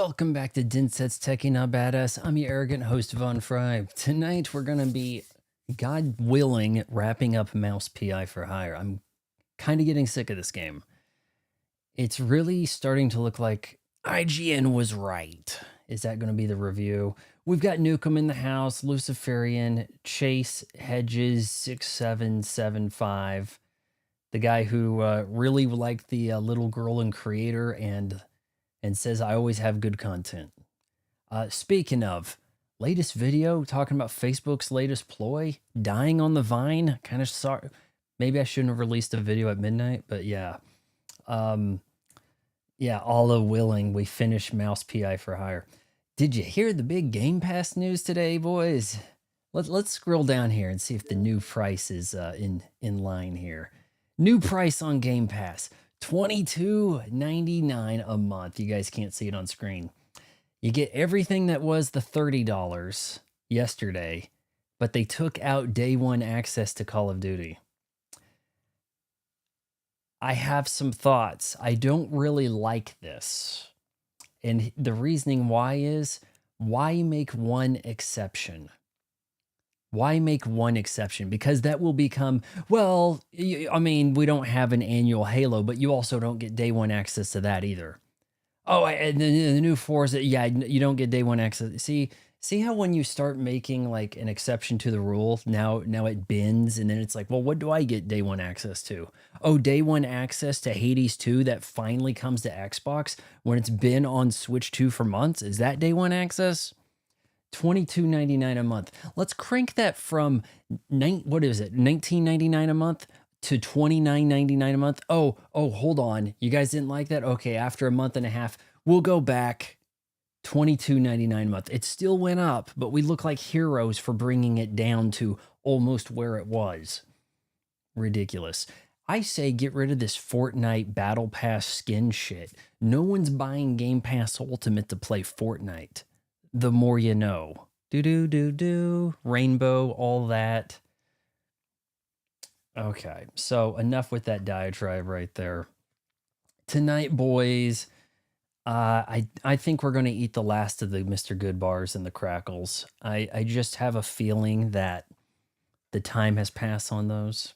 Welcome back to Dinset's Techie Not Badass. I'm your arrogant host, Von Fry. Tonight we're going to be, God willing, wrapping up Mouse PI for Hire. I'm kind of getting sick of this game. It's really starting to look like IGN was right. Is that going to be the review? We've got Nukem in the house, Luciferian, Chase, Hedges, 6775, the guy who really liked the Little Girl and Creator and says I always have good content. Speaking of, latest video talking about Facebook's latest ploy, dying on the vine. Kind of sorry. Maybe I shouldn't have released a video at midnight, but yeah. Yeah, Allah willing, we finished Mouse PI for Hire. Did you hear the big Game Pass news today, boys? Let's scroll down here and see if the new price is in line here. New price on Game Pass, $22.99 a month. You guys can't see it on screen. You get everything that was the $30 yesterday, but they took out day one access to Call of Duty. I have some thoughts. I don't really like this. And the reasoning why is, why make one exception? Why make one exception? Because that will become, well, I mean, we don't have an annual Halo, but you also don't get day one access to that either. Oh, and the new Forza, yeah, you don't get day one access. See how when you start making like an exception to the rule, now it bends, and then it's like, well, what do I get day one access to? Oh, day one access to Hades 2 that finally comes to Xbox when it's been on Switch 2 for months. Is that day one access? $22.99 a month. Let's crank that from what is it? $19.99 a month to $29.99 a month. Oh, hold on. You guys didn't like that? Okay, after a month and a half, we'll go back. $22.99 a month. It still went up, but we look like heroes for bringing it down to almost where it was. Ridiculous. I say get rid of this Fortnite Battle Pass skin shit. No one's buying Game Pass Ultimate to play Fortnite. The more you know. Rainbow, all that. Okay, so enough with that diatribe right there. Tonight, boys, I think we're going to eat the last of the Mr. Good bars and the crackles. I just have a feeling that the time has passed on those.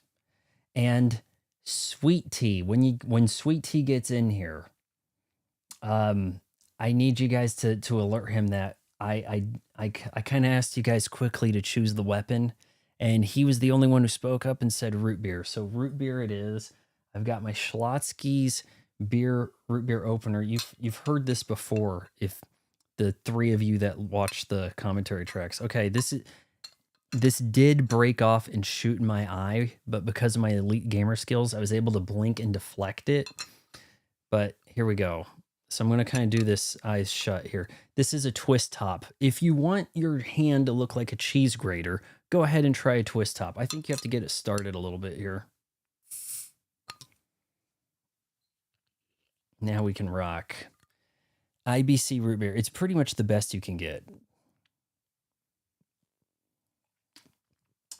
And Sweet Tea, when Sweet Tea gets in here, I need you guys to alert him that I kind of asked you guys quickly to choose the weapon, and he was the only one who spoke up and said root beer. So root beer it is. I've got my Schlotsky's root beer opener. You've heard this before, if the three of you that watch the commentary tracks. Okay, this did break off and shoot in my eye, but because of my elite gamer skills, I was able to blink and deflect it. But here we go. So I'm going to kind of do this eyes shut here. This is a twist top. If you want your hand to look like a cheese grater, go ahead and try a twist top. I think you have to get it started a little bit here. Now we can rock. IBC root beer. It's pretty much the best you can get.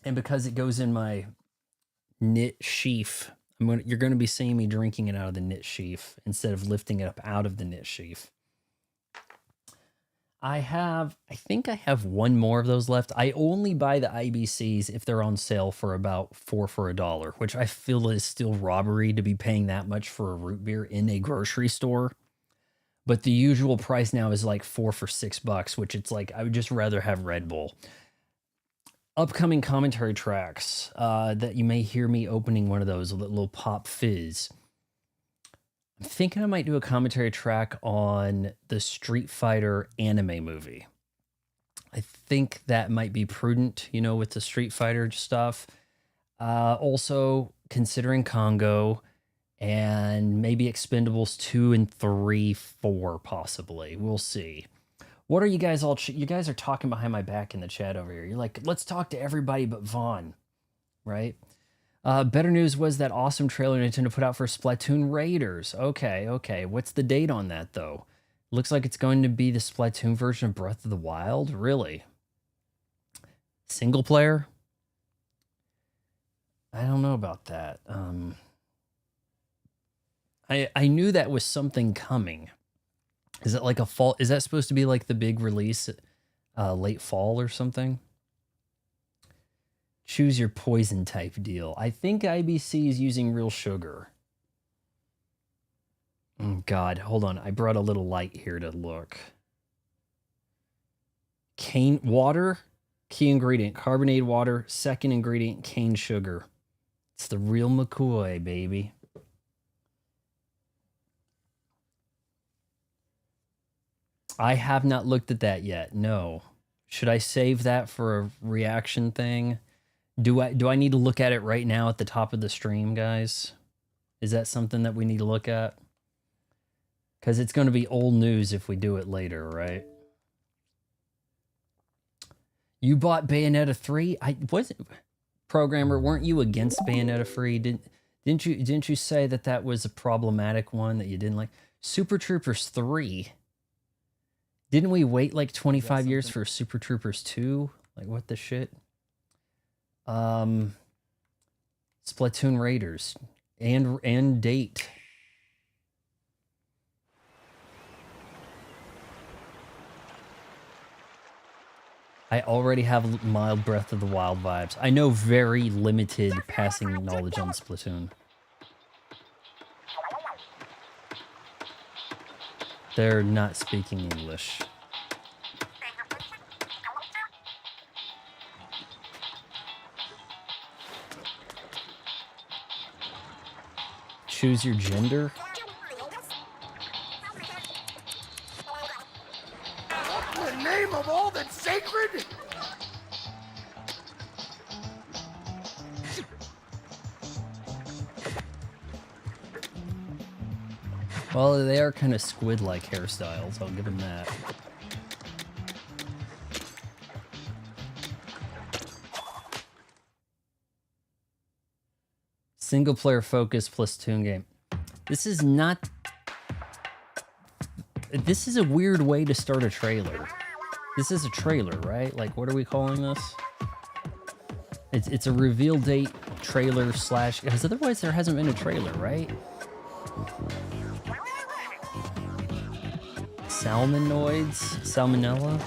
And because it goes in my knit sheath, you're going to be seeing me drinking it out of the knit sheath instead of lifting it up out of the knit sheath. I think I have one more of those left. I only buy the IBCs if they're on sale for about $4 for $1, which I feel is still robbery to be paying that much for a root beer in a grocery store. But the usual price now is like $4 for $6, which it's like, I would just rather have Red Bull. Upcoming commentary tracks that you may hear me opening one of those, a little pop fizz. I'm thinking I might do a commentary track on the Street Fighter anime movie. I think that might be prudent, with the Street Fighter stuff. Also considering Congo and maybe Expendables 2 and 3, 4 possibly. We'll see. What are you guys all... You guys are talking behind my back in the chat over here. You're like, let's talk to everybody but Vaughn, right? Better news was that awesome trailer Nintendo put out for Splatoon Raiders. Okay. What's the date on that, though? Looks like it's going to be the Splatoon version of Breath of the Wild. Really? Single player? I don't know about that. I knew that was something coming. Is it like a fall? Is that supposed to be like the big release, late fall or something? Choose your poison type deal. I think IBC is using real sugar. Oh God, hold on. I brought a little light here to look. Cane water, key ingredient, carbonated water. Second ingredient, cane sugar. It's the real McCoy, baby. I have not looked at that yet. No. Should I save that for a reaction thing? Do I need to look at it right now at the top of the stream, guys? Is that something that we need to look at? Because it's going to be old news if we do it later, right? You bought Bayonetta 3? I wasn't programmer, weren't you against Bayonetta 3? Didn't you say that that was a problematic one that you didn't like? Super Troopers 3. Didn't we wait like 25 years for Super Troopers 2? Like what the shit? Splatoon Raiders and date. I already have mild Breath of the Wild vibes. I know very limited passing knowledge on Splatoon. They're not speaking English. Choose your gender? In the name of all that's sacred! Well, they are kind of squid-like hairstyles, I'll give them that. Single-player focus plus Toon game. This is not... This is a weird way to start a trailer. This is a trailer, right? Like, what are we calling this? It's a reveal date trailer slash... Because otherwise there hasn't been a trailer, right? Salmonoids? Salmonella?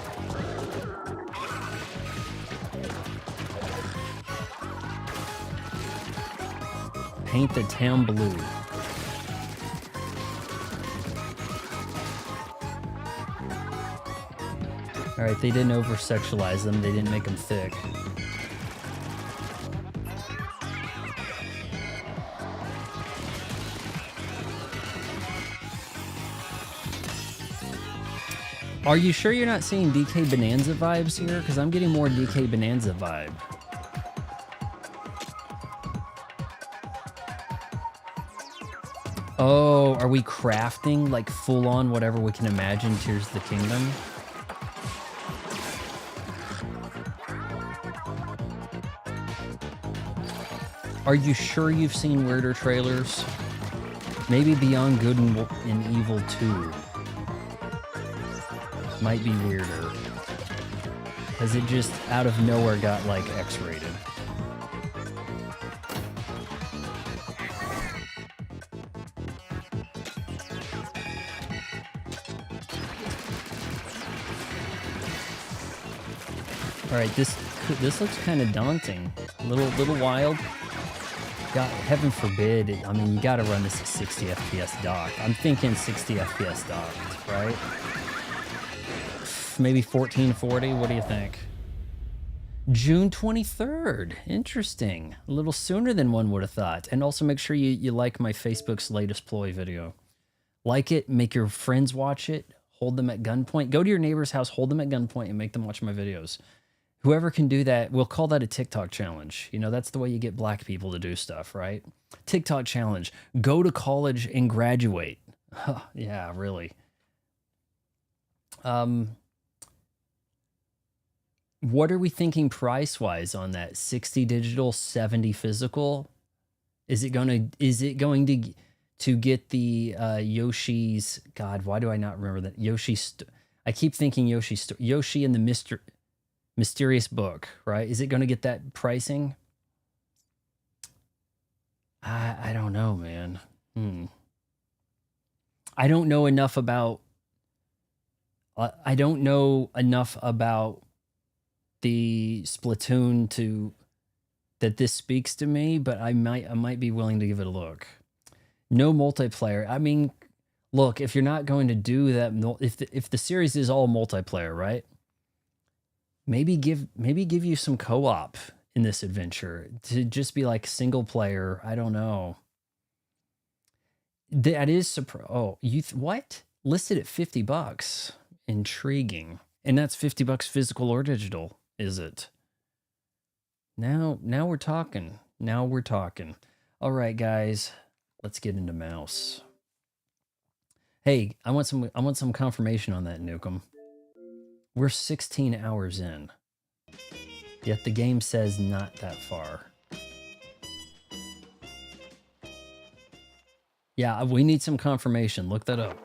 Paint the town blue. Alright, they didn't over-sexualize them. They didn't make them thick. Are you sure you're not seeing DK Bonanza vibes here? Because I'm getting more DK Bonanza vibe. Oh, are we crafting like full-on whatever we can imagine Tears of the Kingdom? Are you sure you've seen weirder trailers? Maybe Beyond Good and Evil 2 might be weirder. Because it just out of nowhere got like X-rated. All right, this looks kind of daunting. A little wild. God, heaven forbid. I mean, you got to run this at 60 FPS dock. I'm thinking 60 FPS docked, right? Maybe 1440. What do you think? June 23rd. Interesting. A little sooner than one would have thought. And also make sure you like my Facebook's latest ploy video. Like it, make your friends watch it, hold them at gunpoint. Go to your neighbor's house, hold them at gunpoint, and make them watch my videos. Whoever can do that, we'll call that a TikTok challenge. You know, that's the way you get black people to do stuff, right? TikTok challenge. Go to college and graduate. Yeah, really. What are we thinking price-wise on that? 60 digital, 70 physical? Is it going to get the Yoshi's... God, why do I not remember that? I keep thinking Yoshi and the Mysterious Book, right? Is it going to get that pricing? I don't know, man. I don't know enough about I don't know enough about the Splatoon that this speaks to me, but I might be willing to give it a look. No multiplayer. I mean, look, if you're not going to do that, if the series is all multiplayer, right? Maybe give you some co-op in this adventure to just be like single player. I don't know. That is oh, what? Listed at $50. Intriguing. And that's $50 physical or digital, is it? Now we're talking. Now we're talking. All right, guys, let's get into Mouse. Hey, I want some confirmation on that, Nukem. We're 16 hours in. Yet the game says not that far. Yeah, we need some confirmation. Look that up.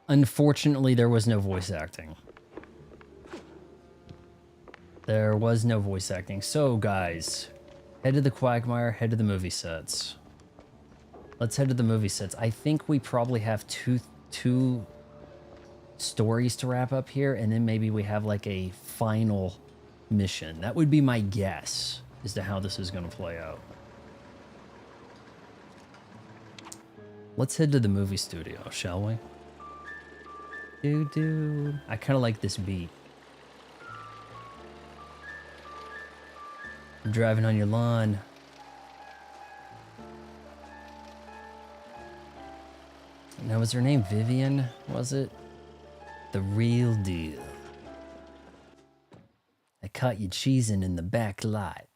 Unfortunately, there was no voice acting. There was no voice acting. So, guys, head to the Quagmire, head to the movie sets. Let's head to the movie sets. I think we probably have two stories to wrap up here, and then maybe we have like a final mission. That would be my guess as to how this is going to play out. Let's head to the movie studio, shall we? Dude. I kind of like this beat. I'm driving on your lawn. Now, was her name Vivian? Was it? The real deal. I caught you cheesing in the back lot.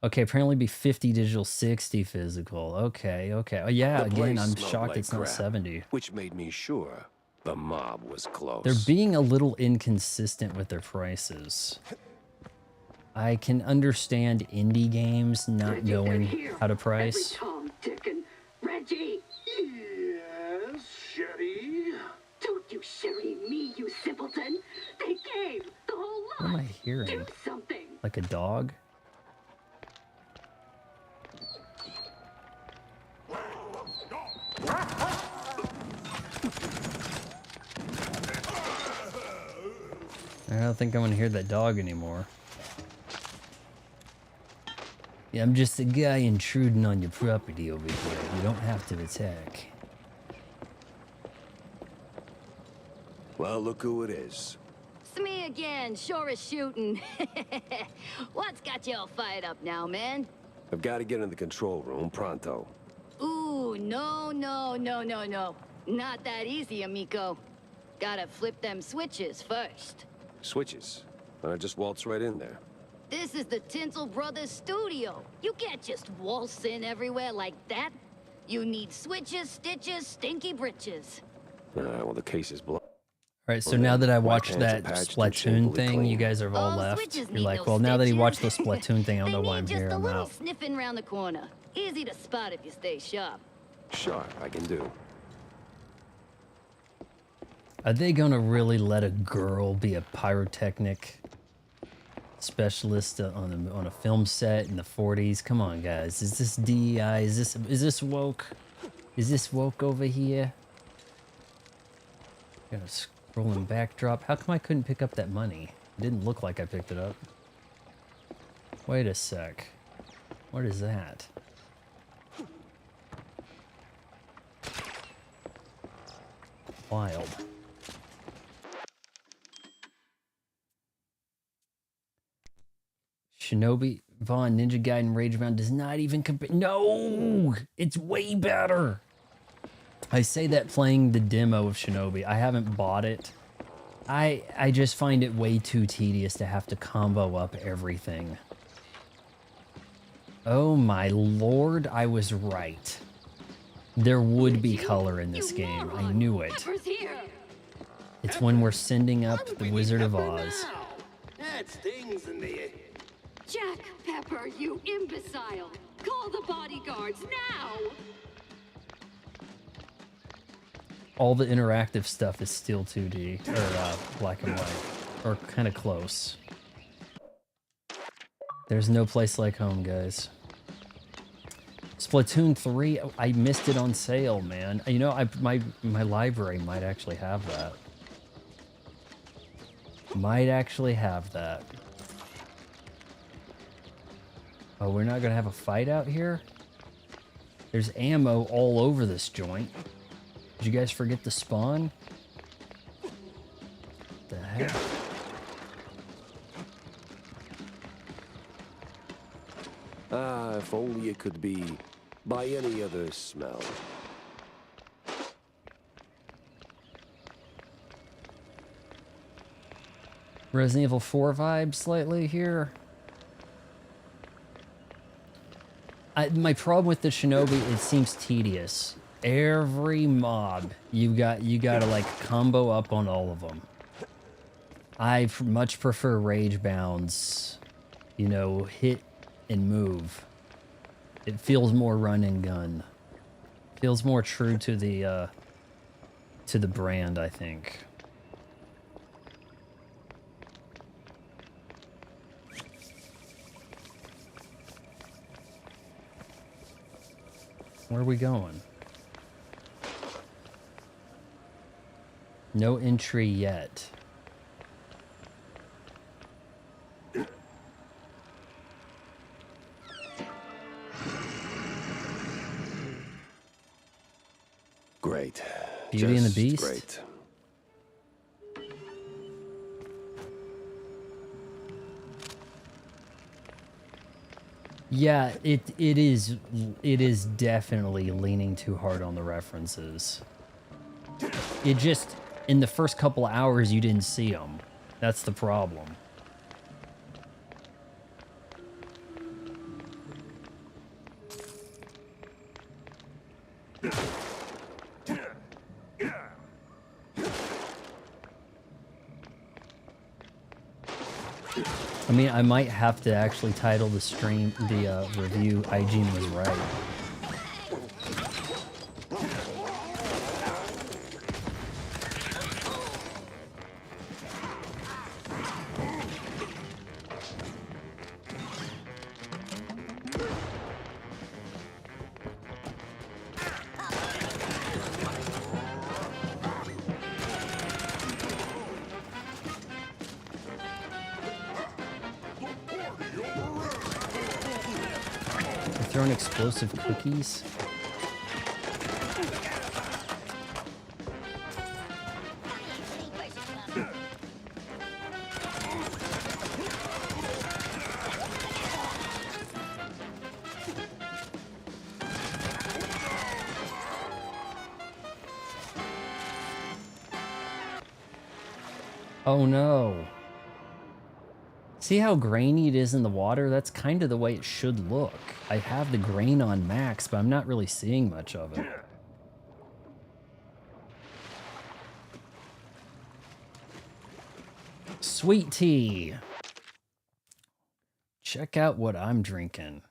Okay, apparently be 50 digital, 60 physical. Okay. Oh yeah, again, I'm shocked like it's not 70. Which made me sure the mob was close. They're being a little inconsistent with their prices. I can understand indie games not knowing how to price. Tom, Dick, and Reggie. Yes, Sherry. Don't you Sherry me, you simpleton. They came, the whole lot. What am I hearing? Do something. Like a dog? I don't think I'm gonna hear that dog anymore. Yeah, I'm just a guy intruding on your property over here. You don't have to attack. Well, look who it is. It's me again, sure as shooting. What's got you all fired up now, man? I've got to get in the control room pronto. Ooh, no. Not that easy, amigo. Gotta flip them switches first. Switches. And I just waltz right in there. This is the Tinsel Brothers studio. You can't just waltz in everywhere like that. You need switches, stitches, stinky britches. Well, the case is blown. All right, so now that I watched that Splatoon thing, you guys have all left. You're like, well, now that he watched the Splatoon thing, I don't know why I'm here. I'm out. Sniffing around the corner. Easy to spot if you stay sharp. Sharp, I can do. Are they gonna really let a girl be a pyrotechnic specialist on a film set in the 40s? Come on, guys. Is this DEI? Is this woke? Is this woke over here? Got a scrolling backdrop. How come I couldn't pick up that money? It didn't look like I picked it up. Wait a sec. What is that? Wild. Shinobi, Vaughn, Ninja Gaiden, Ragebound does not even compare. No! It's way better! I say that playing the demo of Shinobi. I haven't bought it. I just find it way too tedious to have to combo up everything. Oh my lord, I was right. There would be color in this game. I knew it. It's when we're sending up the Wizard of Oz. That stings in the... Jack Pepper, you imbecile. Call the bodyguards now. All the interactive stuff is still 2D, or black and white, or kind of close. There's no place like home, guys. Splatoon 3, I missed it on sale, man. You know, my library might actually have that. Might actually have that. Oh, we're not gonna have a fight out here? There's ammo all over this joint. Did you guys forget to spawn? The heck? Ah, if only it could be by any other smell. Resident Evil 4 vibes slightly here. My problem with the Shinobi, it seems tedious. Every mob, you gotta like combo up on all of them. I much prefer rage bounds. You know, hit and move. It feels more run and gun. Feels more true to the brand, I think. Where are we going? No entry yet. Great. Beauty and the Just Beast? Great. Yeah, it is definitely leaning too hard on the references. It just, in the first couple of hours, you didn't see them. That's the problem. I mean, I might have to actually title the stream, the review, Hygiene Was Right. Throwing explosive cookies. Oh no. See how grainy it is in the water? That's kind of the way it should look. I have the grain on max, but I'm not really seeing much of it. Sweet tea. Check out what I'm drinking.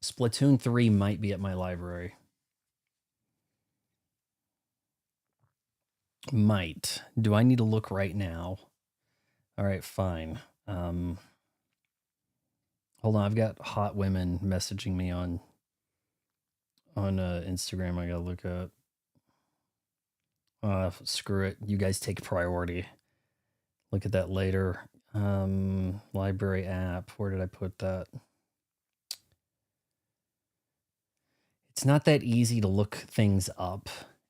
Splatoon 3 might be at my library. Might. Do I need to look right now? All right, fine. Hold on, I've got hot women messaging me on Instagram. I gotta look at. Screw it. You guys take priority. Look at that later. Library app. Where did I put that? It's not that easy to look things up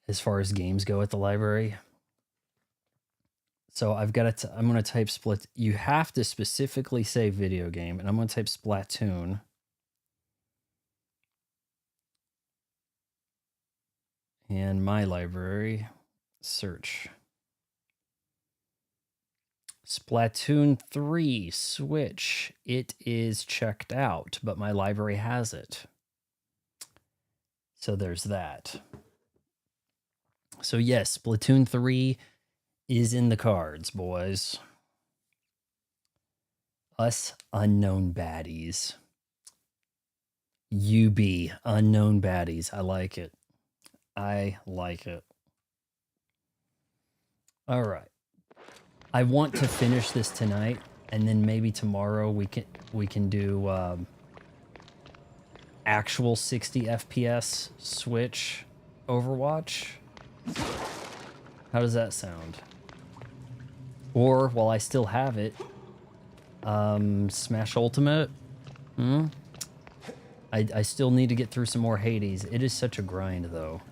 as far as games go at the library. So I've got to, I'm going to type split. You have to specifically say video game, and I'm going to type Splatoon. And my library, search. Splatoon 3, Switch. It is checked out, but my library has it. So there's that. So yes, Splatoon 3 is in the cards, boys. Us unknown baddies. UB, unknown baddies. I like it. I like it. All right. I want to finish this tonight, and then maybe tomorrow we can do actual 60 FPS Switch Overwatch. How does that sound? Or while I still have it, Smash Ultimate. I still need to get through some more Hades. It is such a grind, though.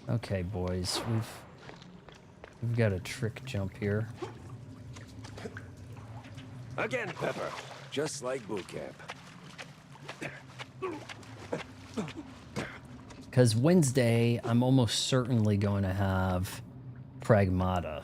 Okay, boys, we've got a trick jump here. Again, Pepper. Just like boot camp. Because Wednesday, I'm almost certainly going to have Pragmata.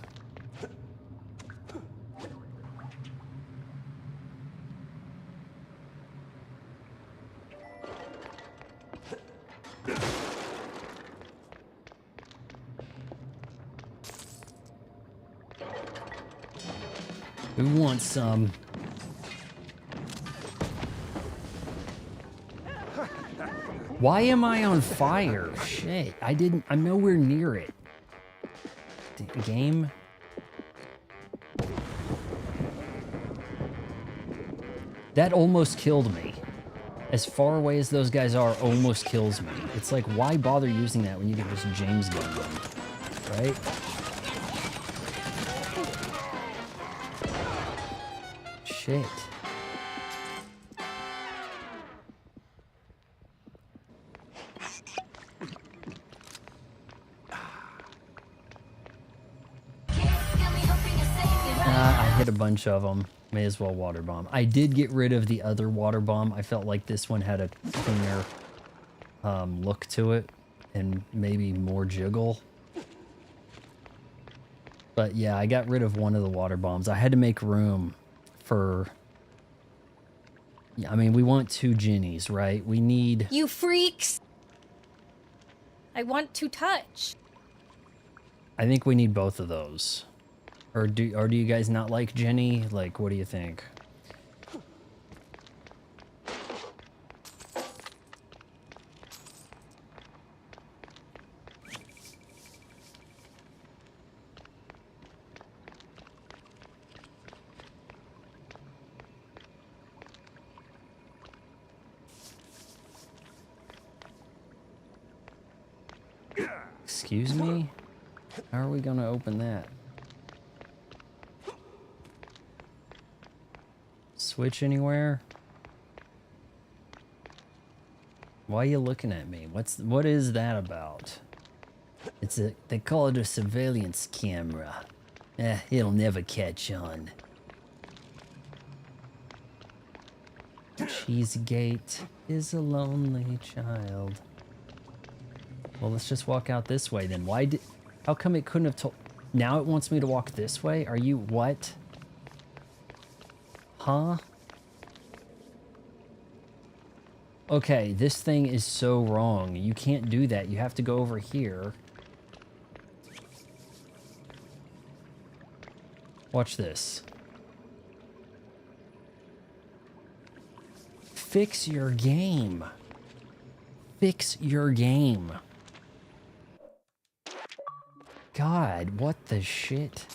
Who wants some? Why am I on fire? Shit, I'm nowhere near it. Game? That almost killed me. As far away as those guys are, almost kills me. It's like, why bother using that when you can just James gun them, right? Shit. I hit a bunch of them. May as well water bomb. I did get rid of the other water bomb. I felt like this one had a cleaner look to it and maybe more jiggle. But yeah, I got rid of one of the water bombs. I had to make room for... I mean, we want 2 Jennies, right? We need... You freaks! I want to touch. I think we need both of those. Or do you guys not like Jenny? Like, what do you think? Excuse me? How are we gonna open that? Switch anywhere? Why are you looking at me? What is that about? They call it a surveillance camera. It'll never catch on. Cheesegate is a lonely child. Well, let's just walk out this way then. How come it couldn't have told... Now it wants me to walk this way? Are you... What? Huh? Okay, this thing is so wrong. You can't do that. You have to go over here. Watch this. Fix your game. Fix your game. God, what the shit?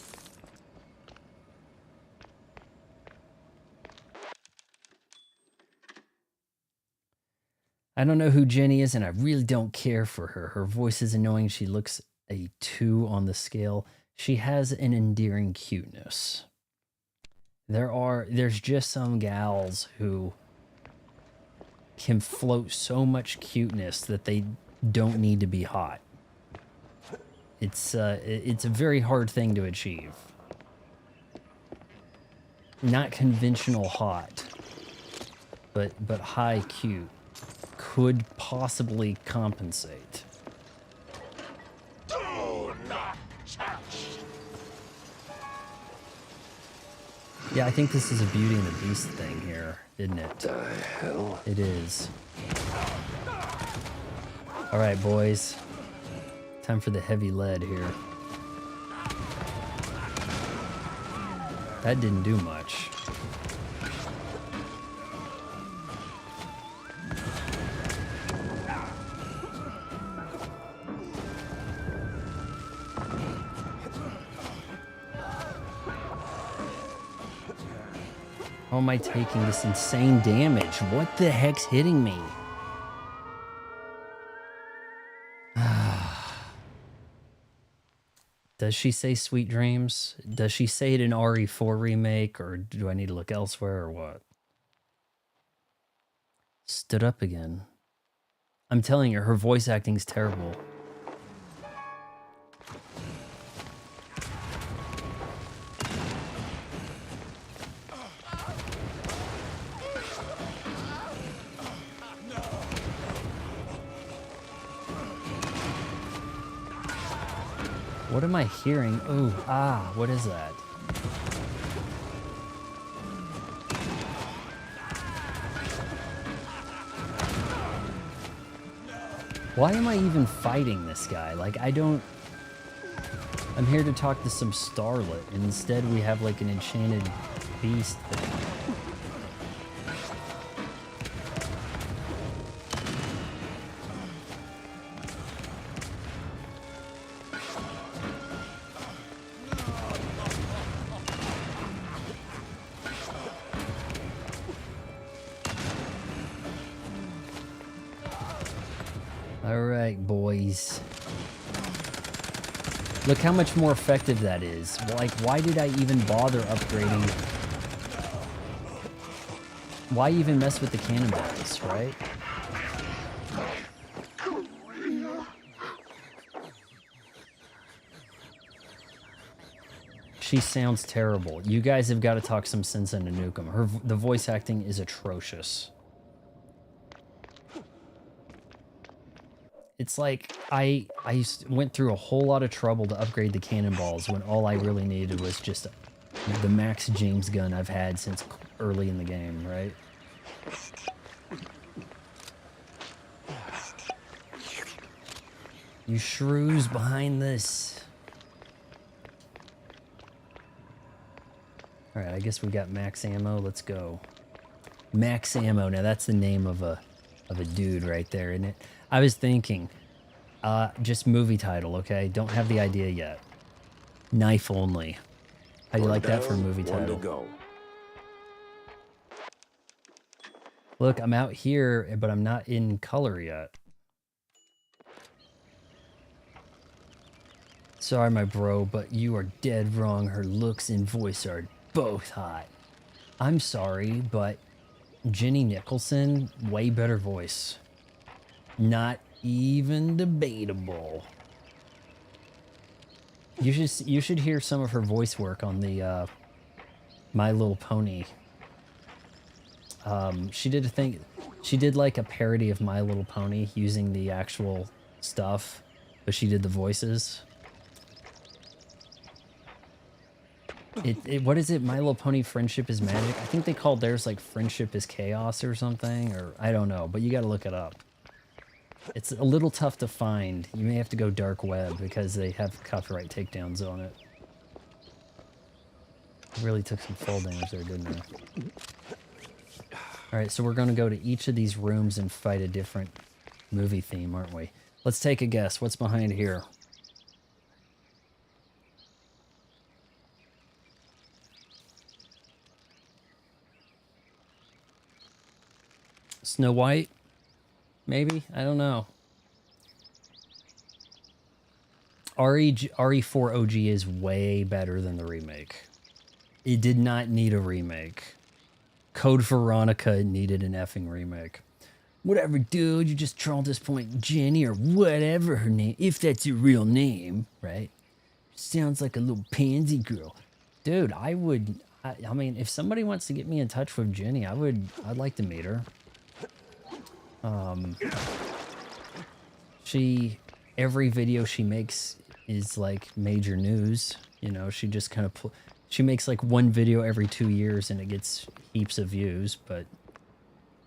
I don't know who Jenny is, and I really don't care for her. Her voice is annoying. She looks a 2 on the scale. She has an endearing cuteness. There's just some gals who can float so much cuteness that they don't need to be hot. It's a very hard thing to achieve. Not conventional hot, but high cute could possibly compensate. Do not touch. Yeah, I think this is a Beauty and the Beast thing here, isn't it? The hell? It is. All right, boys. Time for the heavy lead here. That didn't do much. How am I taking this insane damage? What the heck's hitting me? Does she say sweet dreams? Does she say it in RE4 remake, or do I need to look elsewhere, or what? Stood up again. I'm telling you, her voice acting is terrible. What am I hearing? Ooh, what is that? Why am I even fighting this guy? Like, I'm here to talk to some starlet, and instead we have like an enchanted beast thing. Alright, boys. Look how much more effective that is. Like, why did I even bother upgrading? Why even mess with the cannonballs, right? She sounds terrible. You guys have got to talk some sense into Nukem. The voice acting is atrocious. It's like I went through a whole lot of trouble to upgrade the cannonballs when all I really needed was just the Max James gun I've had since early in the game, right? You shrews behind this. Alright, I guess we got max ammo. Let's go. Max ammo. Now that's the name of a dude right there, isn't it? I was thinking, just movie title, okay? Don't have the idea yet. Knife only. How do you like that for a movie title? Go. Look, I'm out here, but I'm not in color yet. Sorry, my bro, but you are dead wrong. Her looks and voice are both hot. I'm sorry, but Jenny Nicholson, way better voice. Not even debatable. You should hear some of her voice work on the My Little Pony. She did like a parody of My Little Pony using the actual stuff, but she did the voices. What is it? My Little Pony Friendship is Magic? I think they called theirs like Friendship is Chaos or something, or I don't know, but you gotta look it up. It's a little tough to find. You may have to go dark web because they have copyright takedowns on it. Really took some fall damage there, didn't I? Alright, so we're gonna go to each of these rooms and fight a different movie theme, aren't we? Let's take a guess. What's behind here? Snow White? Maybe? I don't know. RE4 OG is way better than the remake. It did not need a remake. Code Veronica needed an effing remake. Whatever, dude, you just trolled this point Jenny or whatever her name, if that's your real name, right? Sounds like a little pansy girl. Dude, I mean, if somebody wants to get me in touch with Jenny, I'd like to meet her. Every video she makes is like major news, you know. She just kind of she makes like one video every 2 years and it gets heaps of views, but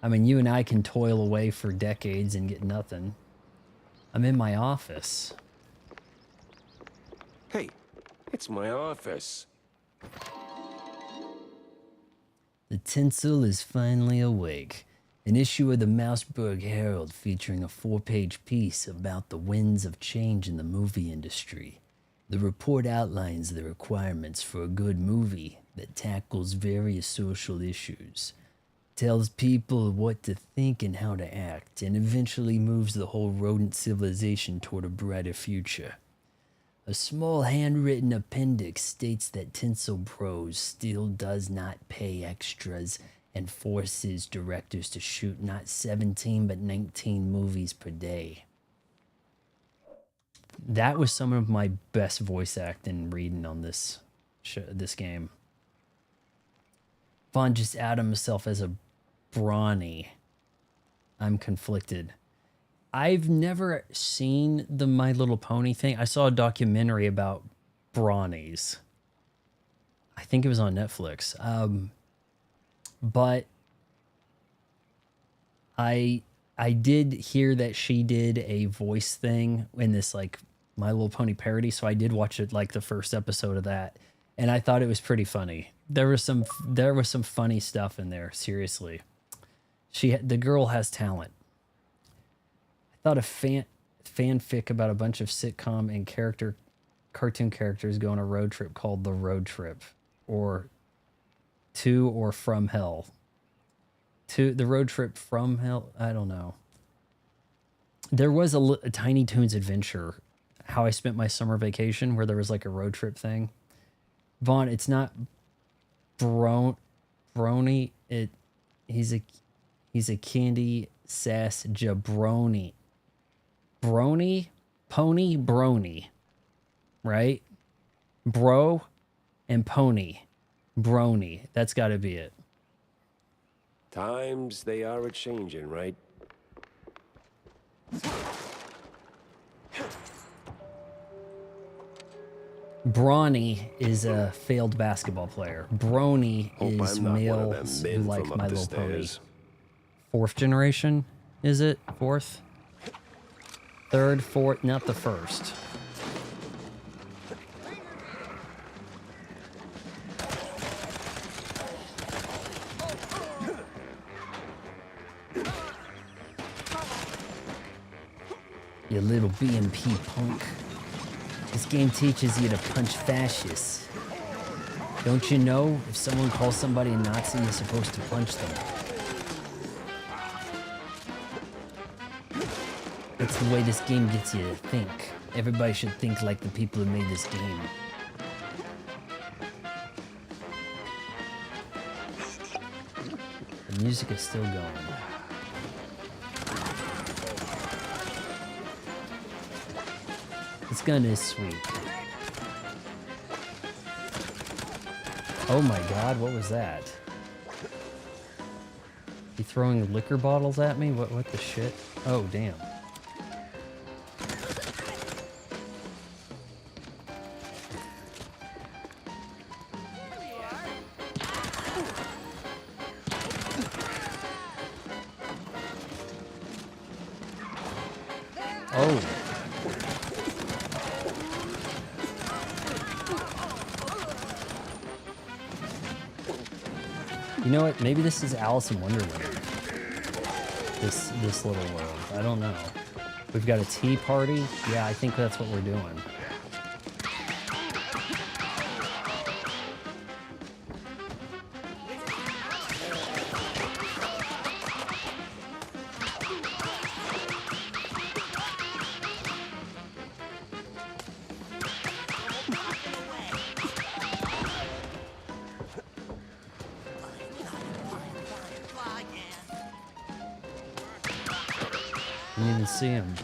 I mean, you and I can toil away for decades and get nothing. I'm in my office. Hey, it's my office. The tinsel is finally awake. An issue of the Mouseburg Herald featuring a 4-page piece about the winds of change in the movie industry. The report outlines the requirements for a good movie that tackles various social issues, tells people what to think and how to act, and eventually moves the whole rodent civilization toward a brighter future. A small handwritten appendix states that Tinsel Bros still does not pay extras and forces directors to shoot not 17 but 19 movies per day. That was some of my best voice acting reading on this game. Vaughn just outed himself as a brawny. I'm conflicted. I've never seen the My Little Pony thing. I saw a documentary about brawnies. I think it was on Netflix. But I did hear that she did a voice thing in this like My Little Pony parody, so I did watch it, like the first episode of that, and I thought it was pretty funny. There was some funny stuff in there. Seriously, the girl has talent. I thought a fanfic about a bunch of sitcom and cartoon characters go on a road trip called The Road Trip, or To or From Hell. To the Road Trip from Hell. I don't know. There was a Tiny Toons adventure, How I Spent My Summer Vacation, where there was like a road trip thing. Vaughn, it's not Brony. He's a candy sass jabroni. Brony, pony, brony, right? Bro and pony, brony. That's got to be it. Times they are a-changing, right? Brawny is a failed basketball player. Brony Hope is I'm not one of males them who men like from up My the Little Pony. stairs. Fourth generation, is it? Fourth? Third, fourth, not the first. You little BMP punk. This game teaches you to punch fascists. Don't you know if someone calls somebody a Nazi, you're supposed to punch them? That's the way this game gets you to think. Everybody should think like the people who made this game. The music is still going. This gun is sweet. Oh my god, what was that? You throwing liquor bottles at me? What the shit? Oh, damn. Oh. You know what? Maybe this is Alice in Wonderland. This little world. I don't know. We've got a tea party. Yeah, I think that's what we're doing. I didn't even see him.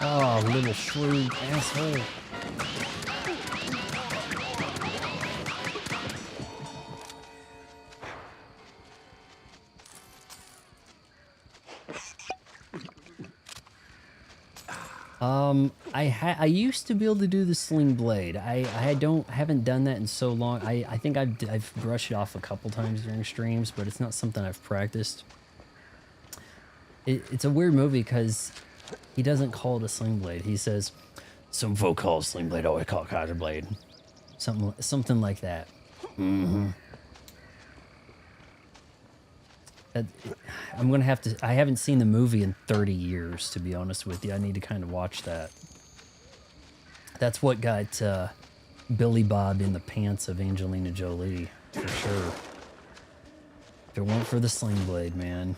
Oh, little shrewd asshole. I used to be able to do the sling blade. I haven't done that in so long. I think I've brushed it off a couple times during streams, but it's not something I've practiced. It's a weird movie because he doesn't call it a sling blade. He says, "Some folk call it a sling blade, I call it cutter blade." Something like that. Mm-hmm. That- I'm gonna have to. I haven't seen the movie in 30 years, to be honest with you. I need to kind of watch that. That's what got Billy Bob in the pants of Angelina Jolie, for sure. If it weren't for the Sling Blade, man.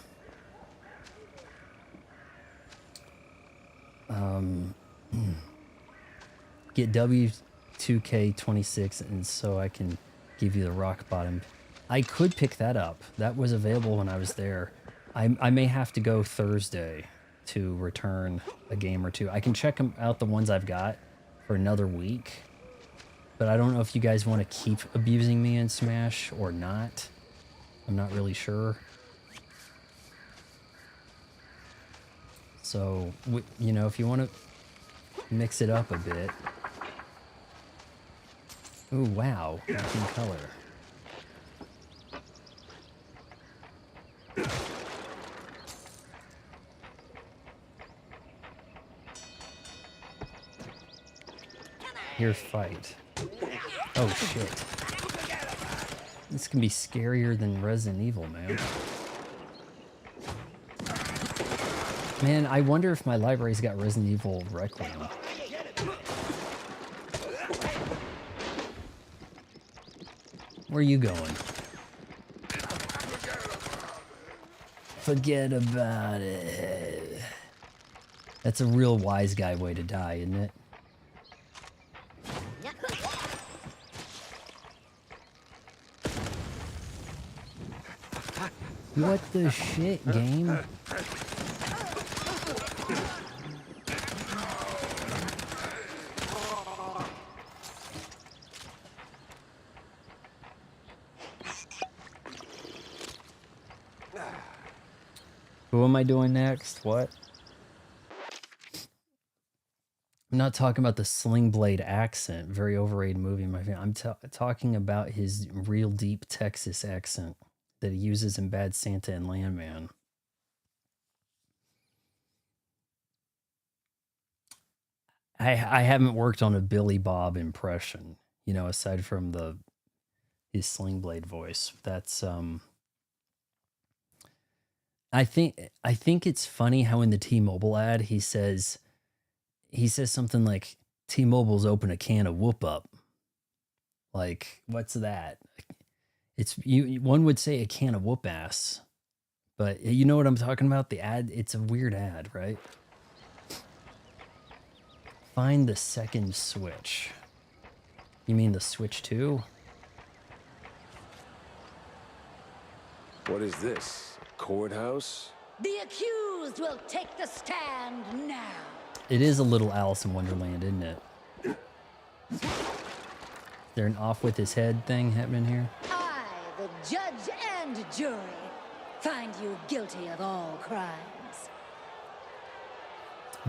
Get W2K26, and so I can give you the rock bottom. I could pick that up. That was available when I was there. I may have to go Thursday to return a game or two. I can check out the ones I've got for another week, but I don't know if you guys want to keep abusing me in Smash or not. I'm not really sure. So, you know, if you want to mix it up a bit. Ooh, wow, matching color. Here, fight. Oh, shit. This can be scarier than Resident Evil, man. Man, I wonder if my library's got Resident Evil Requiem. Where are you going? Forget about it. That's a real wise guy way to die, isn't it? What the shit, game? Who am I doing next? What? I'm not talking about the Sling Blade accent. Very overrated movie, my friend. I'm talking about his real deep Texas accent that he uses in Bad Santa and Landman. I haven't worked on a Billy Bob impression, you know, aside from his Sling Blade voice. That's I think it's funny how in the T-Mobile ad he says something like T-Mobile's open a can of whoop up. Like, what's that? It's one would say a can of whoop ass. But you know what I'm talking about? The ad, it's a weird ad, right? Find the second switch. You mean the Switch 2? What is this? Courthouse? The accused will take the stand now. It is a little Alice in Wonderland, isn't it? Is there an off with his head thing happening here? I, the judge and jury, find you guilty of all crimes.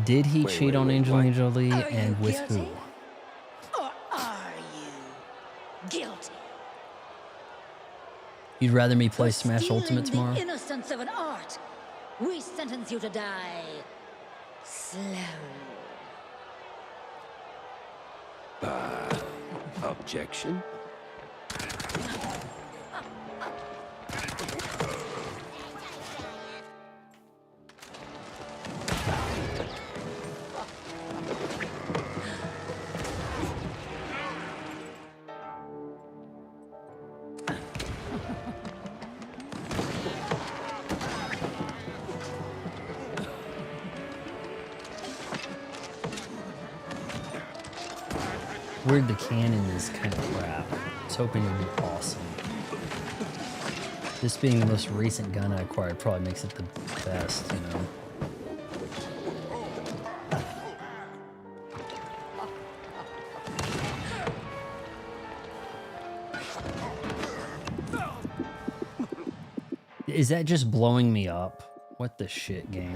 Did he Wait, cheat wait, on wait, Angelina what? Jolie, Are and you with who? guilty? Or are you guilty? You'd rather me play For Smash stealing Ultimate tomorrow? the innocence of an art, we sentence you to die slowly. Objection? Weird, the canon is kind of crap. I was hoping it would be awesome. This being the most recent gun I acquired probably makes it the best, you know? Is that just blowing me up? What the shit, game?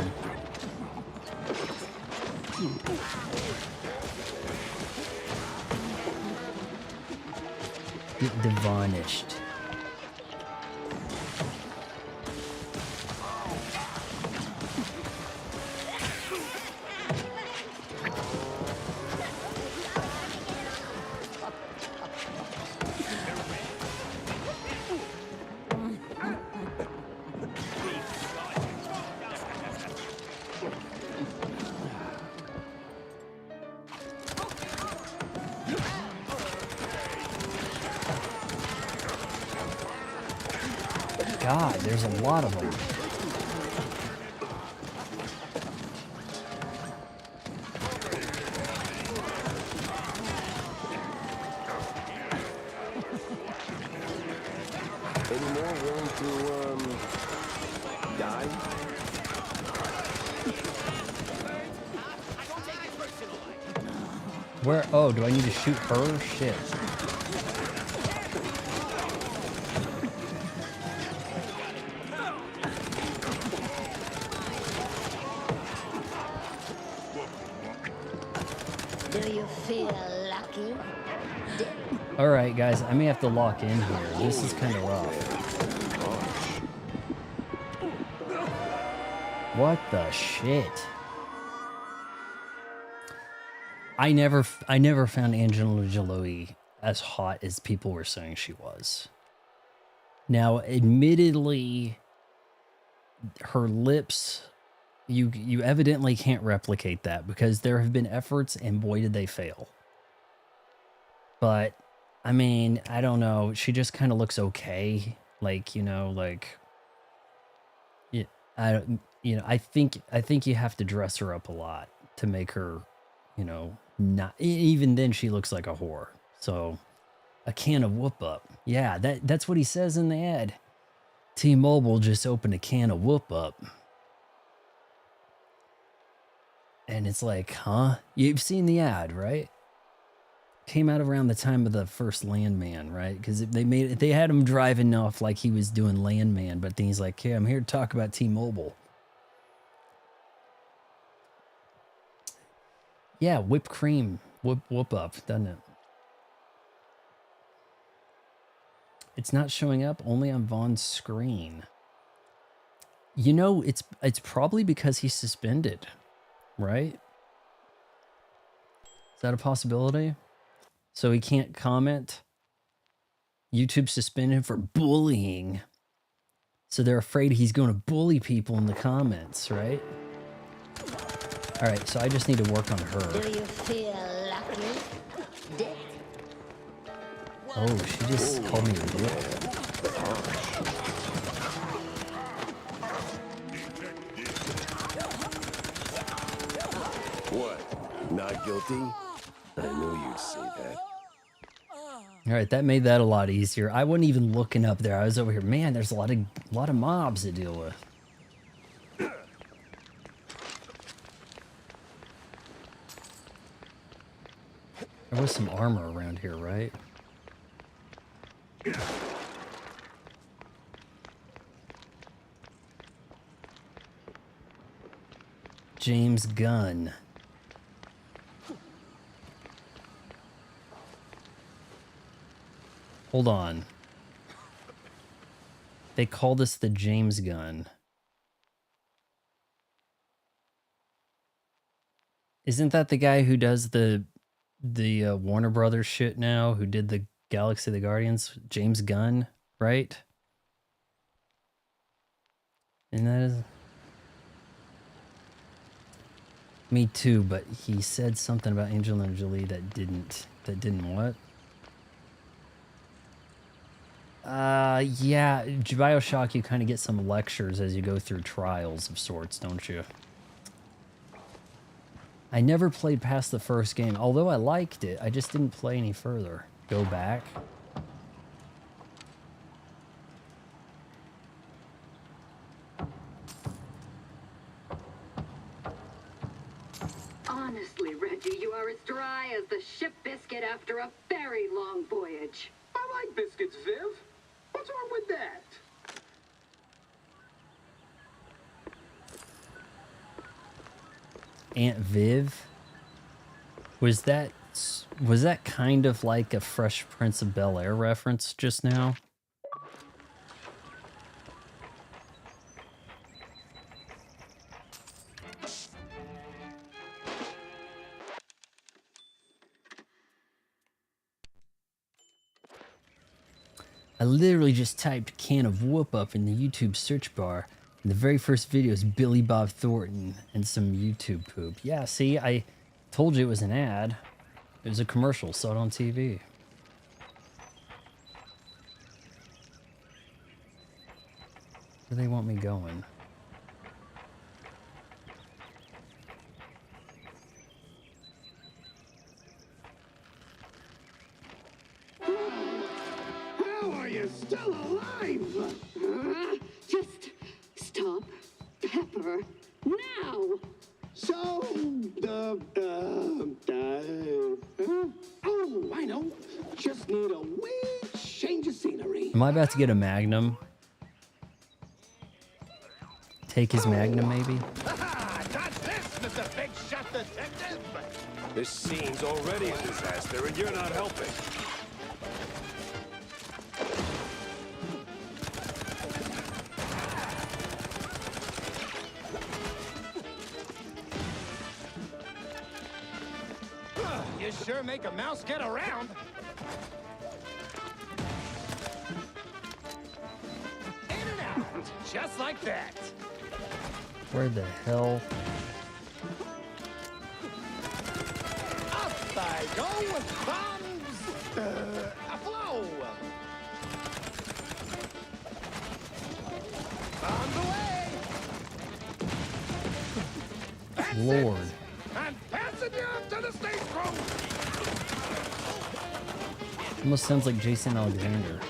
Get devanished. God, there's a lot of them. Any more willing to, die? Where? Oh, do I need to shoot her? Shit. Do you feel lucky? All right, guys, I may have to lock in here. This is kind of rough. What the shit? I never found Angelina Jolie as hot as people were saying she was. Now, admittedly, her lips, you evidently can't replicate that because there have been efforts and boy did they fail. But I mean, I don't know. She just kind of looks okay. Like, you know, like yeah, I think you have to dress her up a lot to make her, you know, not even then she looks like a whore. So a can of whoop up. Yeah, that's what he says in the ad. T-Mobile just opened a can of whoop up. And it's like, huh? You've seen the ad, right? Came out around the time of the first Landman, right? Because they had him driving off like he was doing Landman, but then he's like, "Hey, I'm here to talk about T-Mobile." Yeah, whipped cream, whoop up, doesn't it? It's not showing up only on Vaughn's screen. You know, it's probably because he's suspended, right? Is that a possibility? So he can't comment. YouTube suspended him for bullying. So they're afraid he's going to bully people in the comments, right? All right, so I just need to work on her. Do you feel lucky? Oh, she just called me a bitch. What? Not guilty? I knew you'd say that. All right, that made that a lot easier. I wasn't even looking up there. I was over here. Man, there's a lot of mobs to deal with. There was some armor around here, right? James Gunn. Hold on. They call this the James Gunn. Isn't that the guy who does the Warner Brothers shit now, who did the Galaxy of the Guardians? James Gunn, right? And that is... Me too, but he said something about Angelina Jolie that didn't what? Yeah, BioShock, you kind of get some lectures as you go through trials of sorts, don't you? I never played past the first game, although I liked it. I just didn't play any further. Go back. Honestly, Reggie, you are as dry as the ship biscuit after a very long voyage. I like biscuits, Viv. What's wrong with that? Aunt Viv? Was that kind of like a Fresh Prince of Bel-Air reference just now? I literally just typed can of whoop up in the YouTube search bar, and the very first video is Billy Bob Thornton and some YouTube poop. Yeah, see, I told you it was an ad. It was a commercial, saw it on TV. Where do they want me going? How are you still alive? Just stop, Pepper, now! So, oh, I know. Just need a wee change of scenery. Am I about to get a Magnum? Take his Magnum, maybe? Not this, Mr. Big Shot Detective. This scene's already a disaster, and you're not helping. You sure make a mouse get around. In and out, just like that. Where the hell? Up I go with bombs. Aflow. On the way. Lord. I'm passing you up to the stagecoach. Almost sounds like Jason Alexander.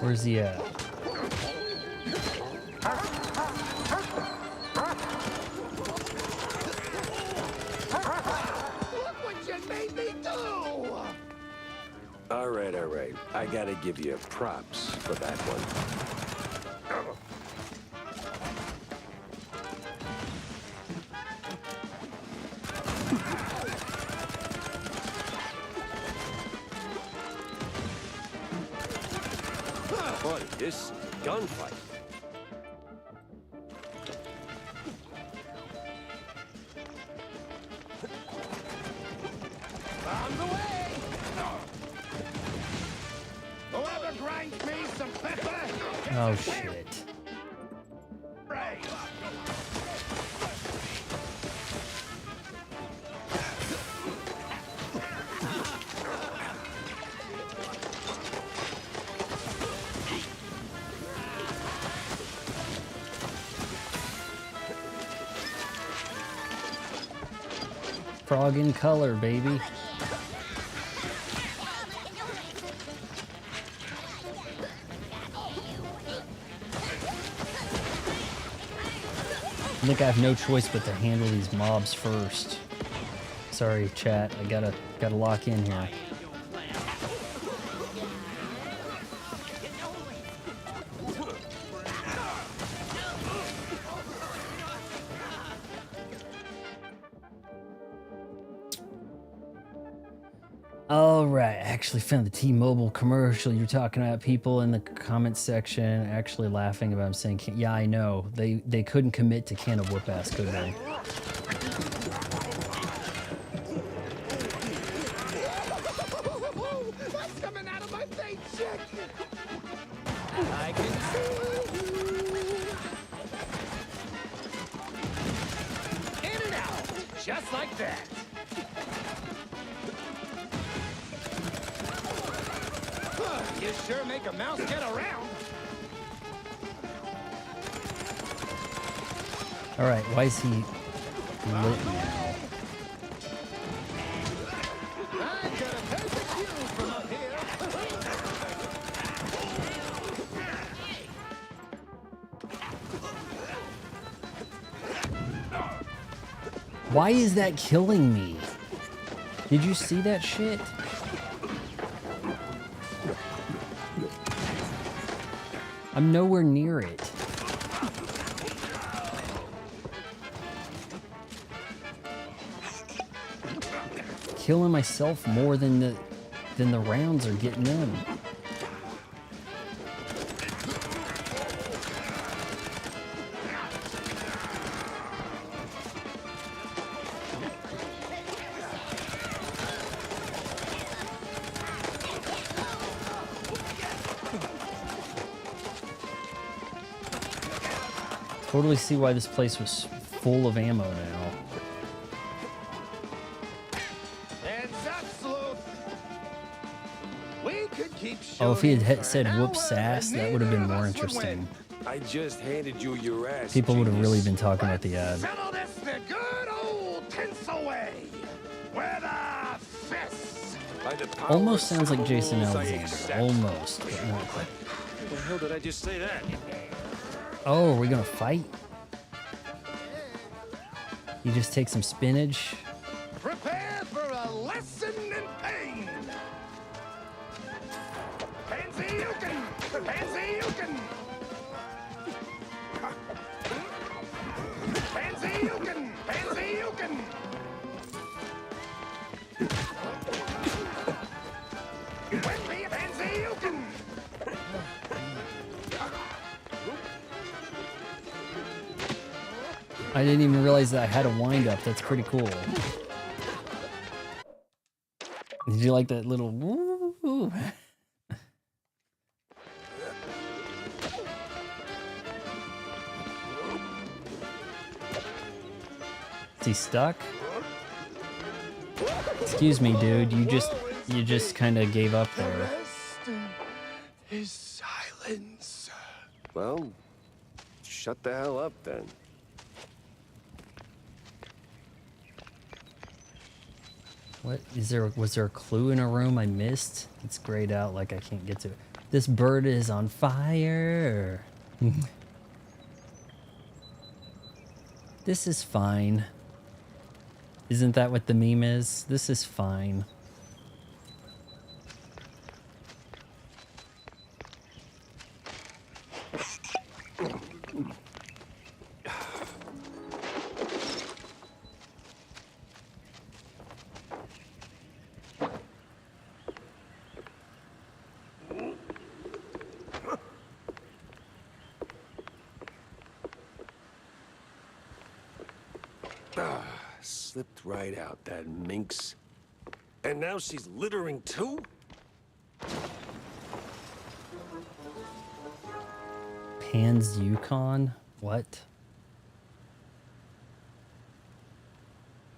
Where's he at? Look what you made me do. All right, all right. I gotta give you props for that one. Buddy, this is a gunfight. On the way. Whoever grinds me some pepper. Oh shit. Right. Frog in color, baby. I think I have no choice but to handle these mobs first. Sorry, chat. I gotta lock in here. All right, I actually found the T-Mobile commercial. You're talking about people in the comments section actually laughing about him saying, yeah, I know. They couldn't commit to can of whoop ass, could they? What's coming out of my face, chick? I can see you. In and out, just like that. You sure make a mouse get around. All right, why is he lit now? I gotta take the cue from up here. Why is that killing me? Did you see that shit? I'm nowhere near it. Killing myself more than the rounds are getting in. Totally see why this place was full of ammo now. Hands up, sleuth. We could keep Oh, if he shooting had for said an whoops hour, sass, and that would have been neither more of us would interesting. win. I just handed you your ass. People would have really genius. been talking about the ad. Settle this the good old tinsel way. With a fist. By the power Almost of sounds like Jason symbols, I Alexander. accept. Almost, but not quite. What the hell did I just say that? Oh, are we gonna fight? You just take some spinach. Prepare for a lesson in pain. Pansy-yukin! Pansy-yukin! Pansy-yukin! Pansy-yukin! With me, Pansy-yukin! I didn't even realize that I had a wind up. That's pretty cool. Did you like that little woo? Is he stuck? Excuse me, dude. You just kind of gave up there. Rest is silence. Well, shut the hell up then. What is there? Was there a clue in a room I missed? It's grayed out like I can't get to it. This bird is on fire. This is fine. Isn't that what the meme is? This is fine. Slipped right out, that minx. And now she's littering too? Pan's Yukon? What?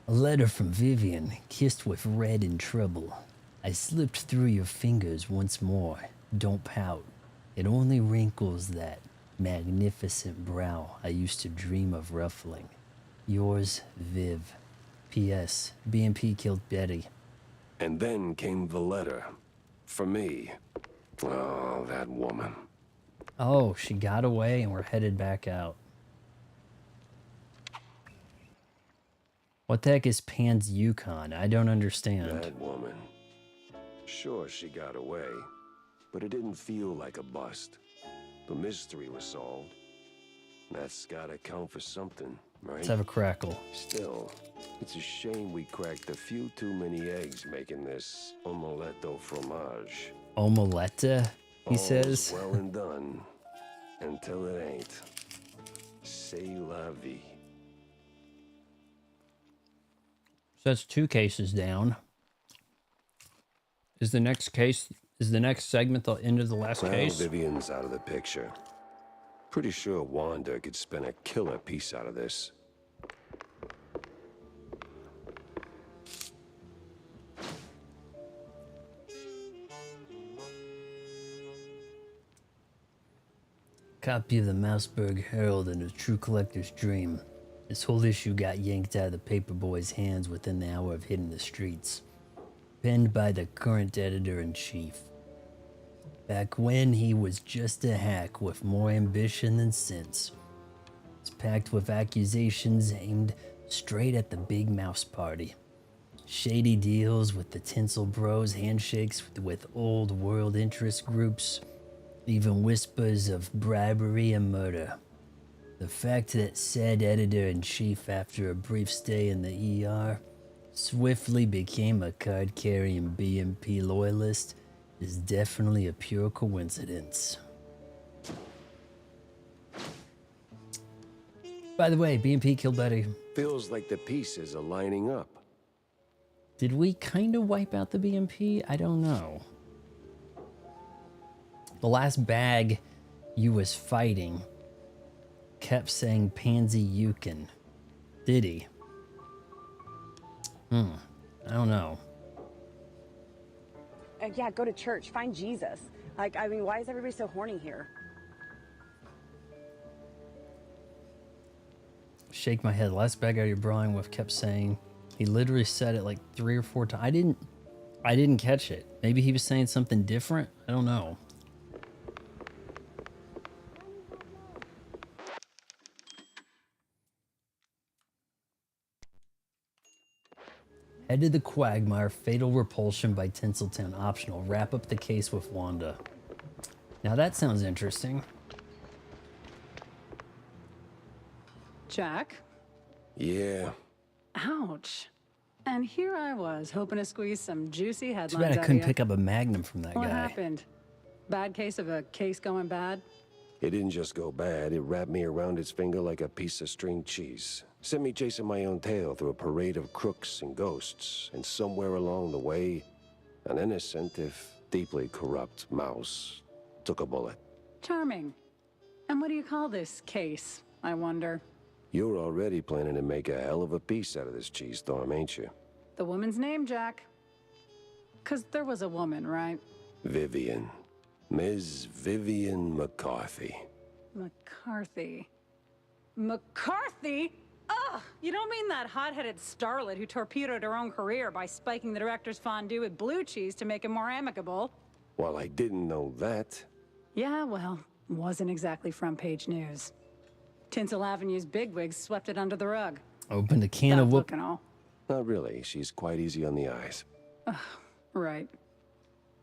A letter from Vivian, kissed with red in trouble. I slipped through your fingers once more. Don't pout. It only wrinkles that magnificent brow I used to dream of ruffling. Yours, Viv. P.S. BMP killed Betty. And then came the letter. For me. Oh, that woman. Oh, she got away and we're headed back out. What the heck is Pan's Yukon? I don't understand. That woman. Sure, she got away. But it didn't feel like a bust. The mystery was solved. That's gotta count for something, right? Let's have a crackle. Still, it's a shame we cracked a few too many eggs making this omelette au fromage. Omelette, he All's says. well and done, until it ain't. C'est la vie. So that's 2 cases down. Is the next segment the end of the last Well, case? Vivian's out of the picture. Pretty sure Wanda could spin a killer piece out of this. Copy of the Mouseburg Herald and a True Collector's Dream. This whole issue got yanked out of the paperboy's hands within the hour of hitting the streets. Penned by the current editor-in-chief. Back when he was just a hack with more ambition than sense. It's packed with accusations aimed straight at the Big Mouse Party. Shady deals with the Tinsel Bros, handshakes with old world interest groups, even whispers of bribery and murder. The fact that said editor-in-chief, after a brief stay in the ER, swiftly became a card-carrying BMP loyalist is definitely a pure coincidence. By the way, BMP killed Betty. Feels like the pieces are lining up. Did we kind of wipe out the BMP? I don't know. The last bag you was fighting kept saying Pansy Yukon. Did he? I don't know. Yeah, go to church. Find Jesus. Like, I mean, why is everybody so horny here? Shake my head. Last bad guy you're brawling with kept saying. He literally said it like 3 or 4 times. I didn't catch it. Maybe he was saying something different. I don't know. Head to the Quagmire. Fatal Repulsion by Tinseltown. Optional. Wrap up the case with Wanda. Now that sounds interesting. Jack? Yeah. Ouch. And here I was, hoping to squeeze some juicy Too headlines bad I out couldn't of pick you. up a Magnum from that What guy. happened? Bad case of a case going bad? It didn't just go bad, it wrapped me around its finger like a piece of string cheese. Sent me chasing my own tail through a parade of crooks and ghosts, and somewhere along the way, an innocent, if deeply corrupt mouse took a bullet. Charming. And what do you call this case, I wonder? You're already planning to make a hell of a piece out of this cheese storm, ain't you? The woman's name, Jack. 'Cause there was a woman, right? Vivian. Ms. Vivian McCarthy. McCarthy. McCarthy? Ugh! You don't mean that hot-headed starlet who torpedoed her own career by spiking the director's fondue with blue cheese to make him more amicable? Well, I didn't know that. Yeah, well, wasn't exactly front-page news. Tinsel Avenue's bigwigs swept it under the rug. Opened a can That of look whoop. and all. Not really. She's quite easy on the eyes. Right.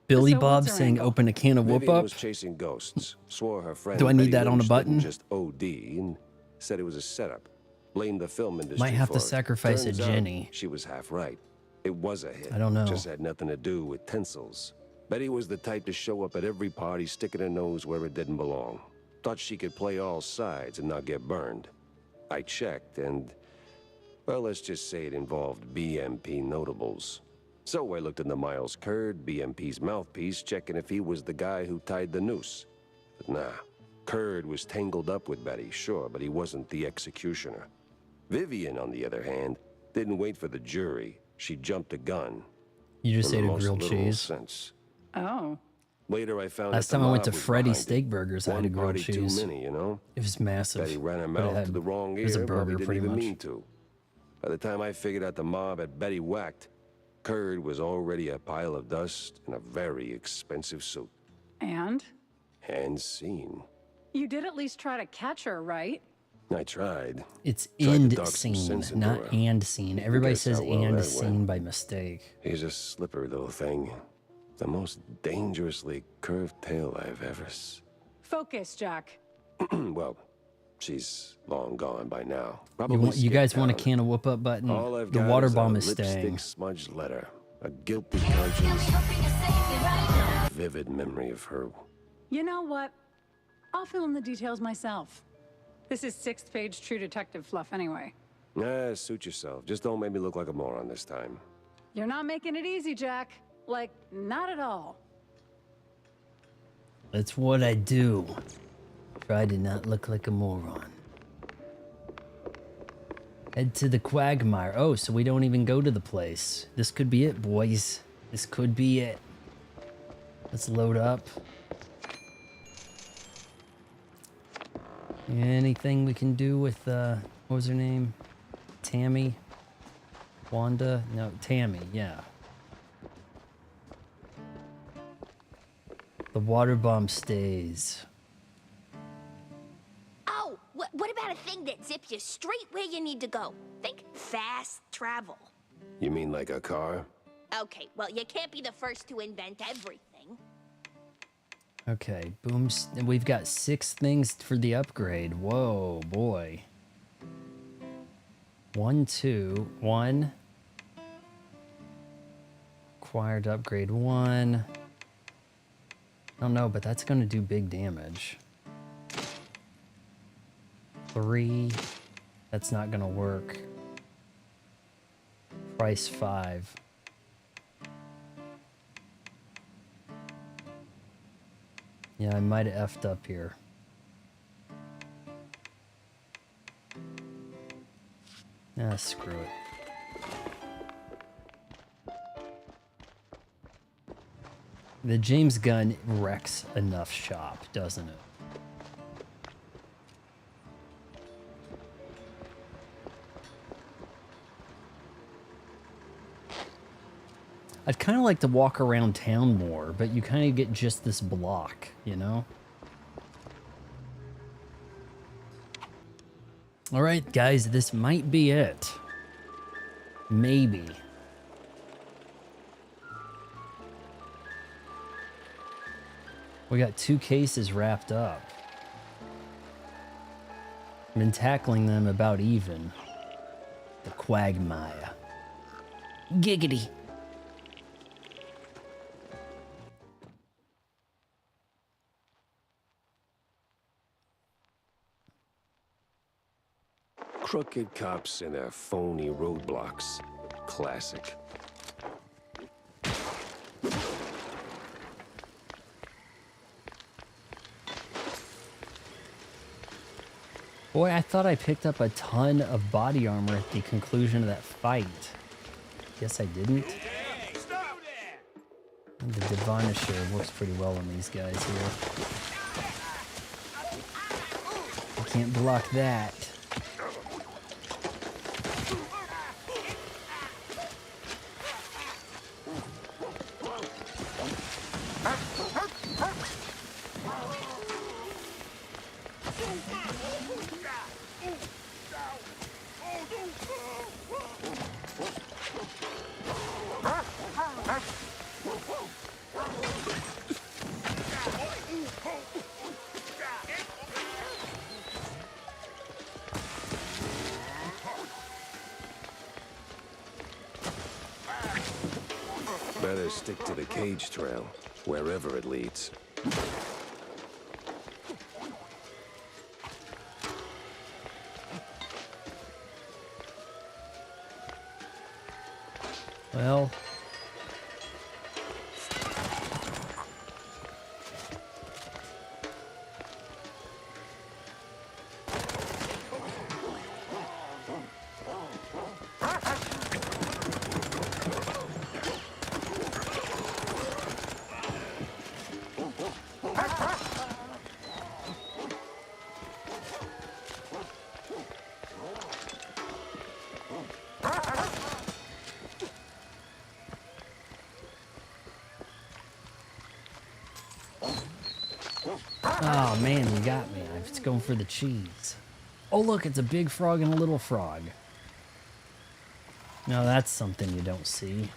Billy So Bob what's her saying angle? open a can of whoop Vivian up. was chasing ghosts. Swore her friend Do I need Betty that on a Lynch button? didn't just OD, and said it was a setup. Blamed the film industry Might have for to it. sacrifice a Turns out Jenny. She was half right. It was a hit. I don't know. Just had nothing to do with tinsels. Betty was the type to show up at every party, sticking her nose where it didn't belong. Thought she could play all sides and not get burned. I checked, and well, let's just say it involved BMP notables. So I looked into Miles Curd, BMP's mouthpiece, checking if he was the guy who tied the noose. But nah, Curd was tangled up with Betty, sure, but he wasn't the executioner. Vivian, on the other hand, didn't wait for the jury. She jumped the gun. You just In ate the a most grilled literal cheese. sense. Oh. Later, I found Last that the time I went mob to was Freddy's behind Steak it. Burgers, I had a One grilled party cheese. too many, you know? It was massive. Betty ran her but it mouth had- to the wrong ear. It was a probably burger, didn't pretty even much. mean to. By the time I figured out the mob had Betty whacked, Curd was already a pile of dust in a very expensive suit. And? And seen. You did at least try to catch her, right? I tried. It's Tried to end talk some scene, sense into not her. and scene. Everybody Guess says how well and that scene went. by mistake. He's a slippery little thing. The most dangerously curved tail I've ever Focus, Jack. Well, she's long gone by now. You, Probably want, you guys skipped want a town. can of whoop up button? All I've The got water is bomb a is staying. lipstick smudged letter, a guilty conscience, a vivid memory of her. You know what? I'll fill in the details myself. This is 6th page True Detective fluff anyway. Suit yourself. Just don't make me look like a moron this time. You're not making it easy, Jack. Like, not at all. That's what I do. Try to not look like a moron. Head to the Quagmire. Oh, so we don't even go to the place. This could be it, boys. This could be it. Let's load up. Anything we can do with, what was her name? Tammy? Wanda? No, Tammy, yeah. The water bomb stays. Oh, what about a thing that zips you straight where you need to go? Think fast travel. You mean like a car? Okay, well, you can't be the first to invent everything. Okay, boom. We've got 6 things for the upgrade. Whoa, boy. 1, 2, 1. Acquired upgrade 1. I don't know, but that's going to do big damage. 3. That's not going to work. Price 5. Yeah, I might have effed up here. Ah, screw it. The James Gunn wrecks enough shop, doesn't it? I'd kind of like to walk around town more, but you kind of get just this block, you know? All right, guys, this might be it. Maybe. We got 2 cases wrapped up. Been tackling them about even. The Quagmire. Giggity. Crooked cops and their phony roadblocks. Classic. Boy, I thought I picked up a ton of body armor at the conclusion of that fight. Guess I didn't. The Devanisher works pretty well on these guys here. I can't block that. Better stick to the cage trail, wherever it leads. Well... Oh man, you got me. I was going for the cheese. Oh look, it's a big frog and a little frog. Now that's something you don't see.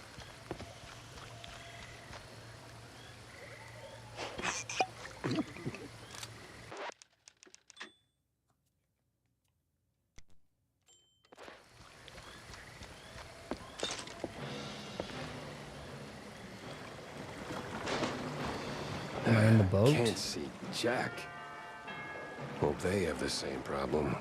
Am I in the boat? Can't see Jack. Hope they have the same problem.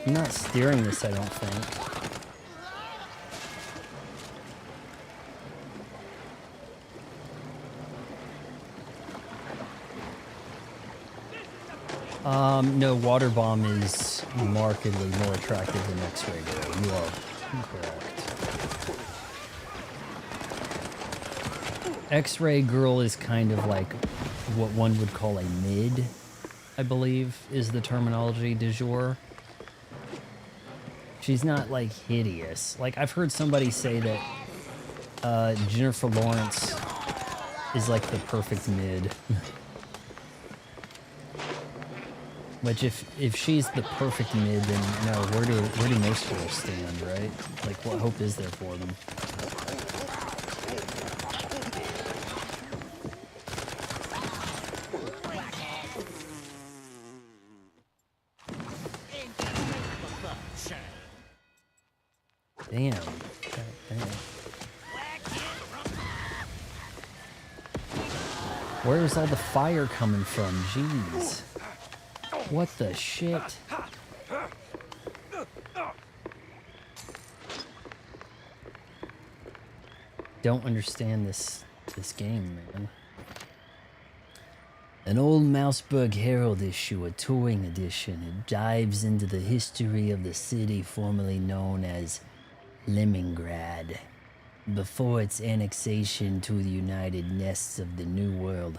I'm not steering this, I don't think. No, water bomb is markedly more attractive than X-ray girl. You are correct. X-ray girl is kind of like what one would call a mid, I believe, is the terminology du jour. She's not, like, hideous. Like, I've heard somebody say that Jennifer Lawrence is, like, the perfect mid. Which, if she's the perfect mid, then, you know, where do most girls stand, right? Like, what hope is there for them? Damn. God damn. Where's all the fire coming from? Jeez. What the shit? Don't understand this game, man. An old Mousebug Herald issue, a touring edition. It dives into the history of the city formerly known as Leningrad, before its annexation to the United Nests of the New World.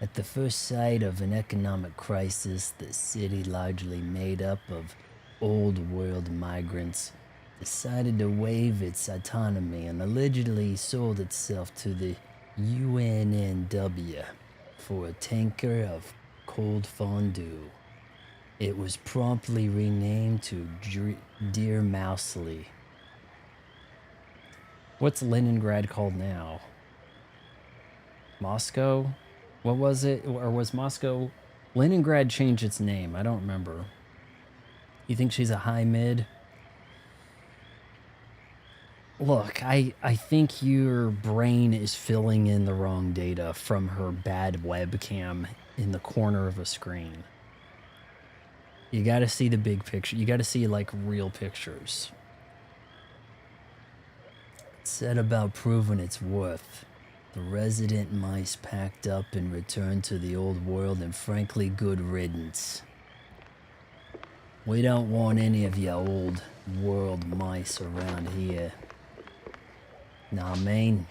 At the first sight of an economic crisis, the city, largely made up of old world migrants, decided to waive its autonomy and allegedly sold itself to the UNNW for a tanker of cold fondue. It was promptly renamed to Dear Mousley. What's Leningrad called now? Moscow? What was it? Or was Moscow? Leningrad changed its name. I don't remember. You think she's a high mid? Look, I think your brain is filling in the wrong data from her bad webcam in the corner of a screen. You gotta see the big picture. You gotta see, like, real pictures. It said about proving its worth. The resident mice packed up and returned to the old world, and frankly, good riddance. We don't want any of ya old world mice around here. Nah, man.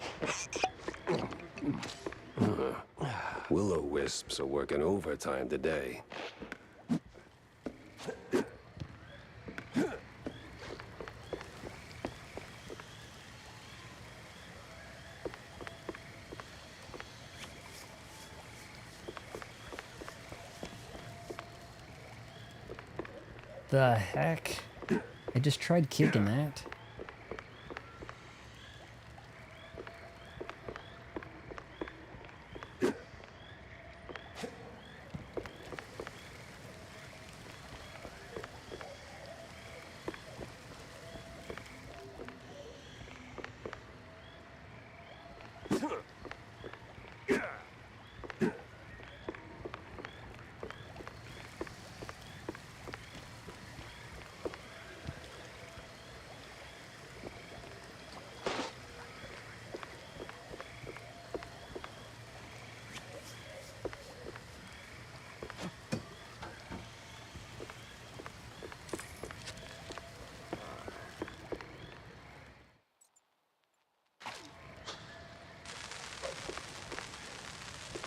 Will-o-wisps are working overtime today. The heck? I just tried kicking that.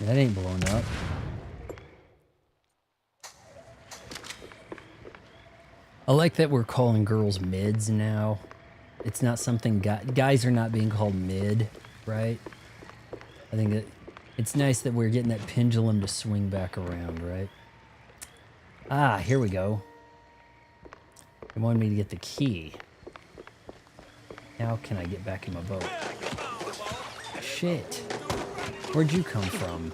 That ain't blowing up. I like that we're calling girls mids now. It's not something guys are not being called mid, right? I think that it's nice that we're getting that pendulum to swing back around, right? Ah, here we go. They wanted me to get the key. How can I get back in my boat? Shit. Where'd you come from?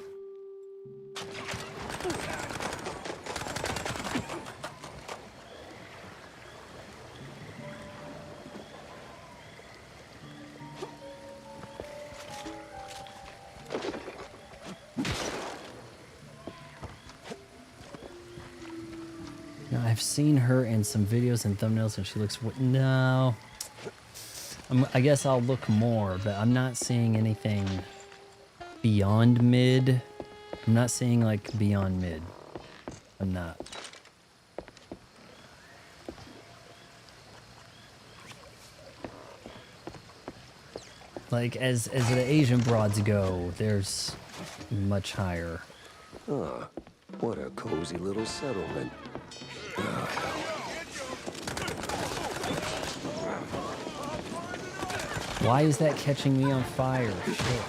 Now, I've seen her in some videos and thumbnails and she looks... No. I guess I'll look more, but I'm not seeing anything... beyond mid. I'm not saying like beyond mid. I'm not. Like as the Asian broads go, there's much higher. Ah, what a cozy little settlement. Why is that catching me on fire? Shit.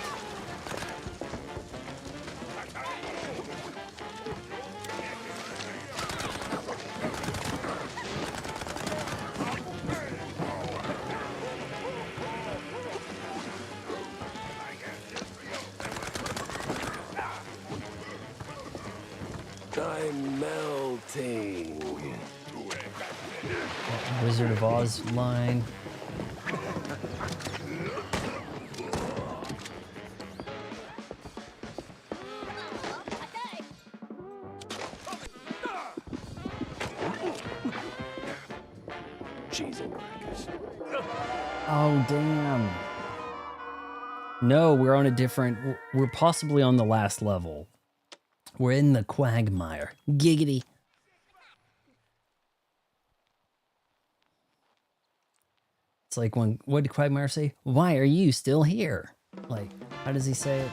I'm melting. Wizard of Oz line. cheese and crackers. Oh, damn. No, we're on a different... We're possibly on the last level. We're in the quagmire. Giggity. It's like when... What did Quagmire say? Why are you still here? Like, how does he say it?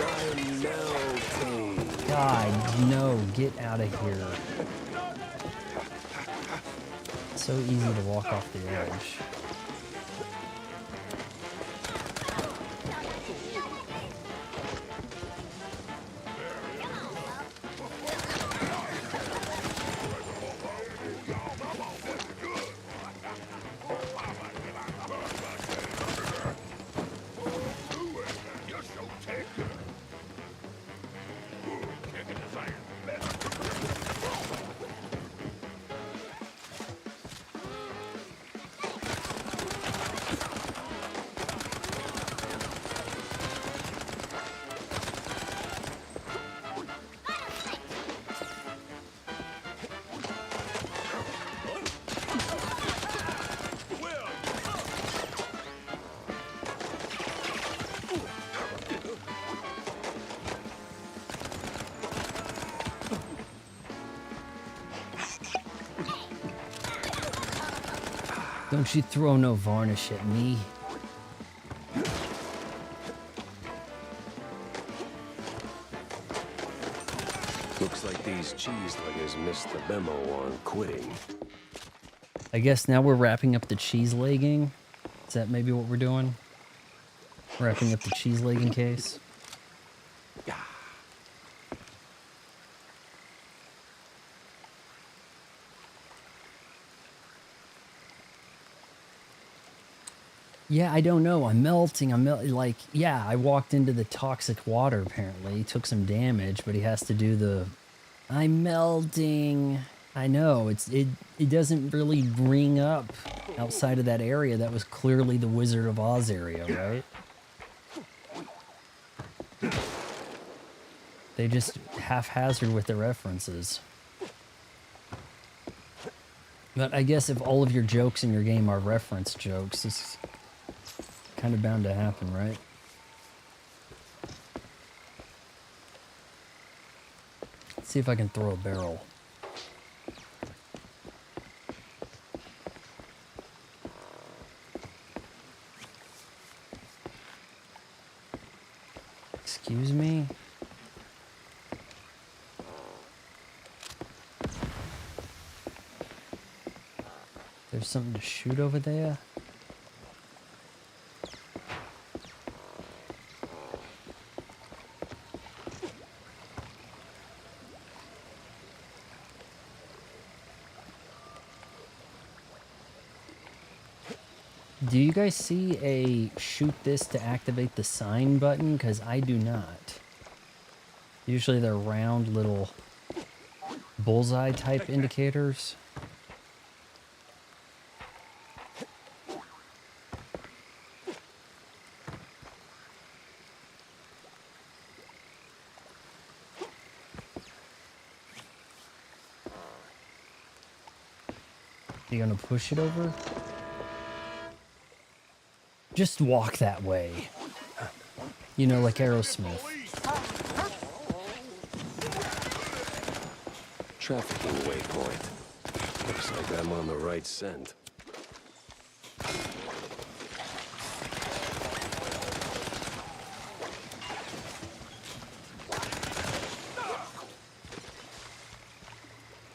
I'm melting. God, no. Get out of here. So easy to walk off the edge. Don't you throw no varnish at me. Looks like these cheeselegers missed the memo on quitting. I guess now we're wrapping up the cheese legging. Is that maybe what we're doing? Wrapping up the cheese legging case? Yeah, I don't know. I'm melting. Like, yeah, I walked into the toxic water apparently. Took some damage, but he has to do the I'm melting. I know. It doesn't really ring up outside of that area. That was clearly the Wizard of Oz area, right? They just haphazard with the references. But I guess if all of your jokes in your game are reference jokes, it's kind of bound to happen, right? Let's see if I can throw a barrel. Excuse me? There's something to shoot over there. Do you guys see a shoot this to activate the sign button? Because I do not. Usually they're round little bullseye type indicators. You gonna push it over? Just walk that way. You know, like Aerosmith. Trafficking waypoint. Looks like I'm on the right scent.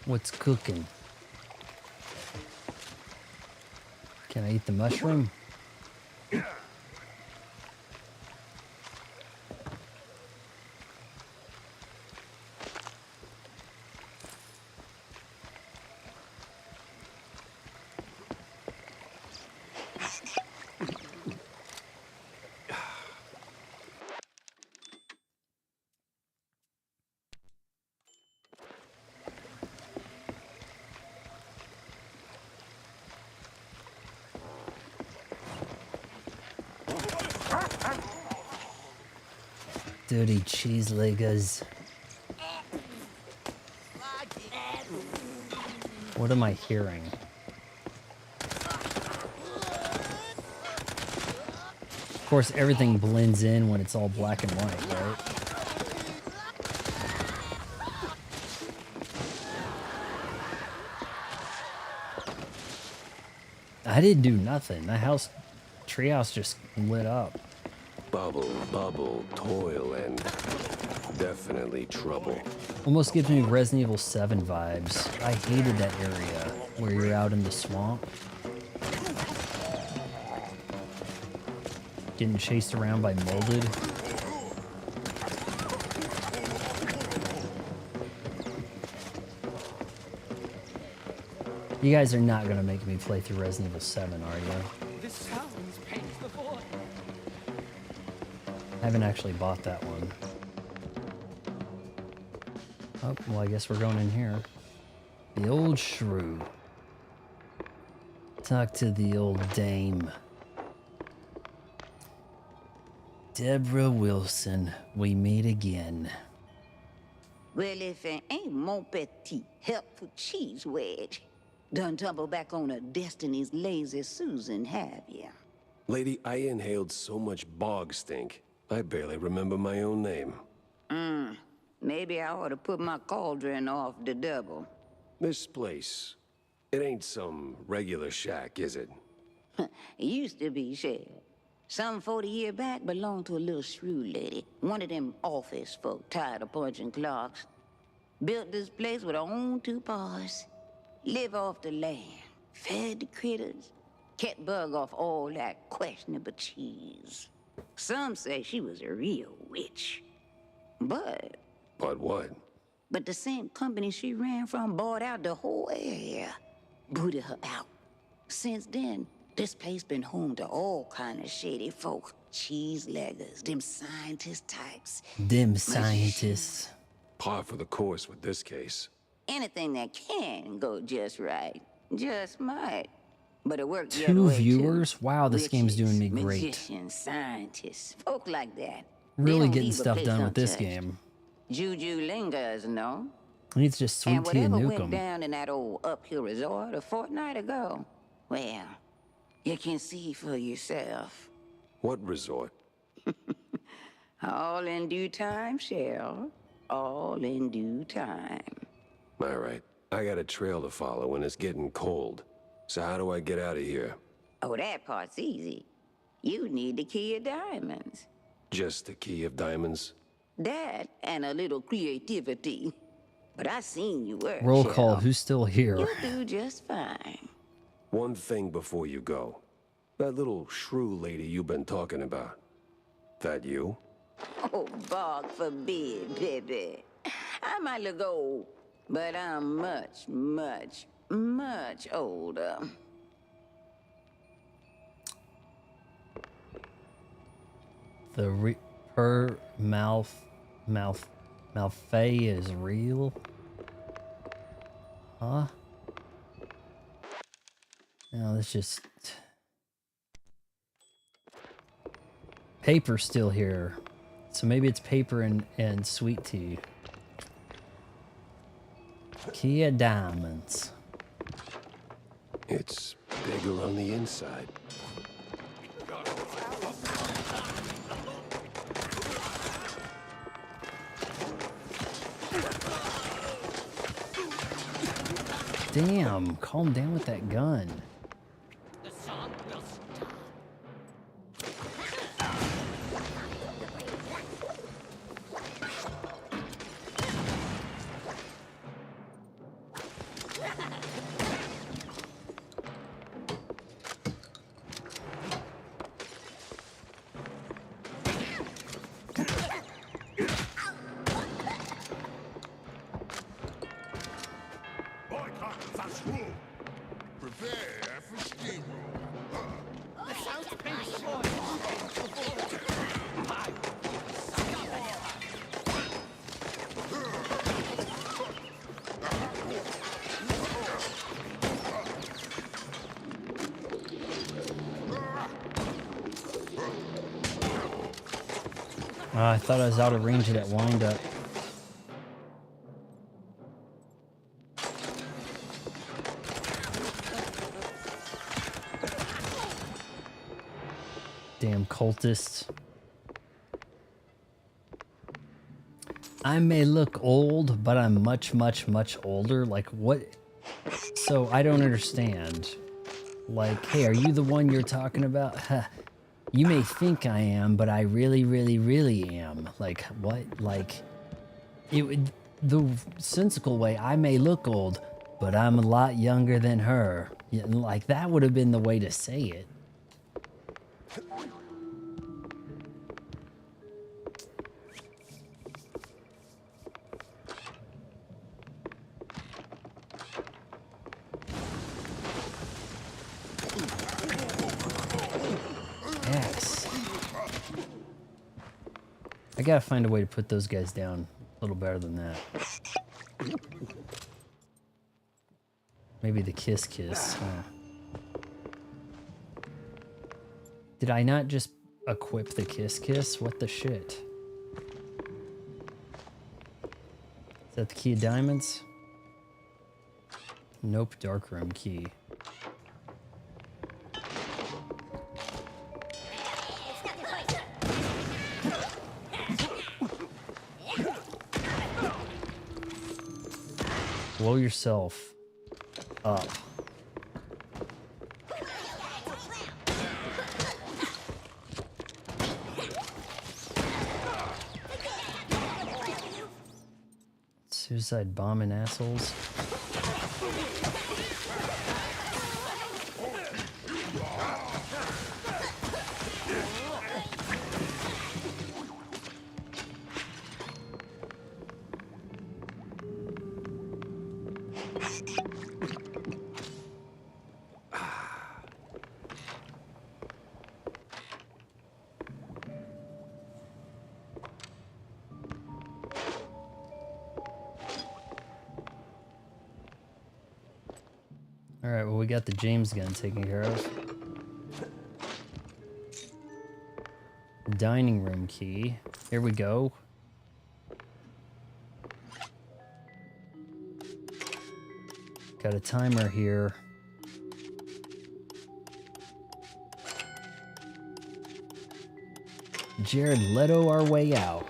What's cooking? Can I eat the mushroom? Dirty cheese leggers. What am I hearing? Of course, everything blends in when it's all black and white, right? I didn't do nothing. The treehouse just lit up. Bubble, bubble, toil, and definitely trouble. Almost gives me Resident Evil 7 vibes. I hated that area where you're out in the swamp. Getting chased around by molded. You guys are not gonna make me play through Resident Evil 7, are you? This sounds painful. I haven't actually bought that one. Oh, well, I guess we're going in here. The old shrew. Talk to the old dame. Deborah Wilson, we meet again. Well, if it ain't mon petit helpful cheese wedge, done tumble back on a Destiny's lazy Susan, have ya? Lady, I inhaled so much bog stink, I barely remember my own name. Maybe I ought to put my cauldron off the double. This place, it ain't some regular shack, is it? It used to be, Sheriff. Some 40 years back belonged to a little shrew lady. One of them office folk tired of punching clocks. Built this place with her own 2 paws. Live off the land. Fed the critters. Kept bug off all that questionable cheese. Some say she was a real witch. But what? But the same company she ran from bought out the whole area. Booted her out. Since then, this place been home to all kind of shady folk. Cheese leggers, them scientist types. Them scientists. Par for the course with this case. Anything that can go just right. Just might. But it worked the 2 other way, viewers? too. Wow, this game's doing me Witches, great. Magicians, scientists, folk like that. Really They don't getting leave a stuff place done with this untouched. game. Juju lingers, no? I need to just sweet And tea and whatever nuke went them. down in that old uphill resort a fortnight ago, well, you can see for yourself. What resort? All in due time, Cheryl. All in due time. All right, I got a trail to follow and it's getting cold. So how do I get out of here? Oh, that part's easy. You need the key of diamonds. Just the key of diamonds? That and a little creativity. But I seen you work. Roll Cheryl. call, who's still here? You'll do just fine. One thing before you go. That little shrew lady you've been talking about. That you? Oh, bog forbid, baby. I might look old, but I'm much, much, much older. The her Malfay is real? Huh? No, that's just... Paper's still here. So maybe it's paper and sweet tea. Key of diamonds. It's bigger on the inside. Damn, calm down with that gun. The song will stop. Prepare for steamroll. The sounds painful. I thought I was out of range of that wind up. Damn cultists. I may look old, but I'm much, much, much older. Like, what? So, I don't understand. Like, hey, are you the one you're talking about? Huh. You may think I am, but I really, really, really am. Like, what? Like, it would... The sensical way, I may look old, but I'm a lot younger than her. Yeah, like, that would have been the way to say it. Yes. I gotta find a way to put those guys down a little better than that. Maybe the kiss. Did I not just equip the kiss? What the shit? Is that the key of diamonds? Nope, darkroom key. Blow yourself up. Suicide bombing assholes. Alright, well, we got the James gun taken care of. Dining room key. Here we go. Got a timer here. Jared Leto our way out.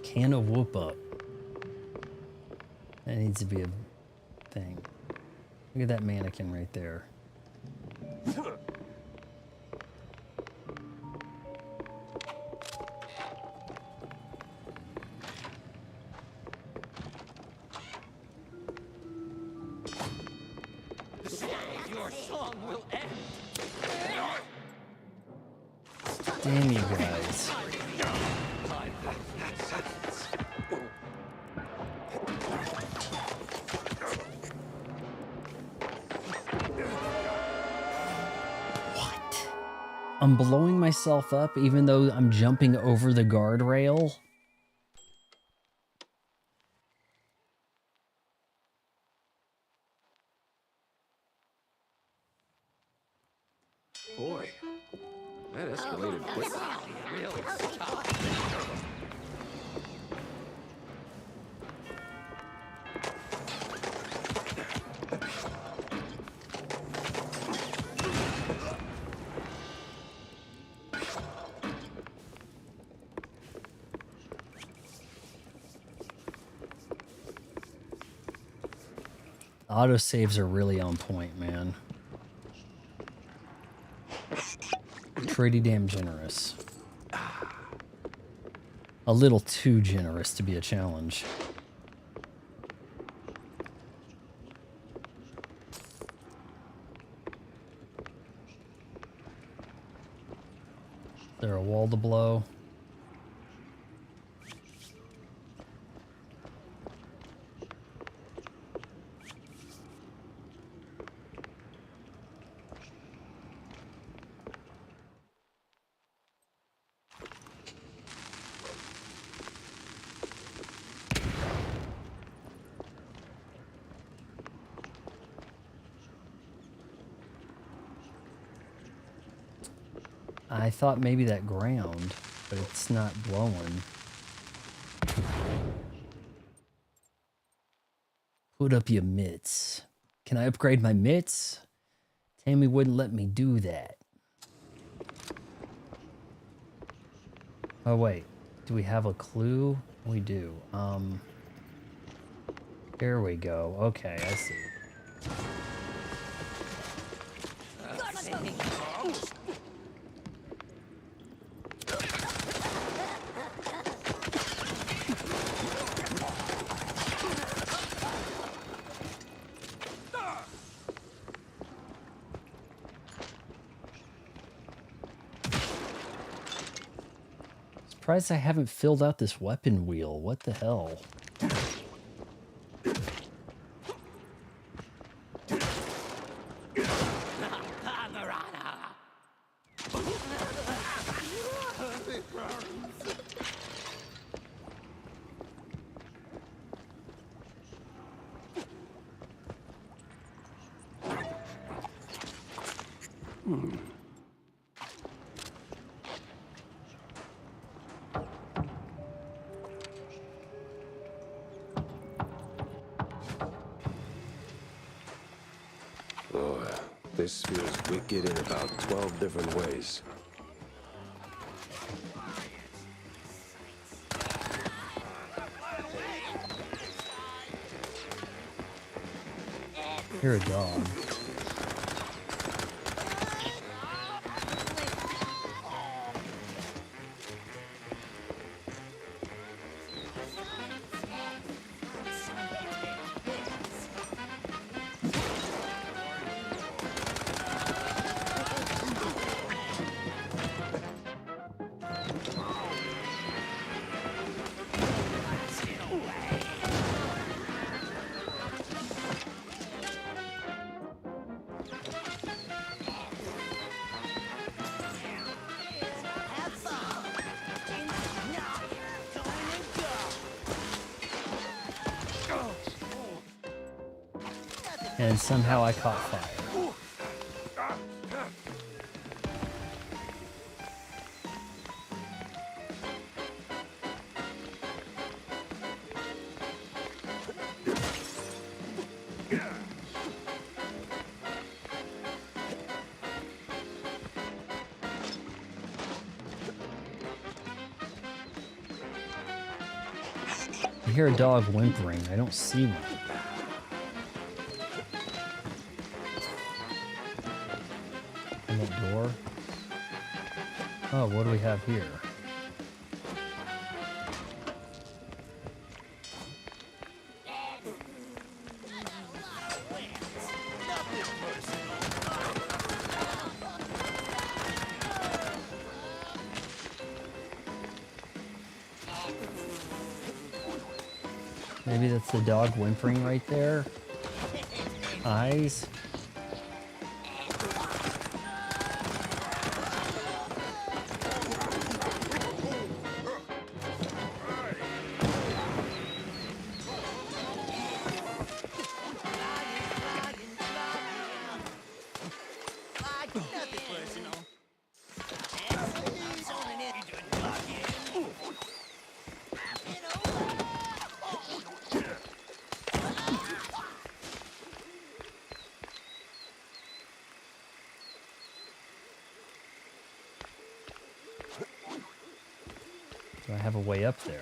Can of whoop up. That needs to be a thing. Look at that mannequin right there. Your song will end. Damn you guys. I'm blowing myself up even though I'm jumping over the guardrail. Boy, that escalated quick. Really stop. Autosaves are really on point, man. Pretty damn generous. A little too generous to be a challenge. Is there a wall to blow? I thought maybe that ground, but it's not blowing. Put up your mitts. Can I upgrade my mitts? Tammy wouldn't let me do that. Oh wait, do we have a clue? We do. Here we go. Okay, I see. Surprised I haven't filled out this weapon wheel. What the hell? This feels wicked in about 12 different ways. You're a dog. And somehow I caught fire. I hear a dog whimpering. I don't see one. Door. Oh, what do we have here? Maybe that's the dog whimpering right there. Eyes. Do I have a way up there?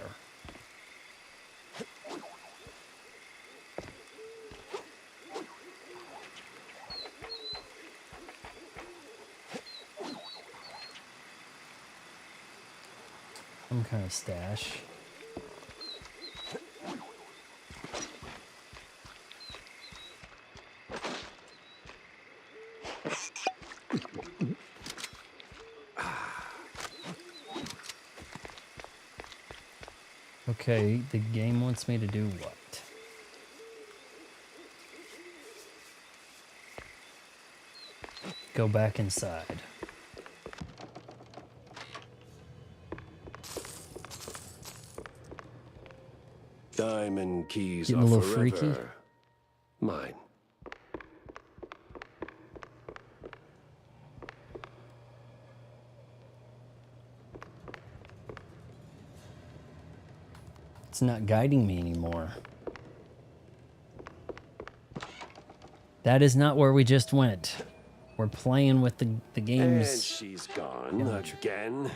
Some kind of stash. Okay, the game wants me to do what? Go back inside. Diamond keys Getting are a little forever freaky. mine. It's not guiding me anymore. That is not where we just went. We're playing with the And games. she's gone again.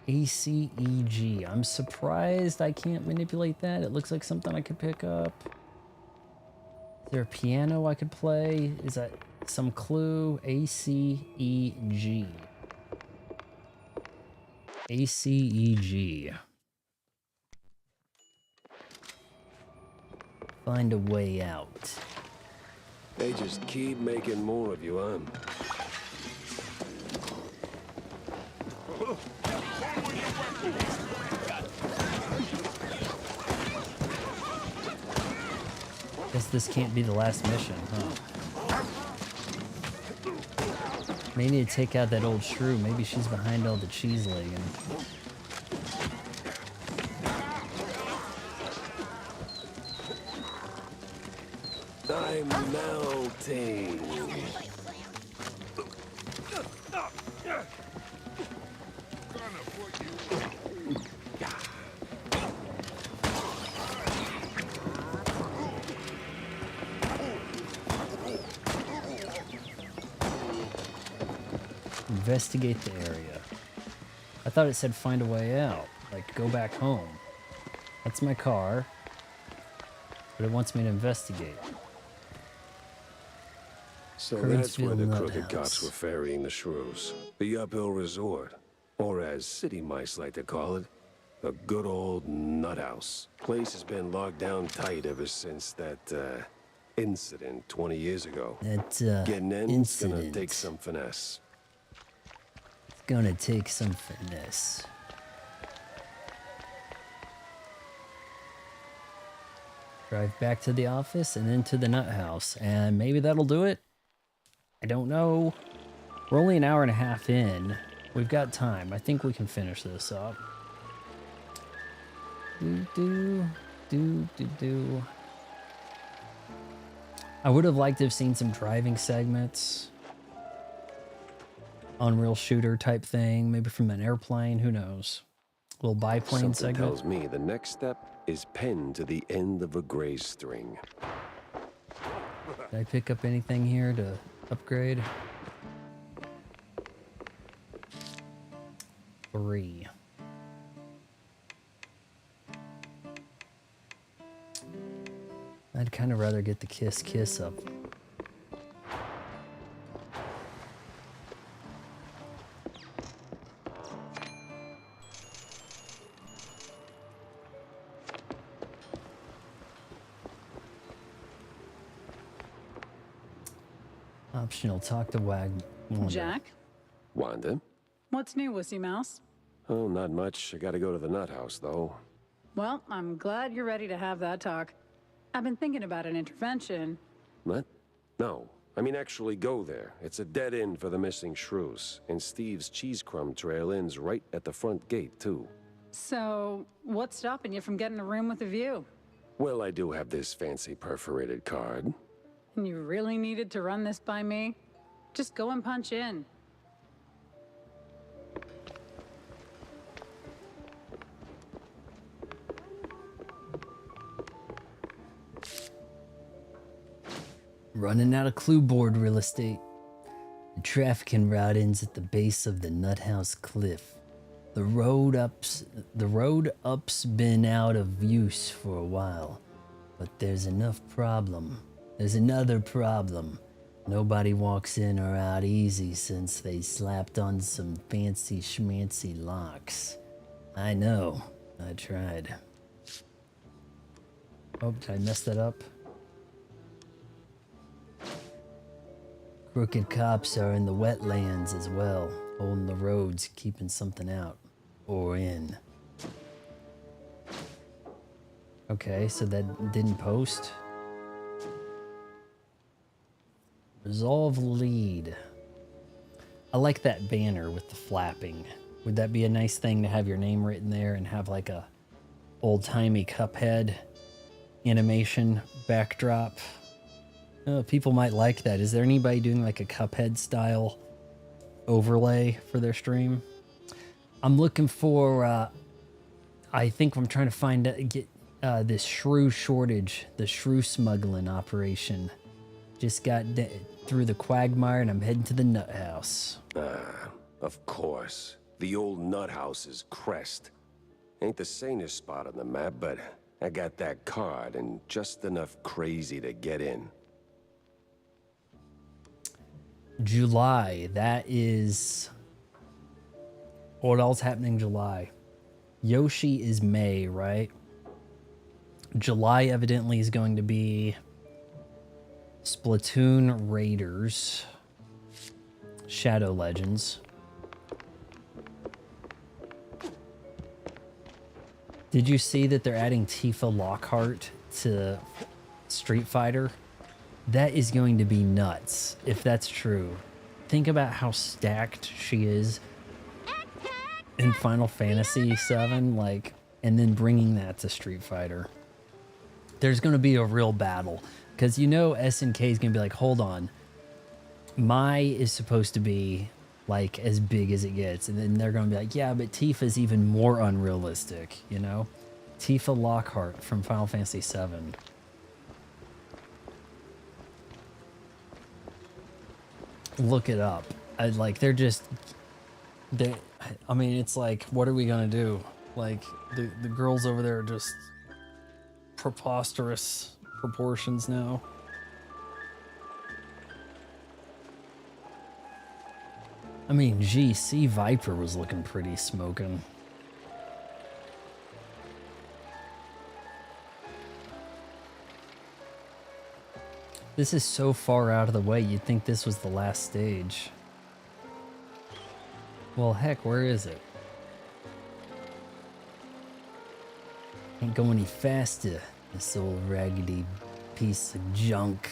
ACEG. I'm surprised I can't manipulate that. It looks like something I could pick up. Is there a piano I could play? Is that some clue? ACEG. ACEG. Find a way out. They just keep making more of you, huh? Guess this can't be the last mission, huh? May need to take out that old shrew. Maybe she's behind all the cheese legging. I'm melting. Investigate the area. I thought it said find a way out. Like, go back home. That's my car. But it wants me to investigate. So that's where the Currensfield crooked Nut cops House. were ferrying the shrews. The Uphill Resort. Or as city mice like to call it, the good old nut house. Place has been locked down tight ever since that, incident 20 years ago. That, Getting in's gonna incident. take some finesse. It's gonna take some finesse. Drive back to the office and then to the nut house. And maybe that'll do it. I don't know. We're only an hour and a half in. We've got time. I think we can finish this up. Do. I would have liked to have seen some driving segments. Unreal shooter type thing, maybe from an airplane, who knows. A little biplane Something segment. tells me the next step is pinned to the end of a gray string. Did I pick up anything here to upgrade? 3. I'd kind of rather get the kiss up. Optional, talk to Wanda. Jack, Wanda? what's new, Wussy Mouse? Oh, not much. I gotta go to the nut house, though. Well, I'm glad you're ready to have that talk. I've been thinking about an intervention. What? No. I mean, actually go there. It's a dead end for the missing shrews. And Steve's cheese crumb trail ends right at the front gate, too. So, what's stopping you from getting a room with a view? Well, I do have this fancy perforated card. And you really needed to run this by me? Just go and punch in. Running out of clue board real estate. The trafficking route ends at the base of the Nut House cliff. The road up's been out of use for a while, but there's another problem. Nobody walks in or out easy since they slapped on some fancy schmancy locks. I know. I tried. Oh, did I mess that up? Crooked cops are in the wetlands as well, holding the roads, keeping something out. Or in. Okay, so that didn't post. Resolve lead. I like that banner with the flapping. Would that be a nice thing to have your name written there and have like a old-timey Cuphead animation backdrop? People might like that. Is there anybody doing like a Cuphead style overlay for their stream? I'm looking for, I think I'm trying to find, get this shrew shortage, the shrew smuggling operation. Just got through the quagmire and I'm heading to the nut house. Of course. The old nut house's crest. Ain't the sanest spot on the map, but I got that card and just enough crazy to get in. July, that is... What else happening in July? Yoshi is May, right? July evidently is going to be Splatoon Raiders, Shadow Legends. Did you see that they're adding Tifa Lockhart to Street Fighter? That is going to be nuts if that's true. Think about how stacked she is in Final Fantasy VII, like, and then bringing that to Street Fighter. There's going to be a real battle because you know SNK is going to be like, hold on, Mai is supposed to be like as big as it gets, and then they're going to be like, yeah, but Tifa's even more unrealistic, you know? Tifa Lockhart from Final Fantasy VII. Look it up. I mean, it's like, what are we gonna do? Like, the girls over there are just preposterous proportions now. I mean, gee, C Viper was looking pretty smoking. This is so far out of the way, you'd think this was the last stage. Well, heck, where is it? Can't go any faster, this old raggedy piece of junk.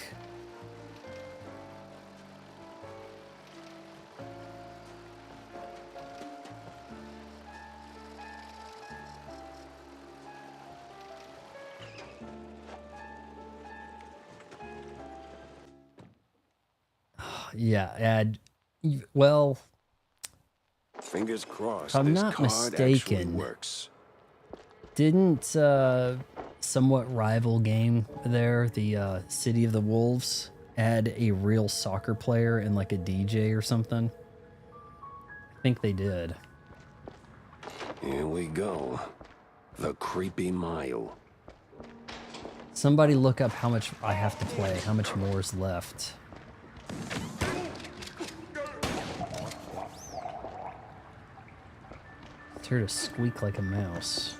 Yeah, well, fingers crossed. If I'm not mistaken, works. Didn't somewhat rival game there, the City of the Wolves, add a real soccer player and like a DJ or something? I think they did. Here we go. The Creepy Mile. Somebody look up how much I have to play, how much more is left. It's here to squeak like a mouse.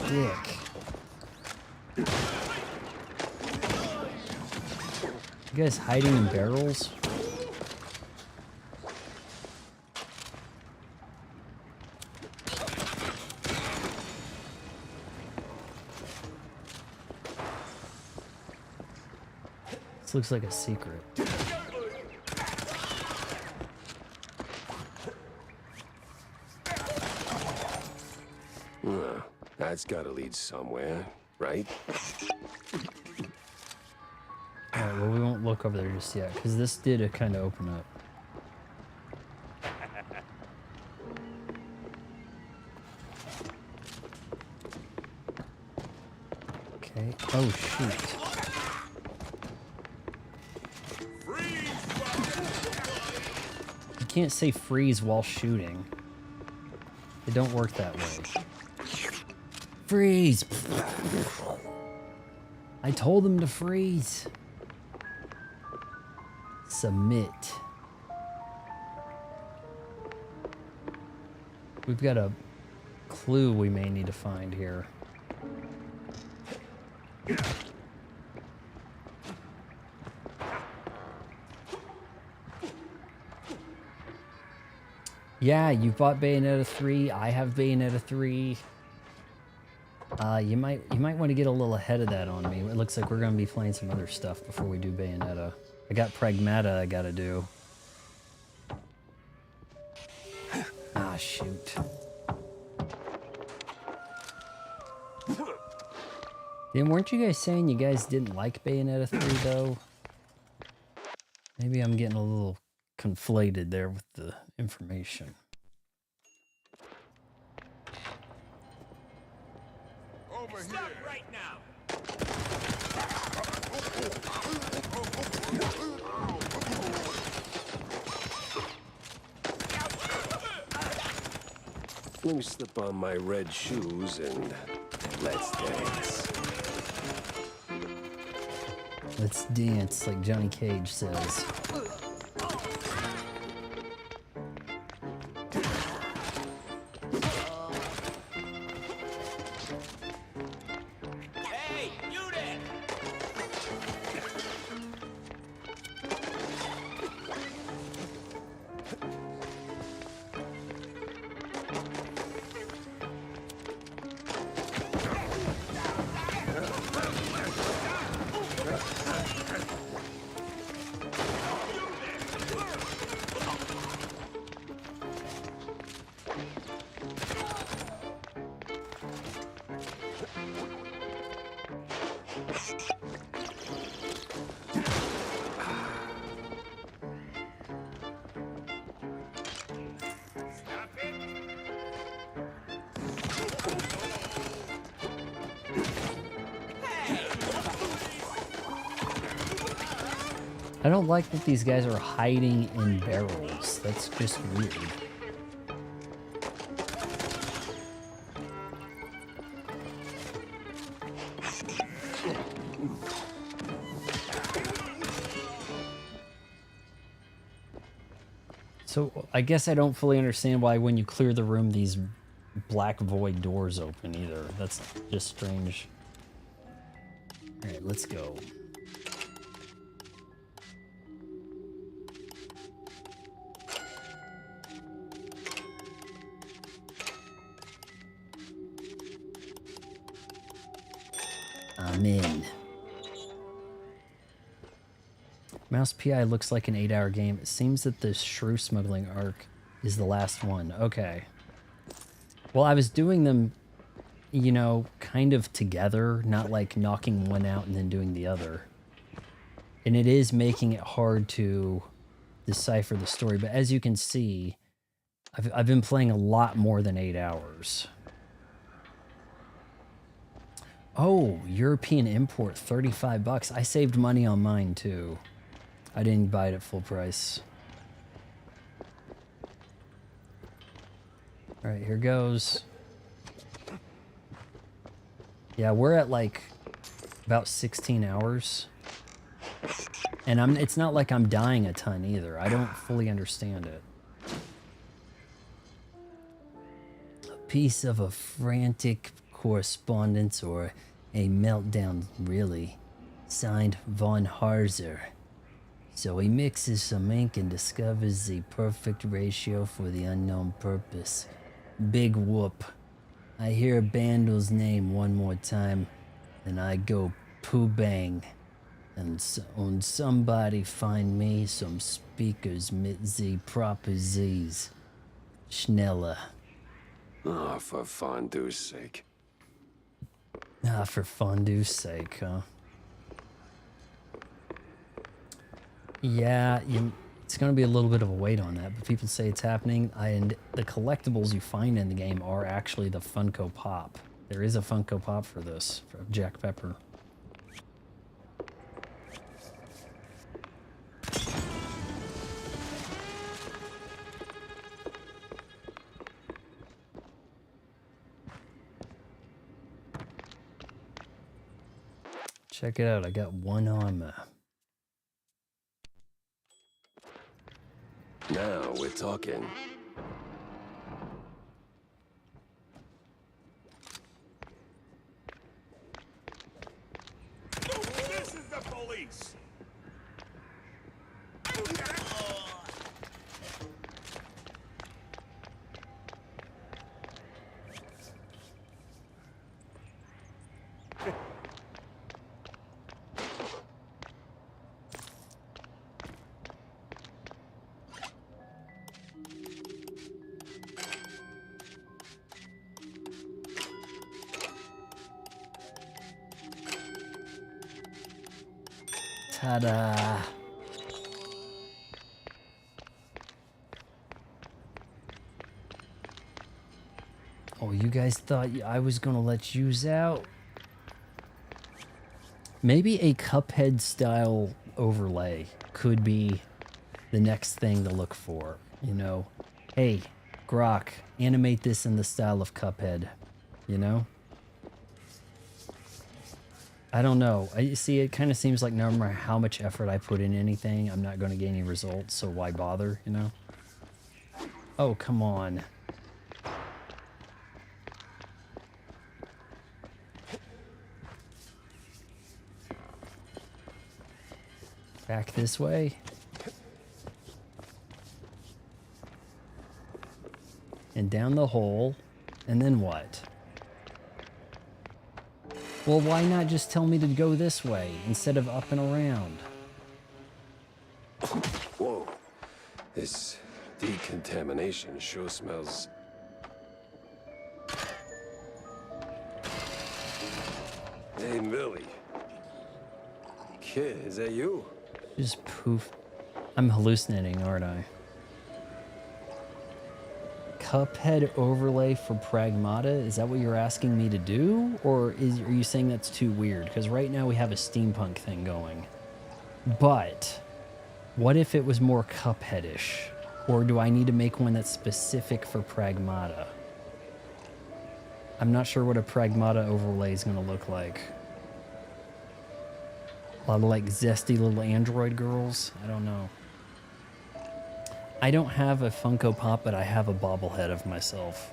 Dick. You guys hiding in barrels? This looks like a secret. That's gotta lead somewhere, right? Alright, well, we won't look over there just yet, because this did kind of open up. Okay. Oh, shoot. You can't say freeze while shooting. It don't work that way. Freeze! I told them to freeze. Submit. We've got a clue we may need to find here. Yeah, you bought Bayonetta 3. I have Bayonetta 3. You might want to get a little ahead of that on me. It looks like we're going to be playing some other stuff before we do Bayonetta. I got Pragmata I got to do. shoot. Then weren't you guys saying you guys didn't like Bayonetta 3 though? Maybe I'm getting a little conflated there with the information. Over Stop here. right now. Let me slip on my red shoes and let's dance. Let's dance, like Johnny Cage says. Hey, you there! I don't like that these guys are hiding in barrels. That's just weird. So I guess I don't fully understand why when you clear the room these black void doors open either. That's just strange. Alright, let's go. I'm in. Mouse PI looks like an 8-hour game. It seems that the shrew smuggling arc is the last one. Okay. Well, I was doing them, you know, kind of together, not like knocking one out and then doing the other. And it is making it hard to decipher the story. But as you can see, I've been playing a lot more than 8 hours. Oh, European import, 35 bucks. I saved money on mine too. I didn't buy it at full price. All right, here goes. Yeah, we're at like about 16 hours. And it's not like I'm dying a ton either. I don't fully understand it. A piece of a frantic correspondence or a meltdown, really. Signed Von Harzer. So he mixes some ink and discovers the perfect ratio for the unknown purpose. Big whoop. I hear Bandel's name one more time, and I go poo bang. And somebody find me some speakers mit the proper Z's. Schneller. Oh, for fondue's sake. Ah, for fondue's sake, huh? Yeah, it's going to be a little bit of a wait on that, but people say it's happening, and the collectibles you find in the game are actually the Funko Pop. There is a Funko Pop for this, for Jack Pepper. Check it out, I got one armor. Now we're talking. This is the police! Ta-da! Oh, you guys thought I was gonna let yous out? Maybe a Cuphead style overlay could be the next thing to look for. You know, hey, Grok, animate this in the style of Cuphead. You know? I don't know. I see. It kind of seems like no matter how much effort I put in anything, I'm not going to get any results. So why bother? You know? Oh, come on. Back this way. And down the hole. And then what? Well, why not just tell me to go this way instead of up and around? Whoa. This decontamination sure smells... Hey, Millie. Kid, is that you? Just poof. I'm hallucinating, aren't I? Cuphead overlay for Pragmata? Is that what you're asking me to do? Or are you saying that's too weird? Because right now we have a steampunk thing going. But what if it was more Cuphead-ish? Or do I need to make one that's specific for Pragmata? I'm not sure what a Pragmata overlay is going to look like. A lot of like zesty little android girls? I don't know. I don't have a Funko Pop, but I have a bobblehead of myself.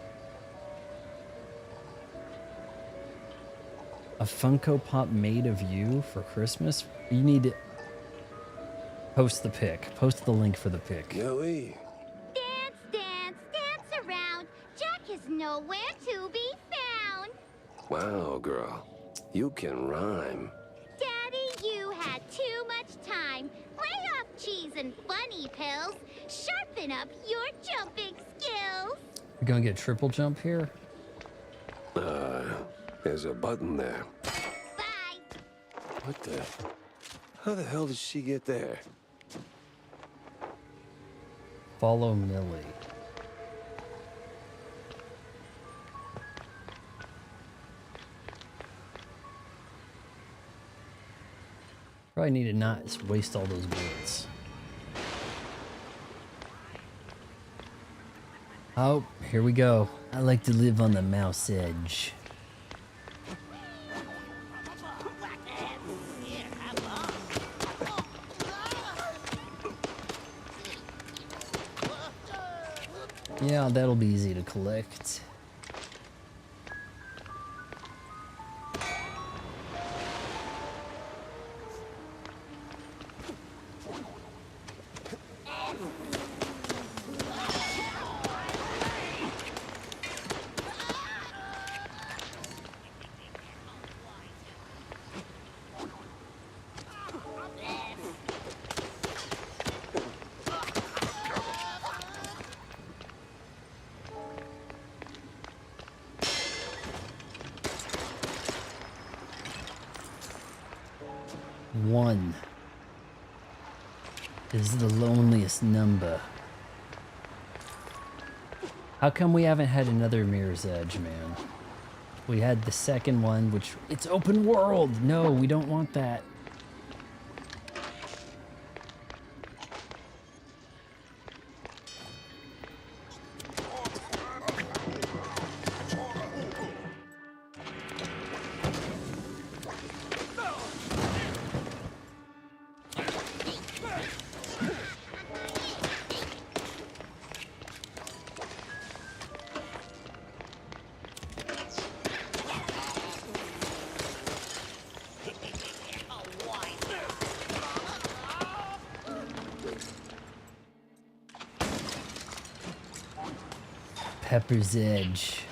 A Funko Pop made of you for Christmas? You need to post the pic. Post the link for the pic. Millie. Dance, dance, dance around. Jack is nowhere to be found. Wow, girl. You can rhyme. Daddy, you had too much time. Lay off cheese and bunny pills. Sharpen up your jumping skills. You're gonna get triple jump here? There's a button there. Bye. What the? How the hell did she get there? Follow Millie. Probably need to not waste all those bullets. Oh, here we go. I like to live on the mouse edge. Yeah, that'll be easy to collect. One is the loneliest number. How come we haven't had another Mirror's Edge, man? We had the second one, which it's open world. No, we don't want that. Pepper's Edge.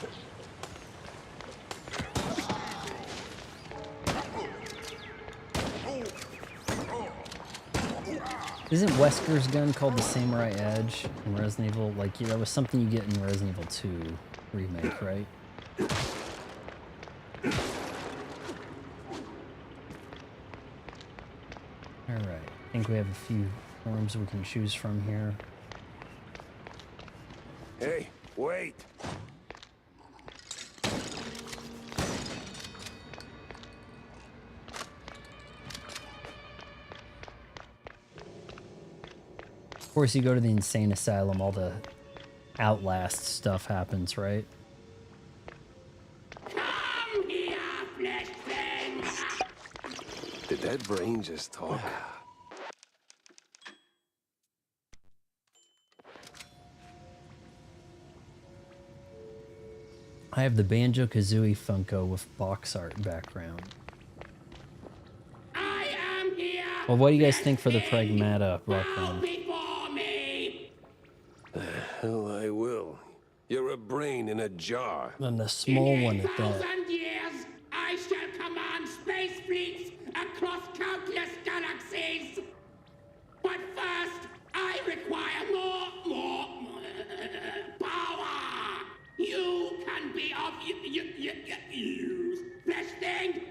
Isn't Wesker's gun called the Samurai Edge in Resident Evil? Like, that was something you get in Resident Evil 2 remake, right? All right. I think we have a few forms we can choose from here. Hey, wait! Of course, you go to the insane asylum, all the Outlast stuff happens, right? Come here, flesh things! Did that brain just talk? I have the Banjo-Kazooie Funko with box art background. I am here! Well, what do you guys think for the Pragmata background? Before me! The hell I will. You're a brain in a jar. And the small one at that. 1,000 years, I shall command space fleets across countless galaxies. But first, I require more power. You can be of use, flesh thing.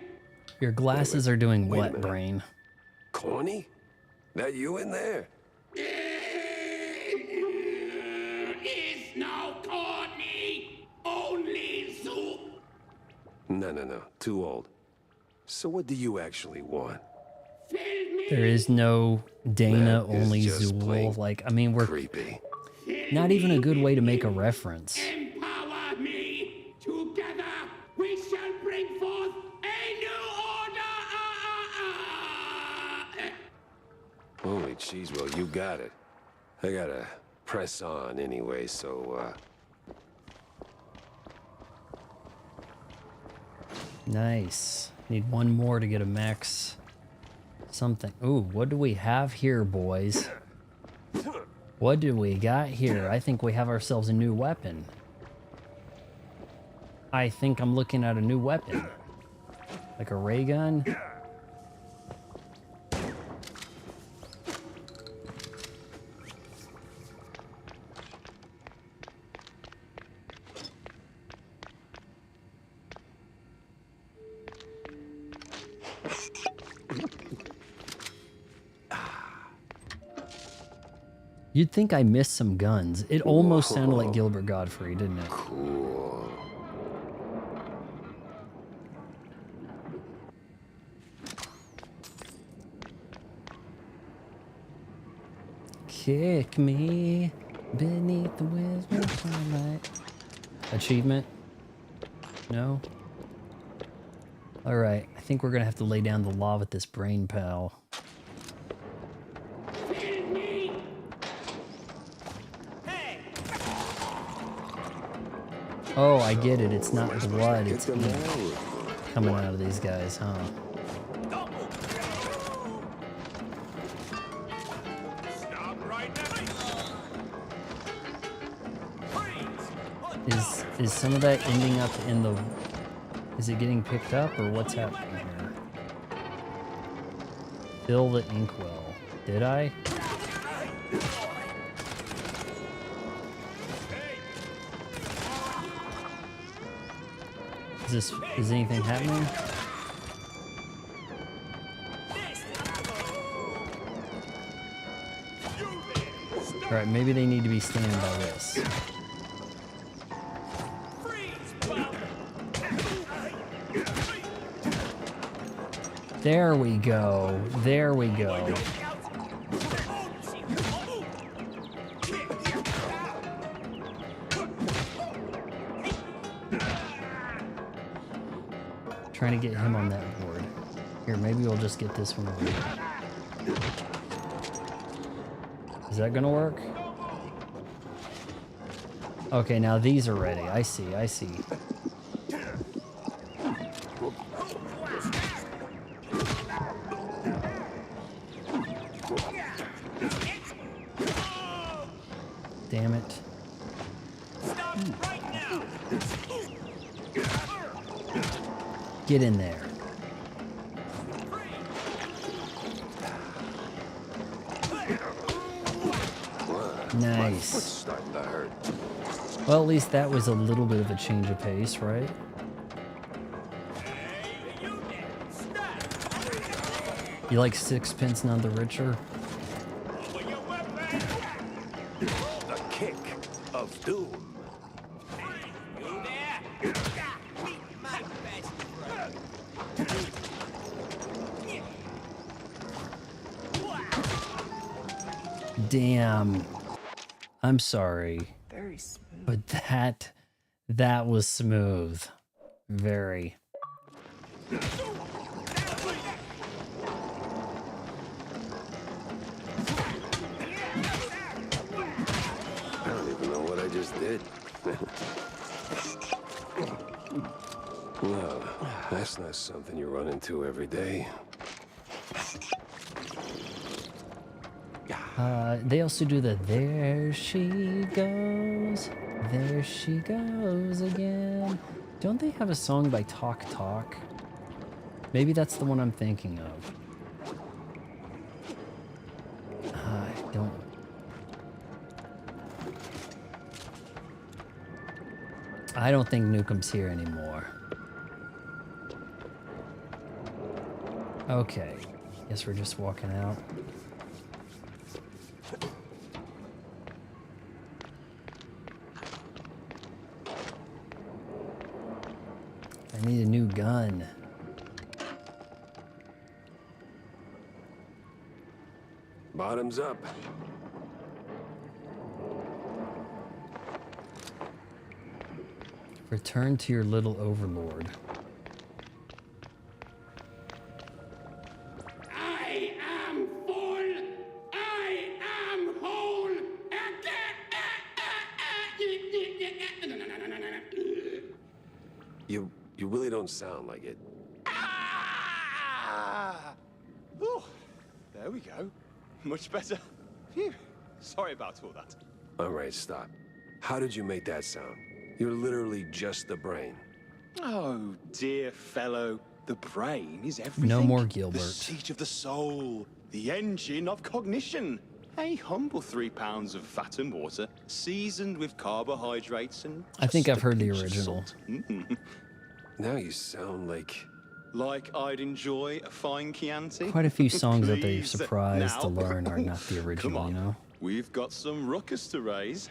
Your glasses are doing Wait a what, minute. brain? Corny? That you in there? Is no corny, only zoo. No. Too old. So what do you actually want? There is no Dana, That is only just plain Zool. Like, I mean, we're creepy. not even a good way to make a reference. Empower me. Together, we shall bring forth a new order. Holy cheese, well, you got it. I gotta press on anyway, so, Nice. Need one more to get a max something. Ooh, what do we have here, boys? What do we got here? I think we have ourselves a new weapon. I think I'm looking at a new weapon. Like a ray gun? You'd think I missed some guns. It almost sounded like Gilbert Godfrey, didn't it? cool. Kick me beneath the wisdom sunlight. Achievement? No? Alright, I think we're gonna have to lay down the law with this brain, pal. Oh, I get it. It's not blood, it's ink coming out of these guys, huh? Is some of that ending up in the... Is it getting picked up, or what's happening here? Fill the inkwell. Did I? Is anything happening? Alright, maybe they need to be standing by this. There we go. There we go. Trying to get him on that board. Here, maybe we'll just get this one over here. Is that gonna work? Okay, now these are ready. I see, I see. Damn it. Get in there. Nice. Starting to hurt. Well, at least that was a little bit of a change of pace, right? You like Sixpence None the Richer? The kick of doom. You there? Meet my best friend. Damn. I'm sorry. Very smooth. But that was smooth. Very. I don't even know what I just did. Well, that's not something you run into every day. They also do the there she goes again. Don't they have a song by Talk Talk? Maybe that's the one I'm thinking of. I don't. I don't think Nukem's here anymore. Okay, guess we're just walking out. I need a new gun. Bottoms up. Return to your little overlord. I am full. I am whole. You really don't sound like it. Ah! Oh, there we go. Much better. Phew. Sorry about all that. All right, stop. How did you make that sound? You're literally just the brain. Oh, dear fellow. The brain is everything. No more The Gilbert. seat of the soul. The engine of cognition. A humble 3 pounds of fat and water, seasoned with carbohydrates and... I think just I've a heard the pinch of original. salt. Mm. Now you sound like... Like I'd enjoy a fine Chianti. Quite a few songs that they're Please, surprised to now. learn are not the Come original, on. you know? We've got some ruckus to raise.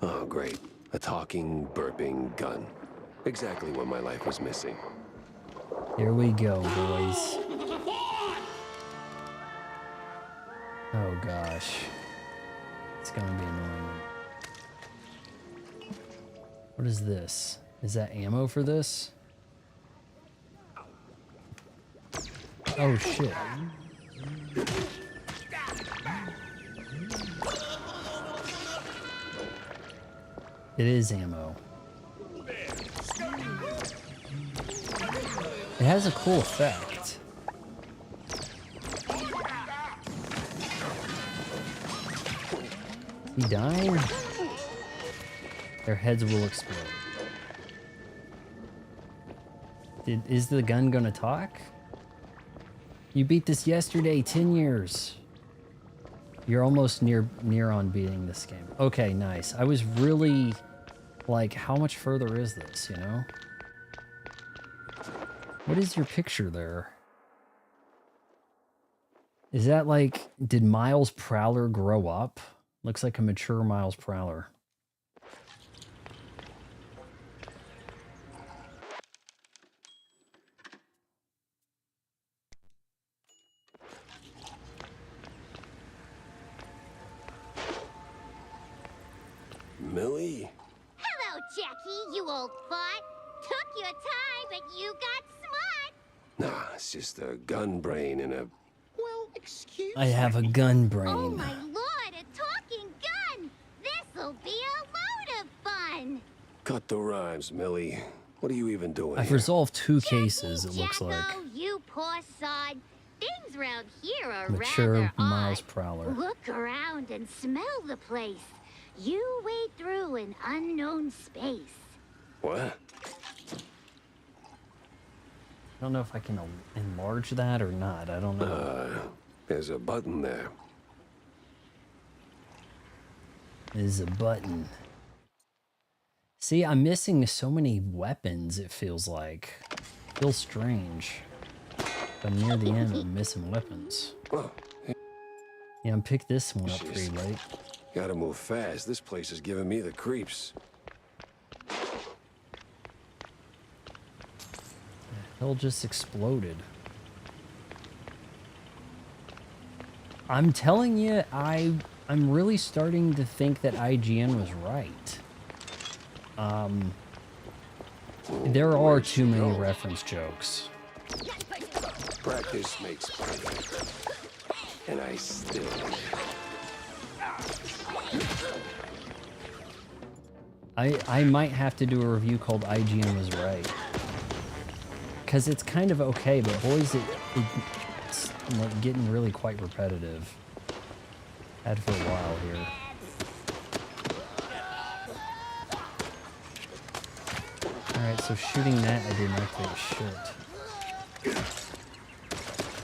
Oh, great. A talking, burping gun. Exactly what my life was missing. Here we go, boys. Oh gosh. It's gonna be annoying. What is this? Is that ammo for this? Oh shit. It is ammo. It has a cool effect. He dying? Their heads will explode. Is the gun gonna talk? You beat this yesterday, 10 years. You're almost near on beating this game. Okay, nice. I was really like, how much further is this, you know? What is your picture there? Is that like, did Miles Prowler grow up? Looks like a mature Miles Prowler. Millie? Hello, Jackie, you old fart. Took your time, but you got smart. Nah, it's just a gun brain and a... Well, excuse I have a gun brain. Oh my lord, a talking gun! This'll be a load of fun! Cut the rhymes, Millie. What are you even doing I've here? resolved 2 cases, it looks Jacko, like. you poor sod. Things around here are Mature rather Miles odd. Prowler. Look around and smell the place. You wade through an unknown space. What? I don't know if I can enlarge that or not. I don't know. There's a button there. There's a button. See, I'm missing so many weapons, it feels like. Feels strange. I'm near the end, I'm missing weapons. Yeah, I'm picked this one up pretty late. Gotta move fast. This place is giving me the creeps. The hell just exploded. I'm telling you, I'm really starting to think that IGN was right. There are too many reference jokes. Practice makes perfect. And I still... I might have to do a review called IGN was right. Because it's kind of okay, but boys, it's like getting really quite repetitive. Had for a while here. Alright, so shooting that, I didn't actually shit.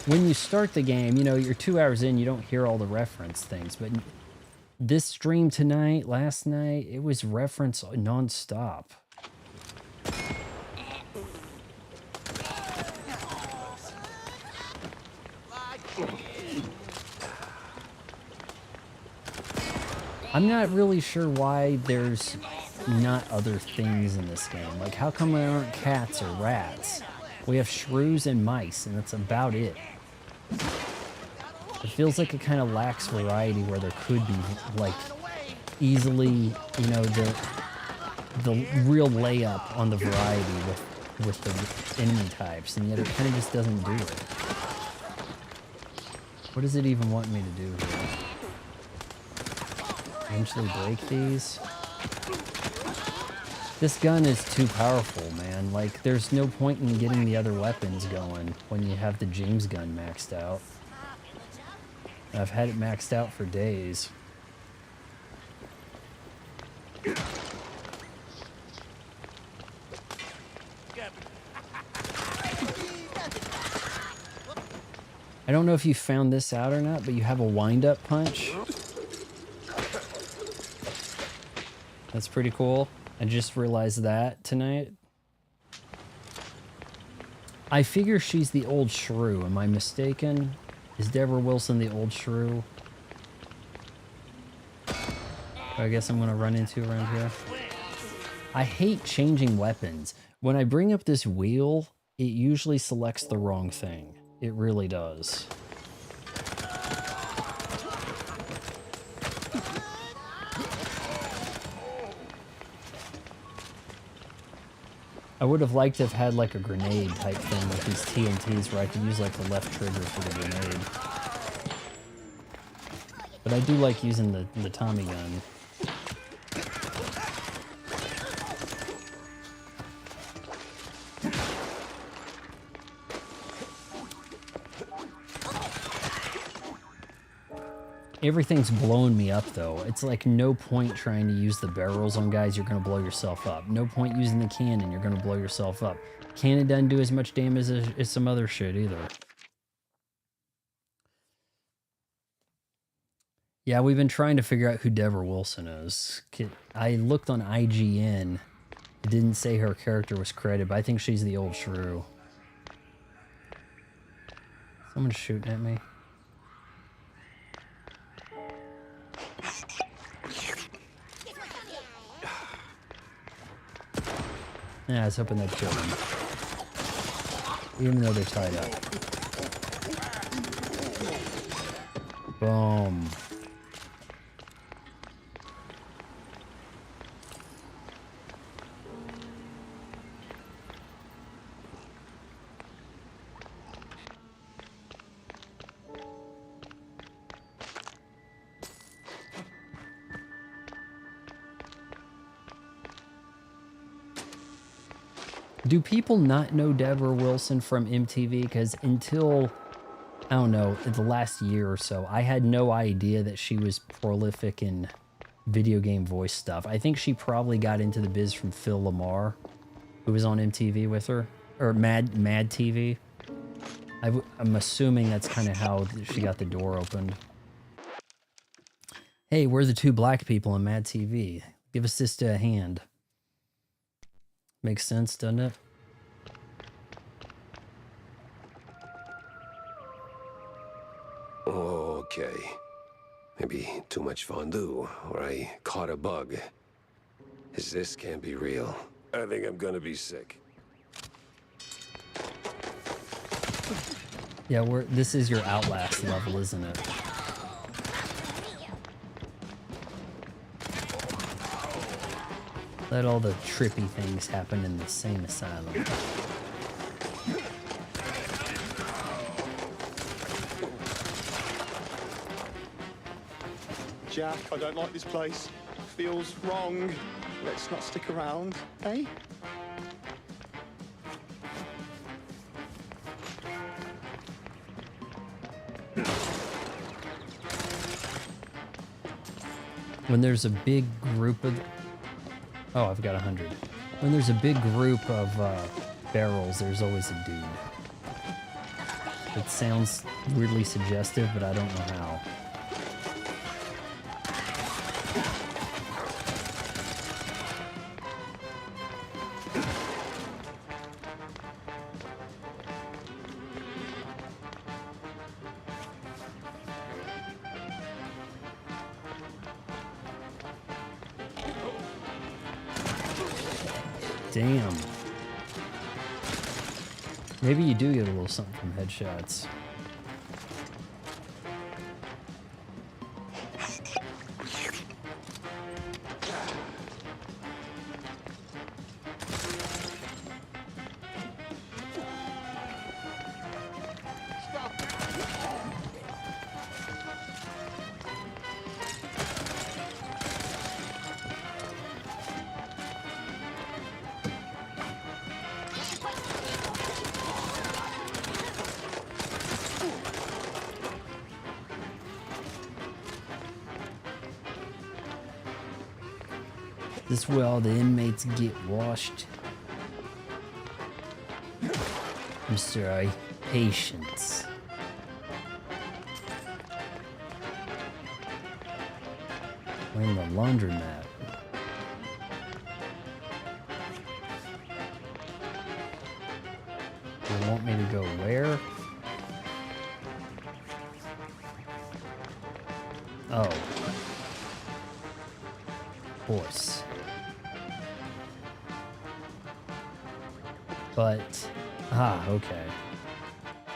When you start the game, you know, you're 2 hours in, you don't hear all the reference things, but this stream tonight, last night, it was reference non-stop. I'm not really sure why there's not other things in this game. Like, how come there aren't cats or rats? We have shrews and mice, and that's about it. It feels like it kind of lacks variety where there could be, like, easily, you know, the real layup on the variety with the enemy types, and yet it kind of just doesn't do it. What does it even want me to do here? Eventually break these? This gun is too powerful, man. Like, there's no point in getting the other weapons going when you have the James gun maxed out. I've had it maxed out for days. I don't know if you found this out or not, but you have a wind-up punch. That's pretty cool. I just realized that tonight. I figure she's the old shrew. Am I mistaken? Is Deborah Wilson the old shrew? I guess I'm gonna run into around here. I hate changing weapons. When I bring up this wheel, it usually selects the wrong thing. It really does. I would have liked to have had like a grenade type thing with these TNTs where I could use like the left trigger for the grenade. But I do like using the Tommy gun. Everything's blowing me up though. It's like no point trying to use the barrels on guys, you're gonna blow yourself up. No point using the cannon, you're gonna blow yourself up. Cannon doesn't do as much damage as some other shit either. Yeah, we've been trying to figure out who Deborah Wilson is. I looked on IGN. It didn't say her character was credited, but I think she's the old shrew. Someone's shooting at me. Yeah, I was hoping they'd kill them. Even though they're tied up. Boom. Do people not know Deborah Wilson from MTV? Because until, I don't know, the last year or so, I had no idea that she was prolific in video game voice stuff. I think she probably got into the biz from Phil Lamar, who was on MTV with her, or Mad TV. I'm assuming that's kind of how she got the door opened. Hey, we're the two black people on Mad TV. Give a sister a hand. Makes sense, doesn't it? Okay. Maybe too much fondue, or I caught a bug. This can't be real. I think I'm gonna be sick. Yeah, this is your Outlast level, isn't it? Let all the trippy things happen in the same asylum. Jack, I don't like this place. Feels wrong. Let's not stick around, eh? When there's a big group of... Oh, I've got 100. When there's a big group of barrels, there's always a dude. It sounds weirdly suggestive, but I don't know how. Damn. Maybe you do get a little something from headshots. This is where all the inmates get washed. I'm sorry, patience. We're in the laundromat. You want me to go where? Oh. Horse. But, okay.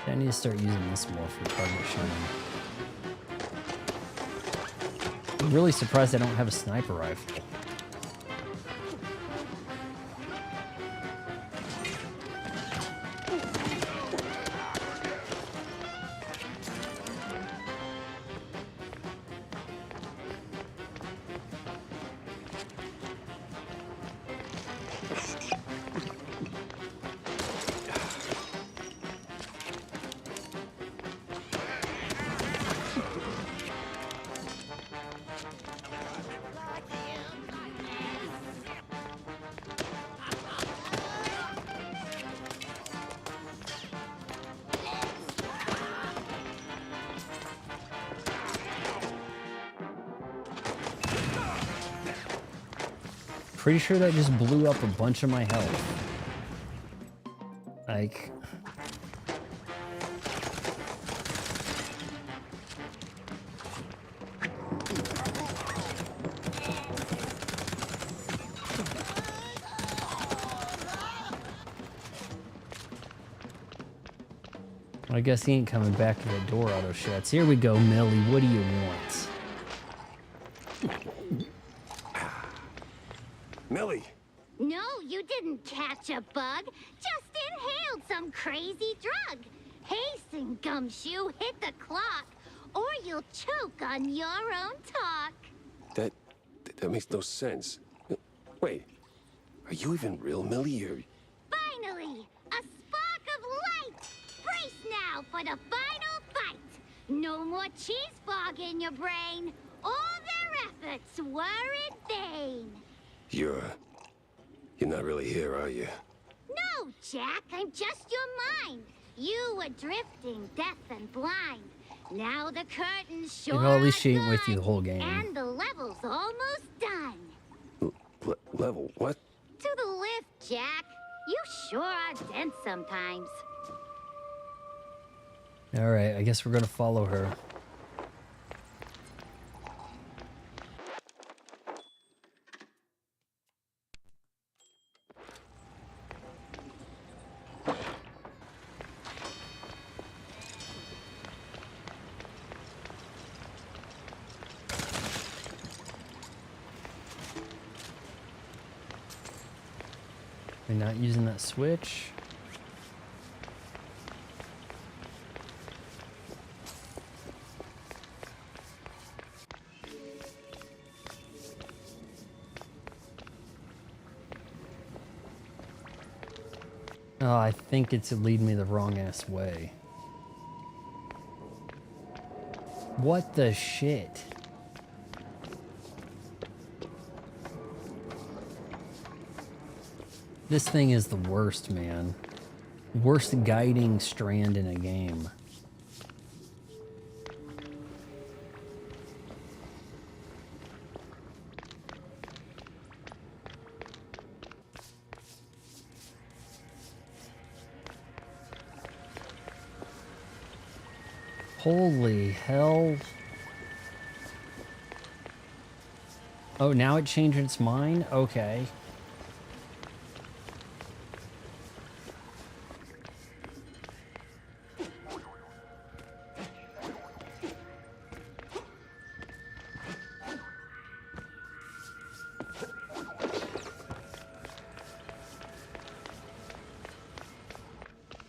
I need to start using this more for target shooting. I'm really surprised I don't have a sniper rifle. Pretty sure that just blew up a bunch of my health. Like... I guess he ain't coming back if the door auto shuts. Here we go, Millie. What do you want? Millie! No, you didn't catch a bug. Just inhaled some crazy drug. Hasten, Gumshoe, hit the clock, or you'll choke on your own talk. That makes no sense. Wait, are you even real, Millie, or... Finally, a spark of light. Brace now for the final fight. No more cheese fog in your brain. All their efforts were in vain. You're not really here, are you? No, Jack, I'm just your mind. You were drifting, deaf and blind. Now the curtain's short. Well, at least she ain't with you the whole game. And the level's almost done. Level what? To the lift, Jack. You sure are dense sometimes. Alright, I guess we're gonna follow her. You're not using that switch. Oh, I think it's leading me the wrong ass way. What the shit? This thing is the worst, man. Worst guiding strand in a game. Holy hell. Oh, now it changed its mind? Okay.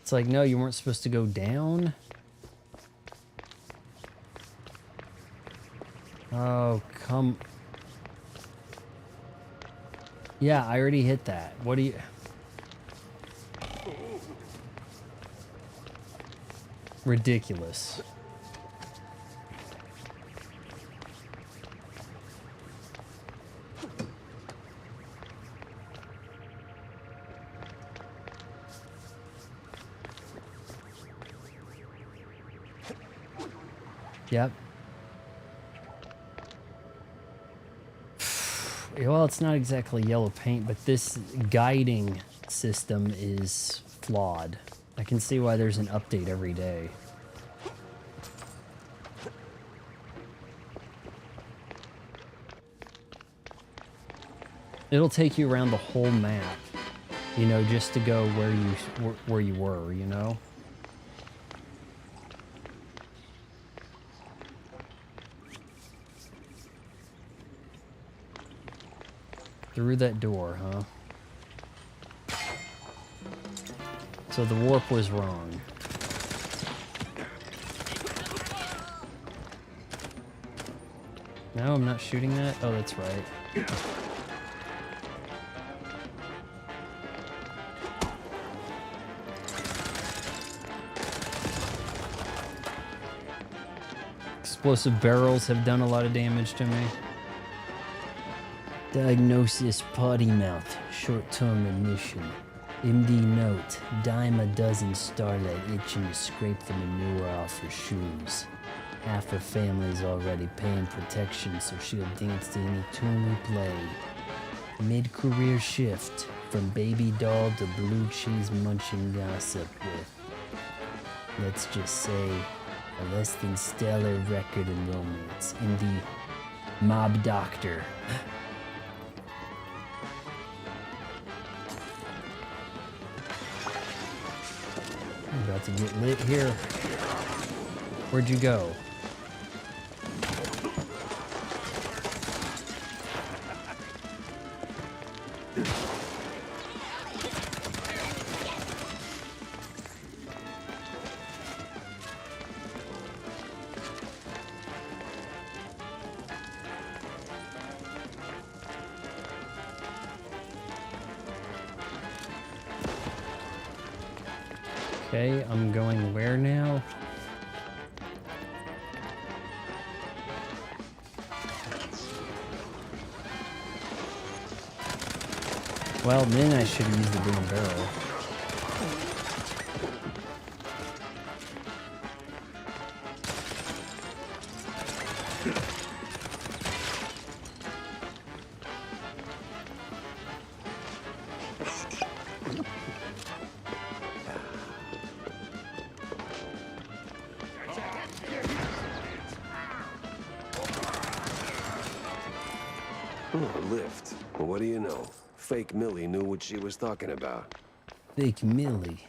It's like, no, you weren't supposed to go down. Oh, come. Yeah, I already hit that. What do you... Ridiculous. Yep. Well, it's not exactly yellow paint, but this guiding system is flawed. I can see why there's an update every day. It'll take you around the whole map, you know, just to go where you were, you know? Through that door, huh? So the warp was wrong. No, I'm not shooting that? Oh, that's right. Explosive barrels have done a lot of damage to me. Diagnosis potty mouth, short-term remission. MD note, dime a dozen Starlight itching to scrape the manure off her shoes. Half her family's already paying protection, so she'll dance to any tune we play. Mid-career shift, from baby doll to blue cheese munching gossip with, let's just say, a less than stellar record in romance. MD mob doctor. About to get lit here. Where'd you go? Okay, I'm going where now? Well, then I should use the damn barrel. Lift. Well, what do you know? Fake Millie knew what she was talking about. Fake Millie.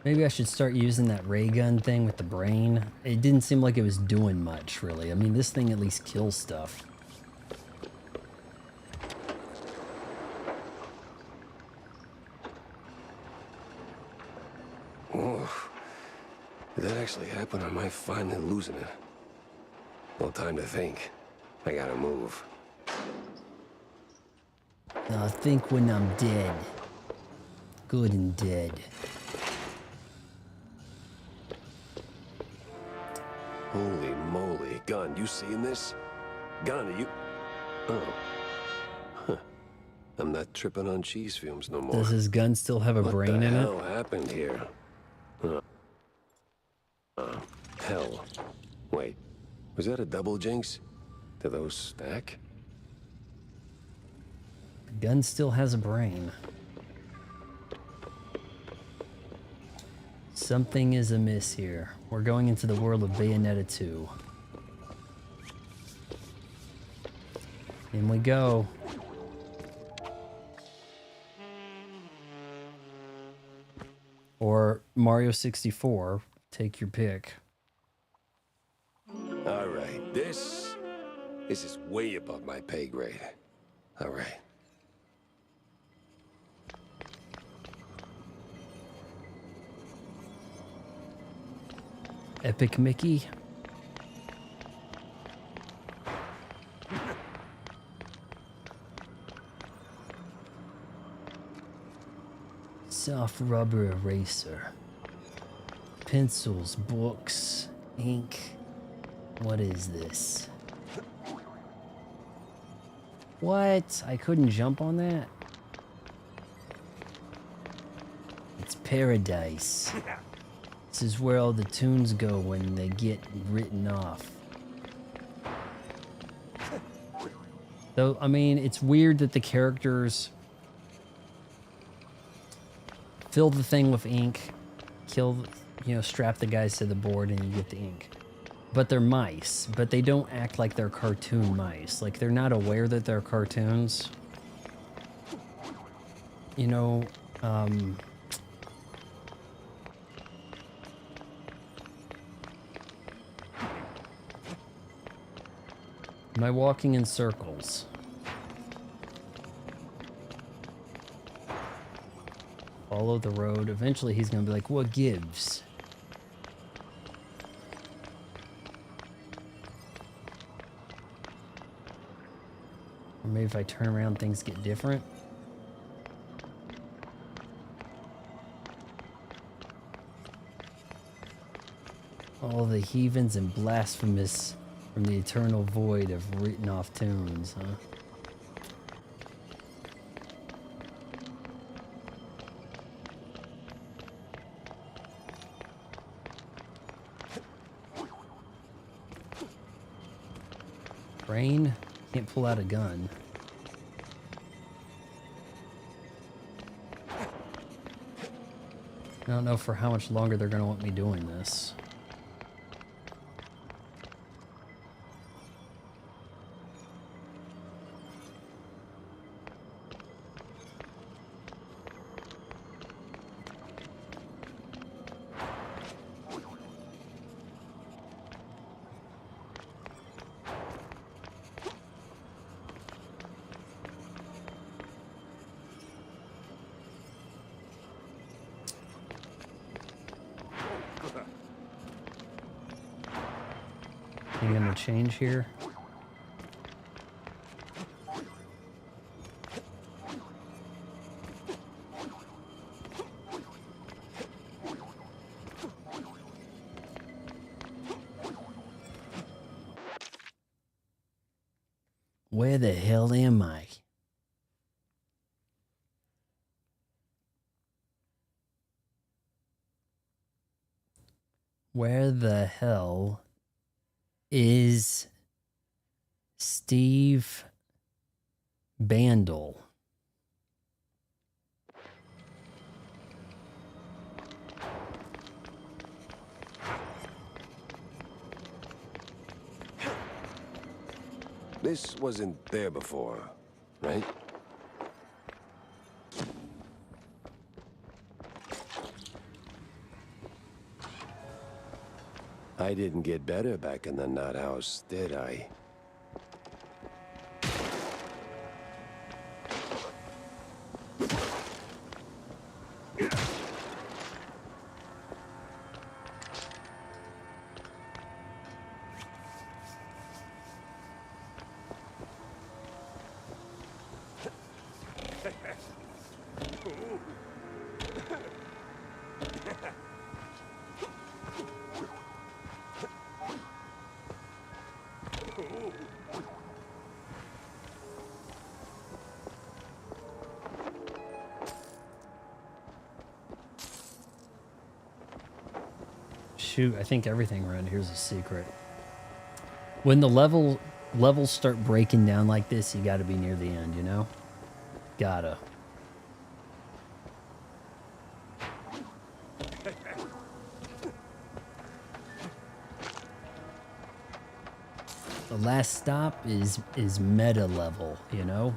Maybe I should start using that ray gun thing with the brain. It didn't seem like it was doing much, really. I mean, this thing at least kills stuff. Whoa. Did that actually happen, or am I finally losing it? No time to think. I gotta move. I'll think when I'm dead. Good and dead. Holy moly. Gun, you seeing this? Gun, are you... Oh. Huh. I'm not tripping on cheese fumes no more. Does his gun still have a brain in it? What the hell happened here? Hell. Wait. Was that a double jinx? Do those stack? The gun still has a brain. Something is amiss here. We're going into the world of Bayonetta 2. In we go. Or Mario 64. Take your pick. All right, this is way above my pay grade. All right. Epic Mickey. Soft rubber eraser. Pencils, books, ink. What is this? What? I couldn't jump on that? It's paradise. This is where all the tunes go when they get written off. Though, I mean, it's weird that the characters fill the thing with ink, kill, you know, strap the guys to the board and you get the ink. But they're mice, but they don't act like they're cartoon mice. Like, they're not aware that they're cartoons. You know, am I walking in circles? Follow the road. Eventually he's gonna be like, what gives? Or maybe if I turn around, things get different. All the heathens and blasphemous from the eternal void of written off tunes, huh? Brain? Can't pull out a gun. I don't know for how much longer they're gonna want me doing this. You gonna change here? Where the hell am I? Where the hell is Steve Bandel? This wasn't there before, right? I didn't get better back in the nut house, did I? Shoot, I think everything around here is a secret. When the levels start breaking down like this, you gotta be near the end, you know? Gotta. The last stop is meta level, you know?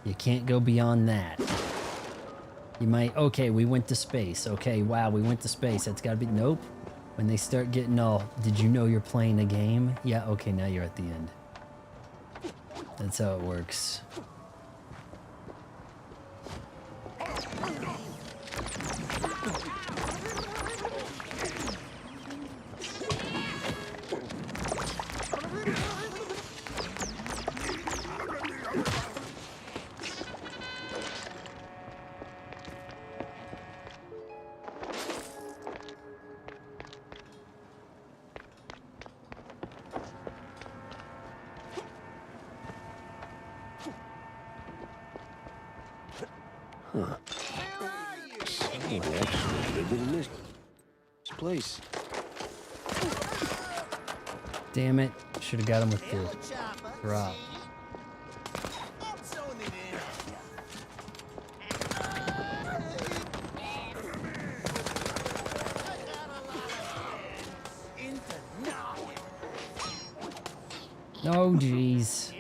You can't go beyond that. You might, okay, we went to space. Okay, wow, we went to space. That's gotta be, nope. When they start getting all, did you know you're playing a game? Yeah, okay, now you're at the end. That's how it works. Huh. Someone actually lived in this place. Damn it. Should have got him with the drop. Oh, jeez.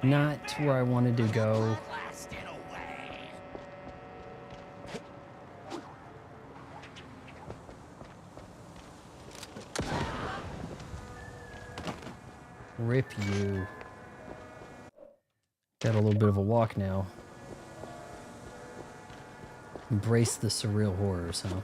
Not where I wanted to go. Rip you. Got a little bit of a walk now. Embrace the surreal horrors, huh?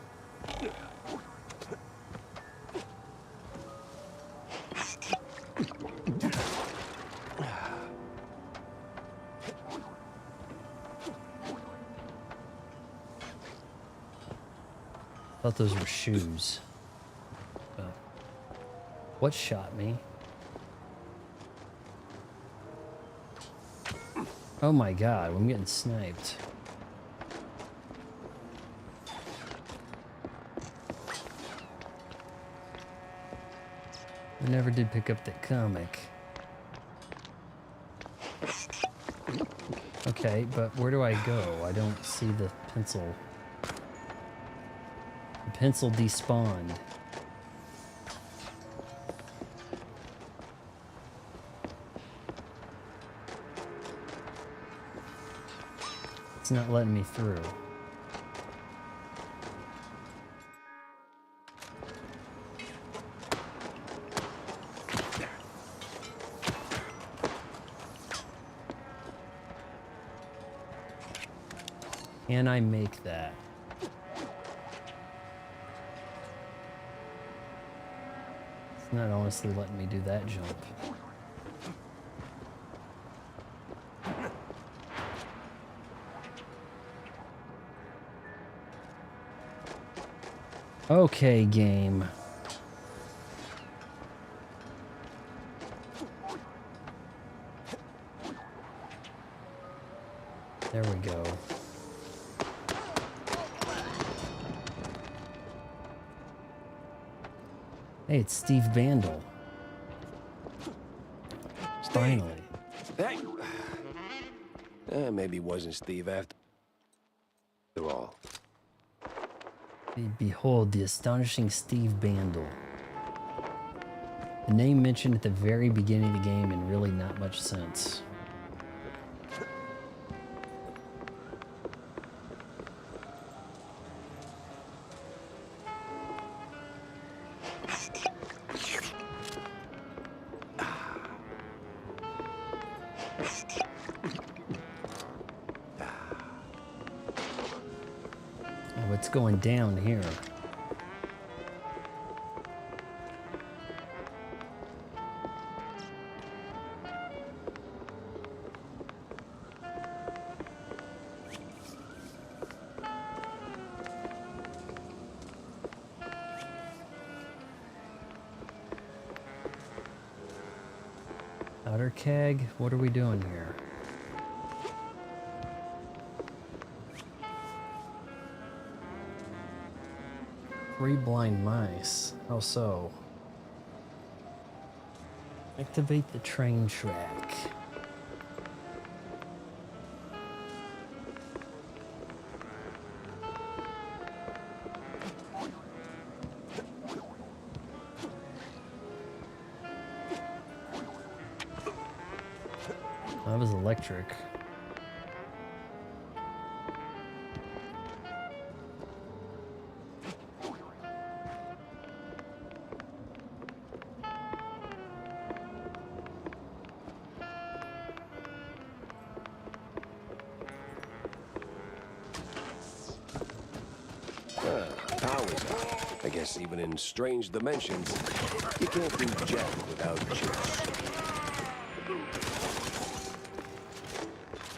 Thought those were shoes. Oh. What shot me? Oh my god, I'm getting sniped. I never did pick up that comic. Okay, but where do I go? I don't see the pencil. The pencil despawned. It's not letting me through. Can I make that? It's not honestly letting me do that jump. Okay, game. There we go. Hey, it's Steve Bandel. Finally. Hey. Maybe it wasn't Steve after all. Behold, the astonishing Steve Bandel. The name mentioned at the very beginning of the game and really not much sense. What's going down here? Outer keg, what are we doing here? Three blind mice. How so? Activate the train track. That was electric. Power's out. I guess even in strange dimensions, you can't do jack without juice.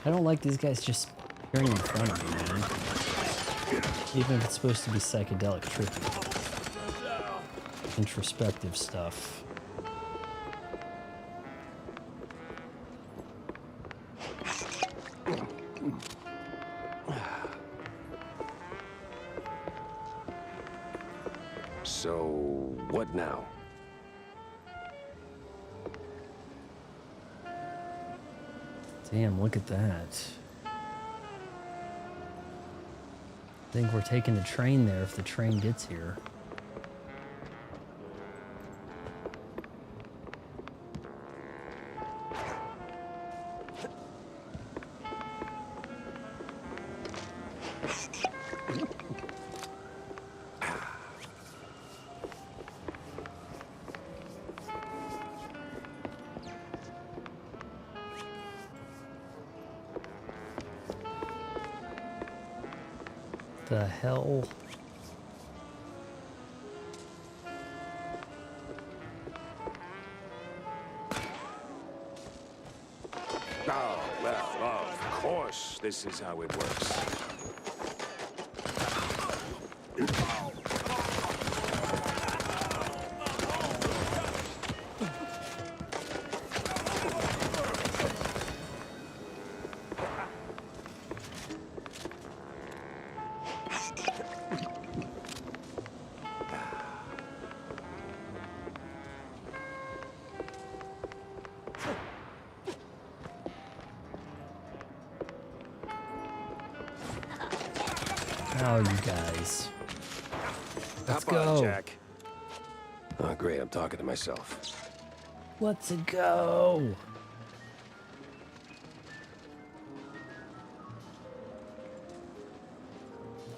I don't like these guys just appearing in front of me, man. Even if it's supposed to be psychedelic trippy. Introspective stuff. So, what now? Damn, look at that. I think we're taking the train there if the train gets here. The hell? Oh, well, of course, this is how it works. Oh, you guys. Let's Hop on, go. Jack. Oh, great, I'm talking to myself. Let's go.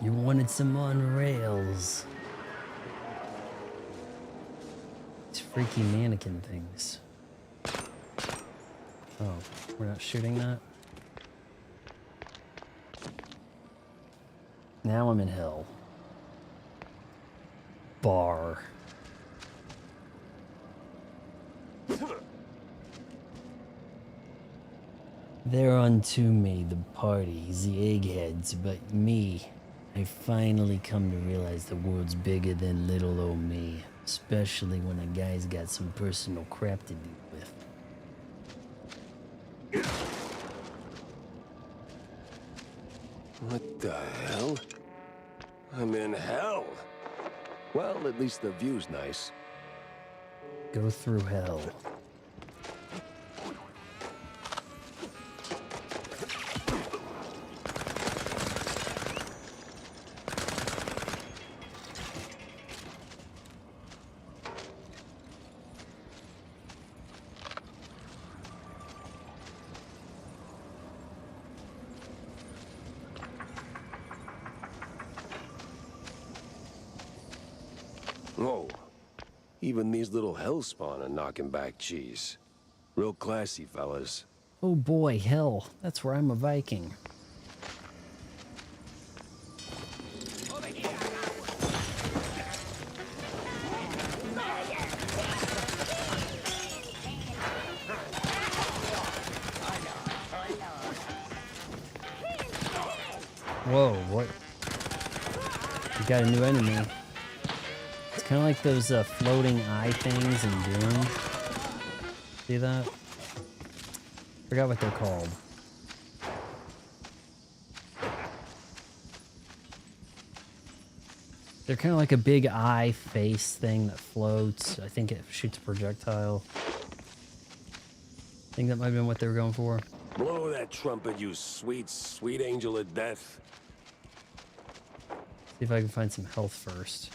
You wanted some on rails. These freaky mannequin things. Oh, we're not shooting that? Now I'm in hell. Bar. They're unto me, the parties, the eggheads, but me, I finally come to realize the world's bigger than little old me, especially when a guy's got some personal crap to deal with. What the hell? I'm in hell. Well, at least the view's nice. Go through hell. Whoa. Even these little hellspawn are knocking back cheese. Real classy, fellas. Oh boy, hell. That's where I'm a Viking. Over Whoa, what? You got a new enemy. It's kind of like those floating eye things in Doom. See that? Forgot what they're called. They're kind of like a big eye face thing that floats. I think it shoots a projectile. I think that might have been what they were going for. Blow that trumpet, you sweet, sweet angel of death. See if I can find some health first.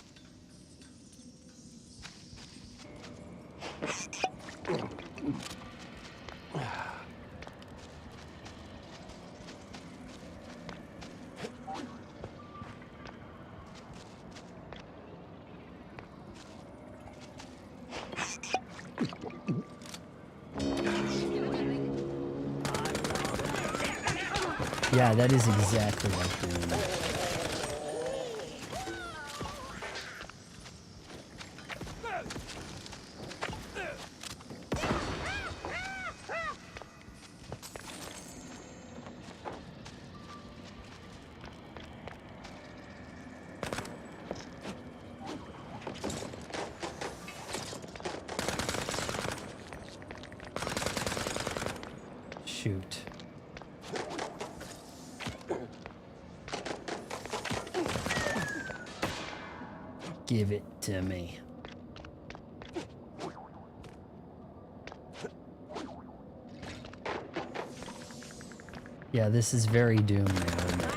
Yeah, that is exactly like Doom. Shoot. Give it to me. Yeah, this is very Doom now, isn't it?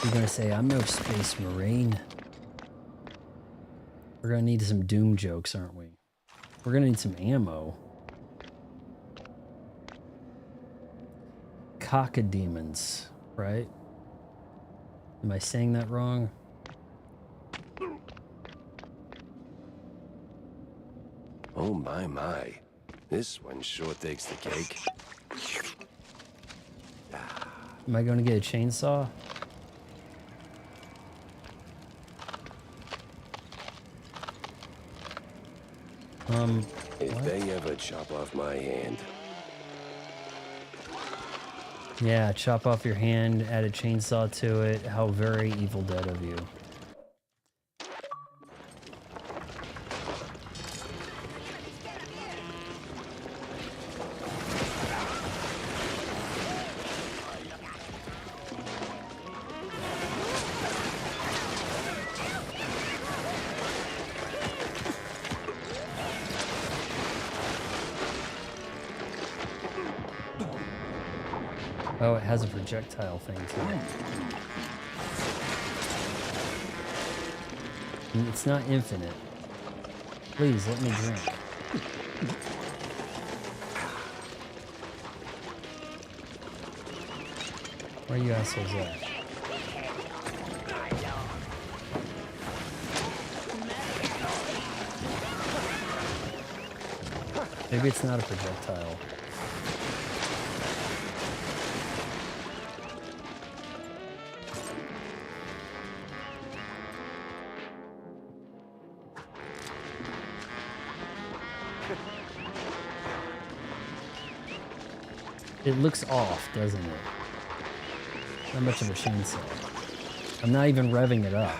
You're gonna say, I'm no space marine. We're gonna need some Doom jokes, aren't we? We're gonna need some ammo. Cockademons, right? Am I saying that wrong? Oh my. This one sure takes the cake. Am I gonna get a chainsaw? If what? they ever chop off my hand. Yeah, chop off your hand, add a chainsaw to it. How very Evil Dead of you. Oh, it has a projectile thing too. It's not infinite. Please, let me drink. Where are you assholes at? Maybe it's not a projectile. It looks off, doesn't it? Not much of a chainsaw. I'm not even revving it up.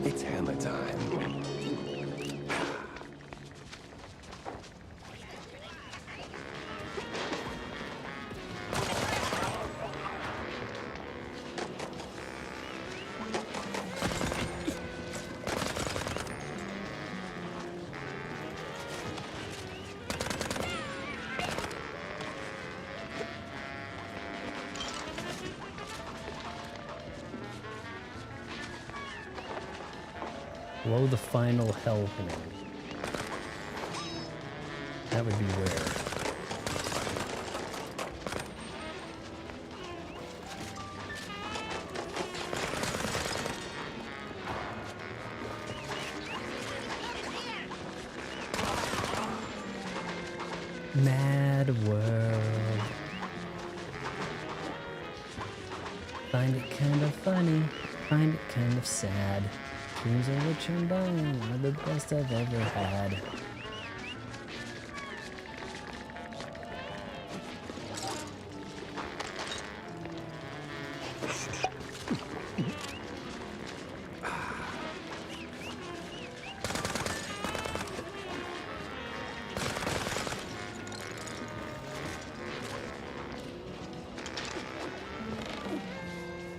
It's hammer time. Blow the final hell horn. That would be rare. Mad world. Find it kind of funny, find it kind of sad. Dreams of a Chandon are the best I've ever had.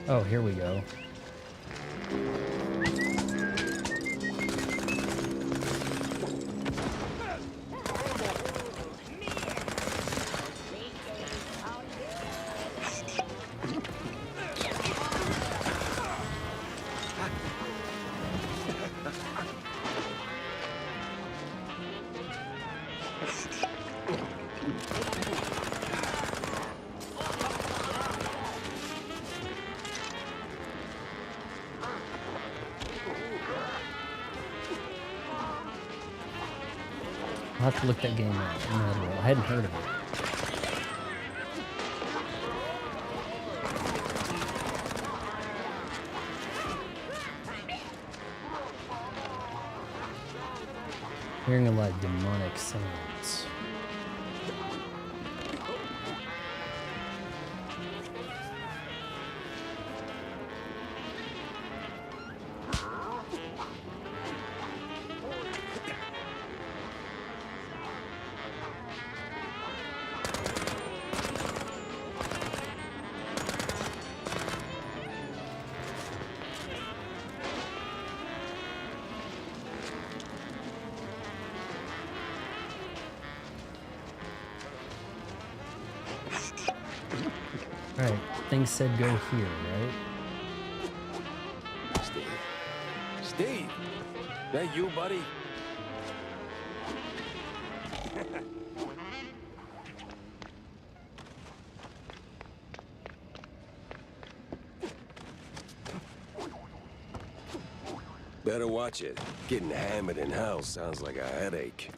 Oh, here we go. I'll have to look that game out. I hadn't heard of it. Hearing a lot of demonic sounds. Alright, things said go here, right? Steve? Steve? That you, buddy? Better watch it. Getting hammered in hell sounds like a headache.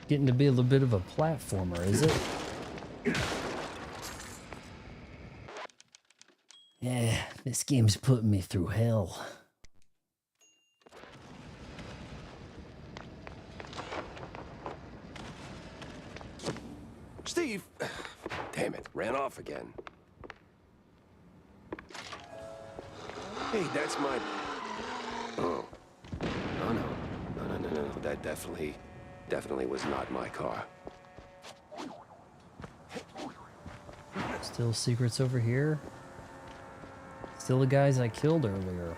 Getting to be a little bit of a platformer, is it? Yeah, this game's putting me through hell. Steve! Damn it, ran off again. Hey, that's my... Oh. No. That definitely was not my car. Still secrets over here. Still the guys I killed earlier.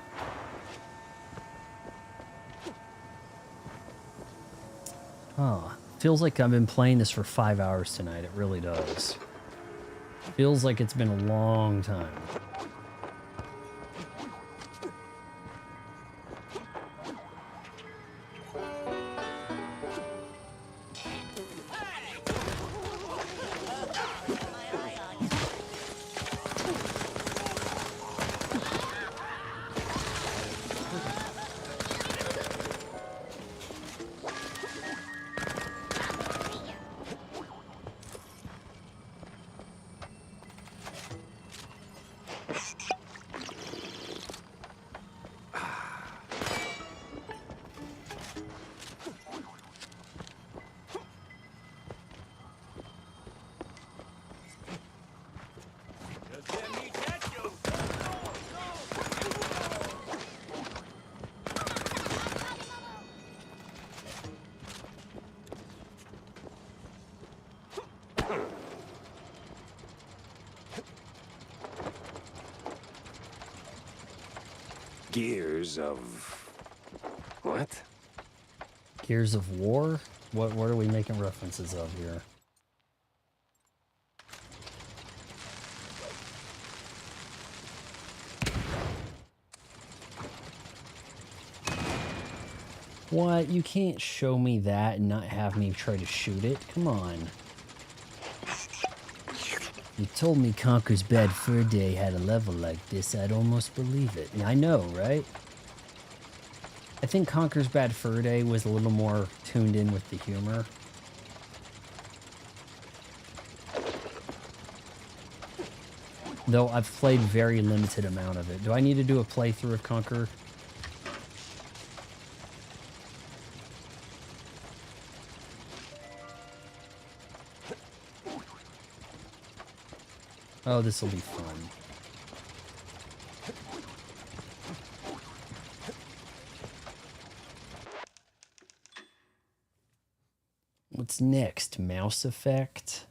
Oh, feels like I've been playing this for 5 hours tonight. It really does. Feels like it's been a long time. Gears of... what? Gears of War? What are we making references of here? What? You can't show me that and not have me try to shoot it? Come on. You told me Conker's Bad Fur Day had a level like this, I'd almost believe it. I know, right? I think Conker's Bad Fur Day was a little more tuned in with the humor. Though I've played very limited amount of it. Do I need to do a playthrough of Conker? Oh, this will be fun. What's next? Mouse Effect?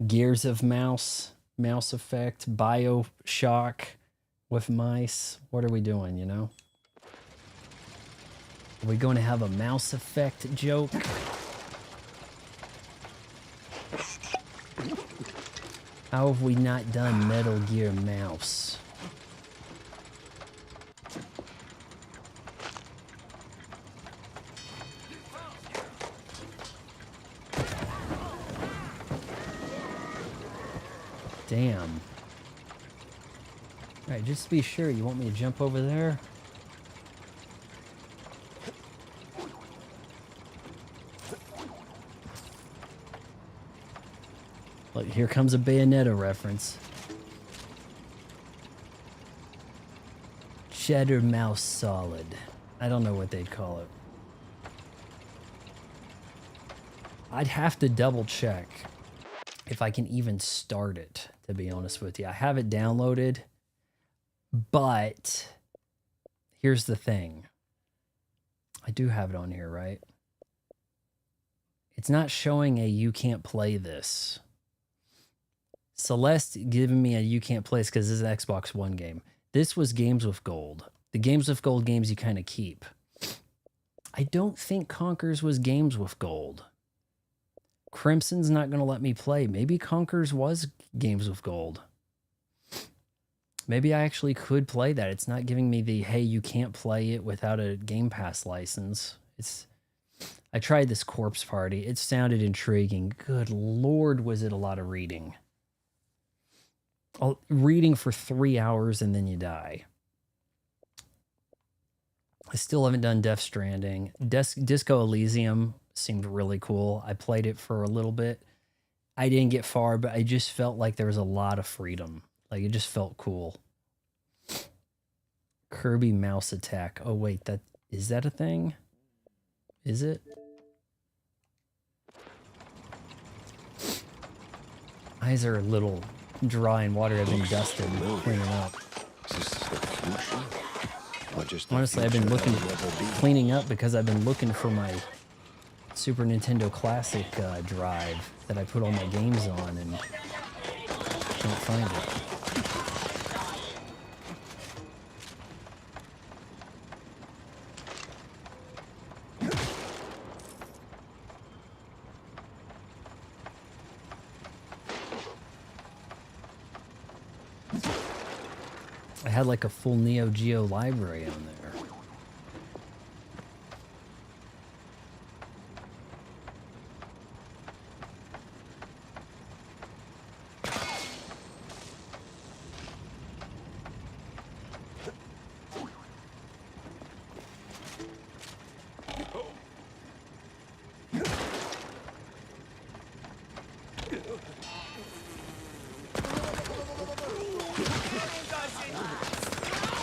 Gears of Mouse? Mouse Effect? BioShock with mice? What are we doing, you know? Are we going to have a Mouse Effect joke? How have we not done Metal Gear Mouse? Damn. Alright, just to be sure, you want me to jump over there? Look, here comes a Bayonetta reference. Cheddar Mouse Solid. I don't know what they'd call it. I'd have to double check if I can even start it, to be honest with you. I have it downloaded, but here's the thing. I do have it on here, right? It's not showing a you can't play this. Celeste giving me a you can't play this because this is an Xbox One game. This was Games with Gold. The Games with Gold games you kind of keep. I don't think Conker's was Games with Gold. Crimson's not going to let me play. Maybe Conker's was Games with Gold. Maybe I actually could play that. It's not giving me the, hey, you can't play it without a Game Pass license. I tried this Corpse Party. It sounded intriguing. Good Lord, was it a lot of reading. Reading for 3 hours and then you die. I still haven't done Death Stranding. Disco Elysium seemed really cool. I played it for a little bit. I didn't get far, but I just felt like there was a lot of freedom. Like, it just felt cool. Kirby Mouse Attack. Oh, wait, is that a thing? Is it? Eyes are a little dry and water have been dusted and cleaning up. Honestly, I've been cleaning up because I've been looking for my Super Nintendo Classic drive that I put all my games on and can't find it. I had like a full Neo Geo library on there.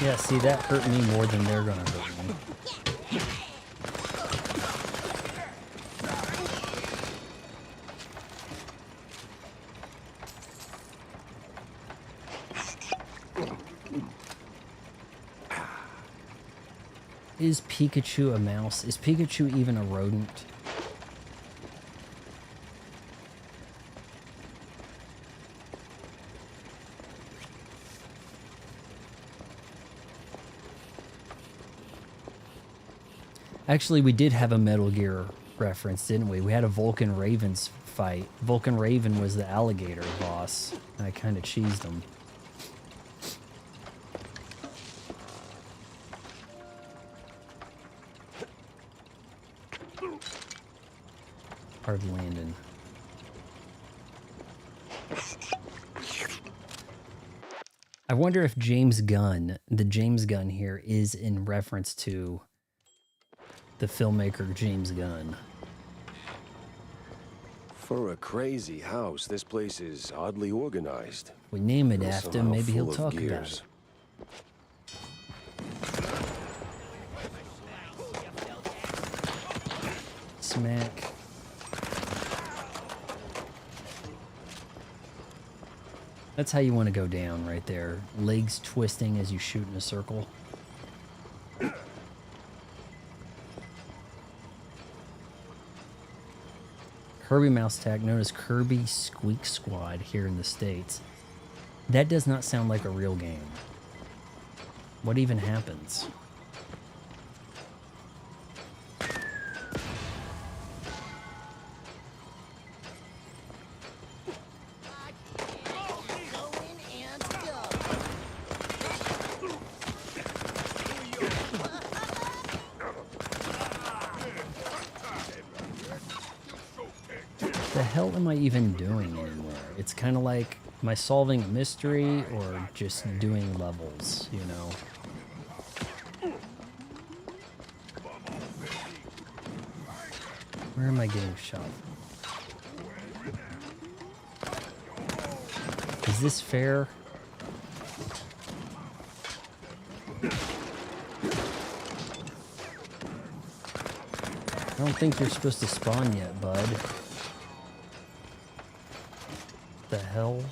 Yeah, see, that hurt me more than they're gonna hurt me. Is Pikachu a mouse? Is Pikachu even a rodent? Actually, we did have a Metal Gear reference, didn't we? We had a Vulcan Ravens fight. Vulcan Raven was the alligator boss, and I kind of cheesed him. Hard landing. I wonder if James Gunn, the James Gunn here, is in reference to the filmmaker James Gunn. For a crazy house, this place is oddly organized. We name it And after, somehow maybe he'll full of talk about gears. it. Smack. That's how you want to go down right there. Legs twisting as you shoot in a circle. Kirby Mouse Tag, known as Kirby Squeak Squad here in the States. That does not sound like a real game. What even happens? The hell am I even doing anymore? It's kind of like, am I solving a mystery or just doing levels, you know? Where am I getting shot? Is this fair? I don't think you're supposed to spawn yet, bud. The hell?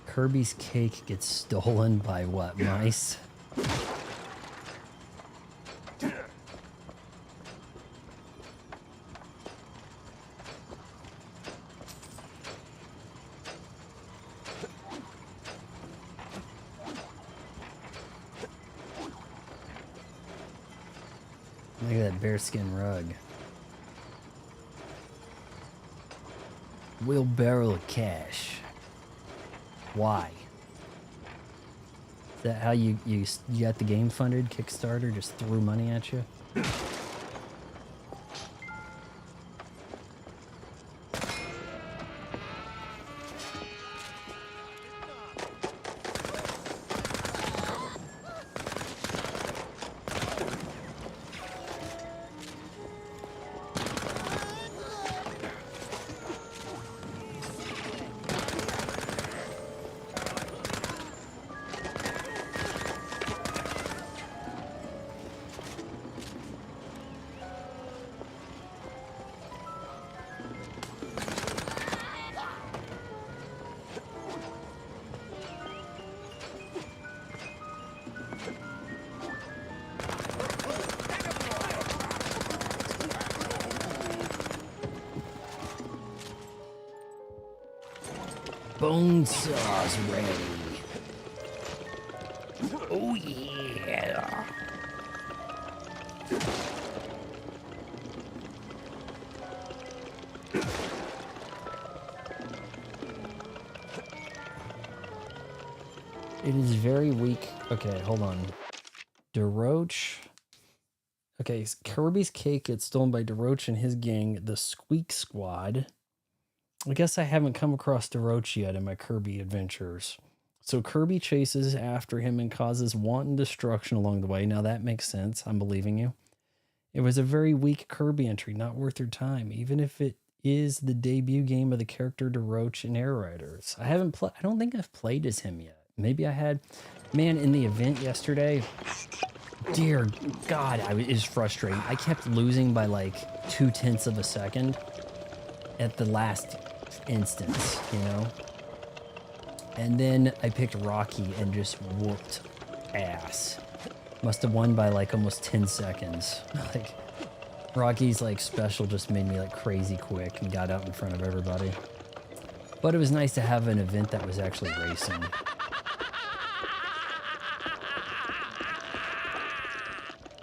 Kirby's cake gets stolen by what, mice? Look at that bearskin rug. Wheelbarrow of cash. Why? Is that how you got the game funded? Kickstarter just threw money at you? Bone saw's ready. Oh yeah. It is very weak. Okay, hold on. DeRoach. Okay, Kirby's cake gets stolen by DeRoach and his gang, the Squeak Squad. I guess I haven't come across DeRoach yet in my Kirby adventures. So Kirby chases after him and causes wanton destruction along the way. Now that makes sense. I'm believing you. It was a very weak Kirby entry, not worth your time, even if it is the debut game of the character DeRoach in Air Riders. I don't think I've played as him yet. Maybe I had. Man, in the event yesterday, dear God, it was frustrating. I kept losing by like 0.2 of a second at the last instance, you know? And then I picked Rocky and just whooped ass. Must have won by like almost 10 seconds. Like, Rocky's like special just made me like crazy quick and got out in front of everybody. But it was nice to have an event that was actually racing.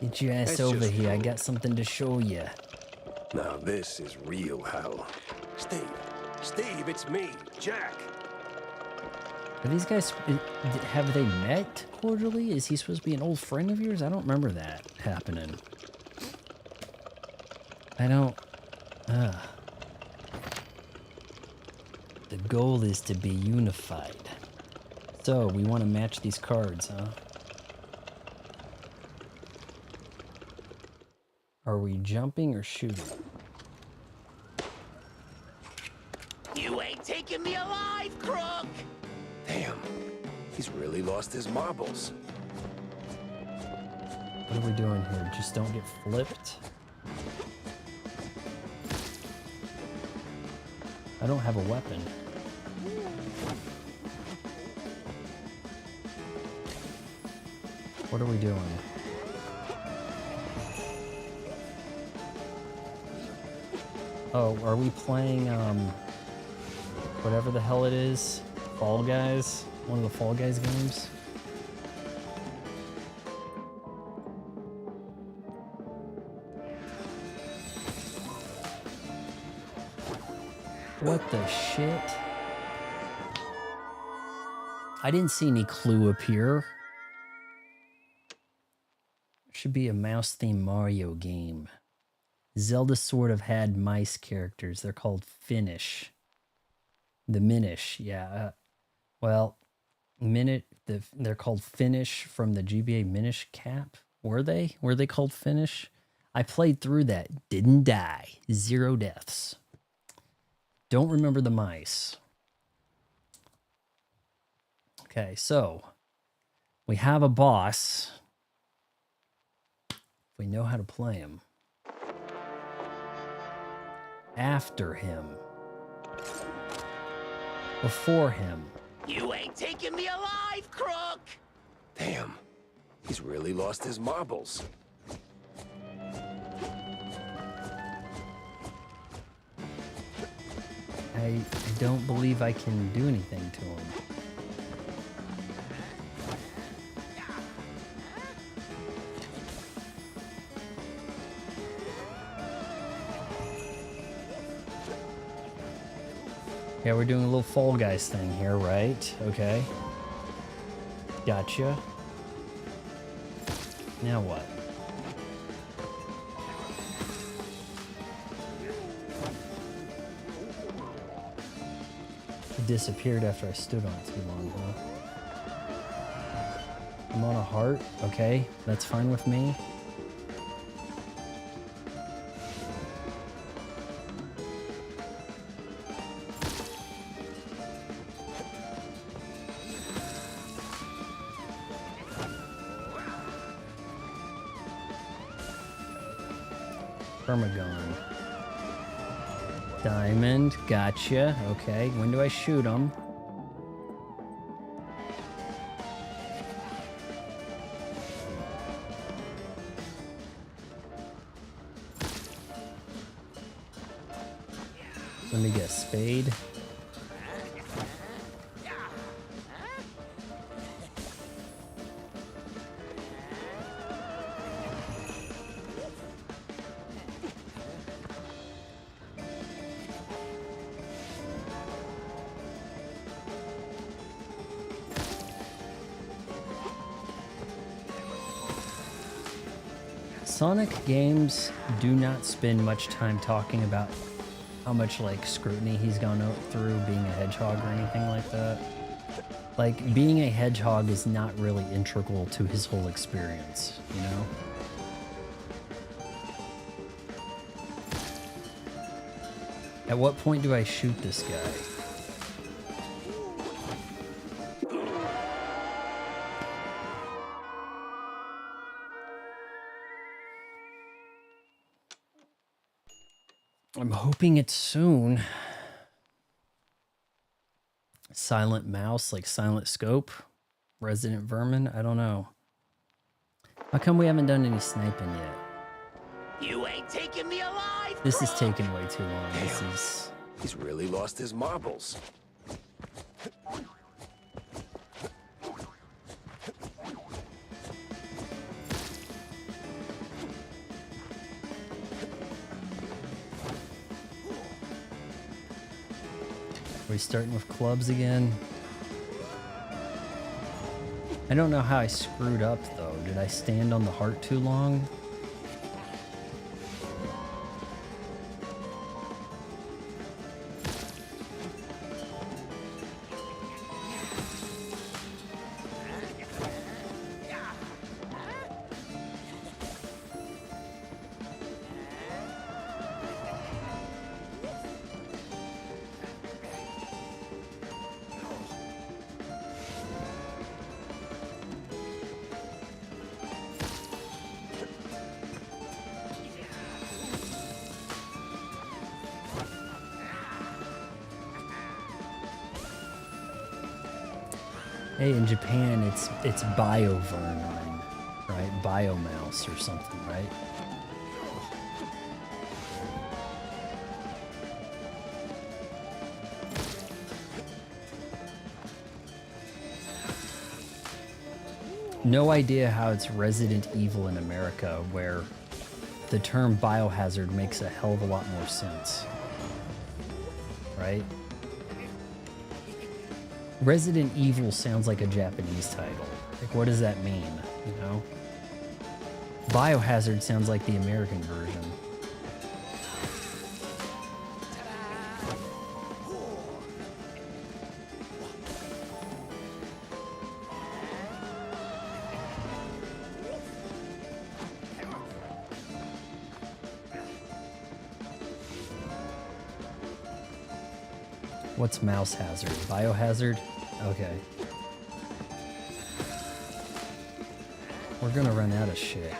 Get your ass over here. I got something to show you. Now this is real hell. Steve, it's me, Jack. Are these guys, have they met cordially? Is he supposed to be an old friend of yours? I don't remember that happening. I don't, The goal is to be unified. So, we want to match these cards, huh? Are we jumping or shooting? You ain't taking me alive, crook! Damn, he's really lost his marbles. What are we doing here? Just don't get flipped? I don't have a weapon. What are we doing? Oh, are we playing, whatever the hell it is? Fall Guys? One of the Fall Guys games? What the shit? I didn't see any clue appear. Should be a mouse-themed Mario game. Zelda sort of had mice characters. They're called Finnish. The Minish, yeah. Well, they're called Finnish from the GBA Minish cap. Were they? Were they called Finnish? I played through that. Didn't die. 0 deaths. Don't remember the mice. Okay, so we have a boss. We know how to play him. After him. Before him. You ain't taking me alive, crook! Damn, he's really lost his marbles. I don't believe I can do anything to him. Yeah, we're doing a little Fall Guys thing here, right? Okay. Gotcha. Now what? It disappeared after I stood on it too long, huh? I'm on a heart. Okay, that's fine with me. Permagon. Diamond, gotcha. Okay, when do I shoot him? Let me get spade. Sonic games do not spend much time talking about how much like scrutiny he's gone through being a hedgehog or anything like that. Like, being a hedgehog is not really integral to his whole experience, you know? At what point do I shoot this guy? I'm hoping it's soon. Silent Mouse, like Silent Scope, Resident Vermin, I don't know. How come we haven't done any sniping yet? You ain't taking me alive, This is taking way too long. This Damn. is... He's really lost his marbles. Are we starting with clubs again? I don't know how I screwed up though. Did I stand on the heart too long? Hey, in Japan, it's Biovermine, right? Biomouse or something, right? No idea how it's Resident Evil in America, where the term biohazard makes a hell of a lot more sense. Right? Resident Evil sounds like a Japanese title. Like, what does that mean, you know? Biohazard sounds like the American version. What's mouse hazard? Biohazard? Okay. We're gonna run out of shit.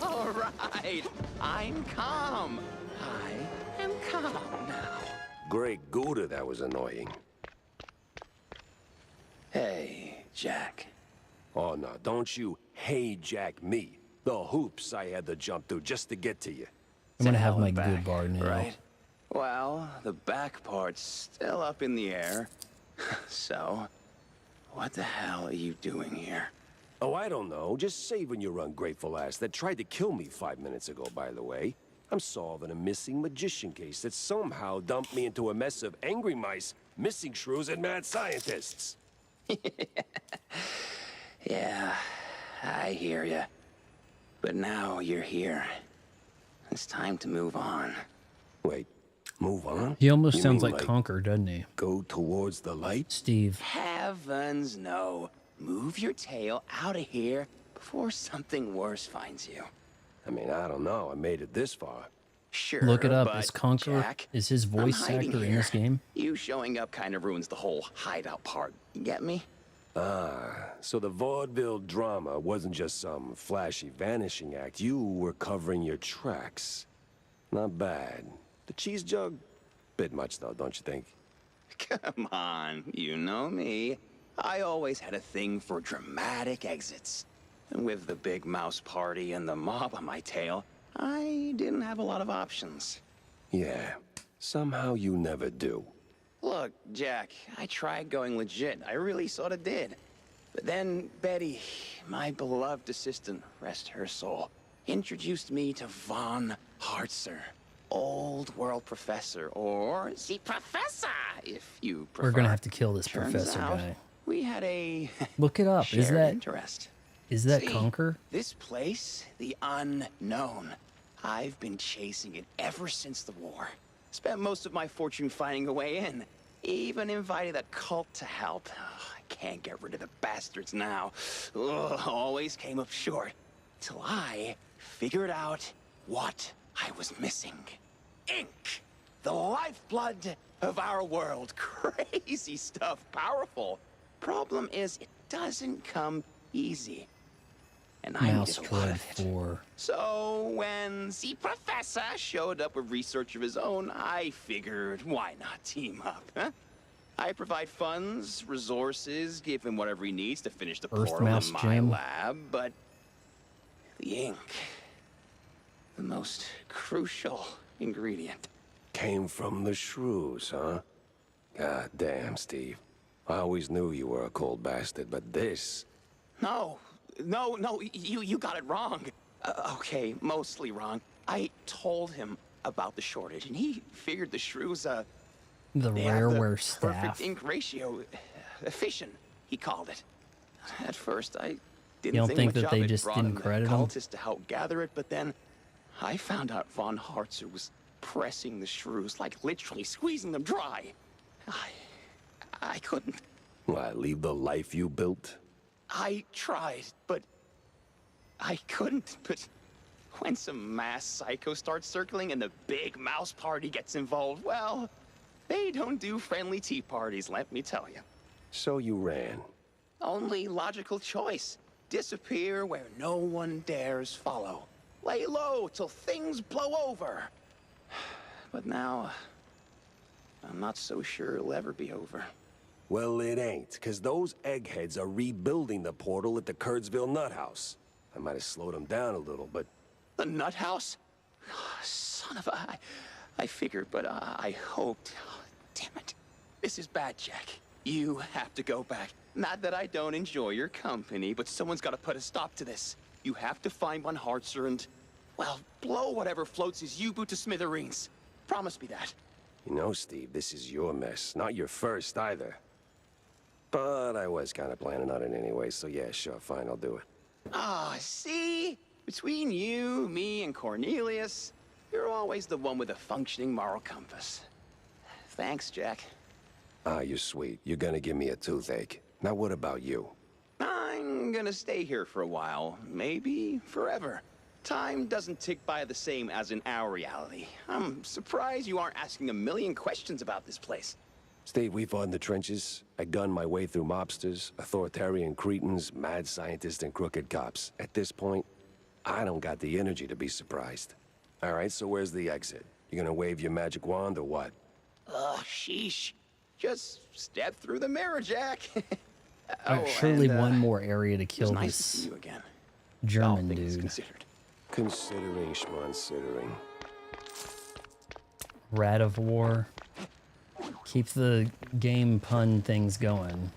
All right, I'm calm. I am calm now. Great Gouda, that was annoying. Hey, Jack. Oh, no, don't you hey Jack me. The hoops I had to jump through just to get to you. I'm gonna have my back, good bar now. right? Well, the back part's still up in the air. So, what the hell are you doing here? Oh, I don't know. Just saving your ungrateful ass that tried to kill me 5 minutes ago, by the way. I'm solving a missing magician case that somehow dumped me into a mess of angry mice, missing shrews, and mad scientists. Yeah, I hear ya. But now you're here. It's time to move on. Wait, move on? He almost You sounds mean, like Conker, doesn't he? Go towards the light? Steve. Heavens no. Move your tail out of here before something worse finds you. I mean, I don't know. I made it this far. Sure, Look it up. but Is Conker, Jack, is his I'm voice hiding actor in here. this game? You showing up kind of ruins the whole hideout part. You get me? Ah, so the vaudeville drama wasn't just some flashy vanishing act. You were covering your tracks. Not bad. The cheese jug? Bit much though, don't you think? Come on, you know me. I always had a thing for dramatic exits. And with the big mouse party and the mob on my tail, I didn't have a lot of options. Yeah, somehow you never do. Look, Jack, I tried going legit. I really sort of did. But then Betty, my beloved assistant, rest her soul, introduced me to Von Hartzer, old world professor, or the professor, if you prefer. We're gonna have to kill this Turns professor out, guy. We had a Look it up. Is shared that interest. is that See, Conker? This place, the unknown. I've been chasing it ever since the war. Spent most of my fortune finding a way in. Even invited that cult to help. I can't get rid of the bastards now. Always came up short. Till I figured out what I was missing. Ink! The lifeblood of our world. Crazy stuff. Powerful. Problem is, it doesn't come easy. And I Mouse needed a lot Dread of it. 4. So when the professor showed up with research of his own, I figured, why not team up, huh? I provide funds, resources, give him whatever he needs to finish the Earth portal Mouse in my Gem. lab, but the ink, the most crucial ingredient. Came from the shrews, huh? God damn, Steve. I always knew you were a cold bastard, but this... No, you got it wrong. Okay, mostly wrong. I told him about the shortage, and he figured the shrews, The they have the rareware staff. perfect ink ratio. Efficient, he called it. At first, I didn't You don't think much that of they it. just Brought didn't in the credit him? cultists to help gather it, but then I found out Von Hartzer was pressing the shrews, like literally squeezing them dry. I couldn't. Why, leave the life you built? I tried, but I couldn't. But when some mass psycho starts circling and the big mouse party gets involved, well, they don't do friendly tea parties, let me tell you. So you ran. Only logical choice. Disappear where no one dares follow. Lay low till things blow over. But now, I'm not so sure it'll ever be over. Well, it ain't, because those eggheads are rebuilding the portal at the Kurtzville Nut House. I might have slowed them down a little, but... The Nut House? Son of a... I figured, but I hoped. Oh, damn it. This is bad, Jack. You have to go back. Not that I don't enjoy your company, but someone's got to put a stop to this. You have to find Von Hartzer and, well, blow whatever floats his U-boot to smithereens. Promise me that. You know, Steve, this is your mess, not your first either. But I was kind of planning on it anyway, so yeah, sure, fine, I'll do it. Ah, see? Between you, me, and Cornelius, you're always the one with a functioning moral compass. Thanks, Jack. Ah, you're sweet. You're gonna give me a toothache. Now what about you? I'm gonna stay here for a while, maybe forever. Time doesn't tick by the same as in our reality. I'm surprised you aren't asking a million questions about this place. Steve, we fought in the trenches. I gunned my way through mobsters, authoritarian cretins, mad scientists, and crooked cops. At this point, I don't got the energy to be surprised. All right, so where's the exit? You gonna wave your magic wand or what? Ugh, sheesh. Just step through the mirror, Jack. Surely one more area to kill nice this to see you again. German All things dude. considered. Considering schmonsidering. Rat of War. Keep the game pun things going.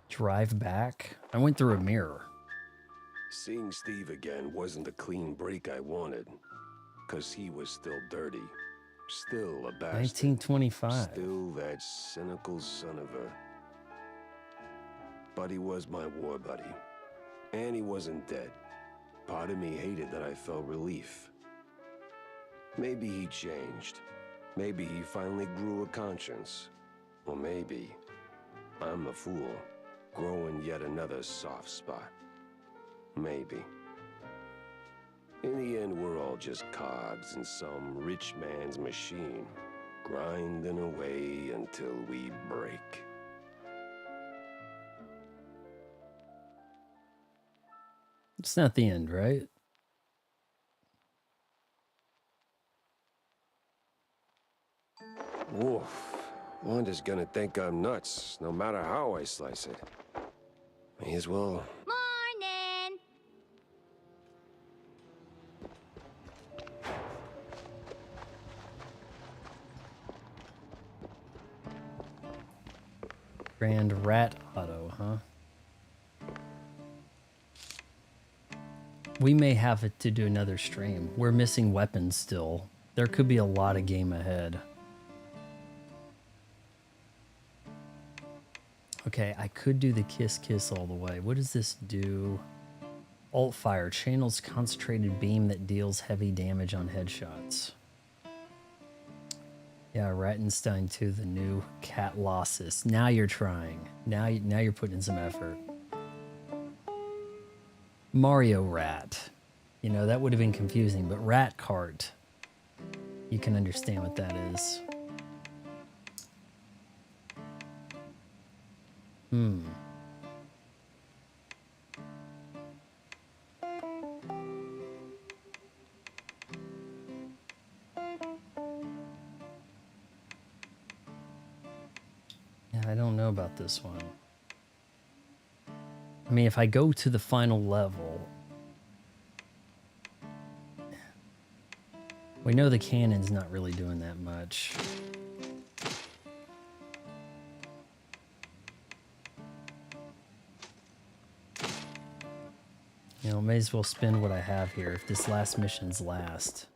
Drive back? I went through a mirror. Seeing Steve again wasn't the clean break I wanted. Because he was still dirty. Still a bastard. 1925. Still that cynical son of a... But he was my war buddy. And he wasn't dead. Part of me hated that I felt relief. Maybe he changed. Maybe he finally grew a conscience. Or maybe I'm a fool, growing yet another soft spot. Maybe. In the end, we're all just cogs in some rich man's machine, grinding away until we break. It's not the end, right? Woof. Wanda's gonna think I'm nuts, no matter how I slice it. May as well. Morning! Grand Rat Auto, huh? We may have it to do another stream. We're missing weapons still. There could be a lot of game ahead. Okay, I could do the kiss all the way. What does this do? Alt fire channels concentrated beam that deals heavy damage on headshots. Yeah, Rattenstein 2, the new Cat Losses. Now you're trying. Now you're putting in some effort. Mario Rat. You know, that would have been confusing, but Rat Cart. You can understand what that is. Yeah, I don't know about this one. I mean, if I go to the final level, we know the cannon's not really doing that much. You know, may as well spend what I have here if this last mission's last.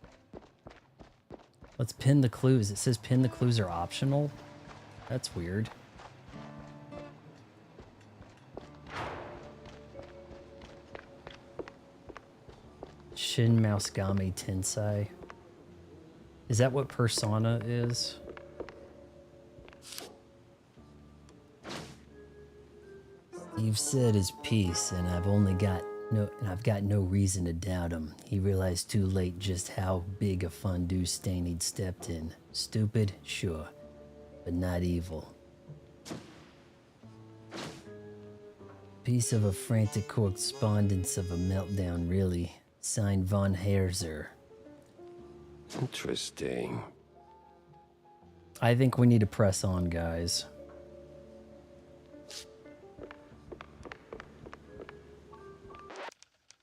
Let's pin the clues. It says pin the clues are optional. That's weird. Shin Mousegami Tensei. Is that what Persona is? Steve said his piece, and I've got no reason to doubt him. He realized too late just how big a fondue stain he'd stepped in. Stupid, sure, but not evil. Piece of a frantic correspondence of a meltdown, really. Signed Von Herzer. Interesting. I think we need to press on, guys.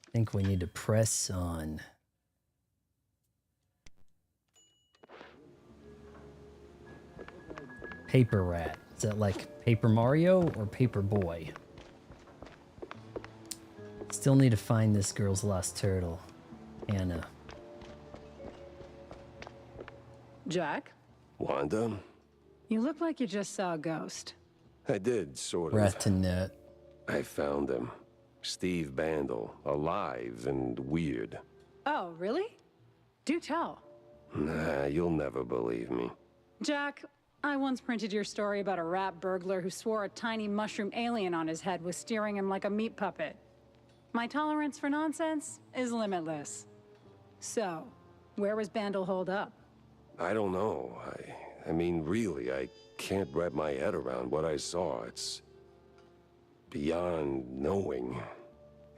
I think we need to press on. Paper Rat. Is that like Paper Mario or Paper Boy? Still need to find this girl's lost turtle. Anna. Jack, Wanda? you look like you just saw a ghost. I did, sort of. Ratanet. I found him. Steve Bandel. Alive and weird. Oh, really? Do tell. Nah, you'll never believe me. Jack, I once printed your story about a rat burglar who swore a tiny mushroom alien on his head was steering him like a meat puppet. My tolerance for nonsense is limitless. So, where was Bandel holed up? I don't know. I mean, really, I can't wrap my head around what I saw. It's beyond knowing.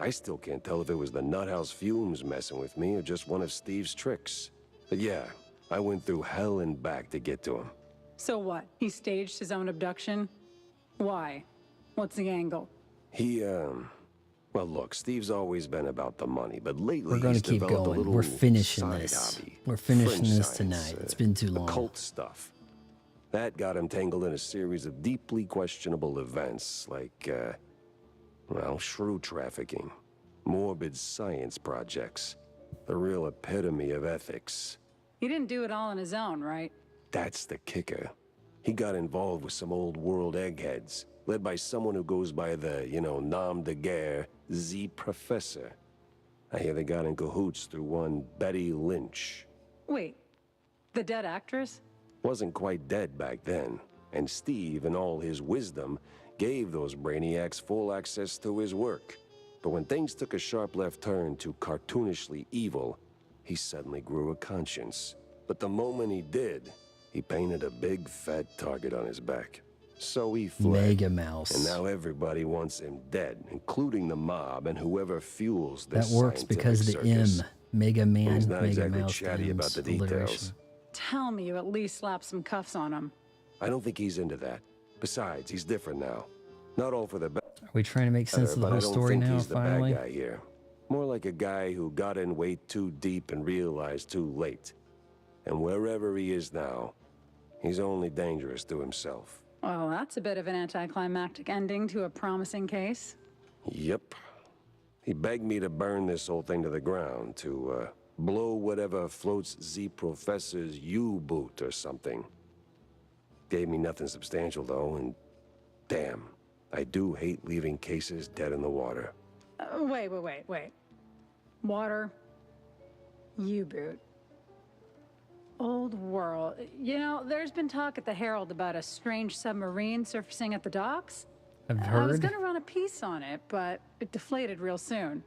I still can't tell if it was the nuthouse fumes messing with me or just one of Steve's tricks. But yeah, I went through hell and back to get to him. So what? He staged his own abduction? Why? What's the angle? Well, look, Steve's always been about the money, but lately We're going he's to keep developed a going. little We're finishing side this. hobby. We're finishing Fringe this science, tonight. It's been too long. Occult stuff. That got him tangled in a series of deeply questionable events, like, well, shrew trafficking, morbid science projects, the real epitome of ethics. He didn't do it all on his own, right? That's the kicker. He got involved with some old world eggheads, led by someone who goes by the, nom de guerre, Z Professor. I hear they got in cahoots through one Betty Lynch. Wait, the dead actress? Wasn't quite dead back then, and Steve, in all his wisdom, gave those brainiacs full access to his work. But when things took a sharp left turn to cartoonishly evil, he suddenly grew a conscience. But the moment he did, he painted a big fat target on his back. So he fled. Mega Mouse. And now everybody wants him dead, including the mob and whoever fuels this That works because the circus. M, Mega Man, He's not Mega exactly Mouse chatty times about the alliteration. details. Tell me you at least slapped some cuffs on him. I don't think he's into that. Besides, he's different now. Not all for the better. Are we trying to make sense of the but whole I don't story think now, he's the finally? bad guy here. More like a guy who got in way too deep and realized too late. And wherever he is now, he's only dangerous to himself. Well, that's a bit of an anticlimactic ending to a promising case. Yep. He begged me to burn this whole thing to the ground, to blow whatever floats Z Professor's U-boot or something. Gave me nothing substantial, though, and damn, I do hate leaving cases dead in the water. Wait. Water. U-boot. Old world. You know, there's been talk at the Herald about a strange submarine surfacing at the docks. I've I was heard. gonna run a piece on it, but it deflated real soon.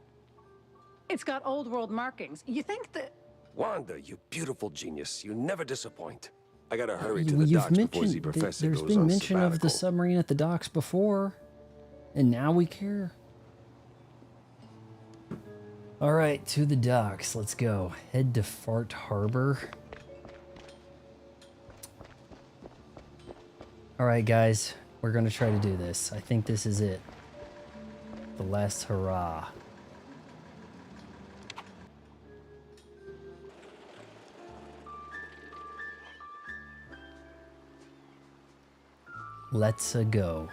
It's got old world markings. You think that... Wanda, you beautiful genius. You never disappoint. I gotta hurry to Well, the you've docks before Z mentioned, Professor there's goes been on mention of the sabbatical. submarine at the docks before, and now we care. All right, to the docks. Let's go. Head to Fart Harbor. All right, guys, we're gonna try to do this. I think this is it. The last hurrah. Let's go.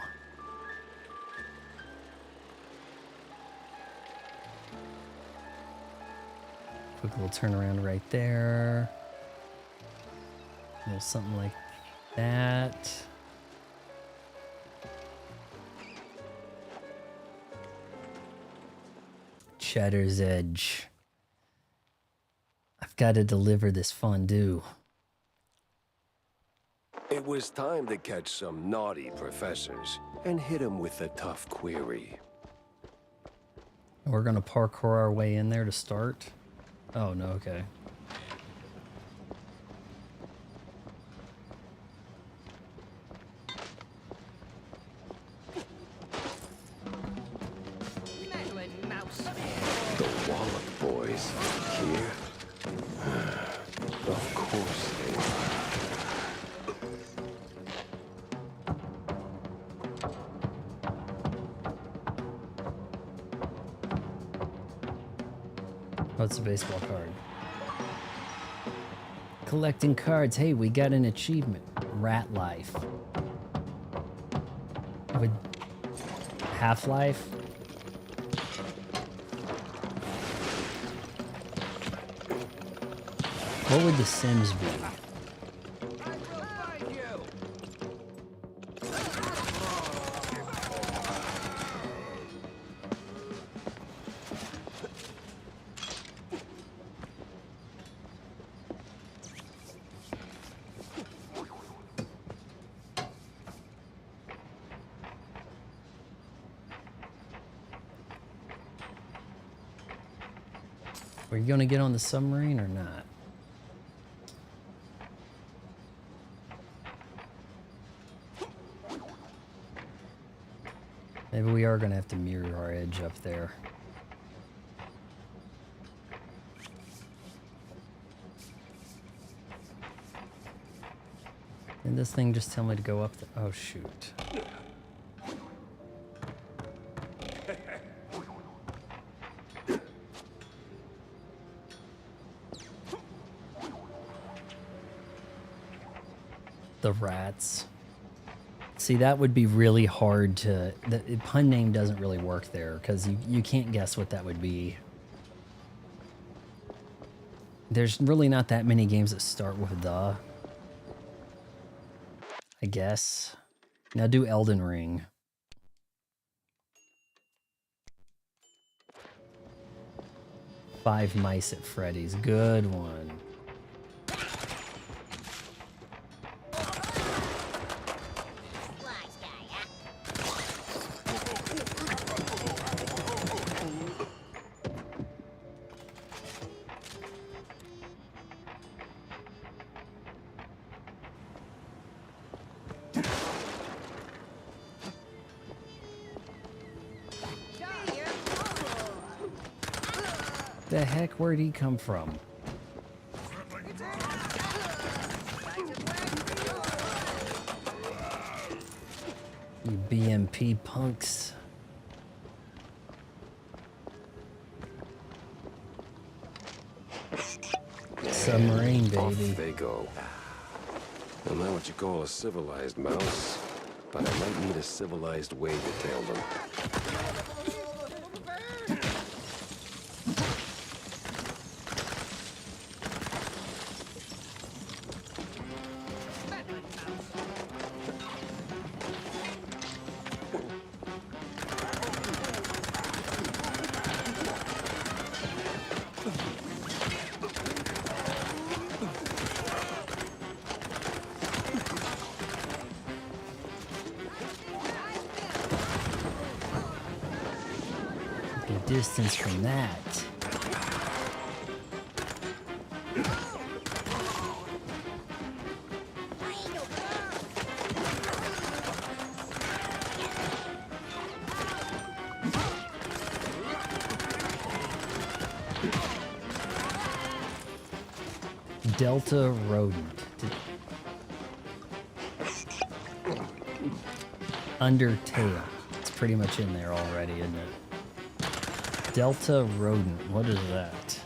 Quick little turnaround right there. A little something like that. Shatter's Edge. I've got to deliver this fondue. It It was time to catch some naughty professors and hit them with a tough query. We're gonna parkour our way in there to start. Oh no, okay. The Wallop boys here? Of course they are. Oh, it's a baseball card. Collecting cards. Hey, we got an achievement. Rat Life. With Half-Life. What would The Sims be? Are you gonna get on the submarine or not? Maybe we are gonna have to mirror our edge up there. Did this thing just tell me to go up the— oh shoot. The rats. See, that would be really hard to— the pun name doesn't really work there because you can't guess what that would be. There's really not that many games that start with the, I guess. Now do Elden Ring. Five Mice at Freddy's. Good one. The heck, where'd he come from? You BMP punks. Submarine, baby. Off they go. I'm not what you call a civilized mouse, but I might need a civilized way to tail them. Distance from that. Delta rodent. Undertale. It's pretty much in there already, isn't it? Delta rodent, what is that?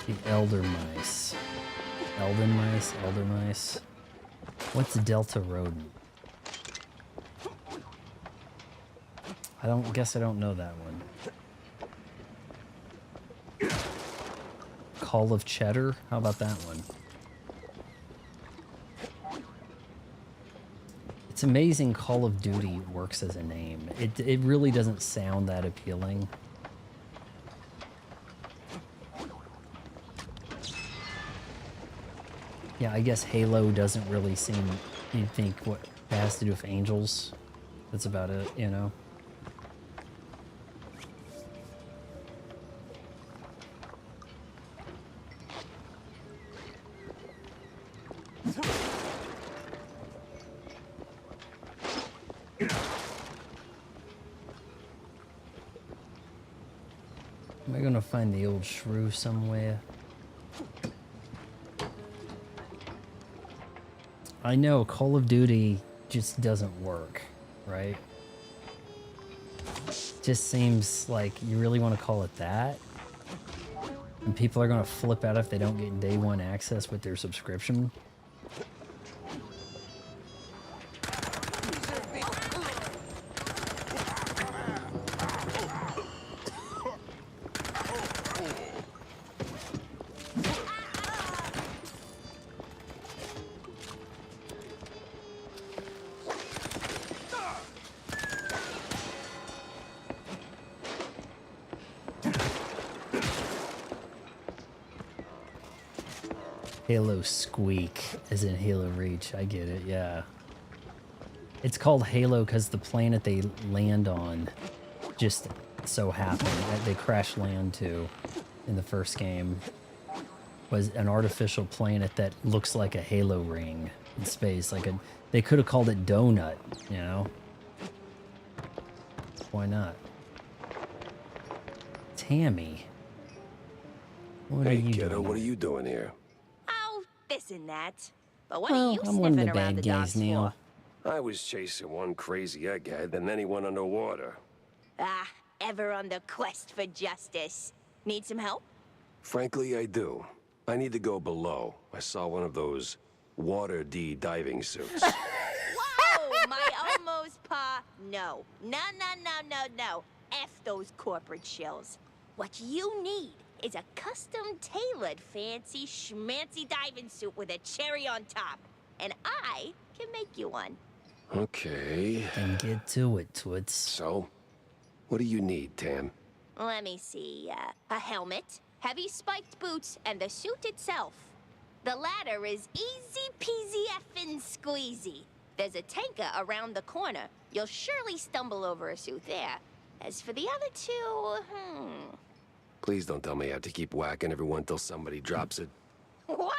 The elder mice. Elden mice, elder mice. What's delta rodent? Guess I don't know that one. Call of Cheddar? How about that one? It's amazing Call of Duty works as a name. It really doesn't sound that appealing. Yeah, I guess Halo doesn't really seem... You'd think what it has to do with angels. That's about it, you know? Am I gonna find the old shrew somewhere? I know Call of Duty just doesn't work, right? Just seems like you really want to call it that? And people are gonna flip out if they don't get day one access with their subscription? Halo Squeak, as in Halo Reach. I get it, yeah. It's called Halo because the planet they land on just so happened that they crash land to in the first game was an artificial planet that looks like a Halo ring in space. Like a, they could have called it Donut, you know? Why not? Tammy. What Hey, are you kiddo, doing? what are you doing here? This and that. But what Well, are you I'm one of sniffing the around the bad guys, docks Neil. for? I was chasing one crazy egghead, and then he went underwater. Ah, ever on the quest for justice. Need some help? Frankly, I do. I need to go below. I saw one of those Water D diving suits. Whoa, my almost pa. No. No, no, no, no, no. F those corporate shills. What you need is a custom-tailored fancy schmancy diving suit with a cherry on top. And I can make you one. Okay. Then get to it, Twits. So, what do you need, Tam? Let me see. A helmet, heavy spiked boots, and the suit itself. The latter is easy peasy effing squeezy. There's a tanker around the corner. You'll surely stumble over a suit there. As for the other two, Please don't tell me I have to keep whacking everyone till somebody drops it. What?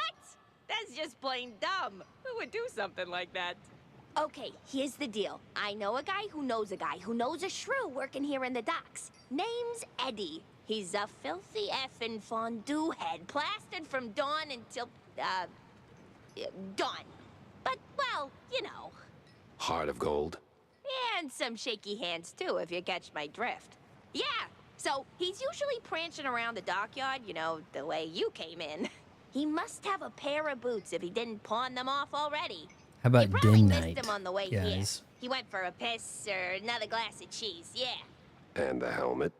That's just plain dumb. Who would do something like that? Okay, here's the deal. I know a guy who knows a guy who knows a shrew working here in the docks. Name's Eddie. He's a filthy effing fondue head, plastered from dawn until, dawn. But, well, you know. Heart of gold. And some shaky hands, too, if you catch my drift. Yeah, so he's usually prancing around the dockyard, you know, the way you came in. He must have a pair of boots if he didn't pawn them off already. How about You probably Den missed Night? him on the way guys? here. He went for a piss or another glass of cheese, yeah. And the helmet.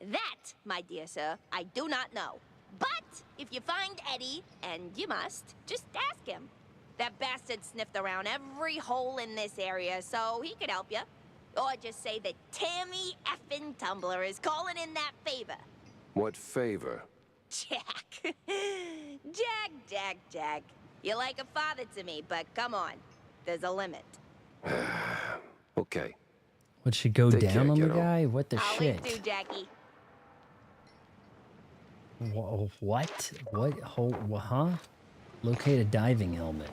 That, my dear sir, I do not know. But if you find Eddie, and you must, just ask him. That bastard sniffed around every hole in this area, so he could help you. Or just say that Tammy effing Tumbler is calling in that favor. What favor? Jack. Jack. You're like a father to me, but come on. There's a limit. Okay. Would she go Take down care, on the kiddo. guy? What the I'll shit? leave too, Jackie. What? What? Huh? Locate a diving helmet.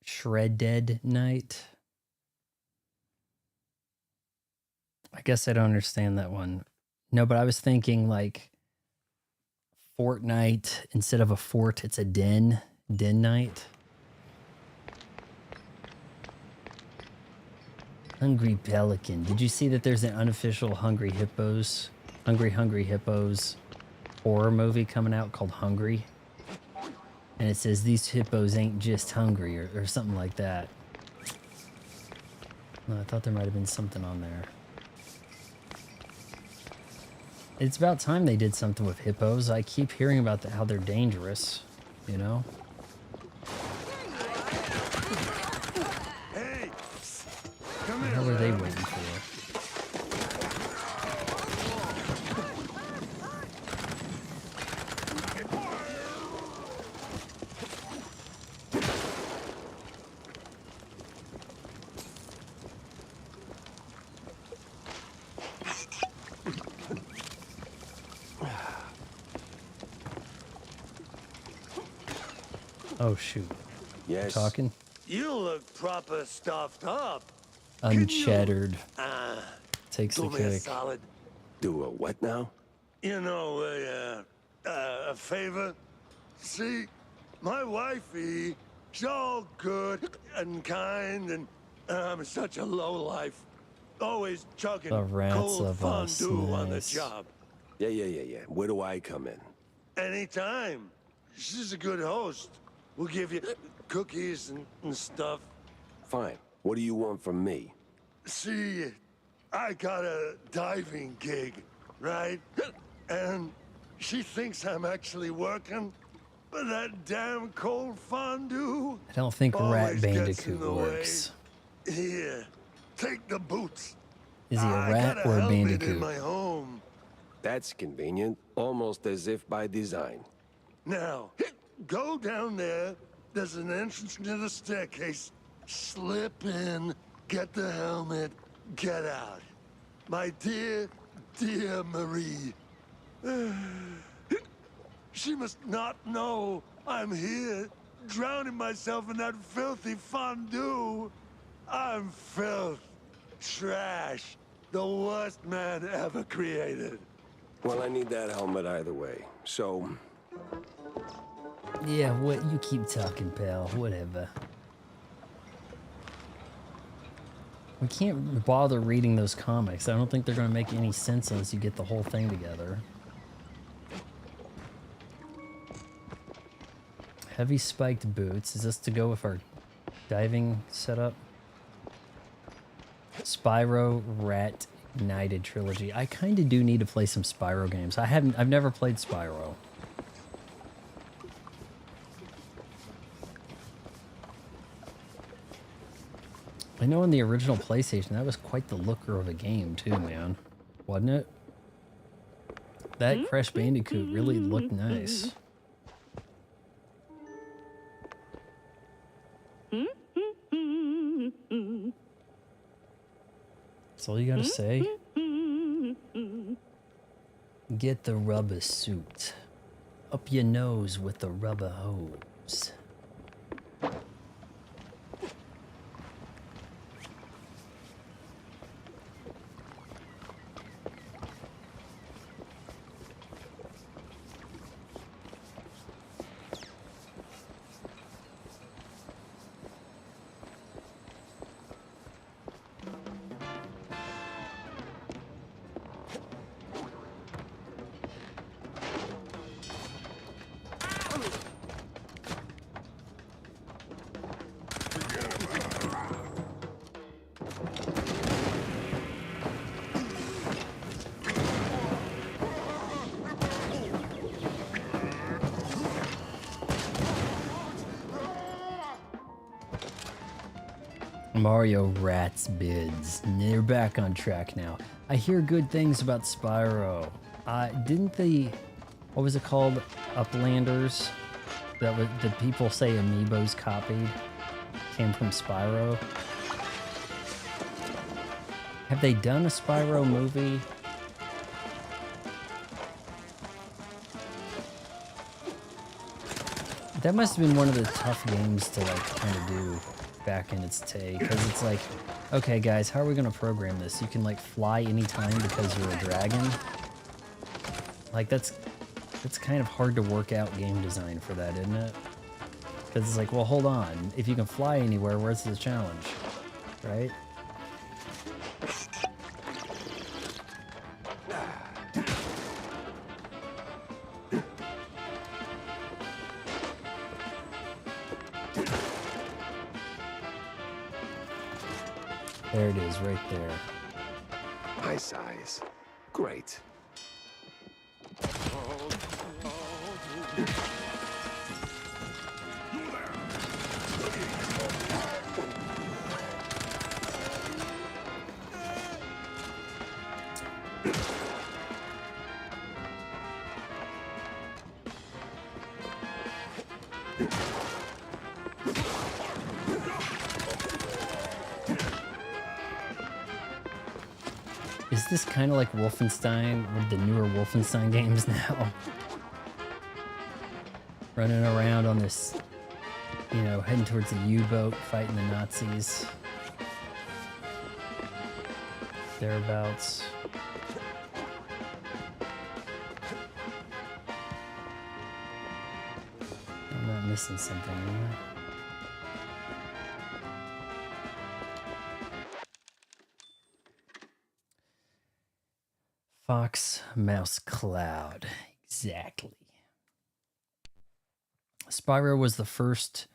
Shredded Night. I guess I don't understand that one. No, but I was thinking like Fortnite, instead of a fort, it's a den. Den night. Hungry Pelican. Did you see that there's an unofficial Hungry Hippos horror movie coming out called Hungry? And it says these hippos ain't just hungry or something like that. No, I thought there might have been something on there. It's about time they did something with hippos. I keep hearing about how they're dangerous, you know? Oh shoot. Yes. Talking. You look proper stuffed up. Unchattered. Takes the Do me a cake. solid. Do a what now? You know, a favor. See, my wifey, she's all good and kind, and I'm such a lowlife. Always chugging The rats cold of us, fondue on the nice. job. Yeah. Where do I come in? Anytime. She's a good host. We'll give you cookies and stuff. Fine. What do you want from me? See, I got a diving gig, right? And she thinks I'm actually working, but that damn cold fondue I don't think Rat always gets in Bandicoot the works. way. Here, take the boots. Is he a I rat got a or a helmet in bandicoot? my home. That's convenient. Almost as if by design. Now, go down there. There's an entrance near the staircase. Slip in, get the helmet, get out. My dear, dear Marie. She must not know I'm here, drowning myself in that filthy fondue. I'm filth, trash, the worst man ever created. Well, I need that helmet either way. So, Yeah, what you keep talking, pal. Whatever. We can't bother reading those comics. I don't think they're going to make any sense unless you get the whole thing together. Heavy spiked boots. Is this to go with our diving setup? Spyro Rat Ignited trilogy. I kind of do need to play some Spyro games. I've never played Spyro. I know on the original PlayStation, that was quite the looker of a game too, man. Wasn't it? That Crash Bandicoot really looked nice. That's all you gotta say? Get the rubber suit. Up your nose with the rubber hose. Mario Rats bids. They're back on track now. I hear good things about Spyro. Didn't the, what was it called? Uplanders? That was, the people say Amiibos copied? Came from Spyro? Have they done a Spyro movie? That must have been one of the tough games to like kind of do back in its day, because it's like, okay guys, how are we going to program this? You can like fly anytime because you're a dragon? Like that's kind of hard to work out game design for that, isn't it? Because it's like, well, hold on, if you can fly anywhere, where's the challenge, right? There it is, right there. My size. Great. Is this kind of like Wolfenstein, with the newer Wolfenstein games now? Running around on this You know, heading towards the U-boat, fighting the Nazis. Thereabouts. I'm not missing something, am I? Fox Mouse Cloud. Exactly. Spyro was the first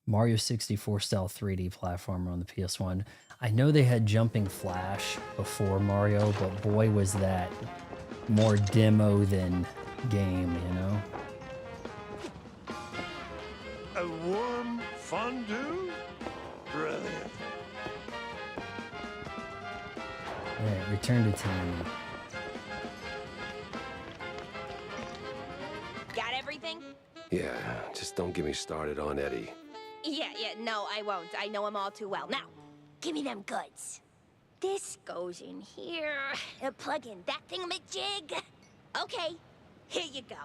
Mario 64 style 3D platformer on the PS1. I know they had Jumping Flash before Mario, but boy was that more demo than game, you know? A warm fondue? Brilliant. Alright, return to Tammy. Got everything? Yeah, just don't get me started on Eddie. Yeah, no, I won't. I know him all too well. Now, give me them goods. This goes in here. Plug in that thingamajig. Okay, here you go.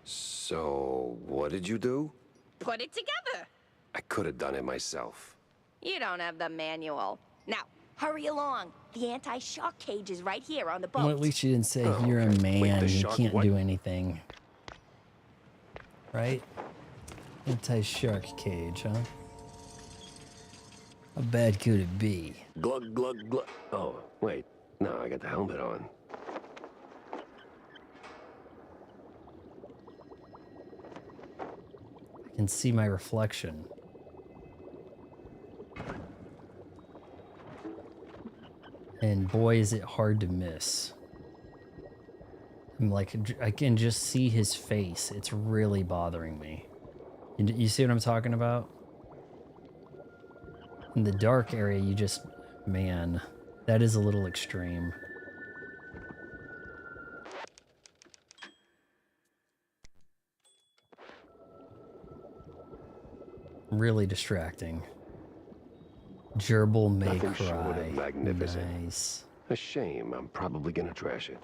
So, what did you do? Put it together. I could have done it myself. You don't have the manual. Now, hurry along. The anti-shock cage is right here on the boat. Well, at least you didn't say you're a man, you can't do anything. Right? Anti-shark cage, huh? How bad could it be? Glug, glug, glug. Oh, wait. No, I got the helmet on. I can see my reflection. And boy, is it hard to miss. I'm like, I can just see his face. It's really bothering me. You see what I'm talking about? In the dark area, you just... Man, that is a little extreme. Really distracting. Gerbil may Nothing short cry. of magnificent. Nice. A shame. I'm probably gonna trash it.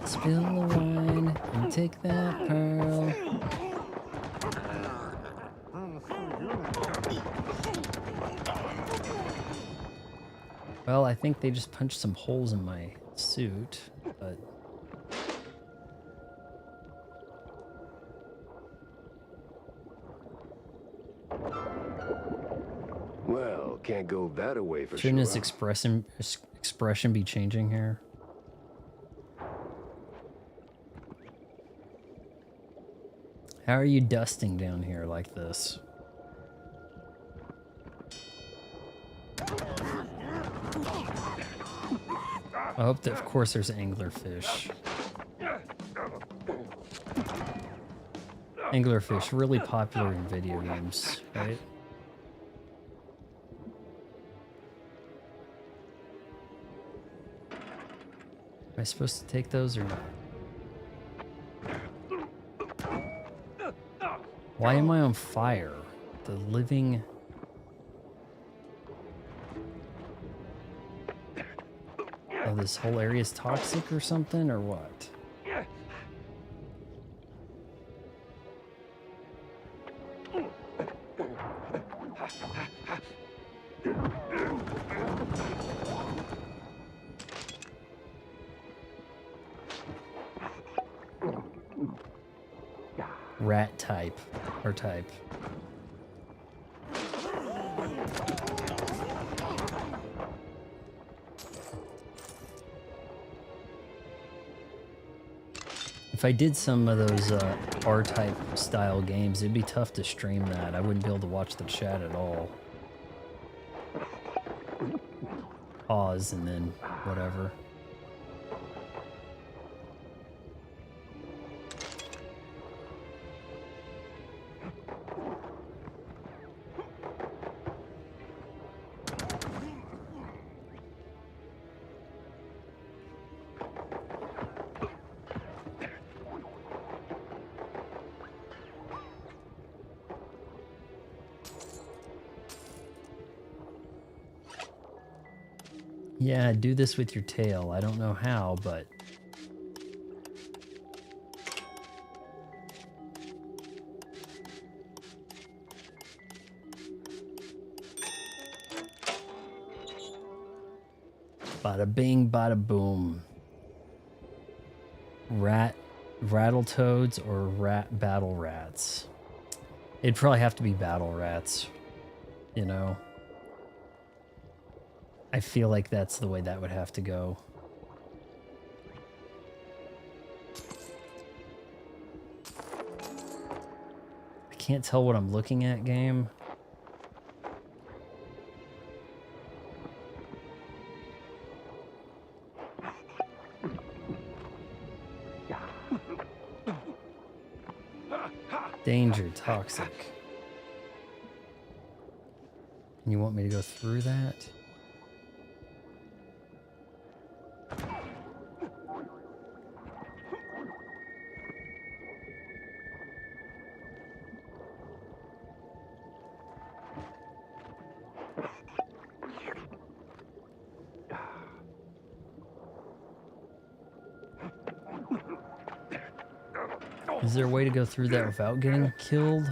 Spill the wine and take that pearl. Well, I think they just punched some holes in my suit, but... Well, can't go that away for Shouldn't his sure. expression be changing here? How are you dusting down here like this? I hope that, of course, there's anglerfish. Anglerfish, really popular in video games, right? Am I supposed to take those or not? Why am I on fire? The living... Oh, this whole area is toxic or something, or what? Rat type, or type. If I did some of those R-type style games, it'd be tough to stream that. I wouldn't be able to watch the chat at all. Pause and then whatever. Yeah, do this with your tail. I don't know how, but... Bada bing, bada boom. Rattletoads or battle rats? It'd probably have to be battle rats, you know? I feel like that's the way that would have to go. I can't tell what I'm looking at, game. Danger, toxic. And you want me to go through that? Is there a way to go through that without getting killed?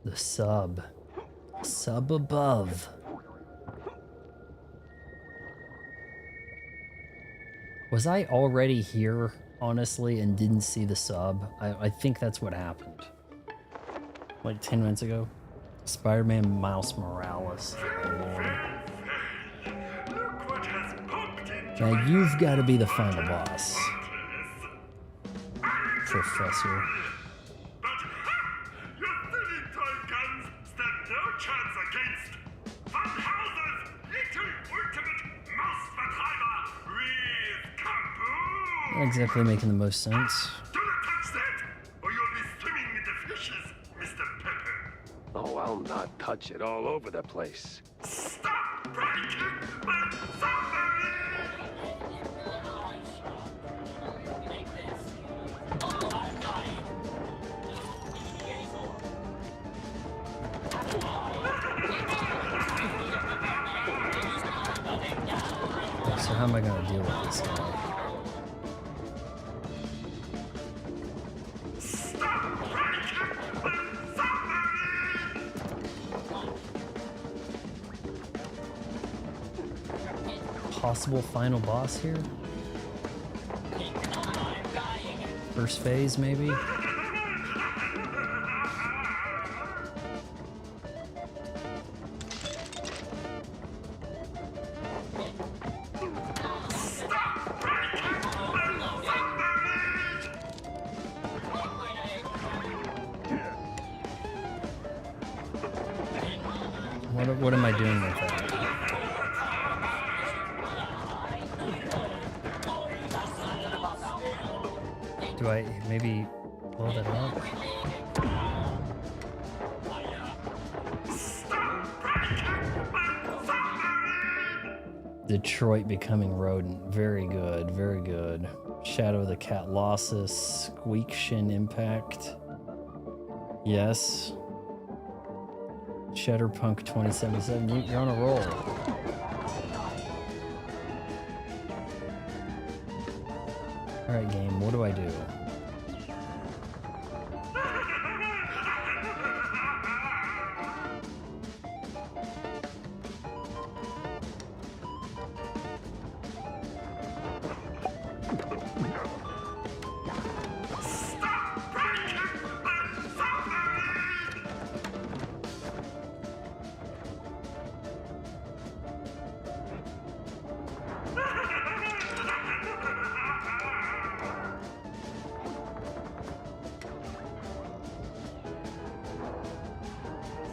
The sub. Sub above. Was I already here, honestly, and didn't see the sub? I think that's what happened. Like 10 minutes ago. Spider-Man Miles Morales. Now you've got to be the final boss, Professor. Not exactly making the most sense. Oh, I'll not touch it all over the place. Stop breaking my submarine! So how am I going to deal with this guy? Possible final boss here? First phase, maybe? What am I doing with that? Do I maybe blow that up? Detroit becoming rodent. Very good, very good. Shadow of the Catlossus, Squeakshin Impact. Yes. Shedderpunk 2077. You're on a roll. Alright, game, what do I do?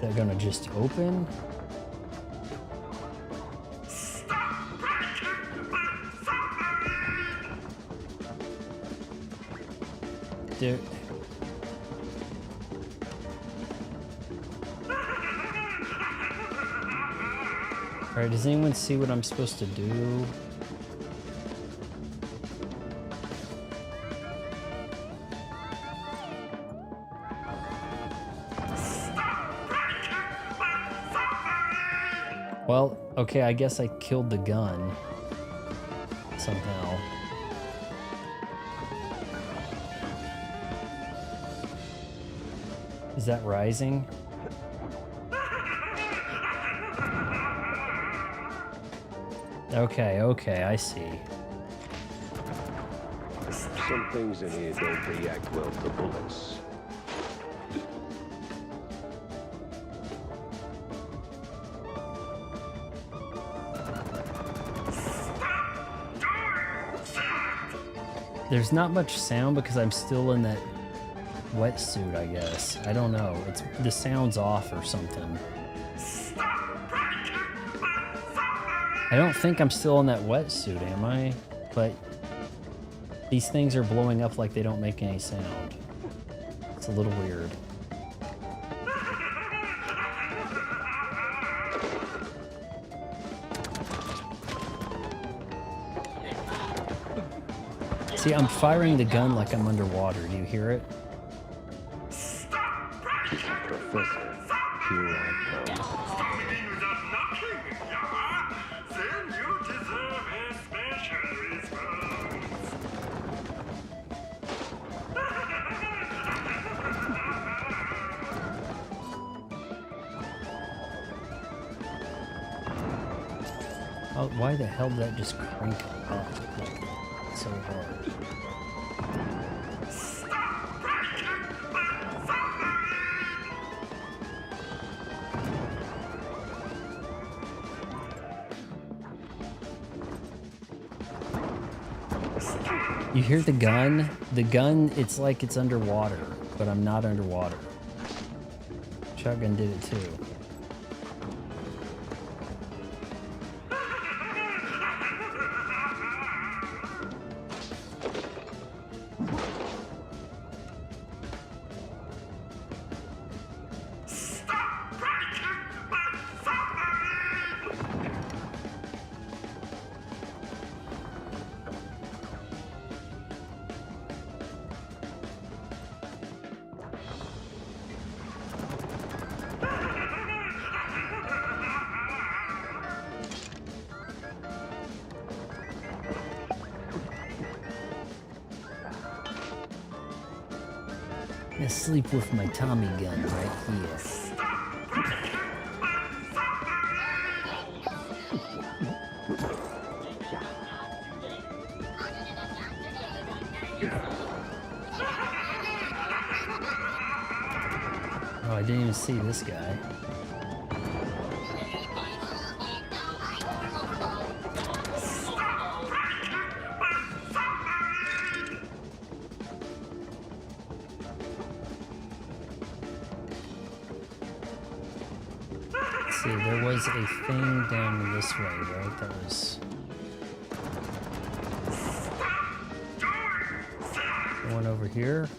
Is that gonna just open? Dude. Alright, does anyone see what I'm supposed to do? Well, okay, I guess I killed the gun. somehow. Is that rising? Okay, okay, I see. Some things in here don't react well to bullets. There's not much sound because I'm still in that wetsuit, I guess. I don't know. It's the sound's off or something. I don't think I'm still in that wetsuit, am I? But these things are blowing up like they don't make any sound. It's a little weird. See, I'm firing the gun like I'm underwater. Do you hear it? Professor, here I come. Oh, why the hell did that just crank up like so hard? You hear the gun? The gun, it's like it's underwater, but I'm not underwater. Shotgun did it too. I sleep with my Tommy gun right here. Oh, I didn't even see this guy. See, there was a thing down this way, right? That was the one over here.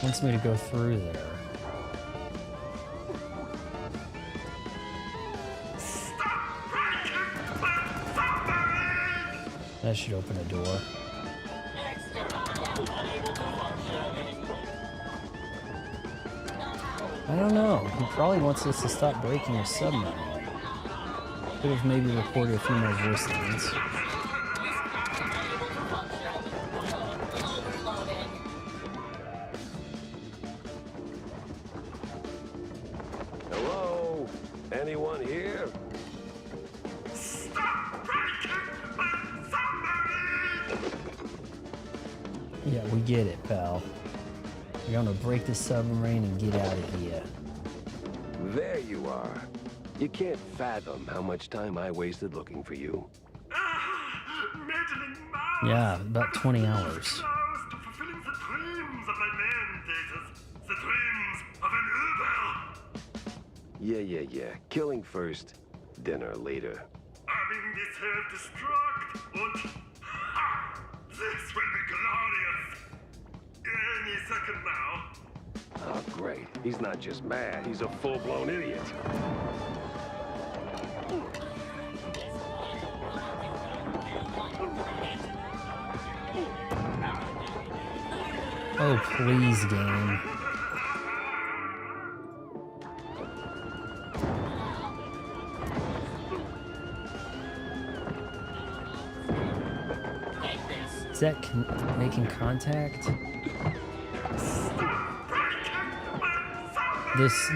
Wants me to go through there. That should open a door. I don't know. He probably wants us to stop breaking a submarine. Could have maybe recorded a few more voice lines. Hello? Anyone here? Yeah, we get it, pal. You're gonna break the submarine and get out of here. There you are. You can't fathom how much time I wasted looking for you. Yeah, about 20 hours. Yeah. Killing first, dinner later. This will be glorious. Any second now. Oh, great. He's not just mad, he's a full-blown idiot. Oh, please, game. Is that making contact?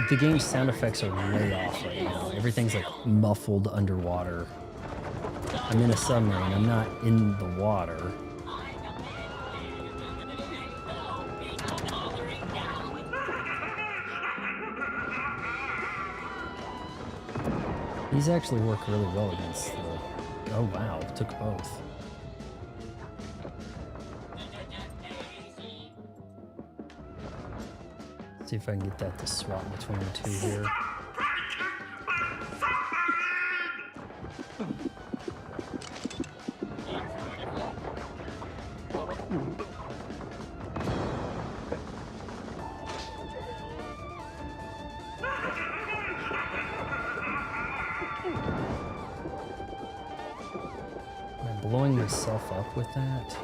The game's sound effects are way off right now. Everything's like muffled underwater. I'm in a submarine. I'm not in the water. These actually work really well against the... Oh wow, took both. See if I can get that to swap between the two here. Am I blowing myself up with that?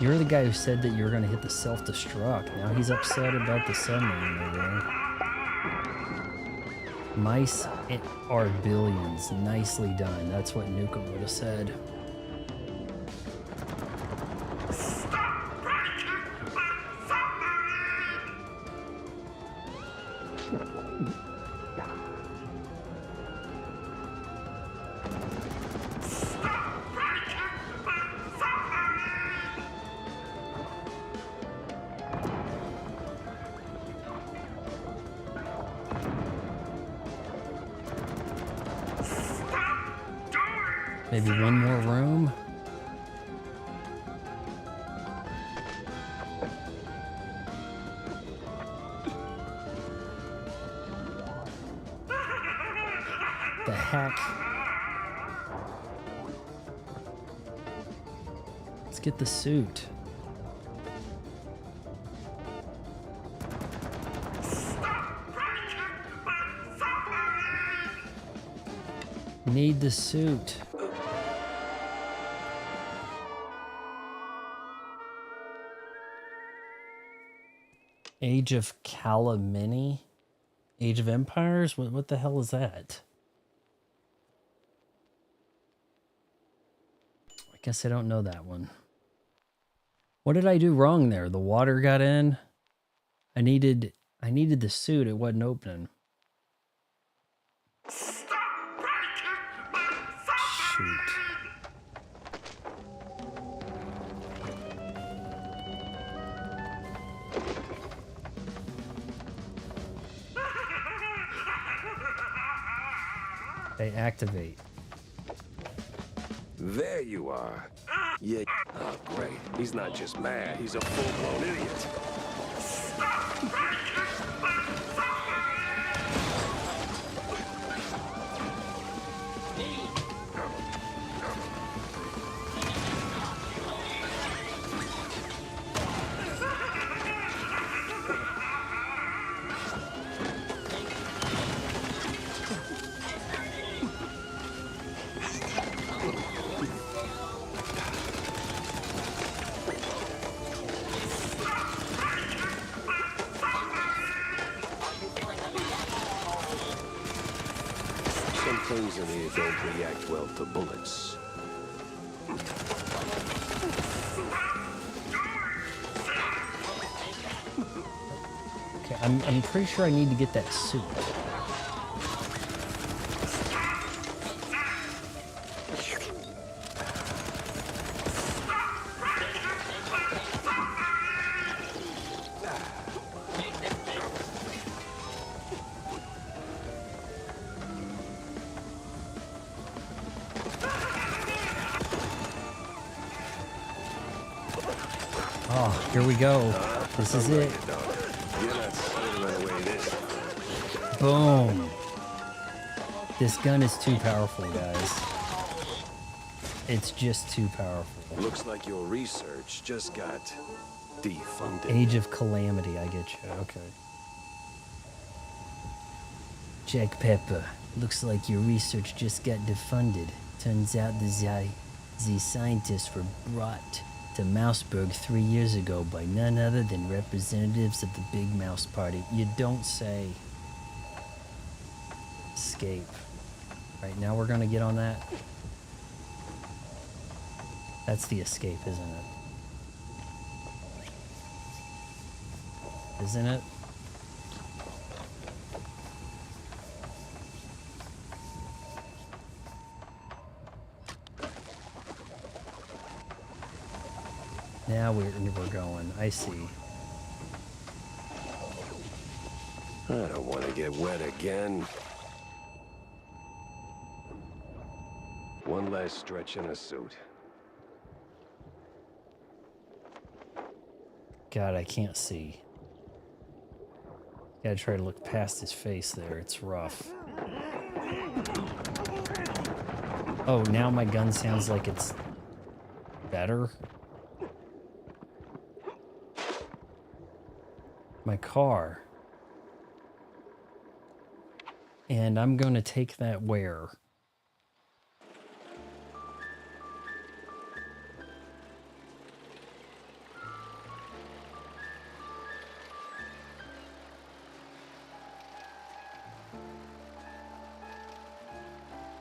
You're the guy who said that you were going to hit the self-destruct. Now he's upset about the submarine over there. Mice are billions. Nicely done. That's what Nukem would have said. Maybe one more room. The heck? Let's get the suit. Need the suit. Age of Calamini? Age of Empires? What the hell is that? I guess I don't know that one. What did I do wrong there? The water got in. I needed the suit. It wasn't opening. Shoot. They activate. There you are. Yeah. Oh, great. He's not just mad, he's a full-blown idiot. Some things in here don't react well to bullets. Okay, I'm pretty sure I need to get that suit. Oh, here we go. This is it. You're not slithering away this. Boom. This gun is too powerful, guys. It's just too powerful. Looks like your research just got defunded. Age of Calamity, I get you. Okay. Jack Pepper, looks like your research just got defunded. Turns out the scientists were brought to Mouseburg 3 years ago by none other than representatives of the Big Mouse Party. You don't say. Escape. Right, now we're gonna get on that. That's the escape, isn't it? Isn't it? Now we're going. I see. I don't want to get wet again. One last stretch in a suit. God, I can't see. Gotta try to look past his face there. It's rough. Oh, now my gun sounds like it's better. My car. And I'm gonna take that where?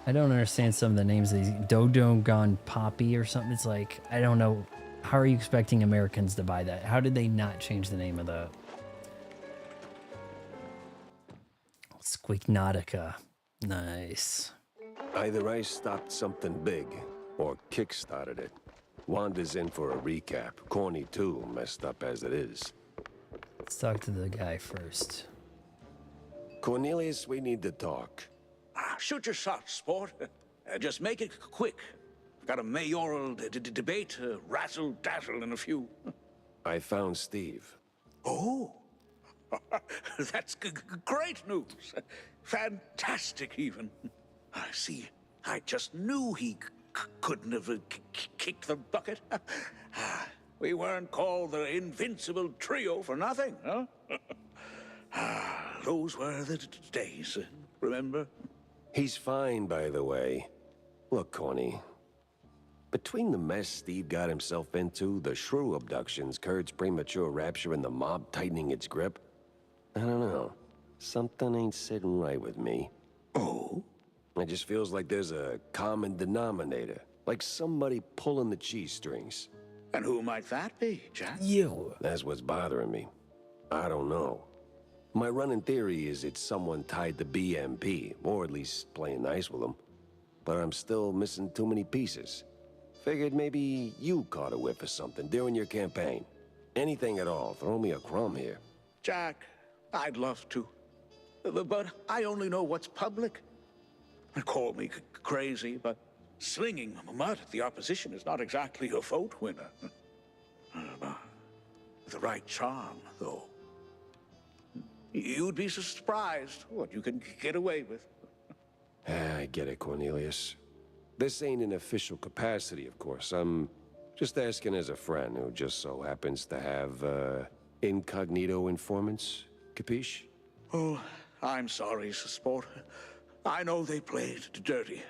I don't understand some of the names of these. Dodogon Poppy or something. It's like, I don't know. How are you expecting Americans to buy that? How did they not change the name of that? Squeaknautica. Nice. Either I stopped something big, or kick-started it. Wanda's in for a recap. Corny too, messed up as it is. Let's talk to the guy first. Cornelius, we need to talk. Shoot your shot, sport. Just make it quick. Got a mayoral debate, razzle-dazzle, and a few. I found Steve. Oh, that's great news. Fantastic, even. I see. I just knew he couldn't have kicked the bucket. We weren't called the Invincible Trio for nothing, huh? Those were the days, remember? He's fine, by the way. Look, Corny. Between the mess Steve got himself into, the shrew abductions, Kurt's premature rapture, and the mob tightening its grip, I don't know. Something ain't sitting right with me. Oh? It just feels like there's a common denominator. Like somebody pulling the cheese strings. And who might that be, Jack? You. That's what's bothering me. I don't know. My running theory is it's someone tied to BMP, or at least playing nice with them. But I'm still missing too many pieces. Figured maybe you caught a whiff of something during your campaign. Anything at all, throw me a crumb here. Jack, I'd love to. But I only know what's public. Call me crazy, but slinging mud at the opposition is not exactly a vote winner. The right charm, though. You'd be surprised what you can get away with. I get it, Cornelius. This ain't an official capacity, of course. I'm just asking as a friend who just so happens to have, incognito informants. Capiche? Oh, I'm sorry, sport. I know they played dirty.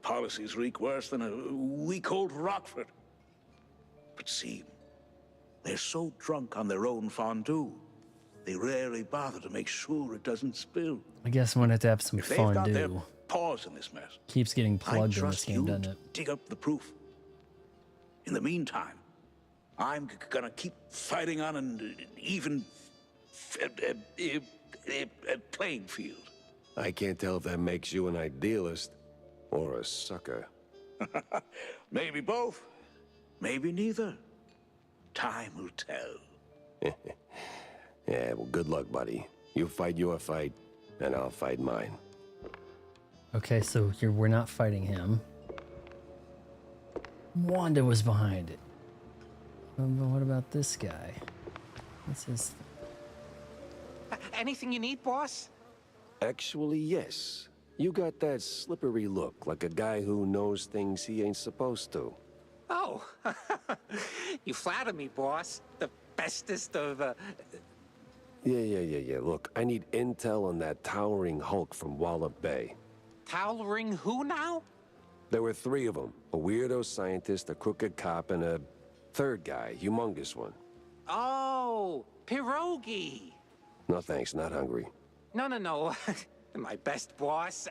Policies reek worse than a week-old Rockford. But see, they're so drunk on their own fondue, they rarely bother to make sure it doesn't spill. I guess I'm gonna have to have some If they've got their fondue. paws in this mess, Keeps getting I plugged in this trust game, you doesn't to it? dig up the proof. In the meantime, I'm gonna keep fighting on an even playing field. I can't tell if that makes you an idealist or a sucker. Maybe both. Maybe neither. Time will tell. Yeah, well, good luck, buddy. You fight your fight, and I'll fight mine. Okay, so we're not fighting him. Wanda was behind it. But what about this guy? What's his... Anything you need, boss? Actually, yes. You got that slippery look, like a guy who knows things he ain't supposed to. Oh, you flatter me, boss. The bestest of, Yeah. Look, I need intel on that towering hulk from Wallop Bay. Towering who now? There were 3 of them. A weirdo scientist, a crooked cop, and a third guy, humongous one. Oh, pierogi. No thanks, not hungry. No. My best boss,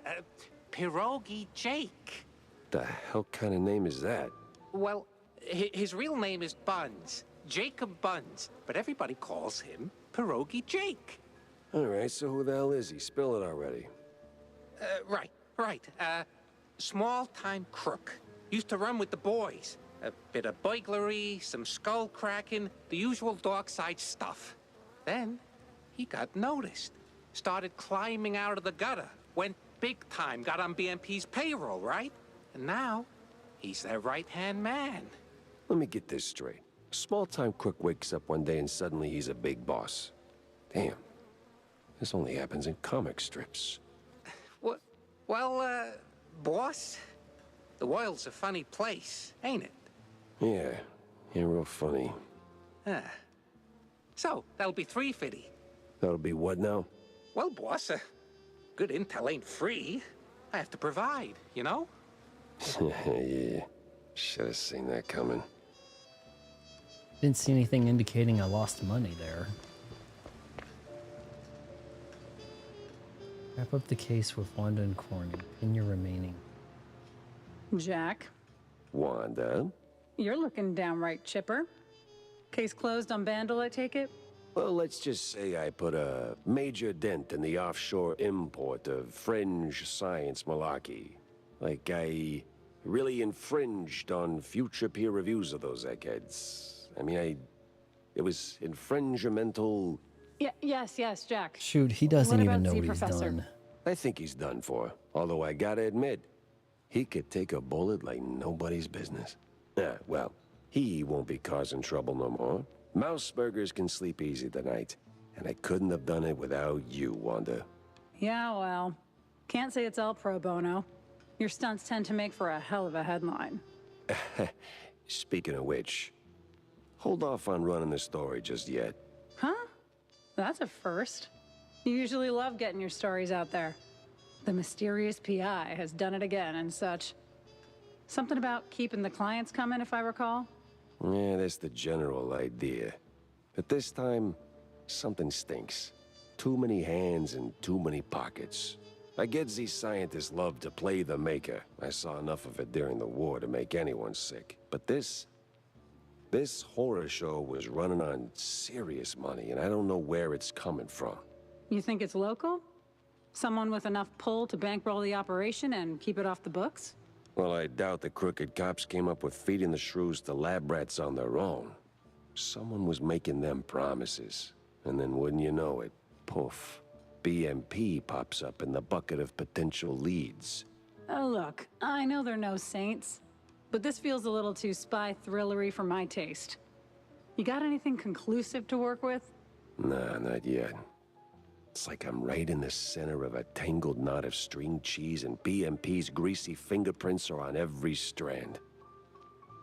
Pierogi Jake. The hell kind of name is that? Well, his real name is Buns. Jacob Buns. But everybody calls him Pierogi Jake. All right, so who the hell is he? Spill it already. Right. Small-time crook. Used to run with the boys. A bit of burglary, some skull cracking, the usual dark side stuff. Then, he got noticed. Started climbing out of the gutter. Went big time, got on BMP's payroll, right? And now, he's their right-hand man. Let me get this straight. A small-time crook wakes up one day and suddenly he's a big boss. Damn. This only happens in comic strips. Well, boss, the world's a funny place, ain't it? Yeah, real funny. So, that'll be 350. That'll be what now? Well, boss, good intel ain't free. I have to provide, you know? Yeah. Should have seen that coming. Didn't see anything indicating I lost money there. Wrap up the case with Wanda and Corning. Pin your remaining. Jack, Wanda? you're looking downright chipper. Case closed on Vandal, I take it? Well, let's just say I put a major dent in the offshore import of fringe science malarkey. Like I really infringed on future peer reviews of those eggheads. I mean, it was infringimental. Yes, Jack. Shoot, he doesn't What even about know Z what he's Professor? done. I think he's done for. Although I gotta admit, he could take a bullet like nobody's business. Well, he won't be causing trouble no more. Mouseburgers can sleep easy tonight. And I couldn't have done it without you, Wanda. Yeah, well, can't say it's all pro bono. Your stunts tend to make for a hell of a headline. Speaking of which, hold off on running the story just yet. Huh? That's a first. You usually love getting your stories out there. The mysterious PI has done it again and such. Something about keeping the clients coming, if I recall? Yeah, that's the general idea. But this time, something stinks. Too many hands and too many pockets. I get these scientists love to play the maker. I saw enough of it during the war to make anyone sick. But this horror show was running on serious money, and I don't know where it's coming from. You think it's local? Someone with enough pull to bankroll the operation and keep it off the books? Well, I doubt the crooked cops came up with feeding the shrews to lab rats on their own. Someone was making them promises. And then wouldn't you know it, poof, BMP pops up in the bucket of potential leads. Oh, look, I know they're no saints, but this feels a little too spy thrillery for my taste. You got anything conclusive to work with? Nah, not yet. It's like I'm right in the center of a tangled knot of string cheese, and BMP's greasy fingerprints are on every strand.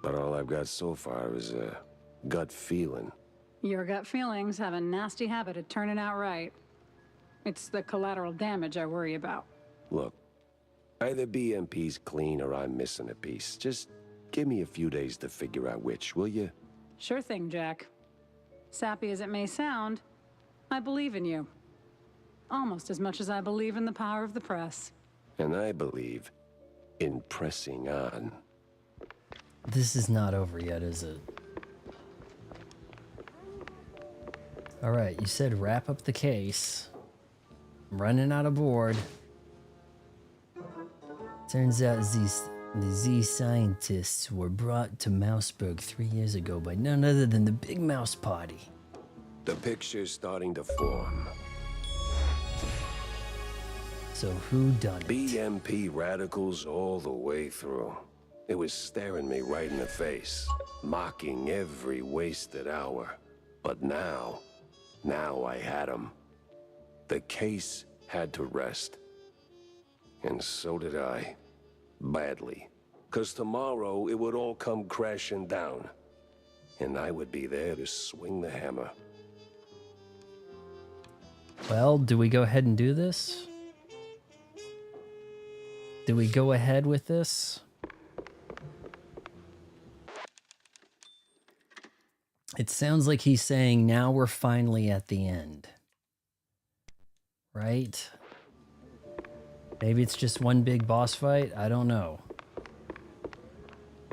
But all I've got so far is a gut feeling. Your gut feelings have a nasty habit of turning out right. It's the collateral damage I worry about. Look, either BMP's clean or I'm missing a piece. Just give me a few days to figure out which, will you? Sure thing, Jack. Sappy as it may sound, I believe in you. Almost as much as I believe in the power of the press. And I believe in pressing on. This is not over yet, is it? Alright, you said wrap up the case. I'm running out of board. Turns out the Z scientists were brought to Mouseburg 3 years ago by none other than the Big Mouse Party. The picture's starting to form. So who done it? BMP radicals all the way through. It was staring me right in the face, mocking every wasted hour. But now I had him. The case had to rest. And so did I. Badly. 'Cause tomorrow it would all come crashing down. And I would be there to swing the hammer. Well, do we go ahead and do this? Do we go ahead with this? It sounds like he's saying now we're finally at the end. Right? Maybe it's just one big boss fight? I don't know.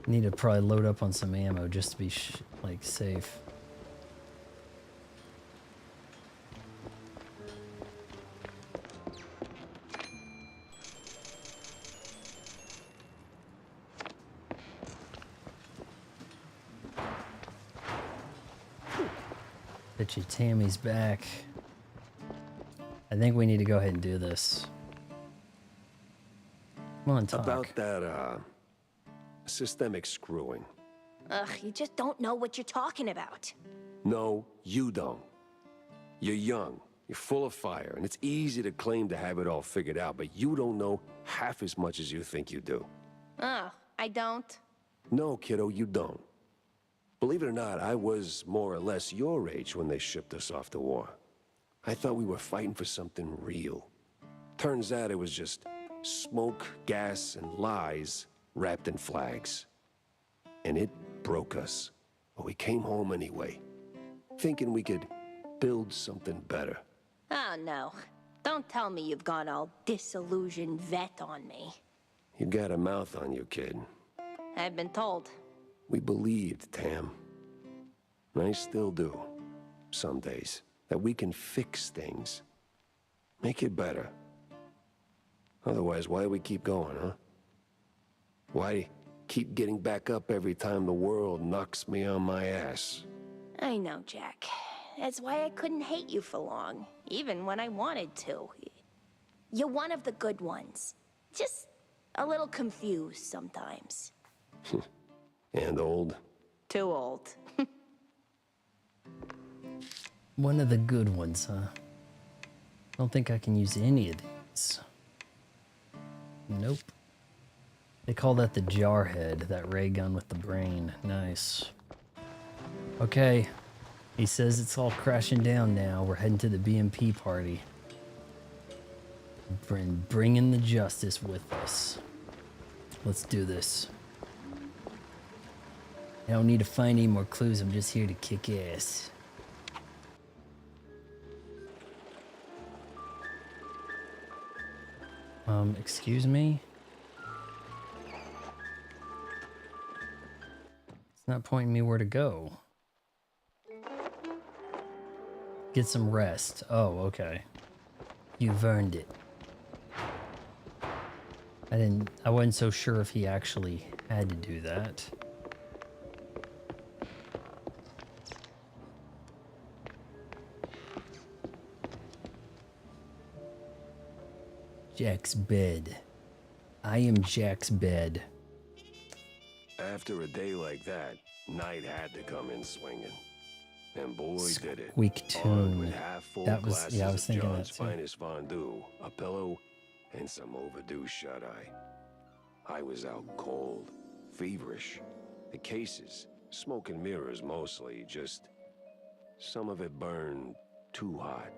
Need to probably load up on some ammo just to be like safe. Bet you Tammy's back. I think we need to go ahead and do this. Come on, talk. About that, systemic screwing. Ugh, you just don't know what you're talking about. No, you don't. You're young, you're full of fire, and it's easy to claim to have it all figured out, but you don't know half as much as you think you do. Oh, I don't? No, kiddo, you don't. Believe it or not, I was more or less your age when they shipped us off to war. I thought we were fighting for something real. Turns out it was just smoke, gas, and lies wrapped in flags. And it broke us. But we came home anyway, thinking we could build something better. Oh, no. Don't tell me you've gone all disillusioned vet on me. You got a mouth on you, kid. I've been told. We believed, Tam. And I still do, some days, that we can fix things. Make it better. Otherwise, why do we keep going, huh? Why keep getting back up every time the world knocks me on my ass? I know, Jack. That's why I couldn't hate you for long, even when I wanted to. You're one of the good ones. Just a little confused sometimes. And old? Too old. One of the good ones, huh? Don't think I can use any of these. Nope. They call that the Jarhead, that ray gun with the brain. Nice. Okay. He says it's all crashing down now. We're heading to the BMP party. Bringing the justice with us. Let's do this. I don't need to find any more clues. I'm just here to kick ass. Excuse me? It's not pointing me where to go. Get some rest. Oh, okay. You've earned it. I wasn't so sure if he actually had to do that. Jack's bed. I am Jack's bed. After a day like that, night had to come in swinging. And boy, did it. Squeak tune. With half-full That was, glasses yeah, I was of thinking John's that too. finest fondue, a pillow, and some overdue shut-eye. I was out cold, feverish. The cases, smoke and mirrors mostly, just some of it burned too hot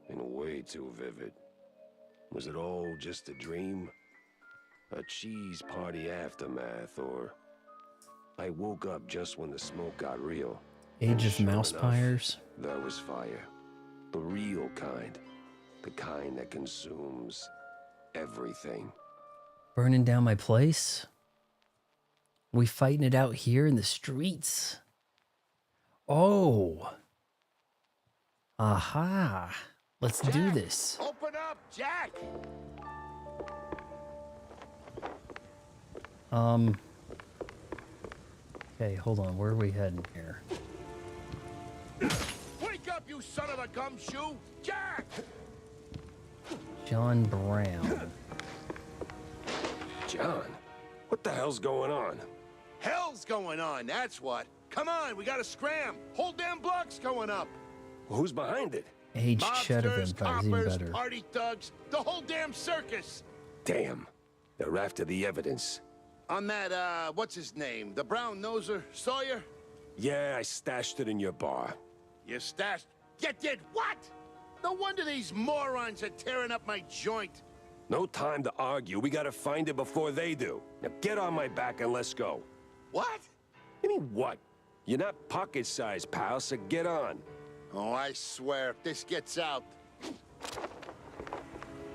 and way too vivid. Was it all just a dream? A cheese party aftermath, or I woke up just when the smoke got real? Age of Sure Mouse enough, Pyres. there was fire. The real kind. The kind that consumes everything. Burning down my place? We fighting it out here in the streets? Oh. Aha. Let's do this. Open up, Jack! Okay, hold on. Where are we heading here? Wake up, you son of a gumshoe! Jack! John Brown. John? What the hell's going on? Hell's going on, that's what. Come on, we gotta scram. Whole damn block's going up. Who's behind it? Age Shadow Mobsters, Vampires, even coppers, better. party thugs, the whole damn circus. Damn. They're after the evidence. On that, what's his name? The brown noser, Sawyer? Yeah, I stashed it in your bar. You stashed... You did what? No wonder these morons are tearing up my joint. No time to argue. We gotta find it before they do. Now get on my back and let's go. What? You mean what? You're not pocket-sized, pal, so get on. Oh, I swear, if this gets out...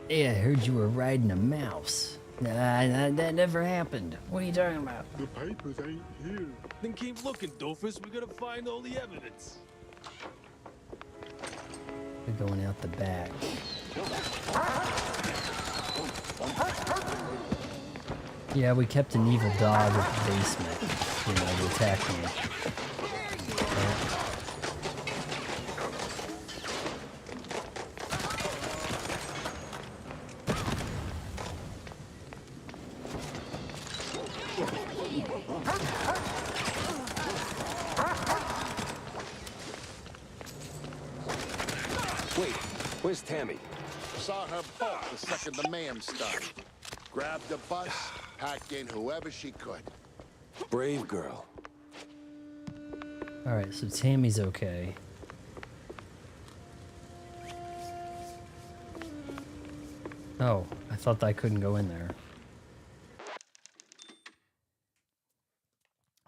Yeah, I heard you were riding a mouse. Nah, that never happened. What are you talking about? The papers ain't here. Then keep looking, doofus. We gotta find all the evidence. We're going out the back. Yeah, we kept an evil dog in the basement, you know, to attack me. Wait, where's Tammy? Saw her bolt the second the man started. Grabbed the bus, packed in whoever she could. Brave girl. Alright, so Tammy's okay. Oh, I thought I couldn't go in there.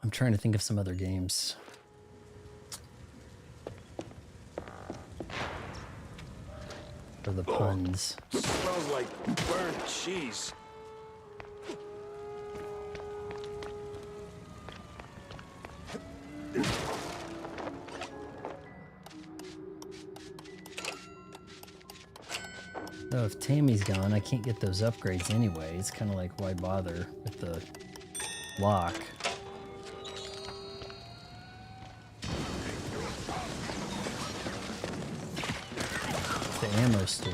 I'm trying to think of some other games. For the puns. Smells like burnt cheese. Though if Tammy's gone, I can't get those upgrades anyway. It's kind of like, why bother with the lock? The ammo store.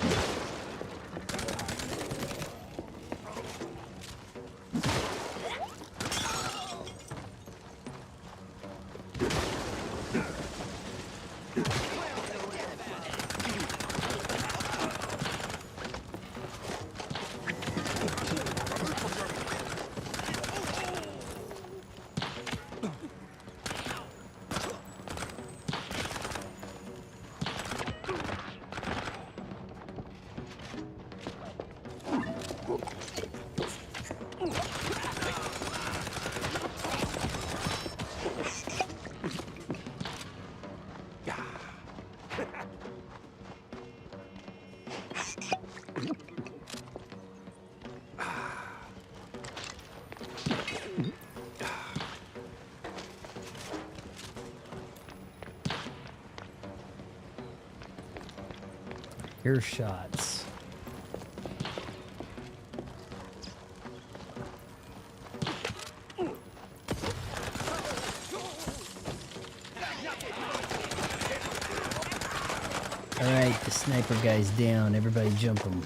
Here's shots. Alright, the sniper guy's down. Everybody jump him.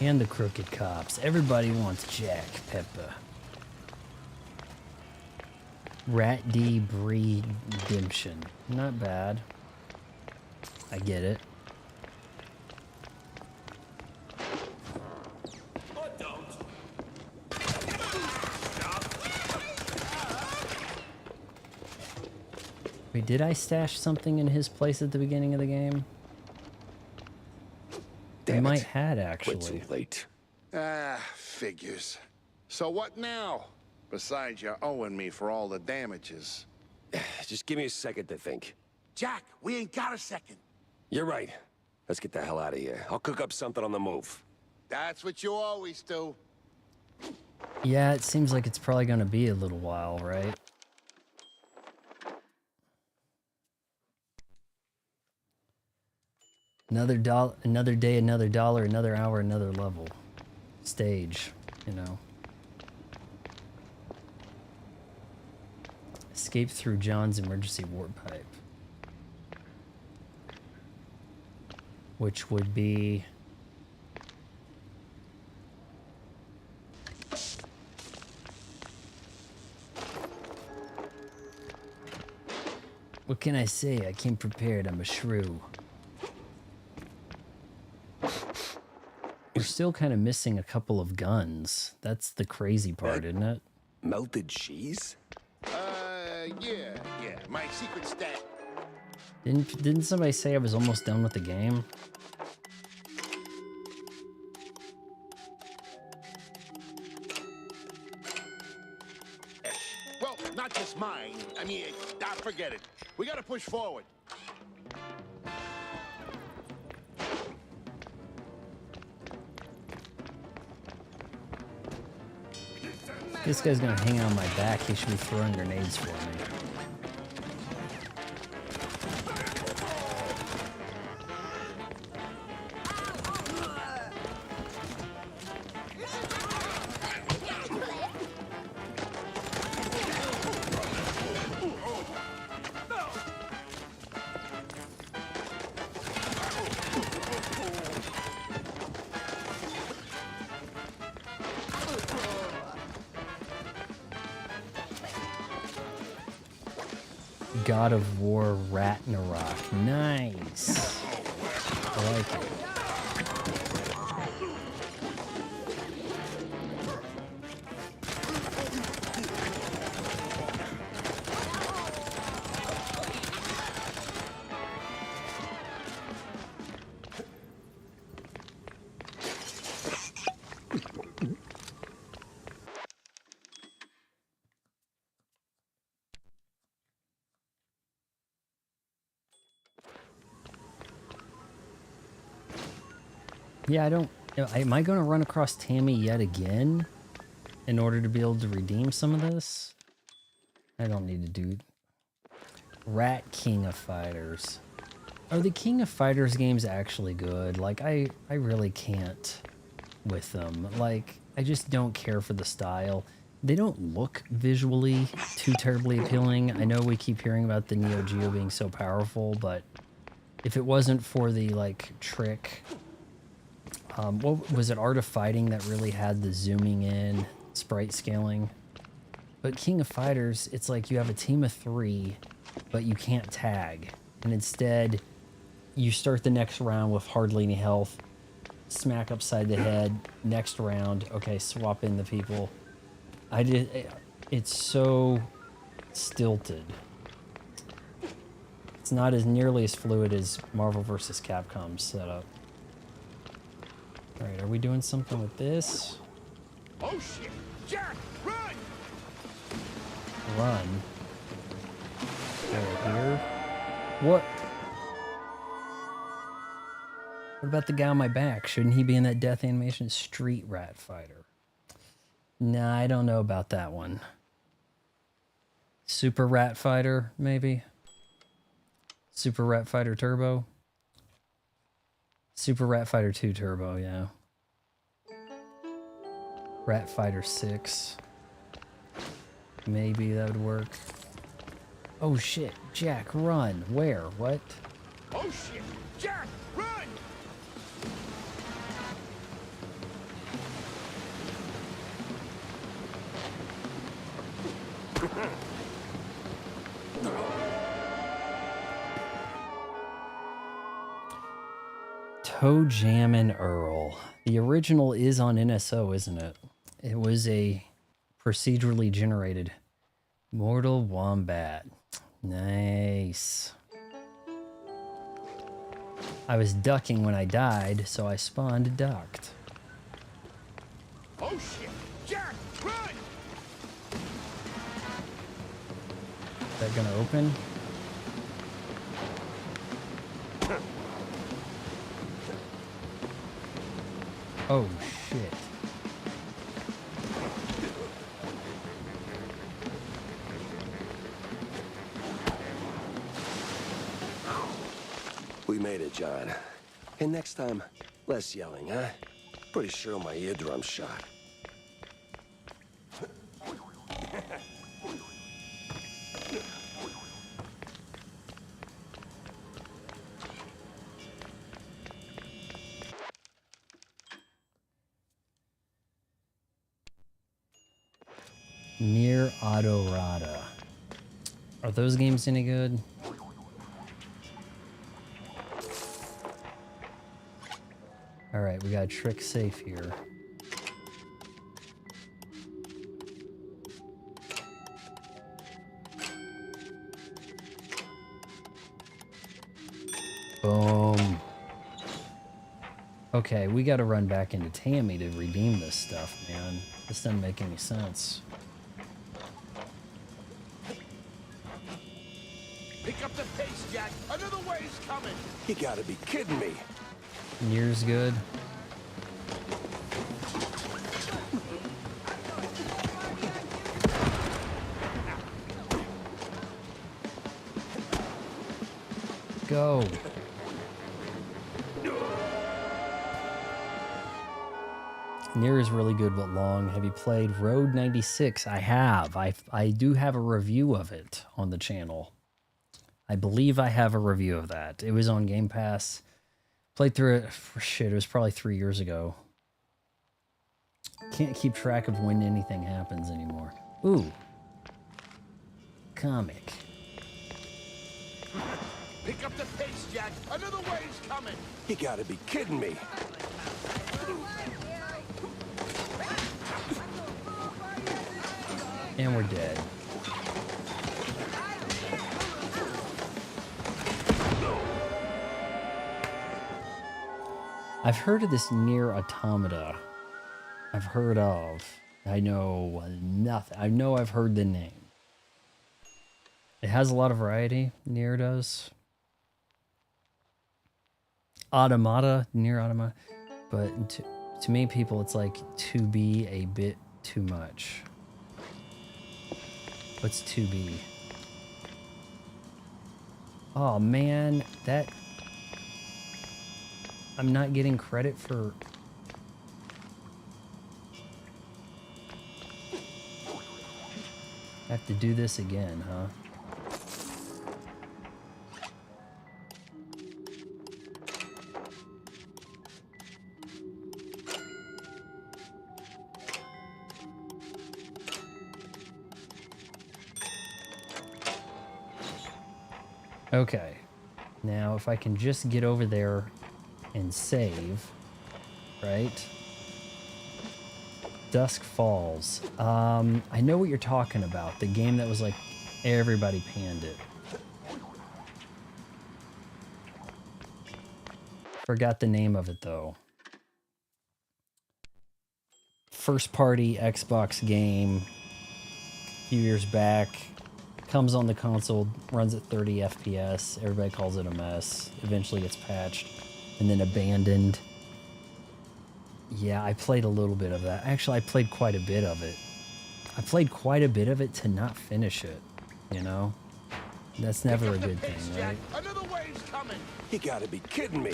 And the crooked cops. Everybody wants Jack Pepper. Rat D Redemption. Not bad. I get it. Wait, did I stash something in his place at the beginning of the game? I might had actually. We're too late. Figures. So what now? Besides, you're owing me for all the damages. Just give me a second to think. Jack, we ain't got a second. You're right. Let's get the hell out of here. I'll cook up something on the move. That's what you always do. Yeah, it seems like it's probably going to be a little while, right? Another day, another dollar, another hour, another level. Stage, you know. Escape through John's emergency warp pipe. Which would be... What can I say? I came prepared. I'm a shrew. We're still kind of missing a couple of guns. That's the crazy part, isn't it? Melted cheese? Yeah. My secret stat. Didn't somebody say I was almost done with the game? Well, not just mine. I mean, forget it. We gotta push forward. This guy's gonna hang on my back. He should be throwing grenades for me. God of War Ragnarok. Nice. I like it. Yeah, I don't... Am I going to run across Tammy yet again in order to be able to redeem some of this? I don't need to do... Rat King of Fighters. Are the King of Fighters games actually good? Like, I really can't with them. Like, I just don't care for the style. They don't look visually too terribly appealing. I know we keep hearing about the Neo Geo being so powerful, but if it wasn't for the, like, trick... what was it, Art of Fighting that really had the zooming in, sprite scaling? But King of Fighters, it's like you have a team of 3, but you can't tag. And instead, you start the next round with hardly any health, smack upside the head, next round, okay, swap in the people. It's so stilted. It's not as nearly as fluid as Marvel vs. Capcom's setup. Alright, are we doing something with this? Oh shit! Jack, run! Run? Over here? What? What about the guy on my back? Shouldn't he be in that death animation? Street Rat Fighter. Nah, I don't know about that one. Super Rat Fighter, maybe? Super Rat Fighter Turbo? Super Rat Fighter 2 Turbo, yeah. Rat Fighter 6. Maybe that would work. Oh shit, Jack, run. Where? What? Oh shit! Jack, run! Toe Jammin' Earl. The original is on NSO, isn't it? It was a procedurally generated Mortal Wombat. Nice. I was ducking when I died, so I spawned ducked. Oh shit! Jack, run! Is that gonna open? Oh shit. We made it, John. And next time, less yelling, huh? Pretty sure my eardrum's shot. Nier Automata. Are those games any good? Alright, we got a trick safe here. Boom. Okay, we gotta run back into Tammy to redeem this stuff, man. This doesn't make any sense. Pick up the pace, Jack. Another wave's coming. You gotta be kidding me. Nier's good. Go. Nier is really good but long. Have you played Road 96? I have. I do have a review of it on the channel. I believe I have a review of that. It was on Game Pass. Played through it for shit. It was probably 3 years ago. Can't keep track of when anything happens anymore. Ooh. Comic. Pick up the pace, Jack. Another wave's coming. You gotta be kidding me. And we're dead. I've heard of this Nier Automata. I've heard of. I know nothing. I know I've heard the name. It has a lot of variety. Nier does. Automata, Nier Automata. But to many people, it's like to be a bit too much. What's to be? Oh man, that... I'm not getting credit for... I have to do this again, huh? Okay. Now, if I can just get over there and save, right? Dusk Falls. I know what you're talking about. The game that was like, everybody panned it. Forgot the name of it though. First party Xbox game. A few years back. Comes on the console, runs at 30 FPS. Everybody calls it a mess. Eventually gets patched and then abandoned. Yeah, I played a little bit of that. Actually, I played quite a bit of it. I played quite a bit of it to not finish it, you know? That's never a good thing, right? Another wave's coming. You gotta be kidding me.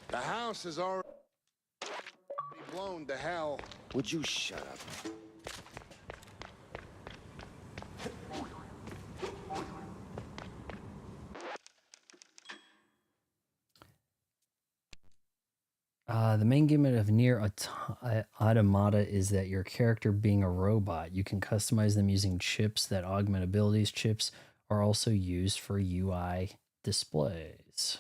The house is already blown to hell. Would you shut up? The main gimmick of Nier Automata is that your character being a robot, you can customize them using chips that augment abilities. Chips are also used for UI displays.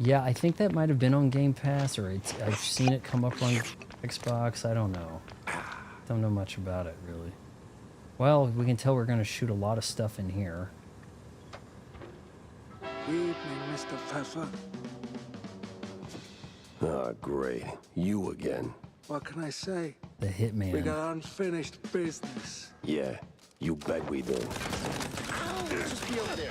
Yeah, I think that might have been on Game Pass, or I've seen it come up on Xbox. I don't know. Don't know much about it, really. Well, we can tell we're going to shoot a lot of stuff in here. Evening, Mr. Pfeffer. Ah, great. You again. What can I say? The Hitman. We got unfinished business. Yeah, you bet we do. Just be over there.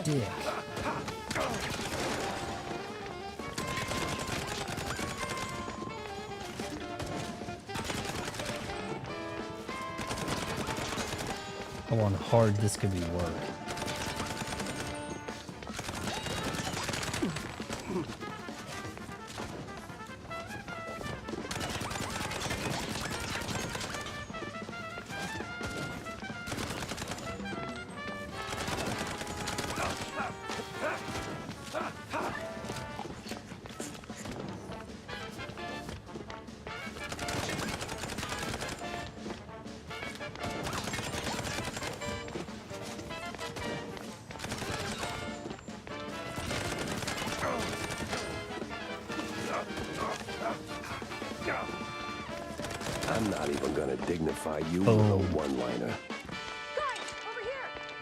Dick. How on hard this could be work. I'm not even gonna dignify you with a one-liner.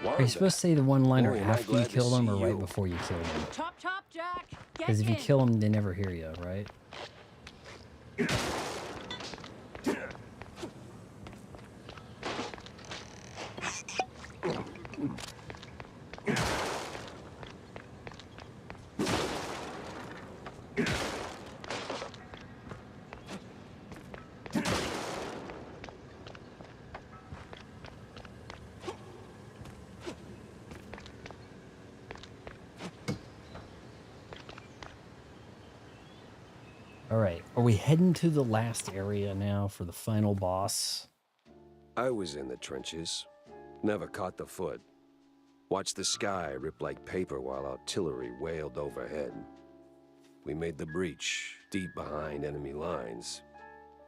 Are you supposed to say the one-liner Boy, am I after you glad to kill them see or right you. before you kill them? Chop, chop, Jack. Get Because if you in. kill them, they never hear you, right? All right, are we heading to the last area now for the final boss? I was in the trenches. Never caught the foot. Watched the sky rip like paper while artillery wailed overhead. We made the breach, deep behind enemy lines,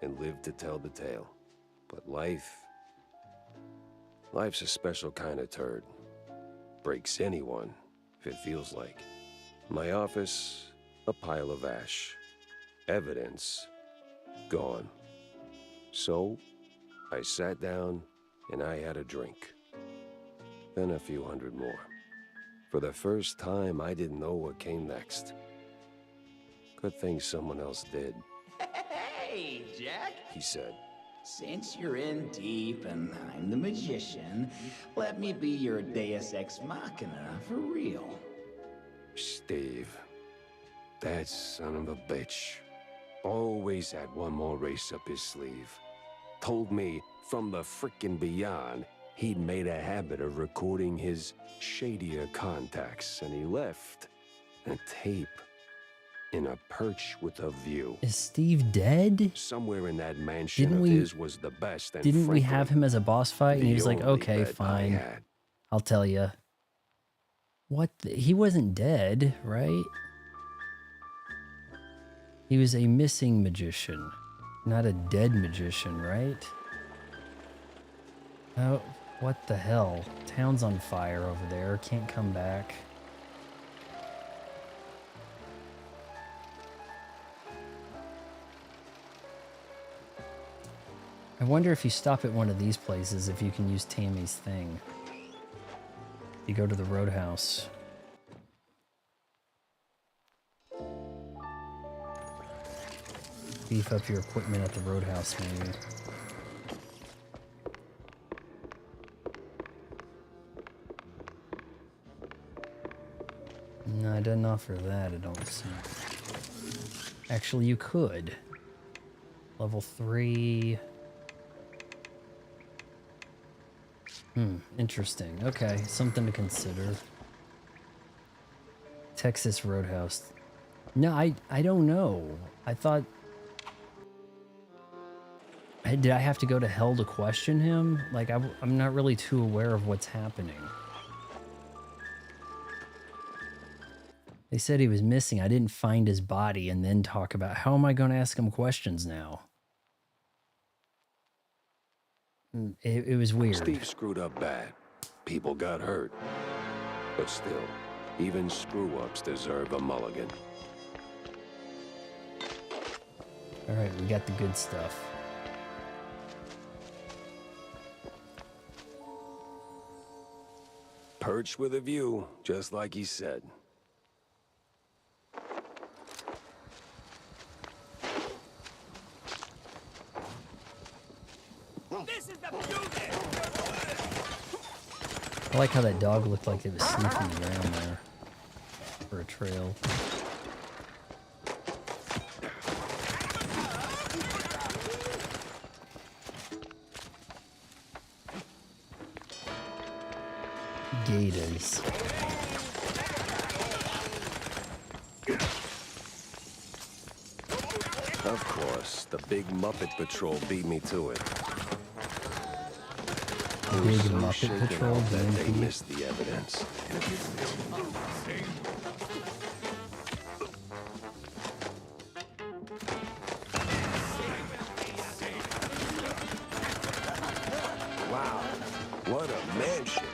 and lived to tell the tale. But life's a special kind of turd. Breaks anyone, if it feels like. My office, a pile of ash. Evidence, gone. So, I sat down and I had a drink. Then a few hundred more. For the first time, I didn't know what came next. Good thing someone else did, Hey, Jack. he said. Since you're in deep and I'm the magician, let me be your Deus Ex Machina for real. Steve, that son of a bitch, always had one more race up his sleeve. Told me from the frickin' beyond, he'd made a habit of recording his shadier contacts, and he left a tape in a perch with a view. Is Steve dead? Somewhere in that mansion Didn't of we- his was the best. And Didn't we frankly, have him as a boss fight? And he the was like, only okay, bet I fine. had. I'll tell you. What? He wasn't dead, right? He was a missing magician, not a dead magician, right? Oh, what the hell? Town's on fire over there. Can't come back. I wonder if you stop at one of these places, if you can use Tammy's thing. You go to the Roadhouse. Beef up your equipment at the Roadhouse, maybe. No, it doesn't offer that, I don't see. Actually, you could. Level 3. Interesting. Okay, something to consider. Texas Roadhouse. No, I don't know. I thought... Did I have to go to hell to question him? Like, I'm not really too aware of what's happening. They said he was missing. I didn't find his body and then talk about how am I going to ask him questions now? It was weird. Steve screwed up bad. People got hurt. But still, even screw-ups deserve a mulligan. All right, we got the good stuff. Perched with a view, just like he said. I like how that dog looked like it was sniffing around there for a trail. Gators. Of course, the big Muppet Patrol beat me to it. The big Muppet Patrol that they beat me. missed the evidence. Wow, what a mansion.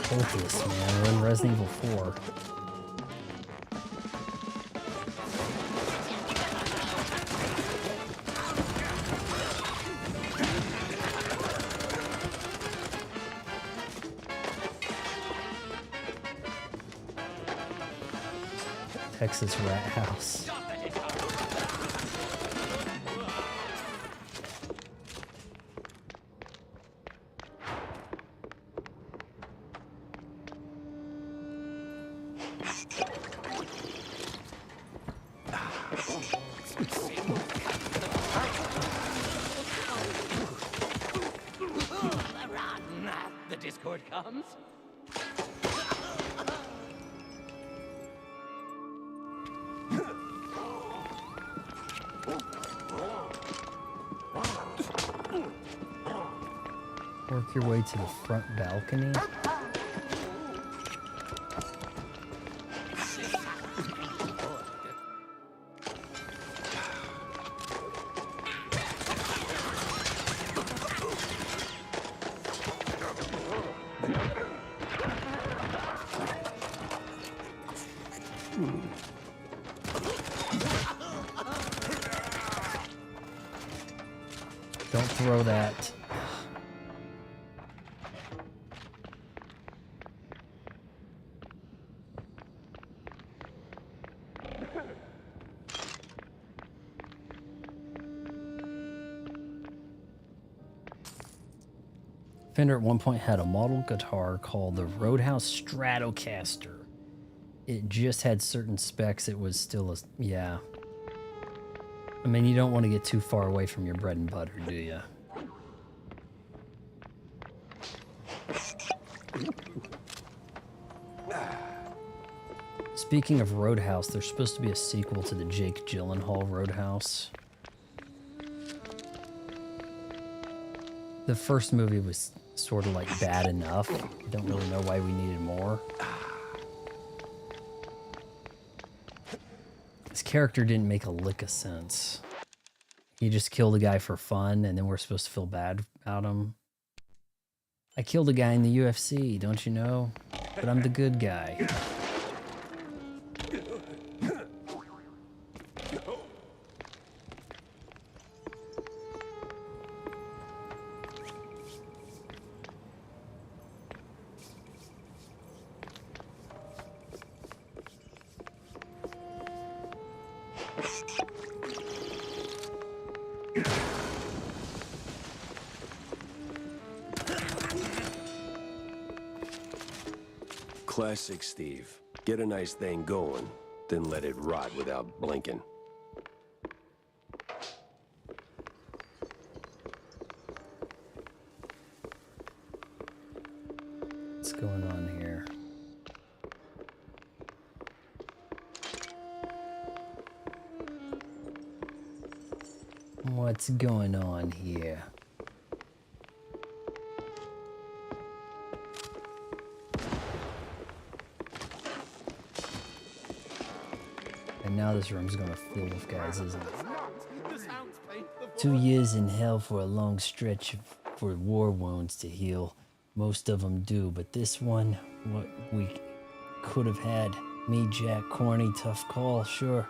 Hopeless, man. We're in Resident Evil 4. Texas Rat House. The Discord comes. Work your way to the front balcony. Don't throw that. Fender at one point had a model guitar called the Roadhouse Stratocaster. It just had certain specs. It was still a, yeah. I mean, you don't want to get too far away from your bread and butter, do you? Speaking of Roadhouse, there's supposed to be a sequel to the Jake Gyllenhaal Roadhouse. The first movie was sort of like bad enough. I don't really know why we needed more. His character didn't make a lick of sense. He just killed a guy for fun, and then we're supposed to feel bad about him. I killed a guy in the UFC, don't you know? But I'm the good guy. Classic Steve. Get a nice thing going, then let it rot without blinking. What's going on here? What's going on here? And now this room's gonna fill with guys, isn't it? 2 years in hell for a long stretch for war wounds to heal. Most of them do, but this one, what we could have had. Me, Jack, corny, tough call, sure.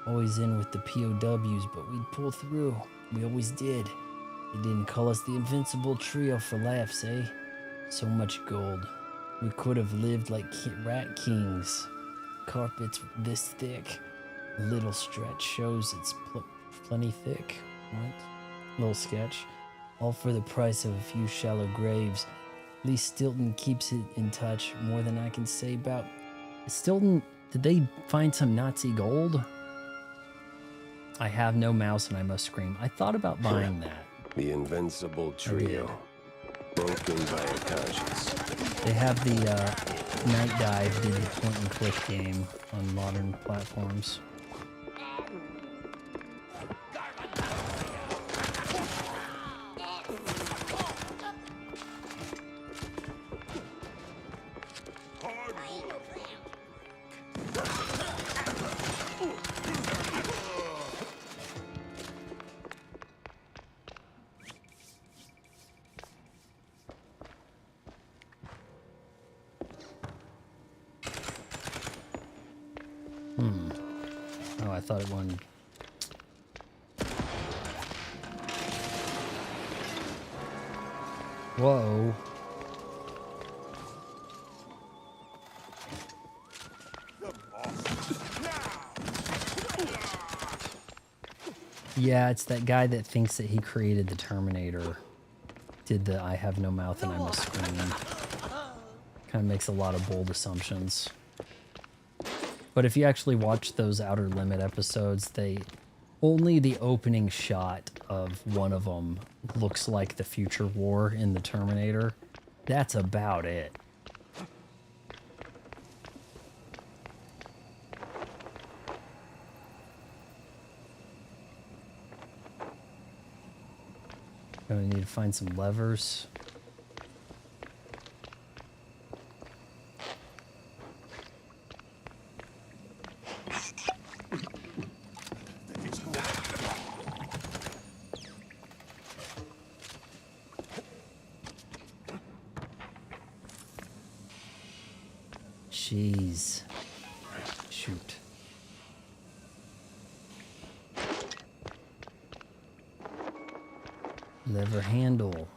Always in with the POWs, but we'd pull through. We always did. They didn't call us the Invincible Trio for laughs, eh? So much gold. We could have lived like rat kings. Carpets this thick. A little stretch shows it's plenty thick. What? Little sketch. All for the price of a few shallow graves. At least Stilton keeps it in touch more than I can say about... Stilton, did they find some Nazi gold? I have no mouse and I must scream. I thought about buying that. The Invincible Trio. Broken by a conscience. They have the Night Dive did the point and click game on modern platforms. Oh, I thought it won. Whoa. Yeah, it's that guy that thinks that he created the Terminator. Did the I have no mouth and I must scream. Kind of makes a lot of bold assumptions. But if you actually watch those Outer Limit episodes, only the opening shot of one of them looks like the future war in the Terminator. That's about it. Gonna need to find some levers. Jeez. Shoot. Lever handle.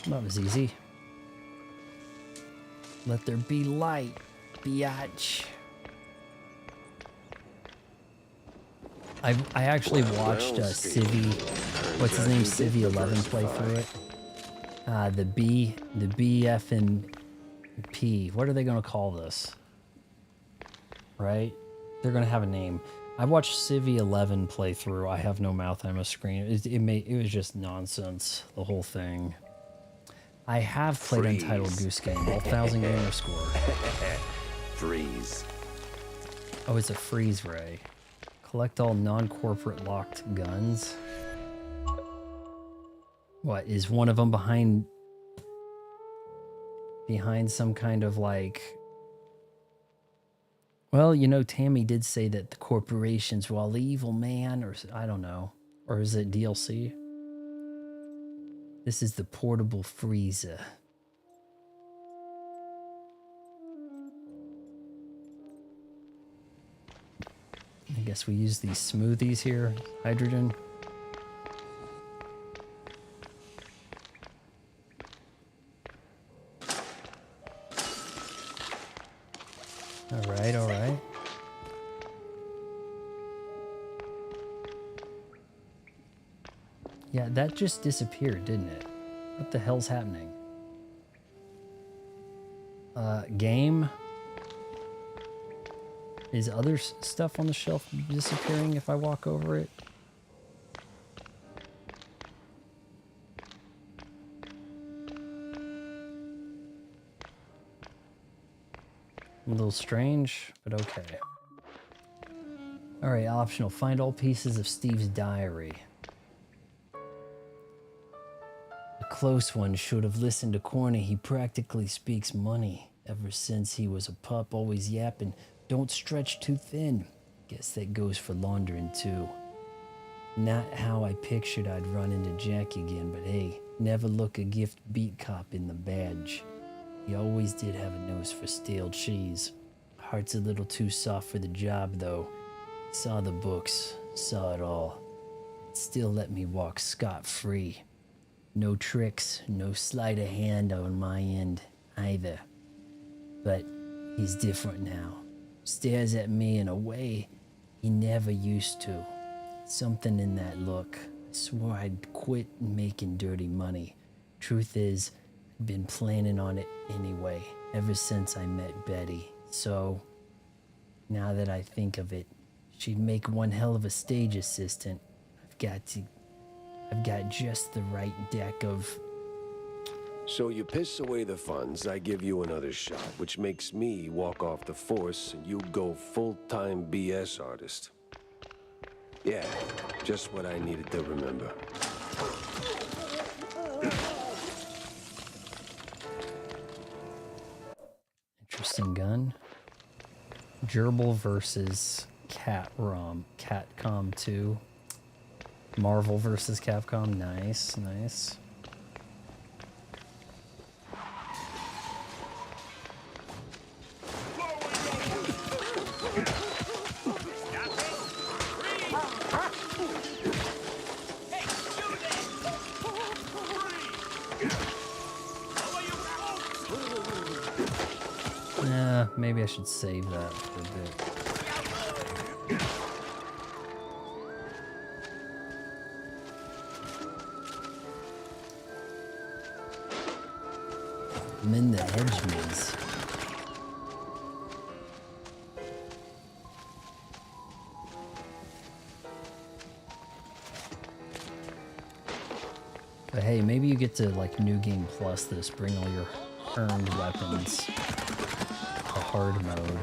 That was easy. Let there be light, biatch. I actually watched Civvy, what's his name, Civvy 11 play through it. The BF and P. What are they gonna call this? Right? They're gonna have a name. I watched Civvy 11 play through. I have no mouth. I must scream. It was just nonsense. The whole thing. I have played Untitled Goose Game. 1,000 gamer score. Freeze. Oh, it's a freeze ray. Collect all non-corporate locked guns. What, is one of them behind some kind of like... Well, you know, Tammy did say that the corporations were all evil, man, or I don't know. Or is it DLC? This is the portable freezer. I guess we use these smoothies here. Hydrogen. Alright, alright. Yeah, that just disappeared, didn't it? What the hell's happening? Game? Is other stuff on the shelf disappearing if I walk over it? A little strange, but okay. Alright, optional. Find all pieces of Steve's diary. A close one should have listened to Corny. He practically speaks money. Ever since he was a pup, always yapping, don't stretch too thin. Guess that goes for laundering too. Not how I pictured I'd run into Jack again, but hey, never look a gift beat cop in the badge. He always did have a nose for stale cheese. Heart's a little too soft for the job though. Saw the books, saw it all. Still let me walk scot-free. No tricks, no sleight of hand on my end either. But he's different now. Stares at me in a way he never used to. Something in that look. I swore I'd quit making dirty money. Truth is, I've been planning on it anyway, ever since I met Betty. So, now that I think of it, she'd make one hell of a stage assistant. I've got just the right deck of... So you piss away the funds, I give you another shot, which makes me walk off the force and you go full-time BS artist. Yeah, just what I needed to remember. Interesting gun. Gerbil versus Catcom 2. Marvel versus Capcom. Nice, nice. Maybe I should save that for a bit. I'm in the hedge maze. But hey, maybe you get to like New Game Plus this, bring all your earned weapons. Hard mode.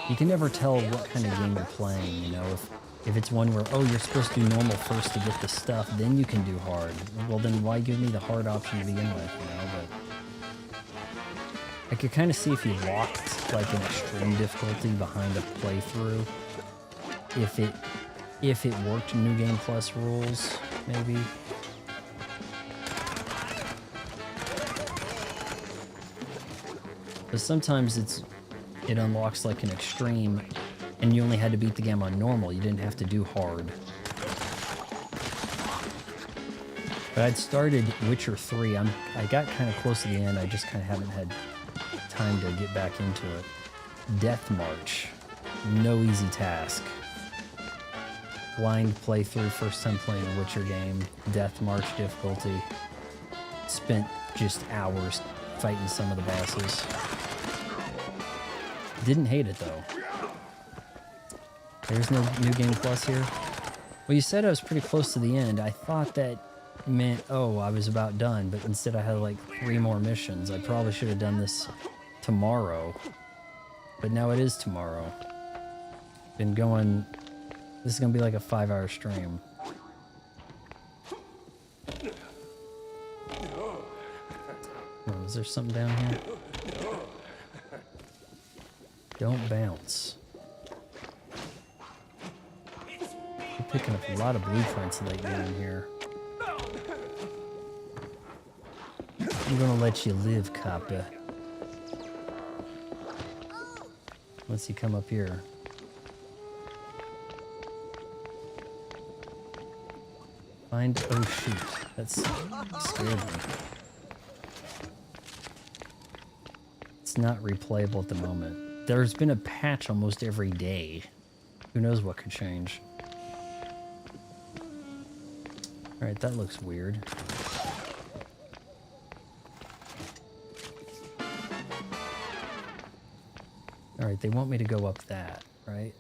You can never tell what kind of game you're playing, you know, if it's one where, oh, you're supposed to do normal first to get the stuff, then you can do hard. Well, then why give me the hard option to begin with, you know, but I could kind of see if you locked like an extreme difficulty behind a playthrough, if it worked New Game Plus rules, maybe. But sometimes it unlocks like an extreme and you only had to beat the game on normal. You didn't have to do hard. But I'd started Witcher 3. I got kind of close to the end. I just kind of haven't had time to get back into it. Death March. No easy task. Blind playthrough, first time playing a Witcher game. Death March difficulty. Spent just hours fighting some of the bosses. Didn't hate it though. There's no New Game Plus here. Well, you said I was pretty close to the end. I thought that meant, oh, I was about done, but instead I had like 3 more missions. I probably should have done this tomorrow. But now it is tomorrow. Been going... This is gonna be like a 5-hour stream. Oh, is there something down here? Don't bounce. I'm picking up a lot of blueprints lately in here. I'm gonna let you live, Kappa. Once you come up here. Find... Oh shoot. That's scared me. It's not replayable at the moment. There's been a patch almost every day. Who knows what could change. Alright, that looks weird. Alright, they want me to go up that, right?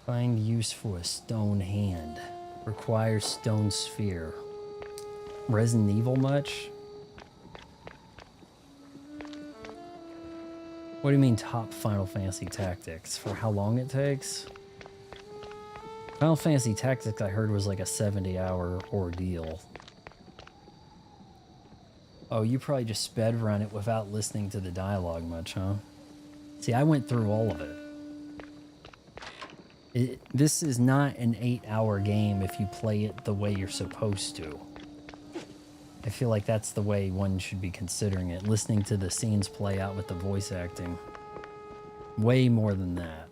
Find use for a stone hand. Requires stone sphere. Resident Evil much? What do you mean top Final Fantasy Tactics? For how long it takes? Final Fantasy Tactics I heard was like a 70-hour ordeal. Oh, you probably just sped run it without listening to the dialogue much, huh? See, I went through all of it. This is not an 8-hour game if you play it the way you're supposed to. I feel like that's the way one should be considering it, listening to the scenes play out with the voice acting. Way more than that.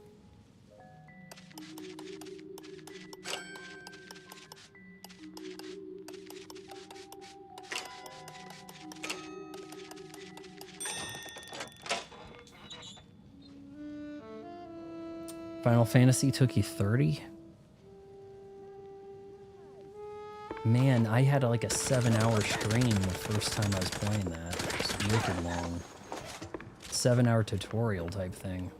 Final Fantasy took you 30? Man, I had like a 7-hour stream the first time I was playing that. It's wicked long. 7-hour tutorial type thing.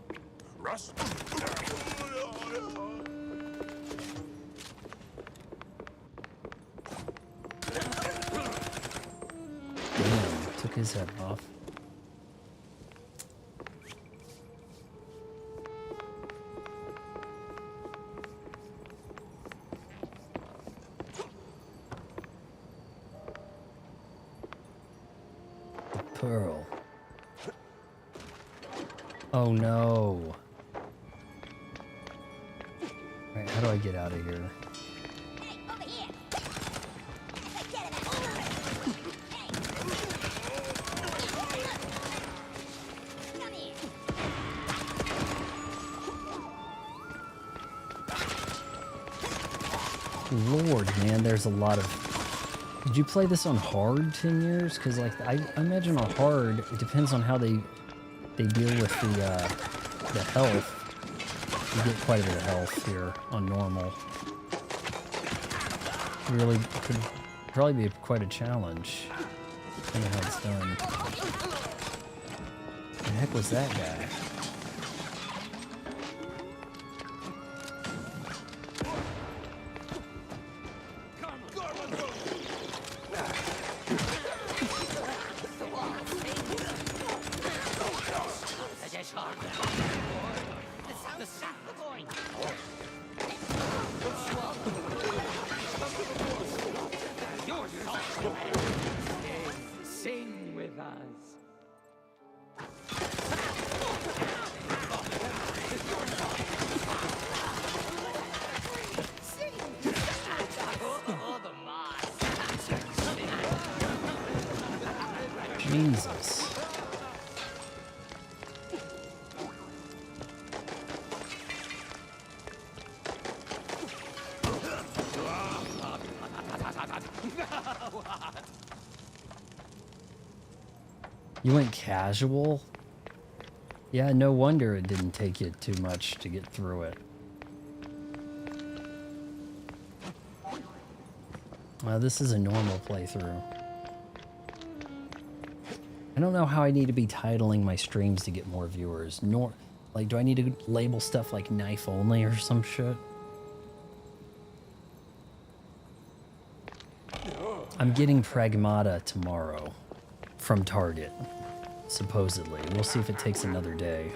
Damn, took his head off. Pearl. Oh no. Alright, how do I get out of here? Lord, man, there's a lot of... Did you play this on hard 10 years? Because like I imagine on hard, it depends on how they deal with the health. You get quite a bit of health here on normal. Really could probably be quite a challenge. Depending on how it's done. What the heck was that guy? Sing with us. Jesus. You went casual? Yeah, no wonder it didn't take you too much to get through it. This is a normal playthrough. I don't know how I need to be titling my streams to get more viewers. Like, do I need to label stuff like knife only or some shit? I'm getting Pragmata tomorrow from Target, supposedly. We'll see if it takes another day.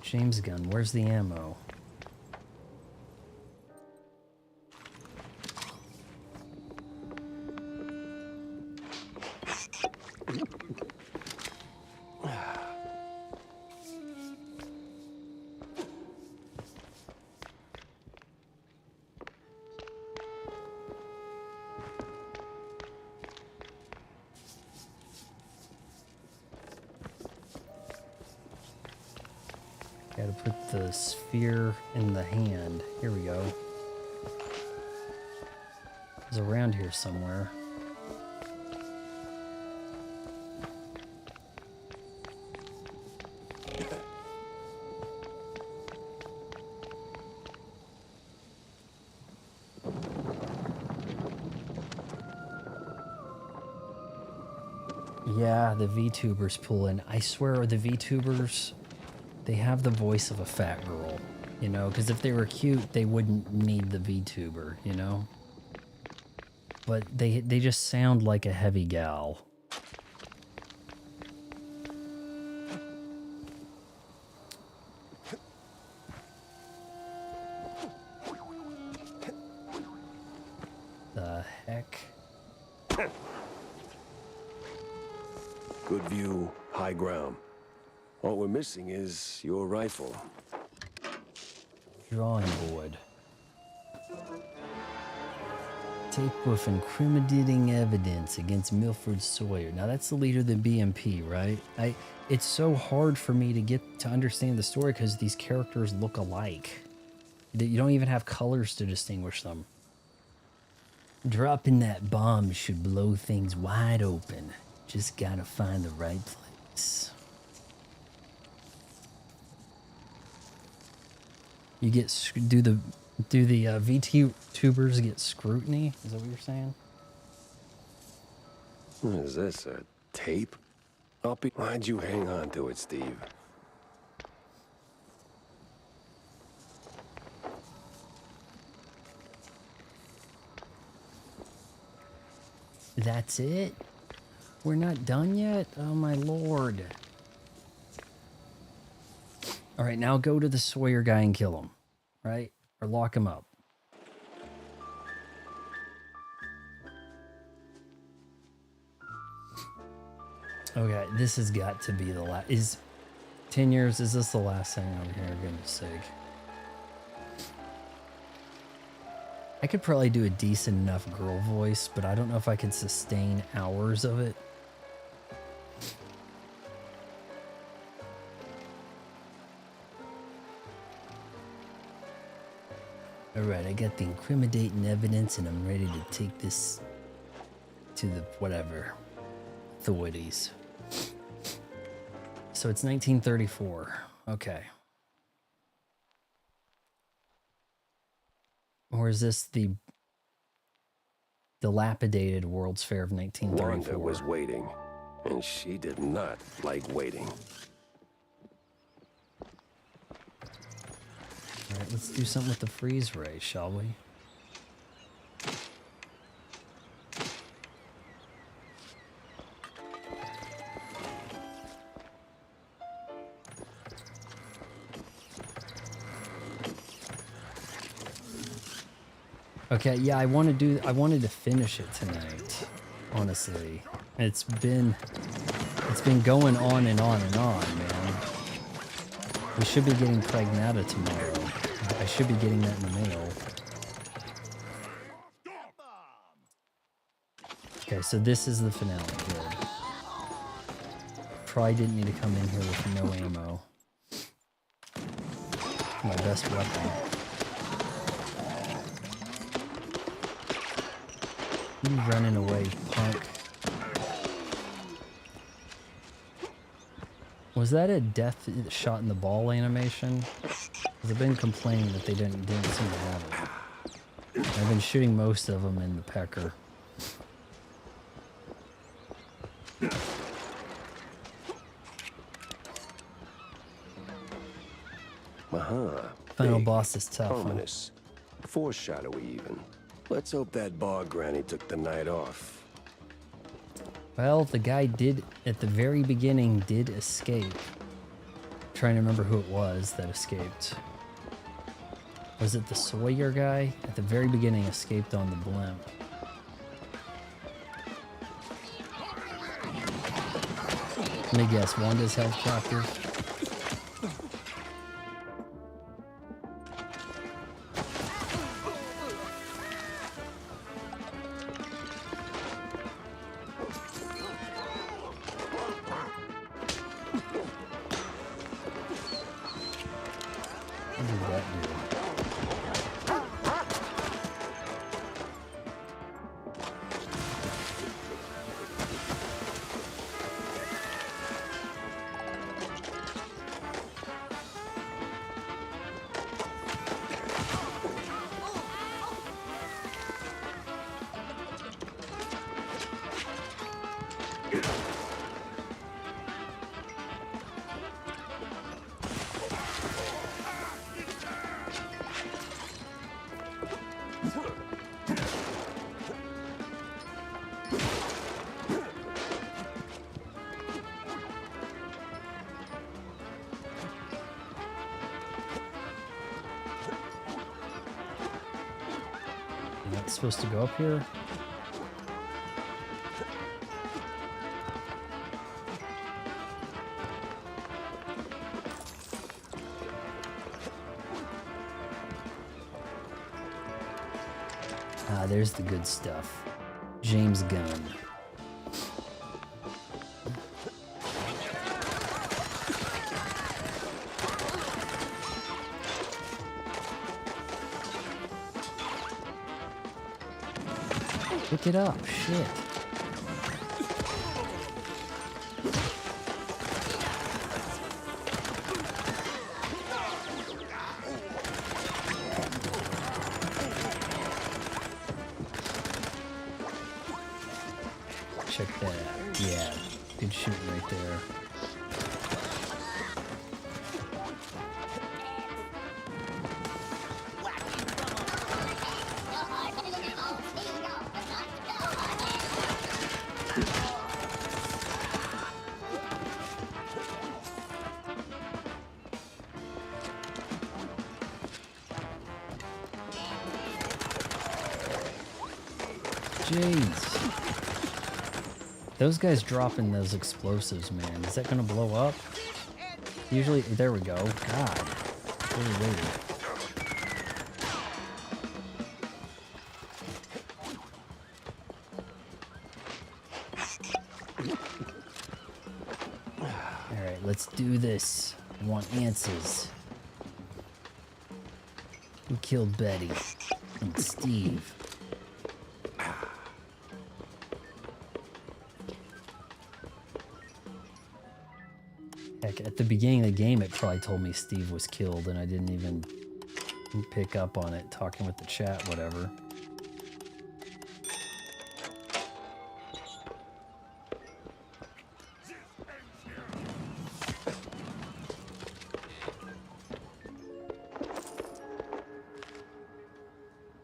James gun, where's the ammo? Gotta put the sphere in the hand. Here we go. It's around here somewhere. Yeah, the VTubers pull in. I swear the VTubers, they have the voice of a fat girl, you know, because if they were cute, they wouldn't need the VTuber, you know? But they just sound like a heavy gal. The heck? Good view, high ground. All we're missing is your rifle. Drawing board. Tape with incriminating evidence against Milford Sawyer. Now that's the leader of the BMP, right? It's so hard for me to get to understand the story because these characters look alike. You don't even have colors to distinguish them. Dropping that bomb should blow things wide open. Just gotta find the right place. You get do the VTubers get scrutiny? Is that what you're saying? What is this, a tape? Why'd you hang on to it, Steve? That's it? We're not done yet? Oh my lord. Alright, now go to the Sawyer guy and kill him. Right? Or lock him up. Okay, this has got to be the last. Is 10 years, is this the last thing over here, for goodness sake? I could probably do a decent enough girl voice, but I don't know if I could sustain hours of it. Alright, I got the incriminating evidence and I'm ready to take this to the whatever authorities. So it's 1934. Okay. Or is this the dilapidated World's Fair of 1934? Wanda was waiting, and she did not like waiting. All right, let's do something with the freeze ray, shall we? Okay, yeah, I wanted to finish it tonight, honestly. It's been going on and on and on, man. We should be getting Pragnata tomorrow. I should be getting that in the mail. Okay, so this is the finale. Good. Probably didn't need to come in here with no ammo. My best weapon. You running away, punk. Was that a death shot in the ball animation? Because I've been complaining that they didn't seem to have it. I've been shooting most of them in the pecker. Final boss is tough. Ominous. Foreshadowy even. Let's hope that bar granny took the night off. Well, the guy did, at the very beginning, did escape. I'm trying to remember who it was that escaped. Was it the Sawyer guy? At the very beginning, escaped on the blimp. Let me guess, Wanda's health chapter? not supposed to go up here? Ah, there's the good stuff. James Gunn. Pick it up, shit. Check that out. Yeah, good shooting right there. Jeez. Those guys dropping those explosives, man. Is that gonna blow up? Usually, there we go. God. Really weird. Alright, let's do this. I want answers. Who killed Betty? And Steve. Heck, at the beginning of the game, it probably told me Steve was killed, and I didn't even pick up on it, talking with the chat, whatever.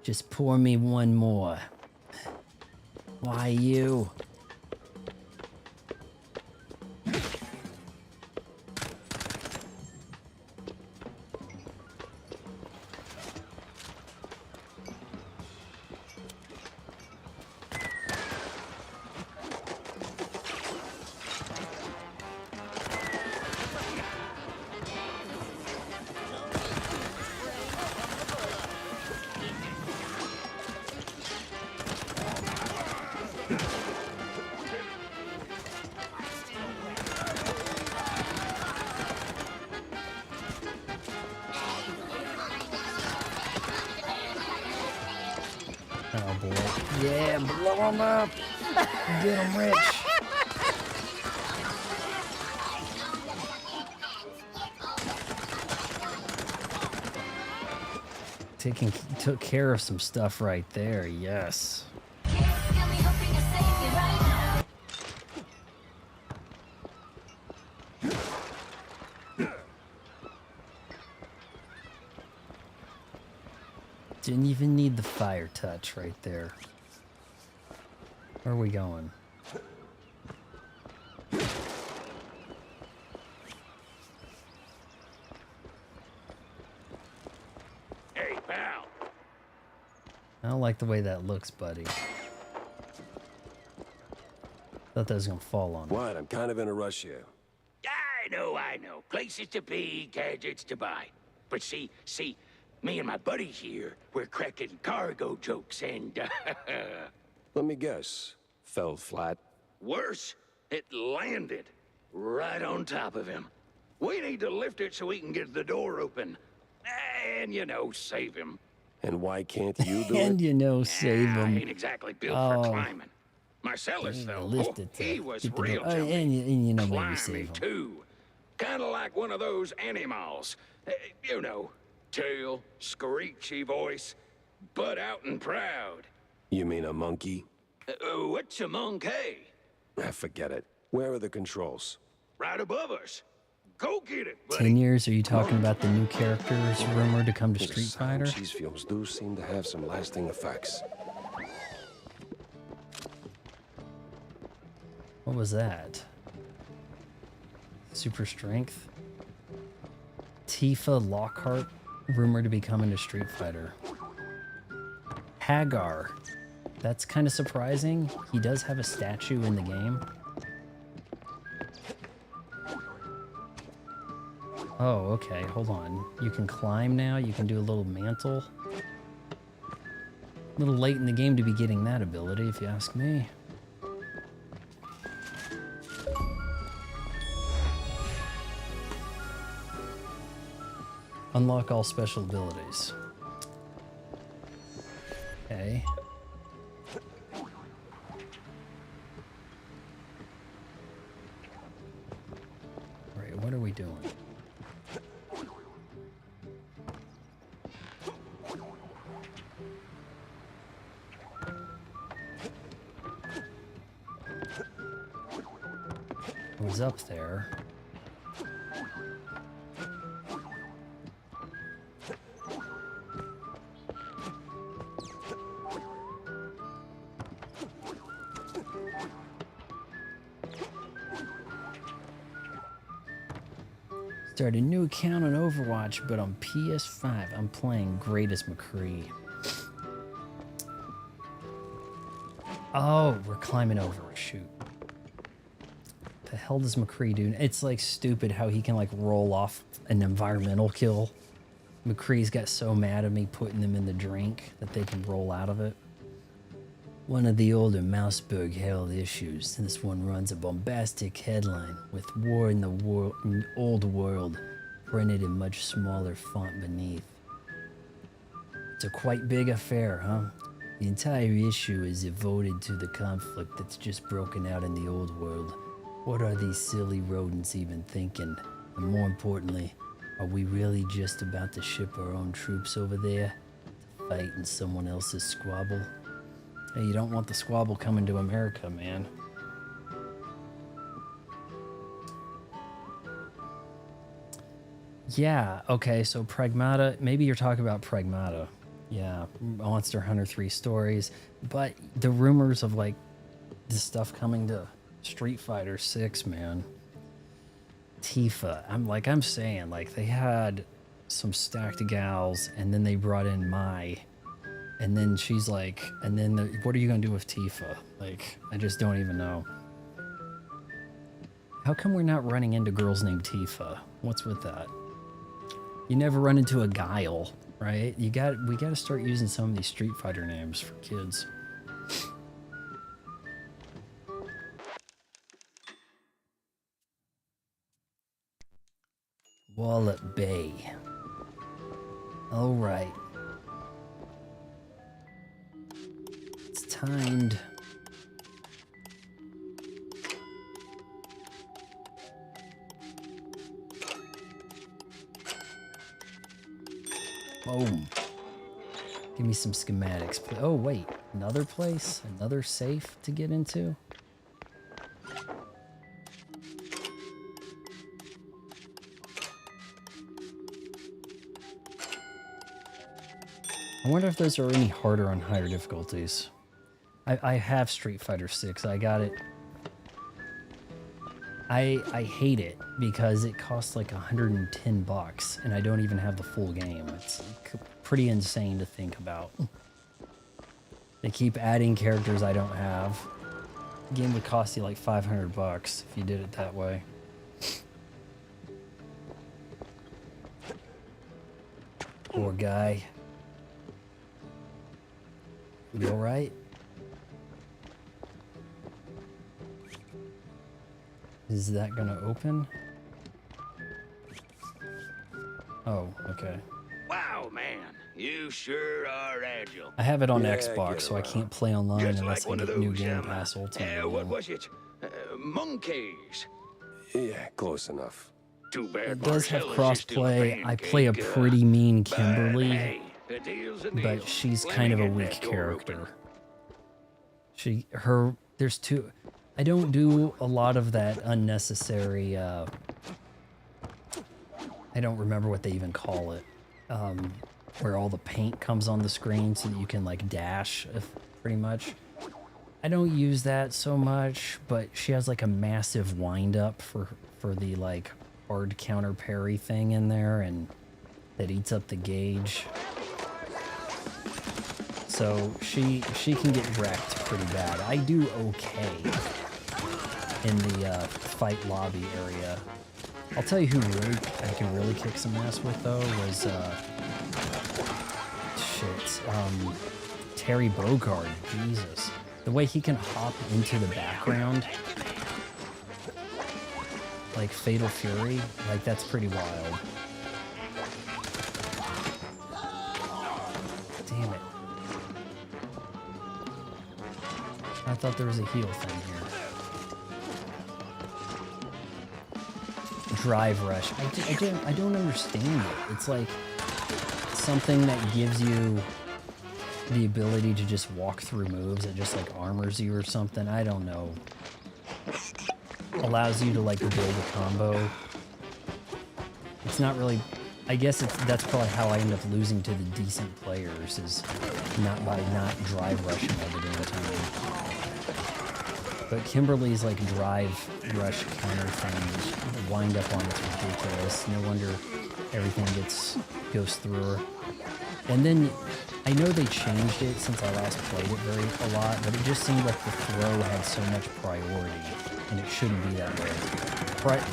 Just pour me one more. Why you? Oh boy. Yeah, blow him up. Get him rich. Took care of some stuff right there. Yes. Didn't even need the fire touch right there. Where are we going? Hey, pal. I don't like the way that looks, buddy. Thought that was gonna fall on me. What? I'm kind of in a rush here. I know. Places to be, gadgets to buy. But see, me and my buddies here, we're cracking cargo jokes and, Let me guess. Fell flat. worse, it landed right on top of him. We need to lift it so we can get the door open. And, save him. And why can't you do And it? save I him. ain't exactly built for climbing. Marcellus, though, Lift it he was get the real door- jumpy. and you know maybe Climby, save him. too. Kind of like one of those animals. Tail, screechy voice, but out and proud. You mean a monkey? What's a monkey? Forget it. Where are the controls? Right above us. Go get it, buddy. 10 years? Are you talking about the new characters rumored to come to The Street silent Fighter? cheese fumes do seem to have some lasting effects. What was that? Super strength? Tifa Lockhart rumored to be coming to Street Fighter. Hagar. That's kind of surprising. He does have a statue in the game. Oh, okay, hold on. You can climb now, you can do a little mantle. A little late in the game to be getting that ability, if you ask me. Unlock all special abilities. Okay. Right, what are we doing? I was up there. Start a new account on Overwatch, but on PS5, I'm playing Greatest McCree. Oh, we're climbing over. Shoot. The hell does McCree do? It's like stupid how he can like roll off an environmental kill. McCree's got so mad at me putting them in the drink that they can roll out of it. One of the older Mouseburg Herald issues. This one runs a bombastic headline with War in the Old World printed in much smaller font beneath. It's a quite big affair, huh? The entire issue is devoted to the conflict that's just broken out in the Old World. What are these silly rodents even thinking? And more importantly, are we really just about to ship our own troops over there to fight in someone else's squabble? Hey, you don't want the squabble coming to America, man. Yeah, okay, so Pragmata, maybe you're talking about Pragmata. Yeah, Monster Hunter 3 stories. But the rumors of, like, this stuff coming to Street Fighter 6, man. Tifa, I'm saying, like, they had some stacked gals, and then they brought in Mai. And then she's like, and then what are you gonna do with Tifa? Like, I just don't even know. How come we're not running into girls named Tifa? What's with that? You never run into a Guile, right? We gotta start using some of these Street Fighter names for kids. Wallet Bay. All right. It's timed. Boom. Give me some schematics. Oh, wait. Another place? Another safe to get into? I wonder if those are any harder on higher difficulties. I have Street Fighter 6. I got it. I hate it because it costs like $110 and I don't even have the full game. It's pretty insane to think about. They keep adding characters I don't have. The game would cost you like $500 if you did it that way. Poor guy. You alright? Is that gonna open? Oh, okay. Wow, man, you sure are agile. I have it on Xbox, so I can't play online unless I get New Game Pass Ultimate. What was it? Monkeys. Yeah, close enough. Too bad. It does have crossplay. I play a pretty mean Kimberly, but she's kind of a weak character. There's two. I don't do a lot of that unnecessary, I don't remember what they even call it, where all the paint comes on the screen so that you can, like, dash, pretty much. I don't use that so much, but she has, like, a massive wind-up for the, like, hard counter parry thing in there, and that eats up the gauge. So she can get wrecked pretty bad. I do okay in the fight lobby area. I'll tell you who really I can really kick some ass with though was Terry Bogard. Jesus, the way he can hop into the background like Fatal Fury, like that's pretty wild. Damn it. I thought there was a heal thing here. Drive rush. I don't understand it. It's like something that gives you the ability to just walk through moves. It just like armors you or something. I don't know. Allows you to like build a combo. It's not really. I guess that's probably how I end up losing to the decent players is not by not drive rushing all the damn time. But Kimberly's like drive rush counter thing wind up on it's ridiculous. No wonder everything goes through her. And then I know they changed it since I last played it a lot, but it just seemed like the throw had so much priority, and it shouldn't be that way.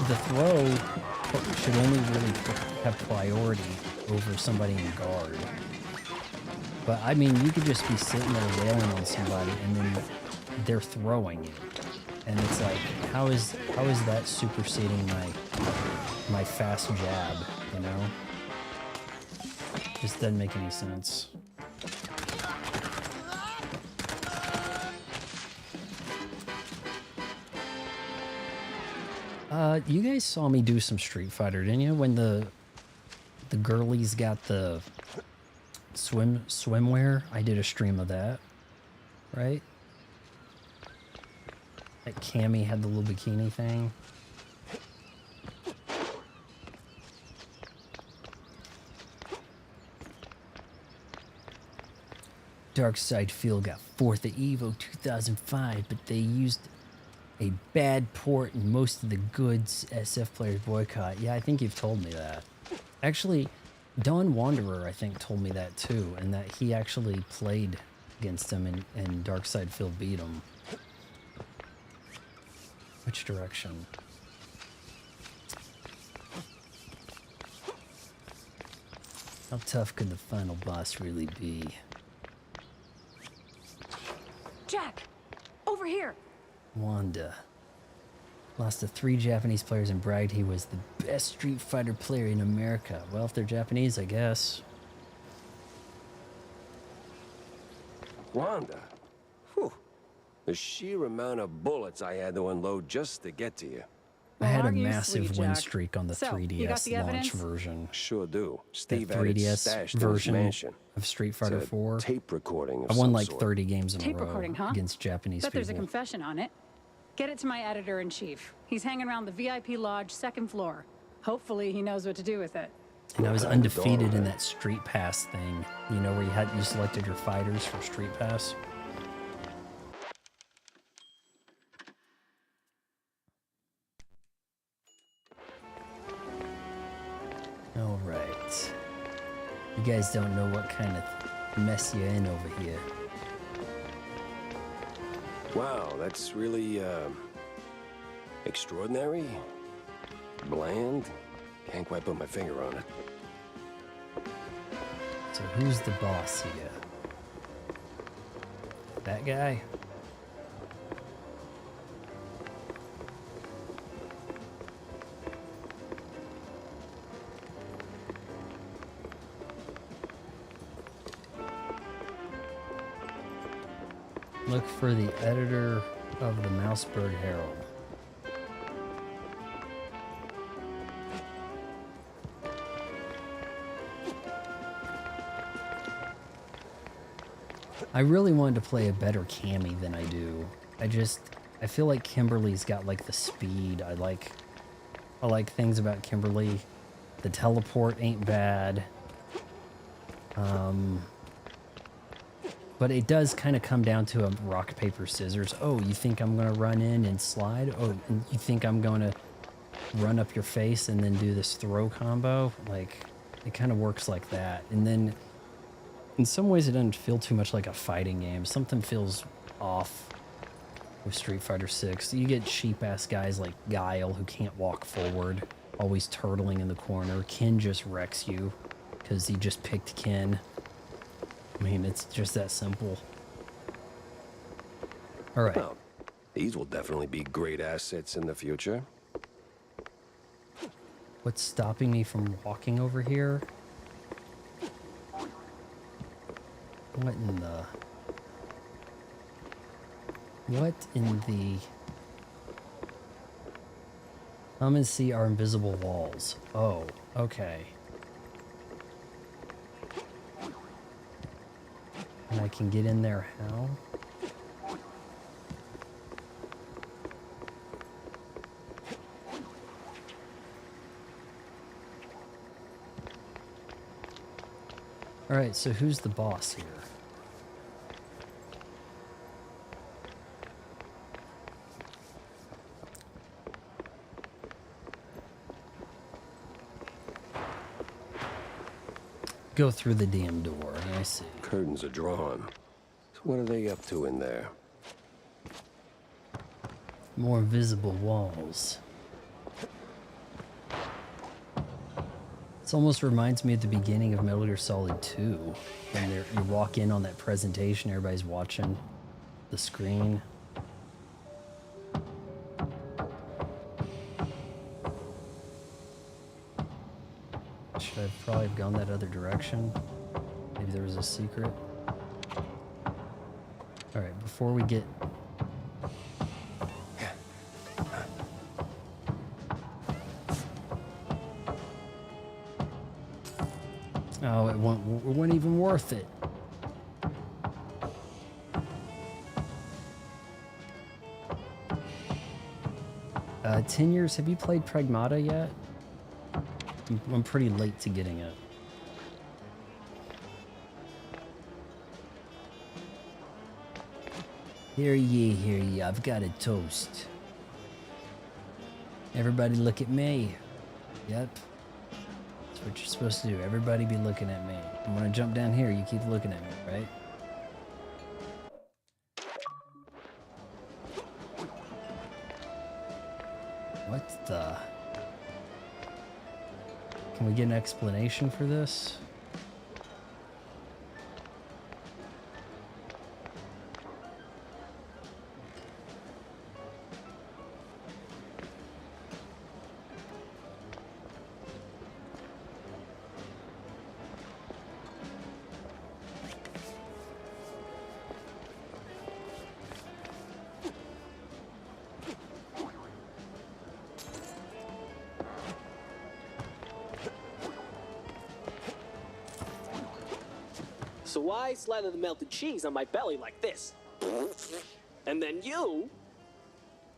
The throw should only really have priority over somebody in guard. But I mean, you could just be sitting there wailing on somebody, and then they're throwing it, and it's like, how is that superseding my fast jab? You know, just doesn't make any sense. You guys saw me do some Street Fighter, didn't you? When the girlies got the swimwear, I did a stream of that, right? That Cammy had the little bikini thing. Darkside Field got 4th at EVO 2005, but they used a bad port and most of the goods SF players boycott. Yeah, I think you've told me that. Actually, Don Wanderer, I think, told me that too, and that he actually played against him and Darkside Field beat him. Which direction? How tough could the final boss really be? Jack, over here. Wanda. Lost to 3 Japanese players and bragged he was the best Street Fighter player in America. Well, if they're Japanese, I guess. Wanda? Whew. The sheer amount of bullets I had to unload just to get to you. I had a massive win streak on the So, you got the 3DS launch evidence? version. Sure do. That Steve had it 3DS stashed in his version mansion. of Street Fighter It's a 4. tape recording of I won some like sort. 30 games in Tape a row recording, huh? against Japanese Bet there's a people. confession on it. Get it to my editor-in-chief. He's hanging around the VIP lodge, 2nd floor. Hopefully he knows what to do with it. And I was undefeated in that Street Pass thing. You know, where you selected your fighters for Street Pass. All right. You guys don't know what kind of mess you're in over here. Wow, that's really, extraordinary? Bland? Can't quite put my finger on it. So who's the boss here? That guy? Look for the editor of the Mouseburg Herald. I really wanted to play a better Cammy than I do. I feel like Kimberly's got like the speed. I like things about Kimberly. The teleport ain't bad. But it does kind of come down to a rock, paper, scissors. Oh, you think I'm going to run in and slide? Oh, and you think I'm going to run up your face and then do this throw combo? Like, it kind of works like that. And then In some ways, it doesn't feel too much like a fighting game. Something feels off with Street Fighter 6. You get cheap-ass guys like Guile who can't walk forward, always turtling in the corner. Ken just wrecks you because he just picked Ken. I mean, it's just that simple. All right. Well, these will definitely be great assets in the future. What's stopping me from walking over here? What in the... What in the... Come and see our invisible walls. Oh, okay. And I can get in there how? Alright, so who's the boss here? Go through the damn door, I see. Curtains are drawn. So what are they up to in there? More visible walls. This almost reminds me of the beginning of Metal Gear Solid 2. When you walk in on that presentation, everybody's watching the screen. Should I probably have gone that other direction? Maybe there was a secret. Alright, before we get... Oh, it wasn't even worth it. 10 years, have you played Pragmata yet? I'm pretty late to getting it. Hear ye, I've got a toast. Everybody look at me. Yep. That's what you're supposed to do. Everybody be looking at me. I'm gonna jump down here, you keep looking at me, right? What the... Can we get an explanation for this? So I slather the melted cheese on my belly like this. And then you...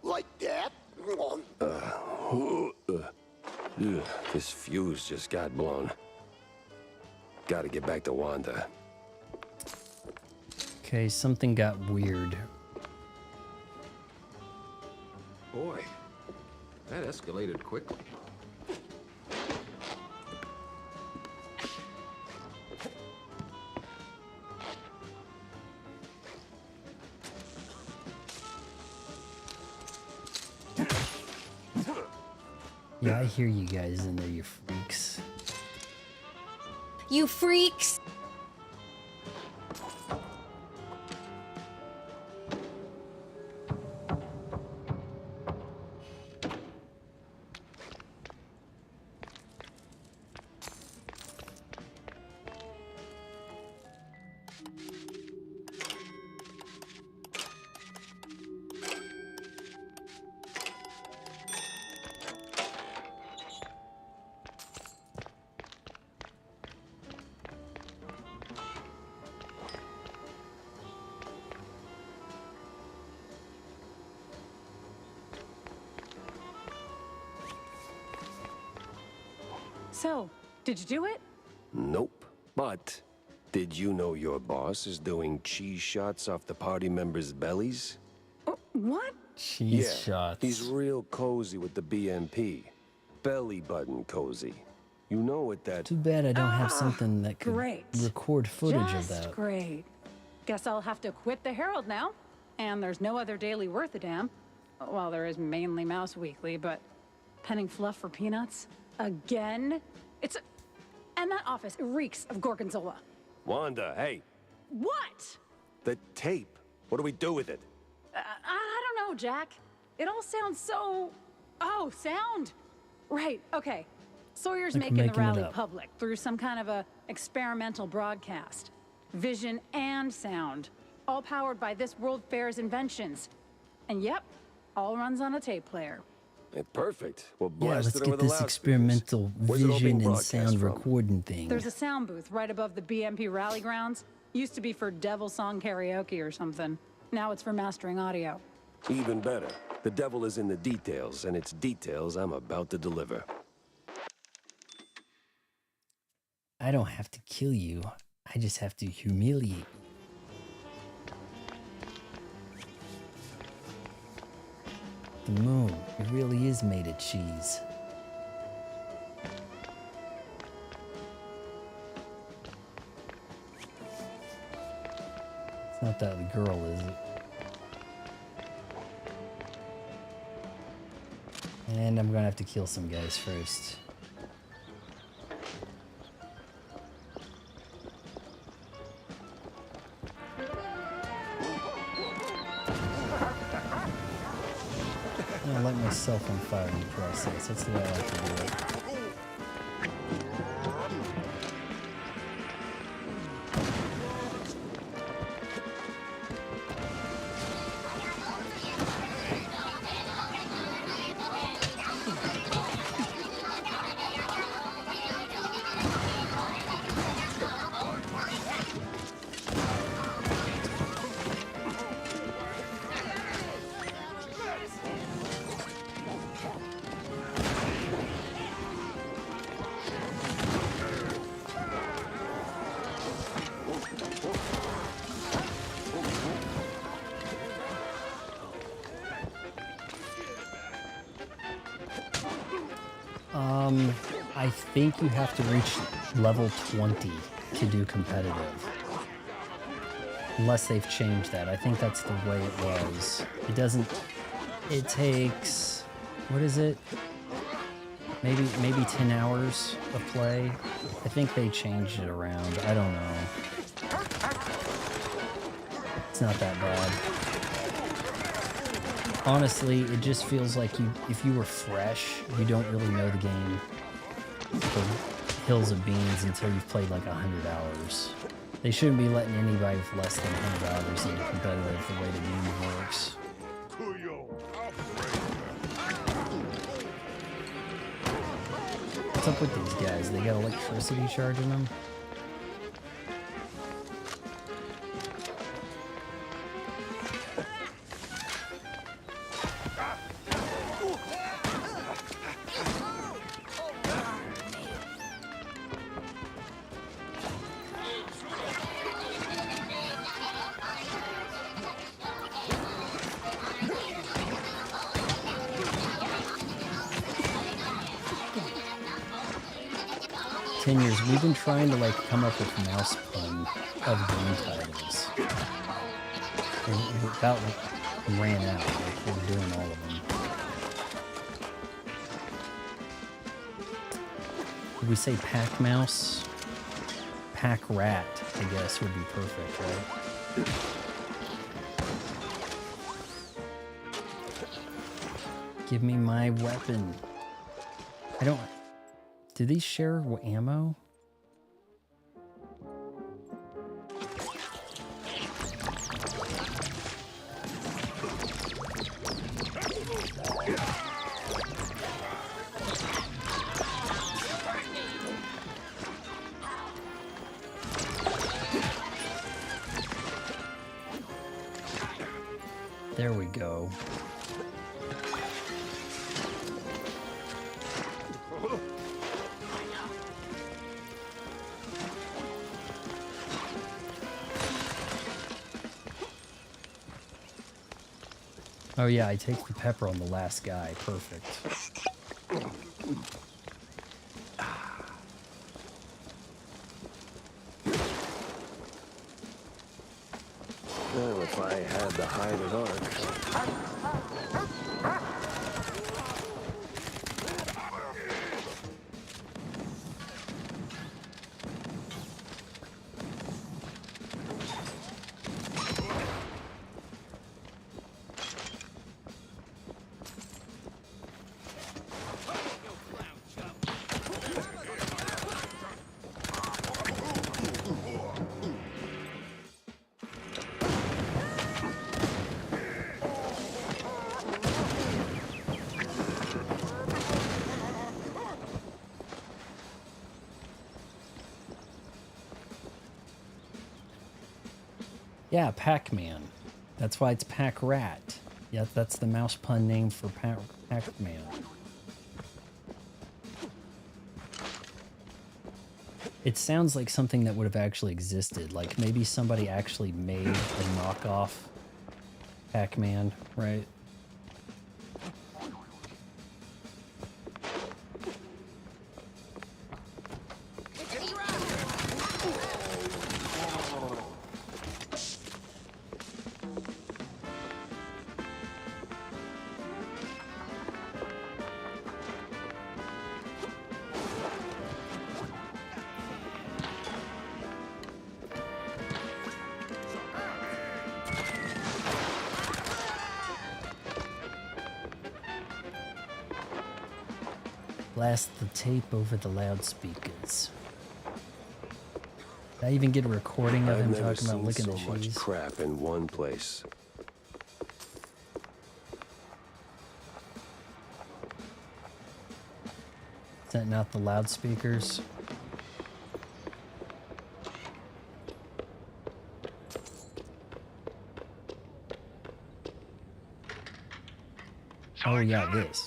Like that? This fuse just got blown. Gotta get back to Wanda. Okay, something got weird. Boy, that escalated quickly. Yeah, I hear you guys in there, you freaks. You freaks! So, did you do it? Nope. But did you know your boss is doing cheese shots off the party members' bellies? What? Cheese shots. He's real cozy with the BMP. Belly button cozy. You know what that... Too bad I don't have something that could great. record footage Just of that. great. Guess I'll have to quit the Herald now. And there's no other daily worth a damn. Well, there is mainly Mouse Weekly, but penning fluff for peanuts? Again? And that office reeks of gorgonzola. Wanda, hey, What? the tape. What do we do with it? I don't know, Jack. It all sounds so... Oh, sound. Right, okay. Sawyer's Like making the making it rally up. public through some kind of a experimental broadcast. Vision and sound. All powered by this World Fair's inventions. And yep, all runs on a tape player. Hey, perfect. We'll Yeah, blast let's it over get the this loudspeakers. experimental Where's it all being vision and broadcast sound from? recording thing. There's a sound booth right above the BMP rally grounds. Used to be for Devil Song karaoke or something. Now it's for mastering audio. Even better. The devil is in the details, and it's details I'm about to deliver. I don't have to kill you. I just have to humiliate you. The moon, it really is made of cheese. It's not that the girl, is it? And I'm gonna have to kill some guys first. I'll light myself on fire in the process. That's the way I like to do it. I think you have to reach level 20 to do competitive. Unless they've changed that. I think that's the way it was. It doesn't... It takes... What is it? Maybe 10 hours of play. I think they changed it around. I don't know. It's not that bad. Honestly, it just feels like if you were fresh, you don't really know the game for hills of beans until you've played like 100 hours. They shouldn't be letting anybody with less than 100 hours into competitive the way the game works. What's up with these guys? They got electricity charging them? We've been trying to like come up with mouse pun of game titles. And we about ran out. Like we're doing all of them. Would we say pack mouse? Pack rat, I guess, would be perfect, right? Give me my weapon. I don't... Do these share ammo? There we go. Oh yeah, I take the pepper on the last guy. Perfect. If I had the hide and arc. Yeah, Pac-Man. That's why it's Pac-Rat. Yeah, that's the mouse pun name for Pac-Man. It sounds like something that would have actually existed. Like maybe somebody actually made a knockoff Pac-Man, right? Blast the tape over the loudspeakers. Did I even get a recording of him talking about licking the cheese? so much crap in one place. Is that not the loudspeakers? Oh yeah, this.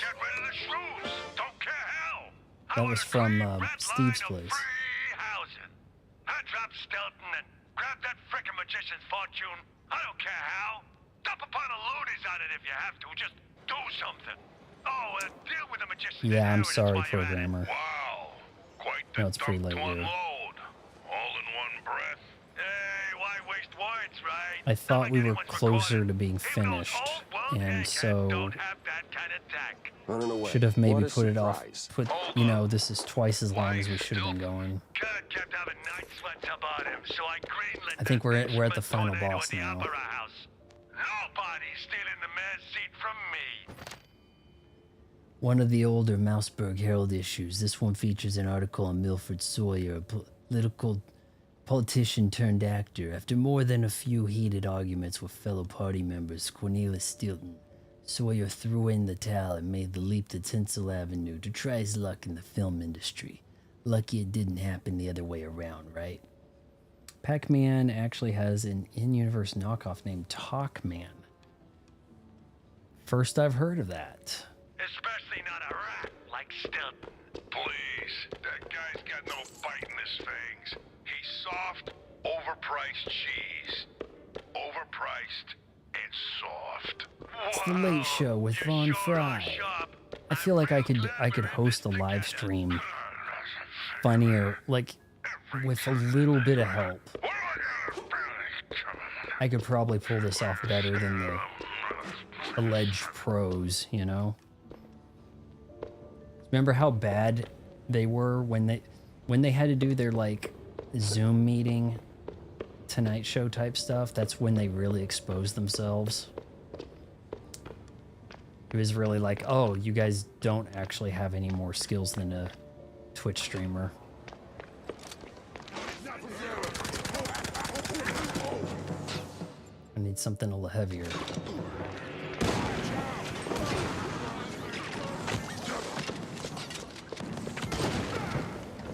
That was from Steve's place. I drop Stelton and grab that frickin' magician's fortune. I don't care how. Dump a pile of loonies on it if you have to. Just do something. Oh, deal with the magician. Yeah, I'm sorry, programmer. Wow. Quite no, it's pretty late here. All in one breath. Hey, why waste words, right? I thought we were closer to being finished, and so should have maybe put it off. You know, this is twice as long as we should have been going. I think we're at the final boss now. One of the older Mouseburg Herald issues. This one features an article on Milford Sawyer, a politician turned actor. After more than a few heated arguments with fellow party members, Cornelis Stilton, Sawyer threw in the towel and made the leap to Tinsel Avenue to try his luck in the film industry. Lucky it didn't happen the other way around, right? Pac-Man actually has an in-universe knockoff named Talkman. First I've heard of that. Especially not a rat like Stilton. Please, that guy's got no bite in his fangs. He's soft, overpriced cheese. Overpriced and soft. It's the Late Show with Von Fry. I feel like I could host a live stream funnier, like with a little bit of help. I could probably pull this off better than the alleged pros, you know? Remember how bad they were when they had to do their like Zoom meeting, Tonight Show type stuff? That's when they really exposed themselves. It was really like, oh, you guys don't actually have any more skills than a Twitch streamer. I need something a little heavier.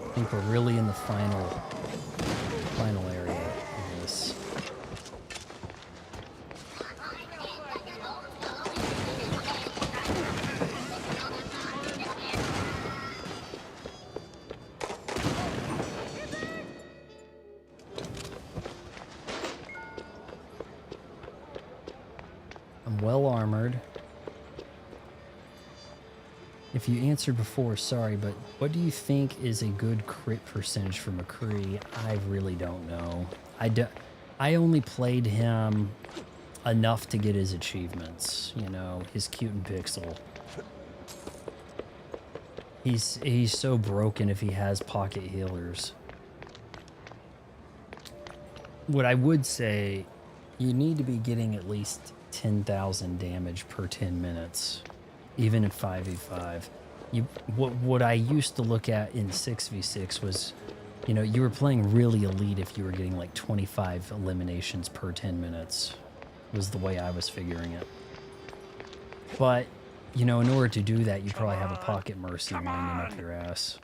I think we're really in the final area of this. I'm well armored. If you answered before, sorry, but what do you think is a good crit percentage for McCree? I really don't know. I only played him enough to get his achievements, you know, his cute and pixel. He's so broken if he has pocket healers. What I would say, you need to be getting at least 10,000 damage per 10 minutes, even in 5v5. What I used to look at in 6v6 was, you know, you were playing really elite if you were getting like 25 eliminations per 10 minutes, was the way I was figuring it. But, you know, in order to do that, you probably have a pocket mercy winding up your ass.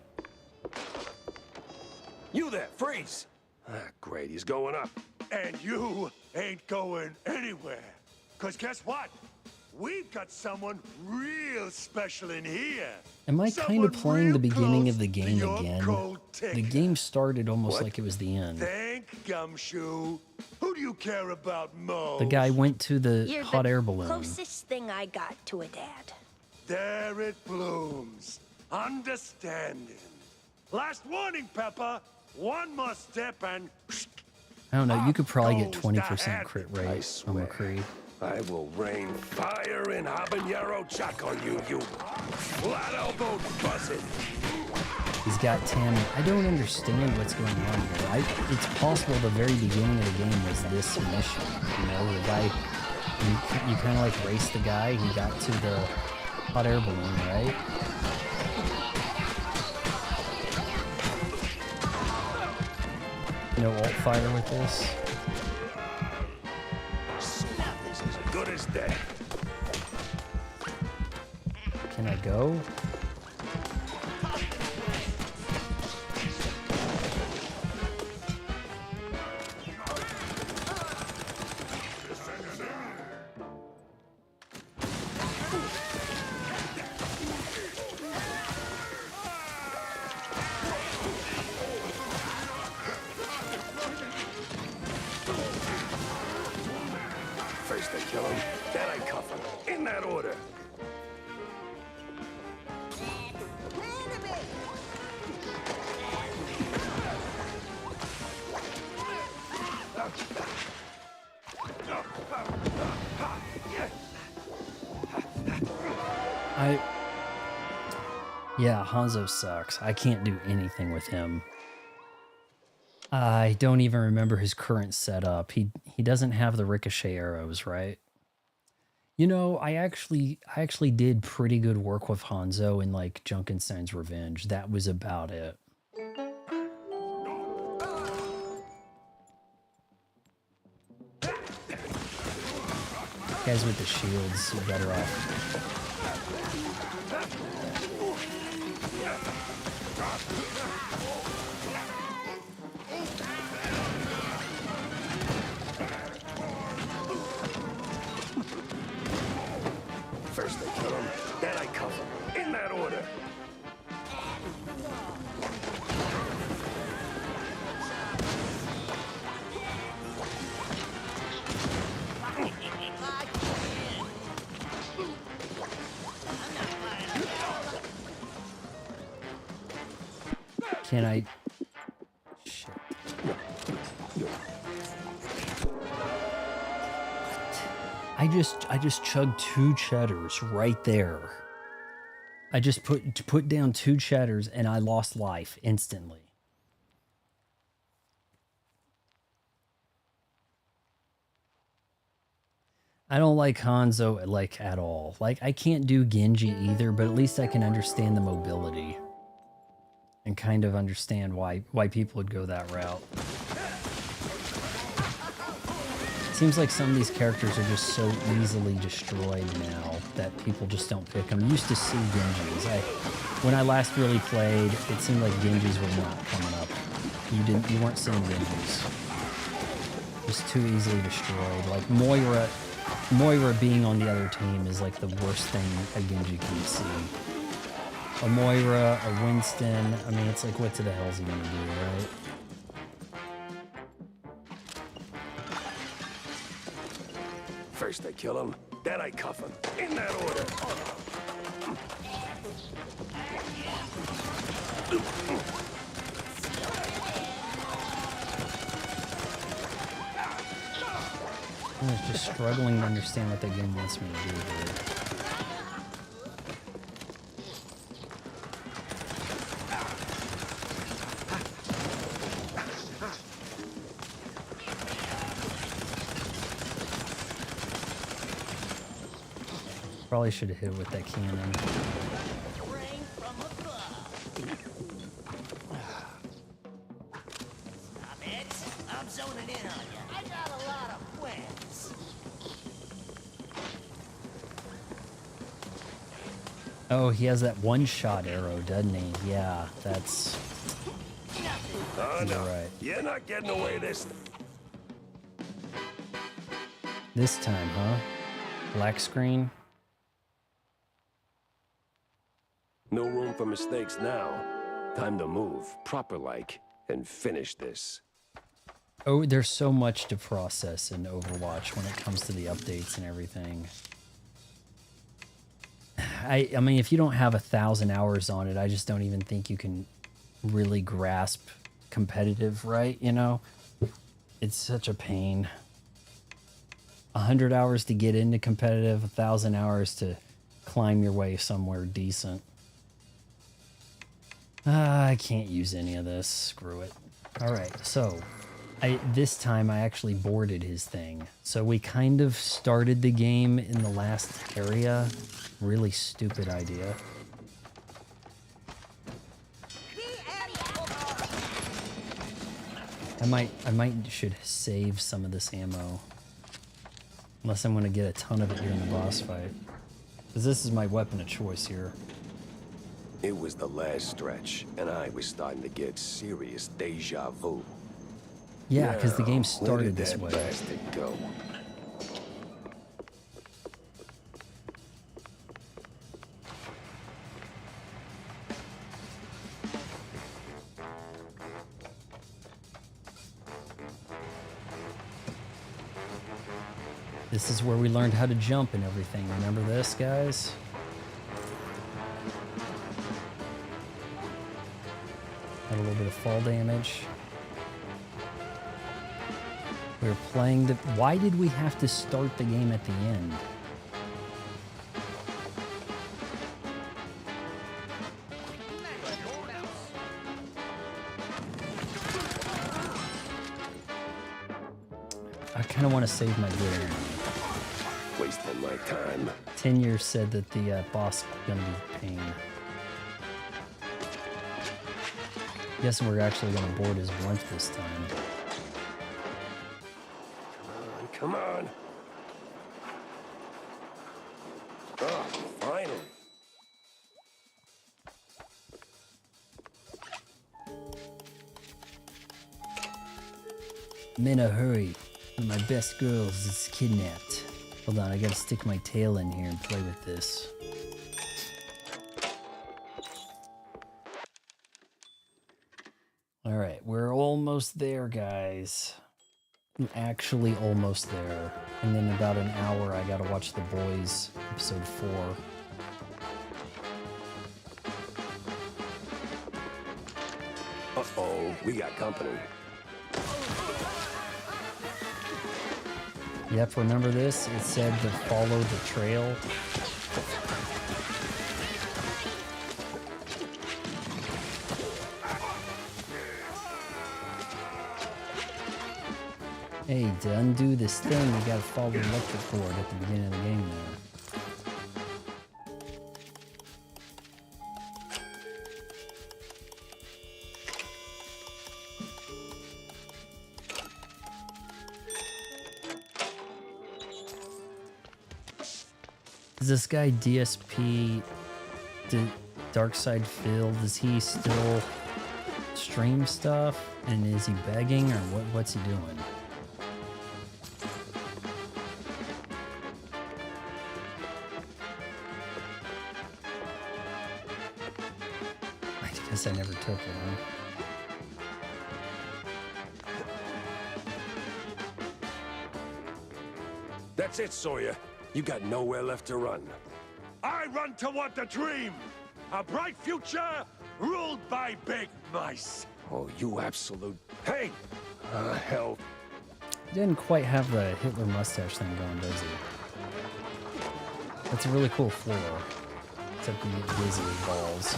You there, freeze! Ah, great, he's going up. And you ain't going anywhere. Cause guess what? We've got someone real special in here. Am I kind of playing the beginning of the game again? The game started almost like it was the end. Thank Gumshoe. Who do you care about most? The guy went to the You're hot the air balloon. closest thing I got to a dad. There it blooms. Understanding. Last warning, Pepper. One more step and... I don't know, you could probably get 20% crit rate on McCree. I will rain fire and habanero chuck on you, you flat-elbowed buzzard. He's got Tammy. I don't understand what's going on here. It's possible the very beginning of the game was this mission. You know, the guy, you kind of like raced the guy, he got to the hot air balloon, right? No alt fire with this. This is as good as dead. Can I go? First I kill him, then I cuff him. In that order. Yeah, Hanzo sucks. I can't do anything with him. I don't even remember his current setup. He doesn't have the ricochet arrows, right? You know, I actually did pretty good work with Hanzo in like Junkenstein's Revenge. That was about it. Guys with the shields are better off. First I kill him, then I cuff him. In that order. Can I? Shit. I just chugged 2 cheddars right there. I just put down 2 cheddars and I lost life instantly. I don't like Hanzo like at all. Like I can't do Genji either, but at least I can understand the mobility. And kind of understand why people would go that route. Seems like some of these characters are just so easily destroyed now that people just don't pick them. Used to see Genjis. When I last really played, it seemed like Genjis were not coming up. You weren't seeing Genjis. Just too easily destroyed. Like Moira being on the other team is like the worst thing a Genji can see. A Moira, a Winston, I mean, it's like, what the hell is he gonna do, right? First I kill him, then I cuff him. In that order. I was just struggling to understand what that game wants me to do here. Probably should have hit it with that cannon. Stop it. I'm zoning in on you. I got a lot of friends. Oh, he has that one-shot arrow, doesn't he? Yeah, that's... Oh, You're no. right. You're not getting away this. This time, huh? Black screen? No room for mistakes now. Time to move, proper like, and finish this. Oh, there's so much to process in Overwatch when it comes to the updates and everything. I mean, if you don't have 1,000 hours on it, I just don't even think you can really grasp competitive, right? You know? It's such a pain. 100 hours to get into competitive, 1,000 hours to climb your way somewhere decent. I can't use any of this. Screw it. All right, so this time I actually boarded his thing. So we kind of started the game in the last area. Really stupid idea. I might should save some of this ammo. Unless I'm gonna get a ton of it during the boss fight. Because this is my weapon of choice here. It was the last stretch, and I was starting to get serious deja vu. Yeah, because the game Now, started this where way. did that bastard go? This is where we learned how to jump and everything. Remember this, guys? Had a little bit of fall damage. We were playing the... Why did we have to start the game at the end? I kind of want to save my good ammo. Wasting my time. 10 years said that the boss is going to be a pain. Guessing we're actually going to board his blunt this time. Come on. Oh, finally. I'm in a hurry. One of my best girls is kidnapped. Hold on, I gotta stick my tail in here and play with this. Alright, we're almost there, guys. I'm actually almost there. And then about an hour, I gotta watch The Boys, episode 4. Uh-oh, we got company. Yep, remember this? It said to follow the trail. Hey, to undo this thing, you gotta follow the electric cord at the beginning of the game there. Is this guy DSP, Darkside Phil, does he still stream stuff? And is he begging, or what's he doing? I guess I never took it, huh? That's it, Sawyer. You got nowhere left to run. I run toward the dream! A bright future ruled by big mice! Oh, you absolute... Hey! Hell. He didn't quite have the Hitler mustache thing going, does he? That's a really cool floor. Except you get dizzy with balls.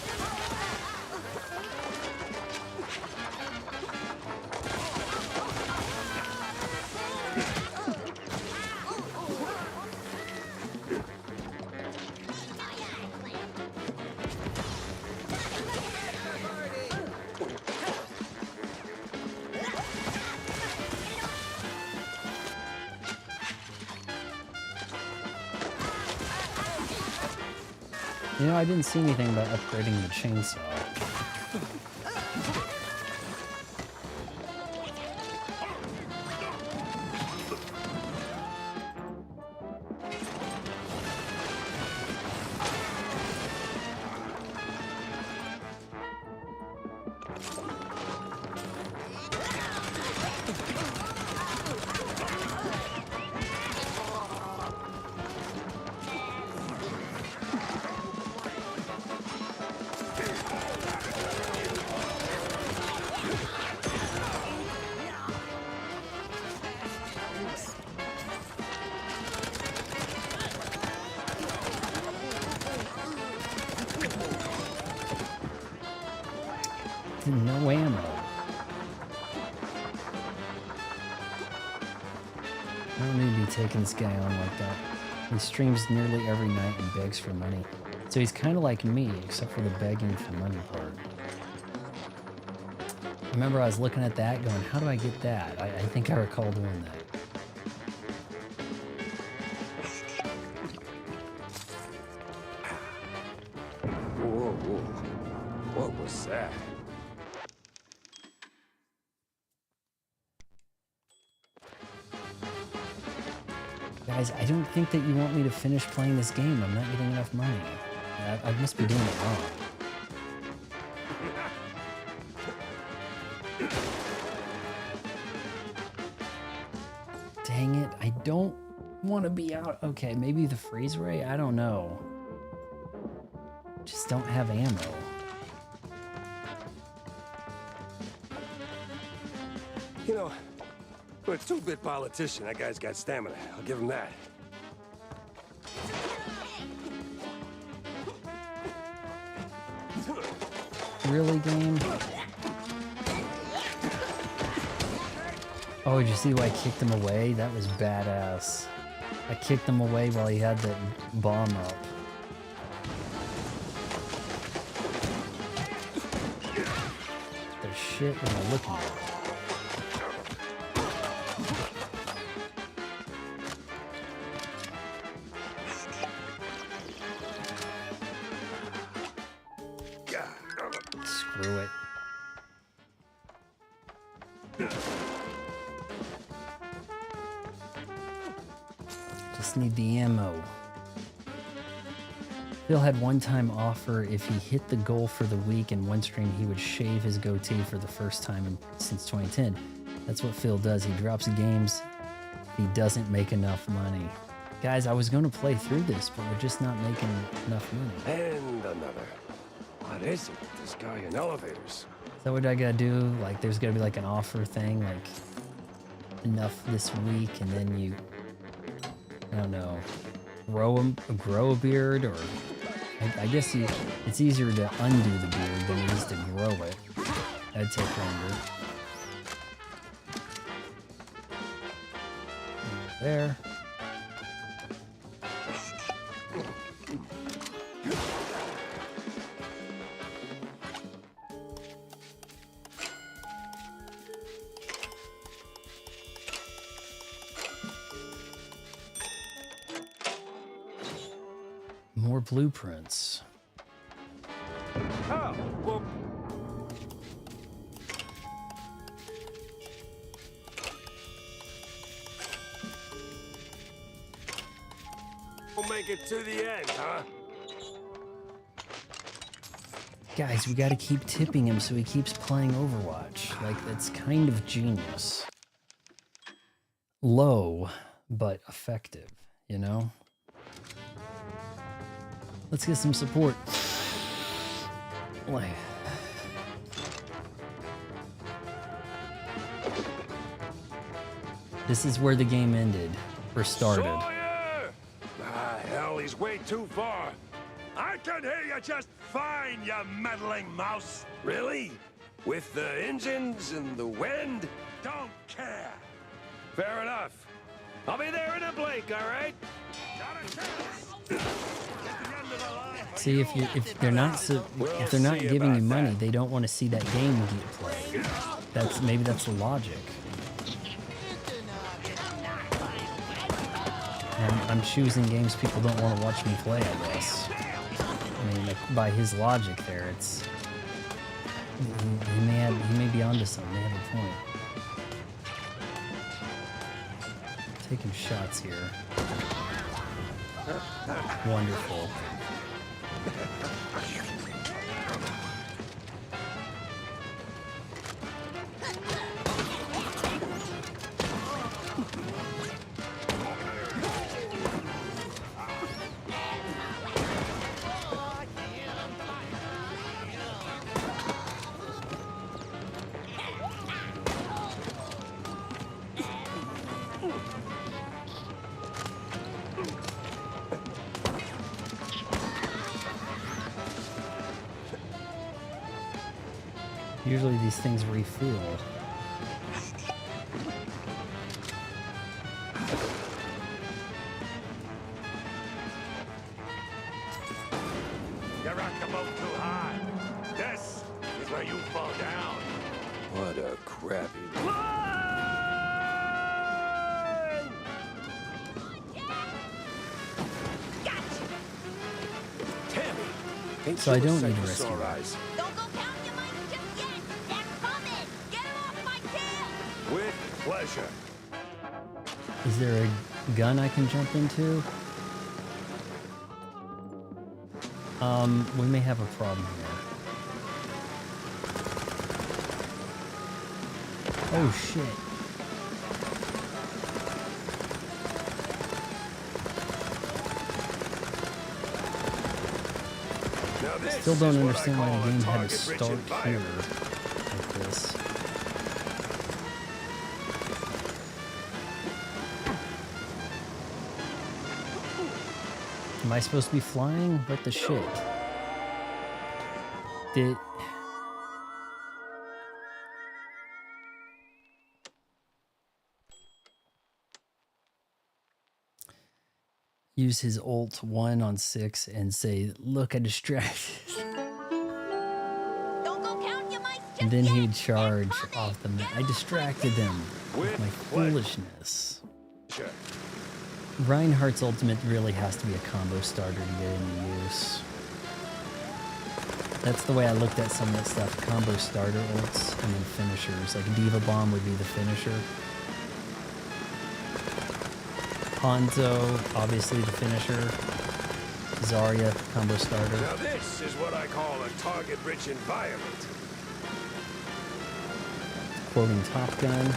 You know, I didn't see anything about upgrading the chainsaw. No ammo. I don't need to be taking this guy on like that. He streams nearly every night and begs for money. So he's kind of like me, except for the begging for money part. I remember I was looking at that going, how do I get that? I think I recall doing that. Whoa, whoa. What was that? Guys, I don't think that you want me to finish playing this game. I'm not getting enough money. I must be doing it wrong. Dang it, I don't want to be out. Okay, maybe the freeze ray? I don't know. Just don't have ammo. You know, for a two-bit politician, that guy's got stamina. I'll give him that. Really, game? Oh, did you see why I kicked him away? That was badass. I kicked him away while he had that bomb up. The shit am I looking at? Screw it. Just need the ammo. Phil had one-time offer if he hit the goal for the week in one stream, he would shave his goatee for the first time since 2010. That's what Phil does. He drops games. He doesn't make enough money. Guys, I was going to play through this, but we're just not making enough money. And another. What is it with this guy in elevators? Is that what I gotta do? Like, there's gotta be like an offer thing, like enough this week, and then you, I don't know, grow a beard, or I guess it's easier to undo the beard than it is to grow it. That'd take longer. There. More blueprints. Oh, well. We'll make it to the end, huh? Guys, we gotta keep tipping him so he keeps playing Overwatch. Like, that's kind of genius. Low, but effective, you know? Let's get some support. Like, This is where the game ended, or started. Sawyer! Ah, hell, he's way too far. I can hear you just fine, you meddling mouse. Really? With the engines and the wind? Don't care. Fair enough. I'll be there in a blink, all right? See, if they're not giving you money, they don't want to see that game get played. Maybe that's the logic. I'm choosing games people don't want to watch me play, I guess. I mean, like, by his logic there, it's he may be onto something. They have a point. Taking shots here. Wonderful. Usually these things refuel. You rocked the boat too high. This is where you fall down. What a crappy... So I don't need to rescue her. With pleasure. Is there a gun I can jump into? We may have a problem here. Oh shit. Still don't understand why the game had to start here like this. Am I supposed to be flying? What the shit? Use his ult 1 on 6 and say, look, I distracted. And then he'd charge off the map. I distracted them with my foolishness. Reinhardt's ultimate really has to be a combo starter to get into use. That's the way I looked at some of that stuff. Combo starter ults and then finishers. Like Diva Bomb would be the finisher. Hanzo, obviously the finisher. Zarya, combo starter. Now this is what I call a target-rich environment. Quoting Top Gun.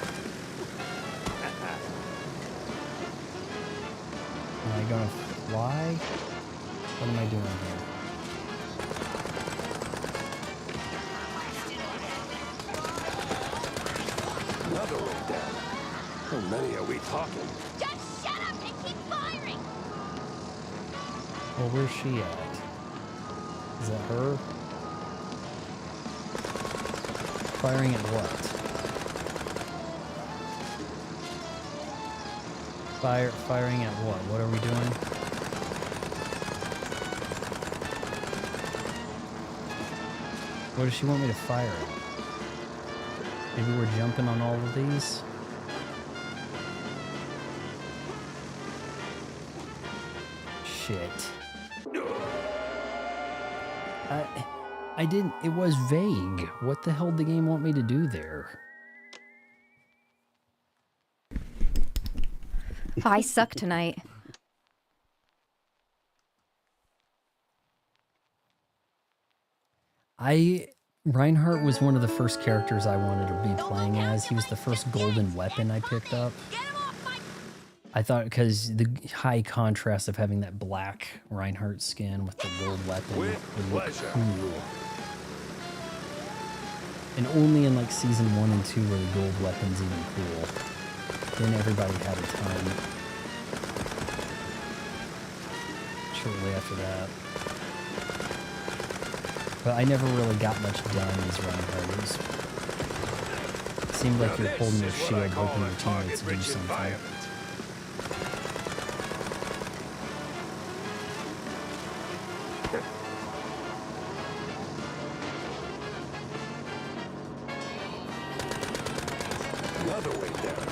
Am I gonna fly? What am I doing here? Another one down. How many are we talking? Just shut up and keep firing! Well, where's she at? Is that her? Firing at what? Firing at what? What are we doing? What does she want me to fire at? Maybe we're jumping on all of these? Shit. I didn't, it was vague. What the hell did the game want me to do there? I suck tonight. Reinhardt was one of the first characters I wanted to be playing as. He was the first golden weapon I picked up. I thought because the high contrast of having that black Reinhardt skin with the gold weapon would look cool. And only in like season 1 and 2 were the gold weapons even cool. Then everybody had a ton. Shortly after that. But I never really got much done as Running Herders. It seemed like you're holding your shield, hoping your teammates do something. Another way down.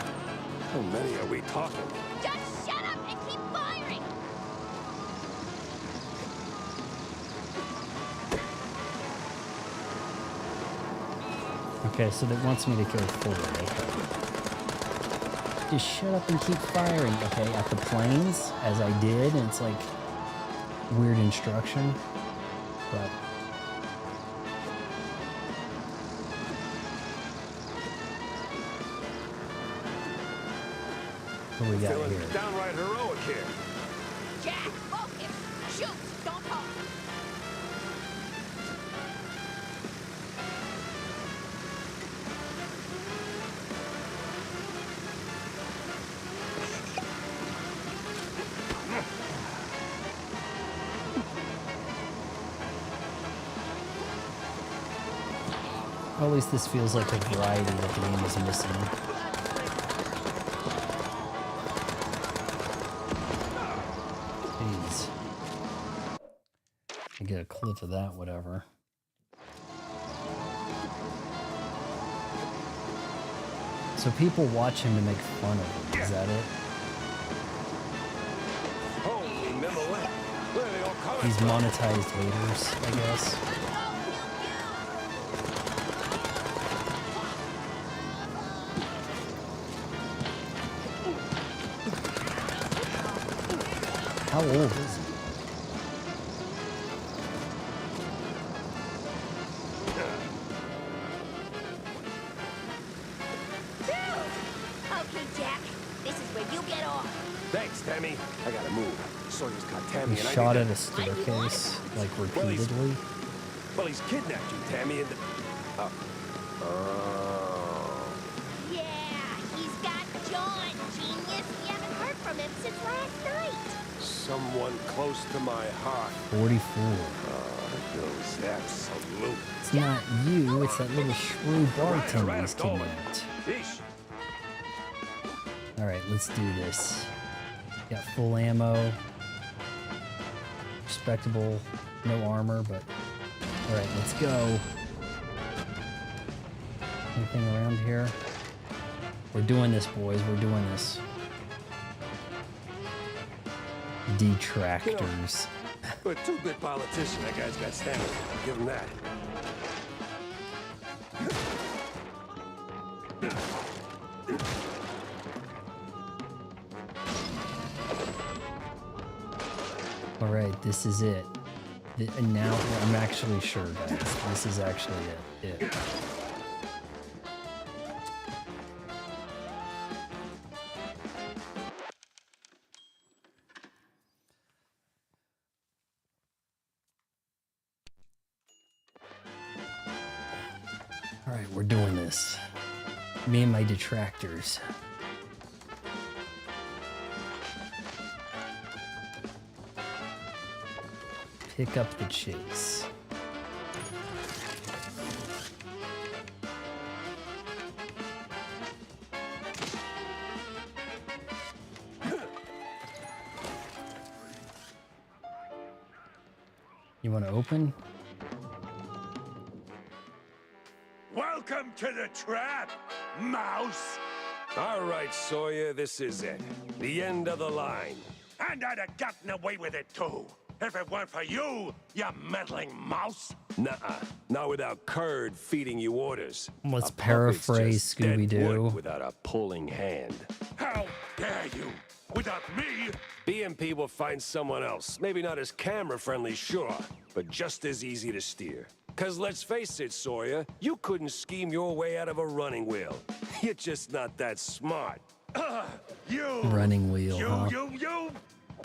How many are we talking? Just shut up and keep firing! Okay, so that wants me to go forward. Okay. Just shut up and keep firing. Okay, at the planes, as I did, and it's like weird instruction, but. What do we got Feeling here? downright heroic here. Jack, focus! Shoot! Don't talk! Well, at least this feels like a variety that the game is missing. Jeez. I get a clip of that, whatever. So people watch him to make fun of him, is that it? Holy Mimolette. Where are they all coming These from? monetized haters, I guess. How old is he? Okay, Jack. This is where you get off. Thanks, Tammy. I gotta move. Sawyer's got Tammy He and shot I at need a staircase, like repeatedly. Well, he's kidnapped you, Tammy, and... Oh. Yeah, he's got John, genius. We haven't heard from him since last night. Someone close to my heart. 44. Those absolute. It's not you, it's that little shrew bartender he's kidnapped. Alright, let's do this. Got full ammo. Respectable. No armor, but... Alright, let's go. Anything around here? We're doing this, boys. We're doing this. Detractors. For a two-bit politician, that guy's got stamina. I'll give him that. Alright, this is it. And now I'm actually sure, guys. This is actually it. Alright, we're doing this. Me and my detractors. Pick up the chase. You want to open? Welcome to the trap, mouse! All right, Sawyer, this is it. The end of the line. And I'd have gotten away with it too, if it weren't for you, you meddling mouse! Nuh-uh. Not without Curd feeding you orders. Let's A puppet's paraphrase just dead Scooby-Doo. wood without a pulling hand. How dare you! Without me! BMP will find someone else. Maybe not as camera-friendly, sure, but just as easy to steer. Cause let's face it, Sawyer, you couldn't scheme your way out of a running wheel. You're just not that smart. You! Running wheel, huh? You!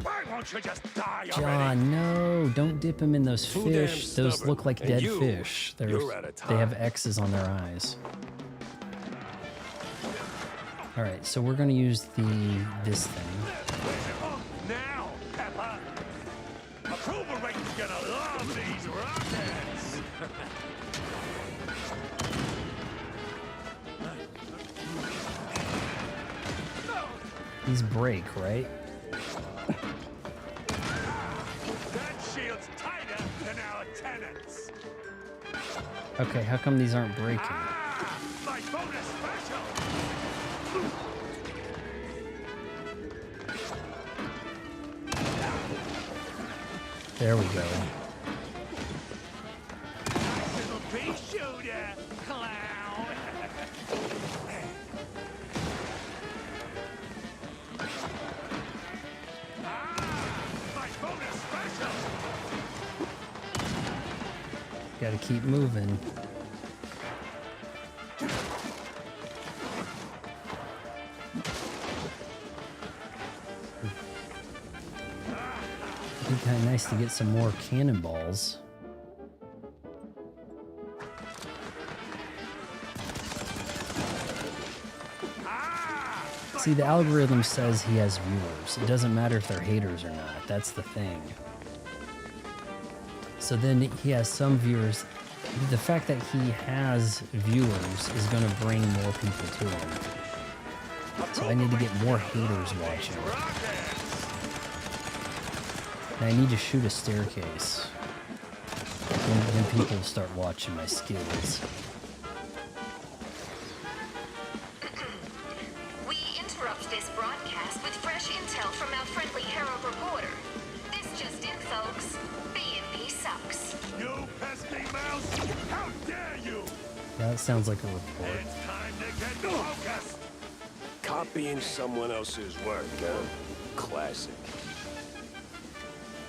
Why won't you just die already? John, no, don't dip them in those Too damn fish. Those stubborn. look like And dead you, fish. you're out of They have time. X's on their eyes. All right, so we're gonna use this thing. Now, Pepper! Approval rating's gonna love these rockets! These break, right? That shield's tighter than our tenants! Okay, how come these aren't breaking? My bonus special! There we go. Little pea shooter, clown! My bonus special! Gotta keep moving. It'd be kind of nice to get some more cannonballs. See, the algorithm says he has viewers. It doesn't matter if they're haters or not. That's the thing. So then he has some viewers. The fact that he has viewers is going to bring more people to him. So I need to get more haters watching. And I need to shoot a staircase. Then people start watching my skills. We interrupt this broadcast with fresh intel from our friendly Herald reporter. This just in, folks. B&B sucks. You pesky mouse! How dare you! That sounds like a report. It's time to get focused! Copying someone else's work, huh? Classic.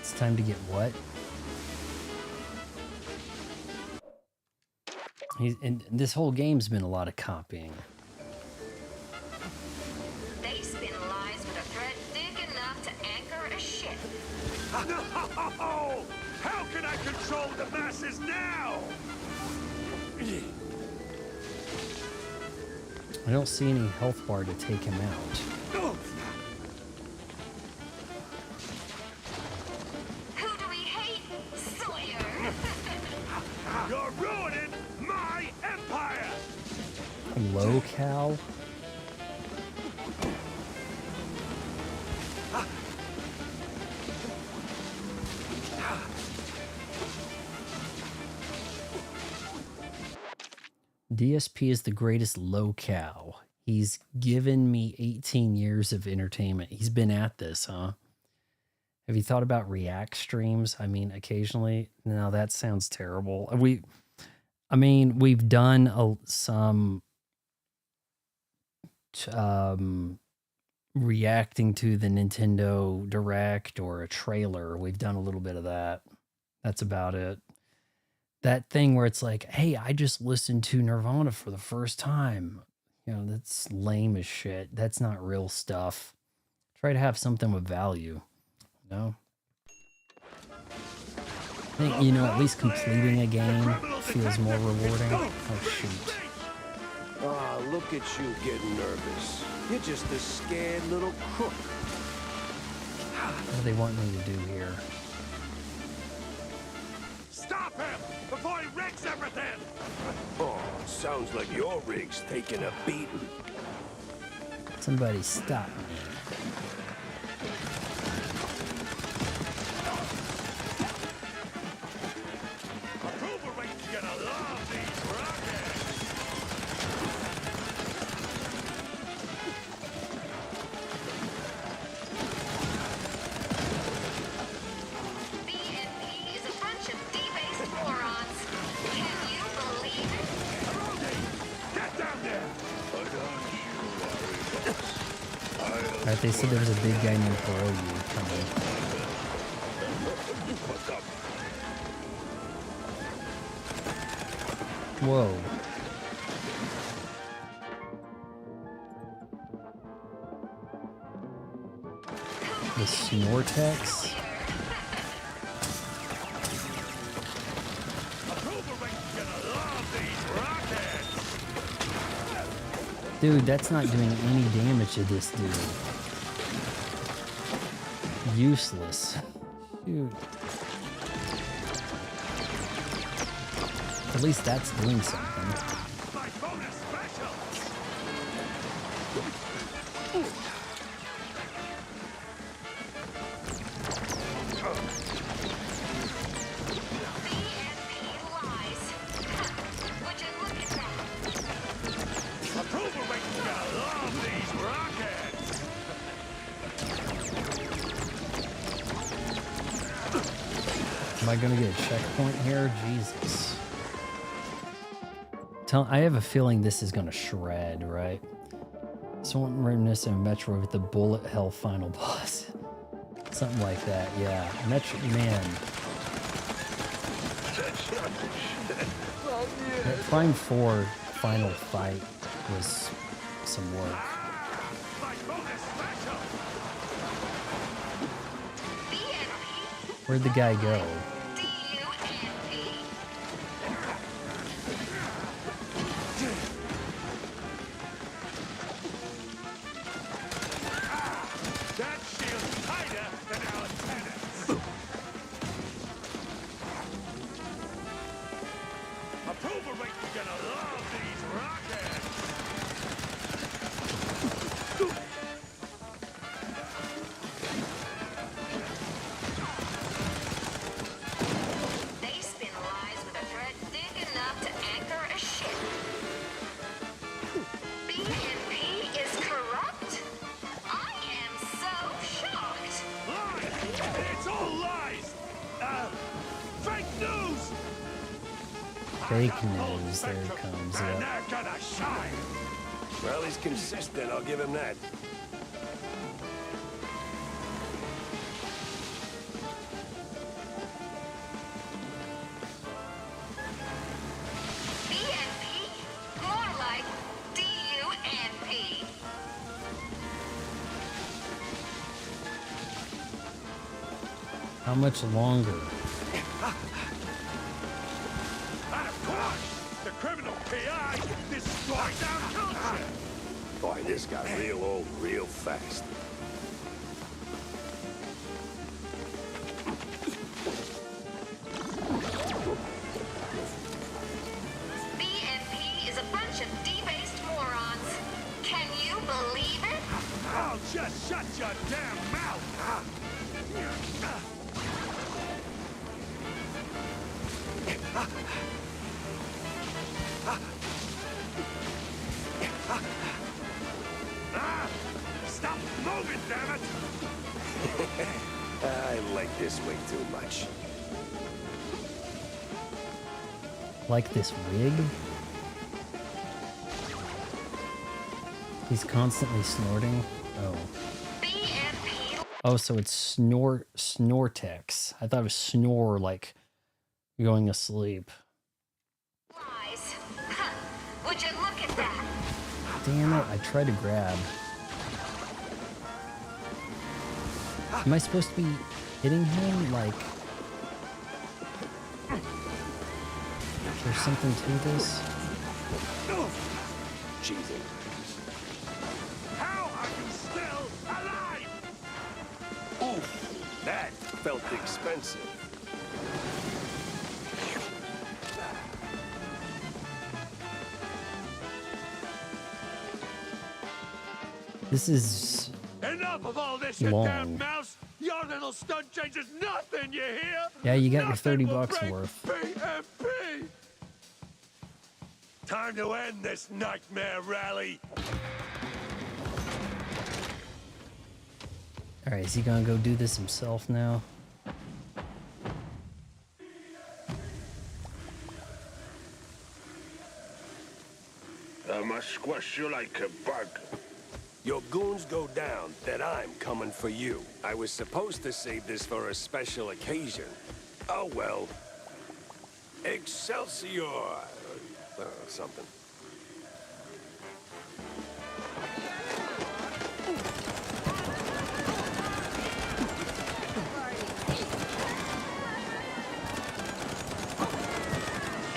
It's time to get what? And this whole game's been a lot of copying. They spin lies with a thread thick enough to anchor a ship. No! How can I control the masses now? I don't see any health bar to take him out. Who do we hate? Sawyer! You're ruining my empire! Hello, Cal? DSP is the greatest locale. He's given me 18 years of entertainment. He's been at this, huh? Have you thought about React streams? I mean, occasionally. No, that sounds terrible. We've done some reacting to the Nintendo Direct or a trailer. We've done a little bit of that. That's about it. That thing where it's like, hey, I just listened to Nirvana for the first time. You know, that's lame as shit. That's not real stuff. Try to have something with value. No? I think, at least completing a game feels more rewarding. Oh, shoot. Ah, look at you getting nervous. You're just a scared little crook. What do they want me to do here? Stop him before he wrecks everything! Oh, sounds like your rig's taking a beating. Somebody stop me. Approval rate's gonna love these rockets! BNP is a bunch of debased morons. Can you believe it? Get down there! Alright, they said there was a big guy named Hiroyu coming. Whoa. The Snortex? Dude, that's not doing any damage to this dude. Useless. Shoot. At least that's doing something. Am I gonna get a checkpoint here? Jesus. I have a feeling this is gonna shred, right? Somewhat reminiscent of Metro with the bullet hell final boss. Something like that, yeah. Metro, man. That Prime 4 final fight was some work. Where'd the guy go? Fake news, there it comes, yeah. Well, he's consistent, I'll give him that. BNP? More like DUNP. How much longer? Boy, this got real old real fast. BNP is a bunch of debased morons. Can you believe it? I'll just shut your damn mouth! Stop moving, damn it! I like this way too much. Like this rig? He's constantly snorting? Oh. Oh, so it's Snortex. I thought it was snore, like going asleep. Lies. Huh. Would you look at that? Damn it, I tried to grab. Am I supposed to be hitting him? Like, is there something to this? Jesus. How are you still alive? Oof, that felt expensive. This is enough of all this, you long. damn mouse! Your little stunt changes nothing, you hear? Yeah, you got your Nothing 30 will bucks break worth. BNP. Time to end this nightmare rally. Alright, is he gonna go do this himself now? I must squash you like a bug. Your goons go down, then I'm coming for you. I was supposed to save this for a special occasion. Oh well. Excelsior! Something.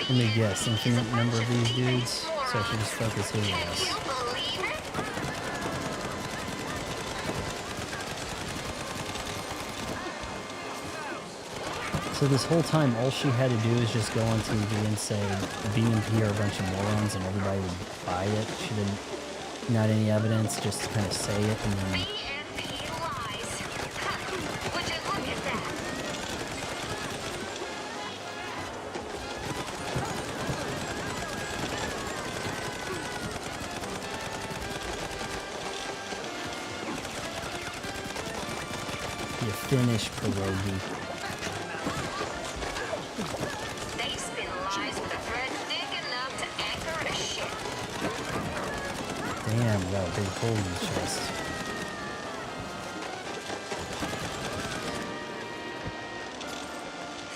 Let me guess, infinite number of these dudes, so I should just focus his ass. So this whole time, all she had to do is just go on TV and say BNP are a bunch of morons and everybody would buy it. She didn't, not any evidence, just kind of say it and then... You finish, pierogi. They spin lies with a thread thick enough to anchor a ship. Damn, we got a big hole in the chest.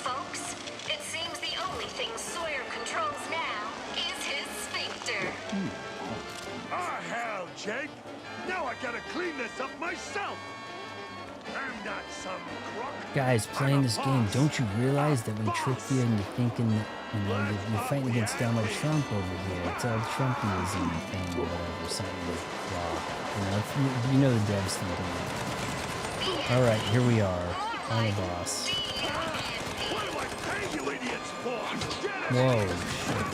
Folks, it seems the only thing Sawyer controls now is his sphincter. Ah, hell, Jake! Now I gotta clean this up myself! I'm not some crook. Guys, playing this game, don't you realize that we tricked you into thinking that, you know, you're fighting against Donald Trump over here? It's all Trumpism thing or whatever, something. Wow. You know the devs thinking that. Alright, here we are. On the boss. What do I pay you idiots for? Whoa, shit.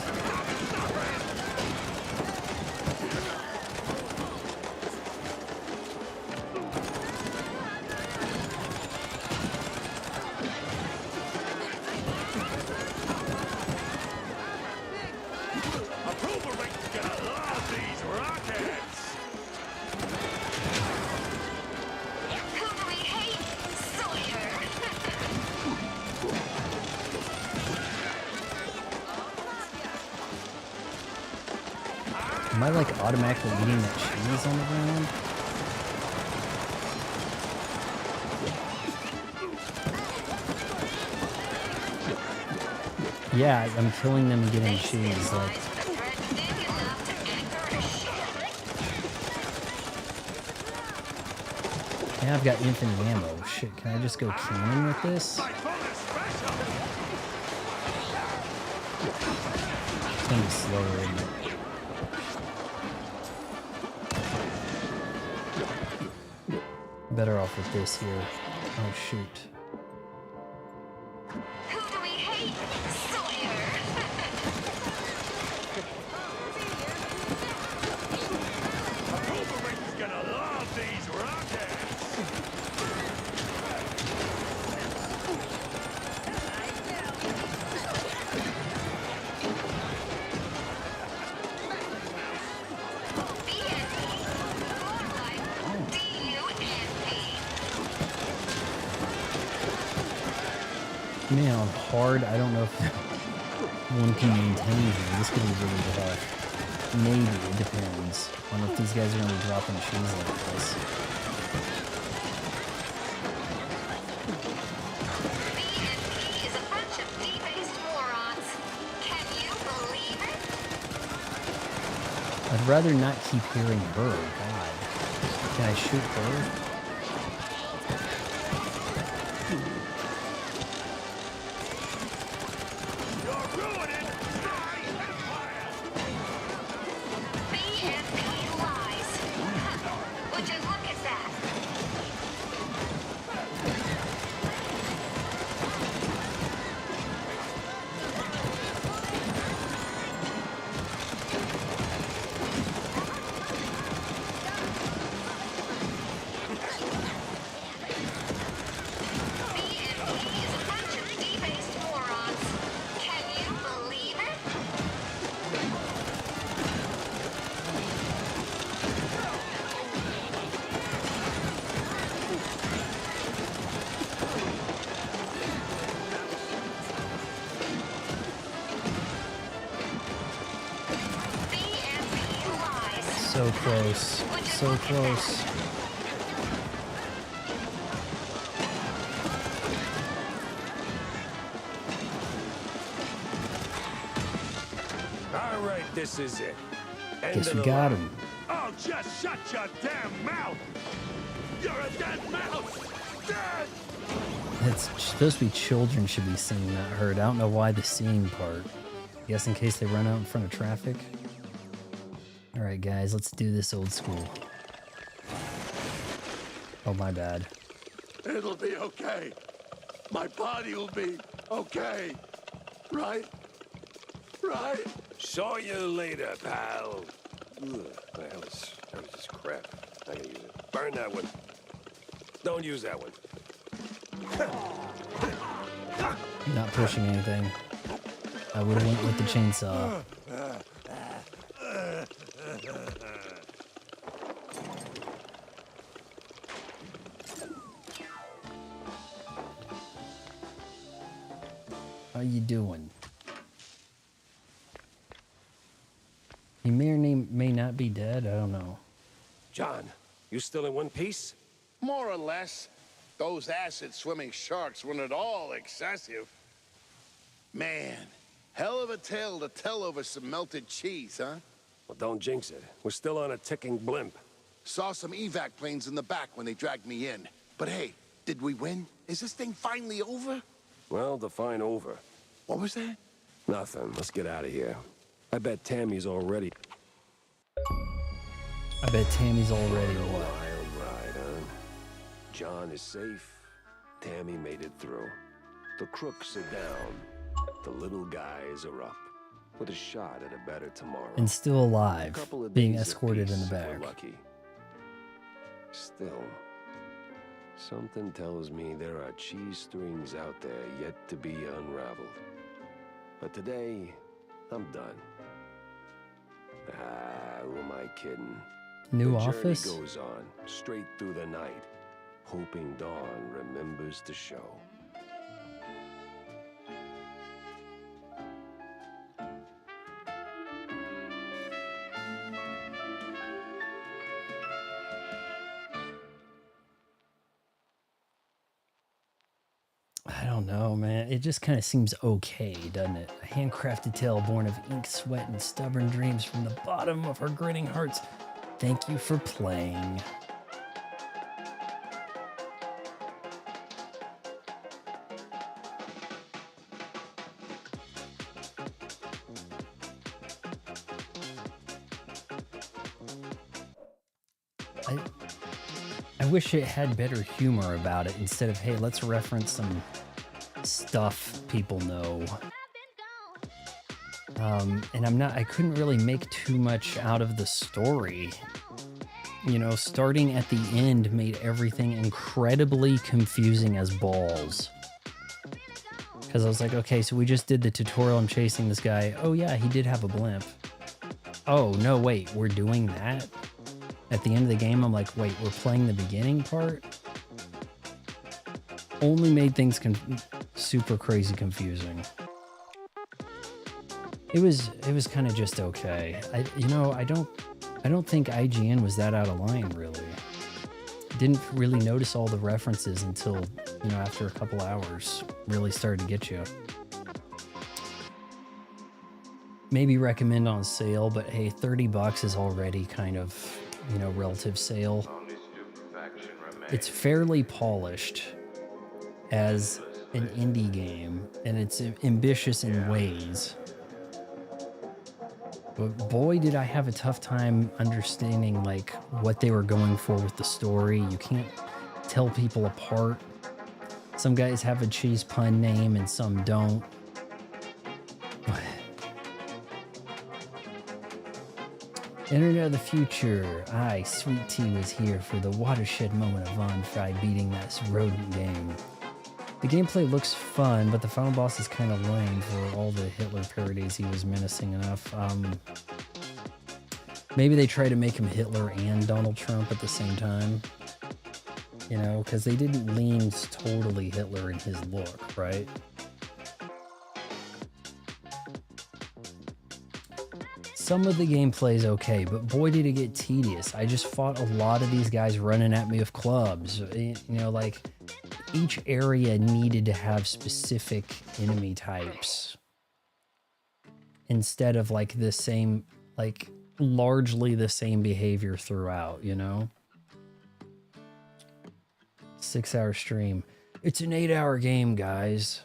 Approval rate's gonna love these rockets! Who do we hate? Sawyer. Am I like automatically eating that cheese on the ground? Yeah, I'm killing them and getting cheese. Like, yeah, I've got infinite ammo. Shit, can I just go cannon with this? It's gonna be slower, isn't it? Better off with this here. Oh shoot. Who do we hate? Sawyer. Approval rate's gonna love these rockets! Man, on hard, I don't know if one can maintain here. This could be really tough. Maybe, it depends on if these guys are going to be dropping cheese like this. BNP is a bunch of debased morons. Can you believe it? I'd rather not keep hearing her. God. Can I shoot her? BNP lies. Would you look at that? BNP is a bunch of debased morons. Can you believe it? BNP lies. So close. So close. All right, this is it. End Guess of we the got line. him. Oh, just shut your damn mouth! You're a dead mouse! Dead! It's supposed to be children should be singing, not heard. I don't know why the singing part. Guess in case they run out in front of traffic. Alright guys, let's do this old school. Oh, my bad. It'll be okay. My body will be Okay. Right? Right? Saw you later, pal. Ugh, that was just crap. I can use it. Burn that one. Don't use that one. Not pushing anything. I would have went with the chainsaw. How you doing? He may or may not be dead. I don't know. John, you still in one piece? More or less. Those acid-swimming sharks weren't at all excessive. Man, hell of a tale to tell over some melted cheese, huh? Well, don't jinx it. We're still on a ticking blimp. Saw some evac planes in the back when they dragged me in. But hey, did we win? Is this thing finally over? Well, define over. What was that? Nothing. Let's get out of here. I bet Tammy's already... I bet Tammy's already what? Wild ride, huh? John is safe. Tammy made it through. The crooks are down. The little guys are up. With a shot at a better tomorrow. And still alive, Couple of being days escorted in the apiece, if we're back. Lucky. Still, something tells me there are cheese strings out there yet to be unraveled. But today, I'm done. Who am I kidding? New the office? journey goes on, straight through the night, hoping dawn remembers to show. I don't know, man. It just kind of seems okay, doesn't it? A handcrafted tale born of ink, sweat, and stubborn dreams from the bottom of her grinning hearts. Thank you for playing. I wish it had better humor about it instead of, hey, let's reference some stuff people know. And I couldn't really make too much out of the story. You know, starting at the end made everything incredibly confusing as balls. Because I was like, okay, so we just did the tutorial. I'm chasing this guy. Oh yeah, he did have a blimp. Oh, no, wait, we're doing that? At the end of the game, I'm like, wait, we're playing the beginning part? Only made things super crazy confusing. It was kind of just okay. I don't think IGN was that out of line, really. Didn't really notice all the references until, after a couple hours, really started to get you. Maybe recommend on sale, but hey, $30 is already kind of, relative sale. It's fairly polished as an indie game, and it's ambitious in ways. But boy, did I have a tough time understanding like what they were going for with the story. You can't tell people apart. Some guys have a cheese pun name and some don't. Internet of the future. Sweet Tea was here for the watershed moment of Von Fry beating that rodent game. The gameplay looks fun, but the final boss is kind of lame for all the Hitler parodies. He was menacing enough. Maybe they try to make him Hitler and Donald Trump at the same time. Because they didn't lean totally Hitler in his look, right? Some of the gameplay is okay, but boy did it get tedious. I just fought a lot of these guys running at me with clubs. Like each area needed to have specific enemy types instead of like the same, like largely the same behavior throughout, 6-hour stream. It's an 8-hour game, guys,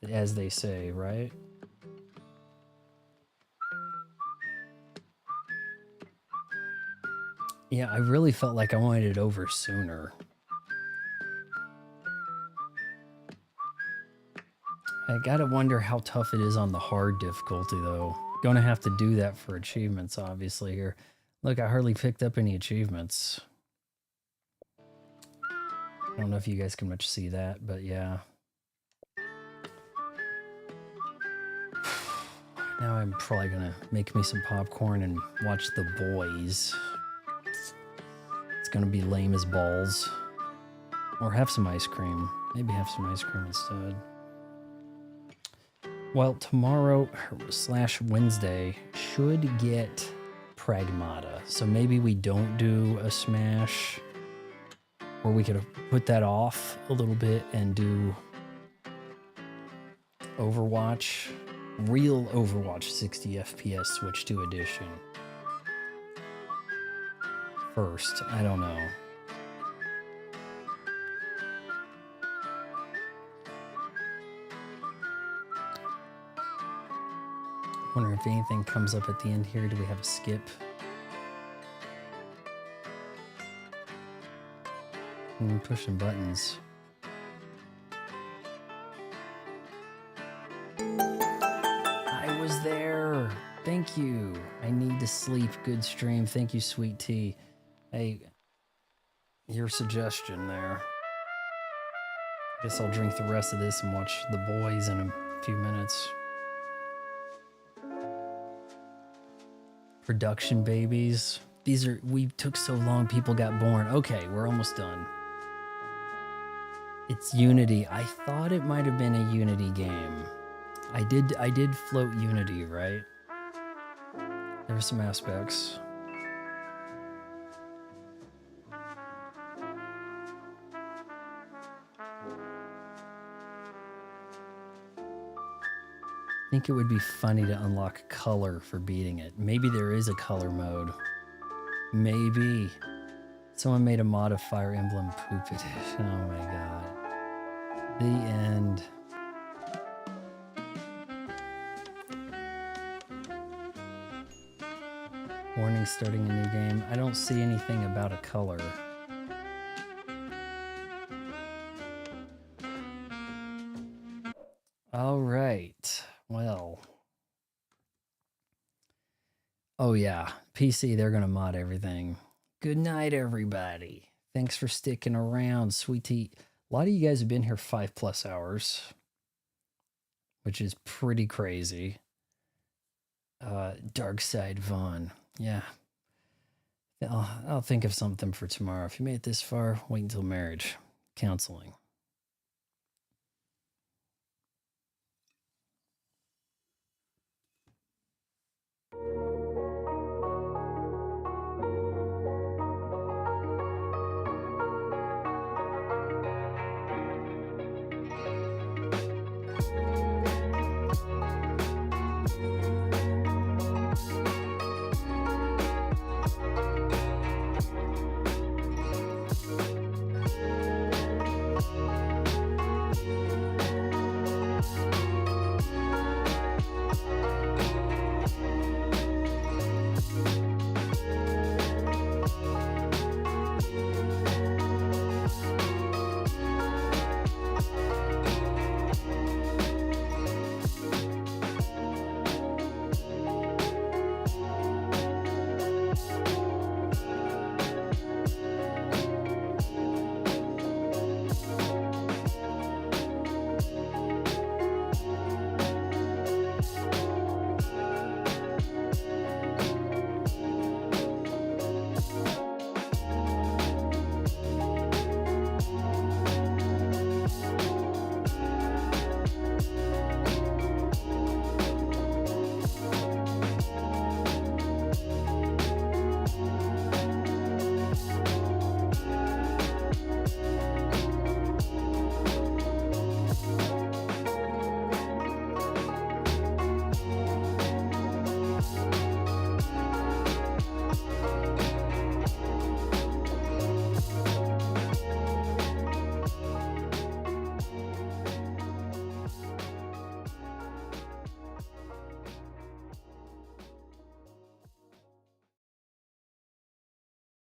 as they say, right? Yeah, I really felt like I wanted it over sooner. I gotta wonder how tough it is on the hard difficulty, though. Gonna have to do that for achievements, obviously, here. Look, I hardly picked up any achievements. I don't know if you guys can much see that, but yeah. Now I'm probably gonna make me some popcorn and watch The Boys. It's gonna be lame as balls. Or have some ice cream. Maybe have some ice cream instead. Well, tomorrow / Wednesday should get Pragmata. So maybe we don't do a Smash, or we could put that off a little bit and do Overwatch. Real Overwatch 60 FPS Switch 2 edition. First, I don't know. Wonder if anything comes up at the end here. Do we have a skip? Pushing buttons. I was there. Thank you. I need to sleep. Good stream. Thank you, Sweet Tea. Hey, your suggestion there. Guess I'll drink the rest of this and watch The Boys in a few minutes. Production babies. These are, we took so long, people got born. Okay, we're almost done. It's Unity. I thought it might have been a Unity game. I did float Unity, right? There were some aspects. I think it would be funny to unlock color for beating it. Maybe there is a color mode. Maybe. Someone made a mod of Fire Emblem Poop Edition. Oh my god. The end. Warning starting a new game. I don't see anything about a color. All right. Well. Oh yeah. PC, they're going to mod everything. Good night, everybody. Thanks for sticking around, sweetie. A lot of you guys have been here 5+ hours, which is pretty crazy. Dark Side Vaughn. Yeah. I'll think of something for tomorrow. If you made it this far, wait until marriage. Counseling.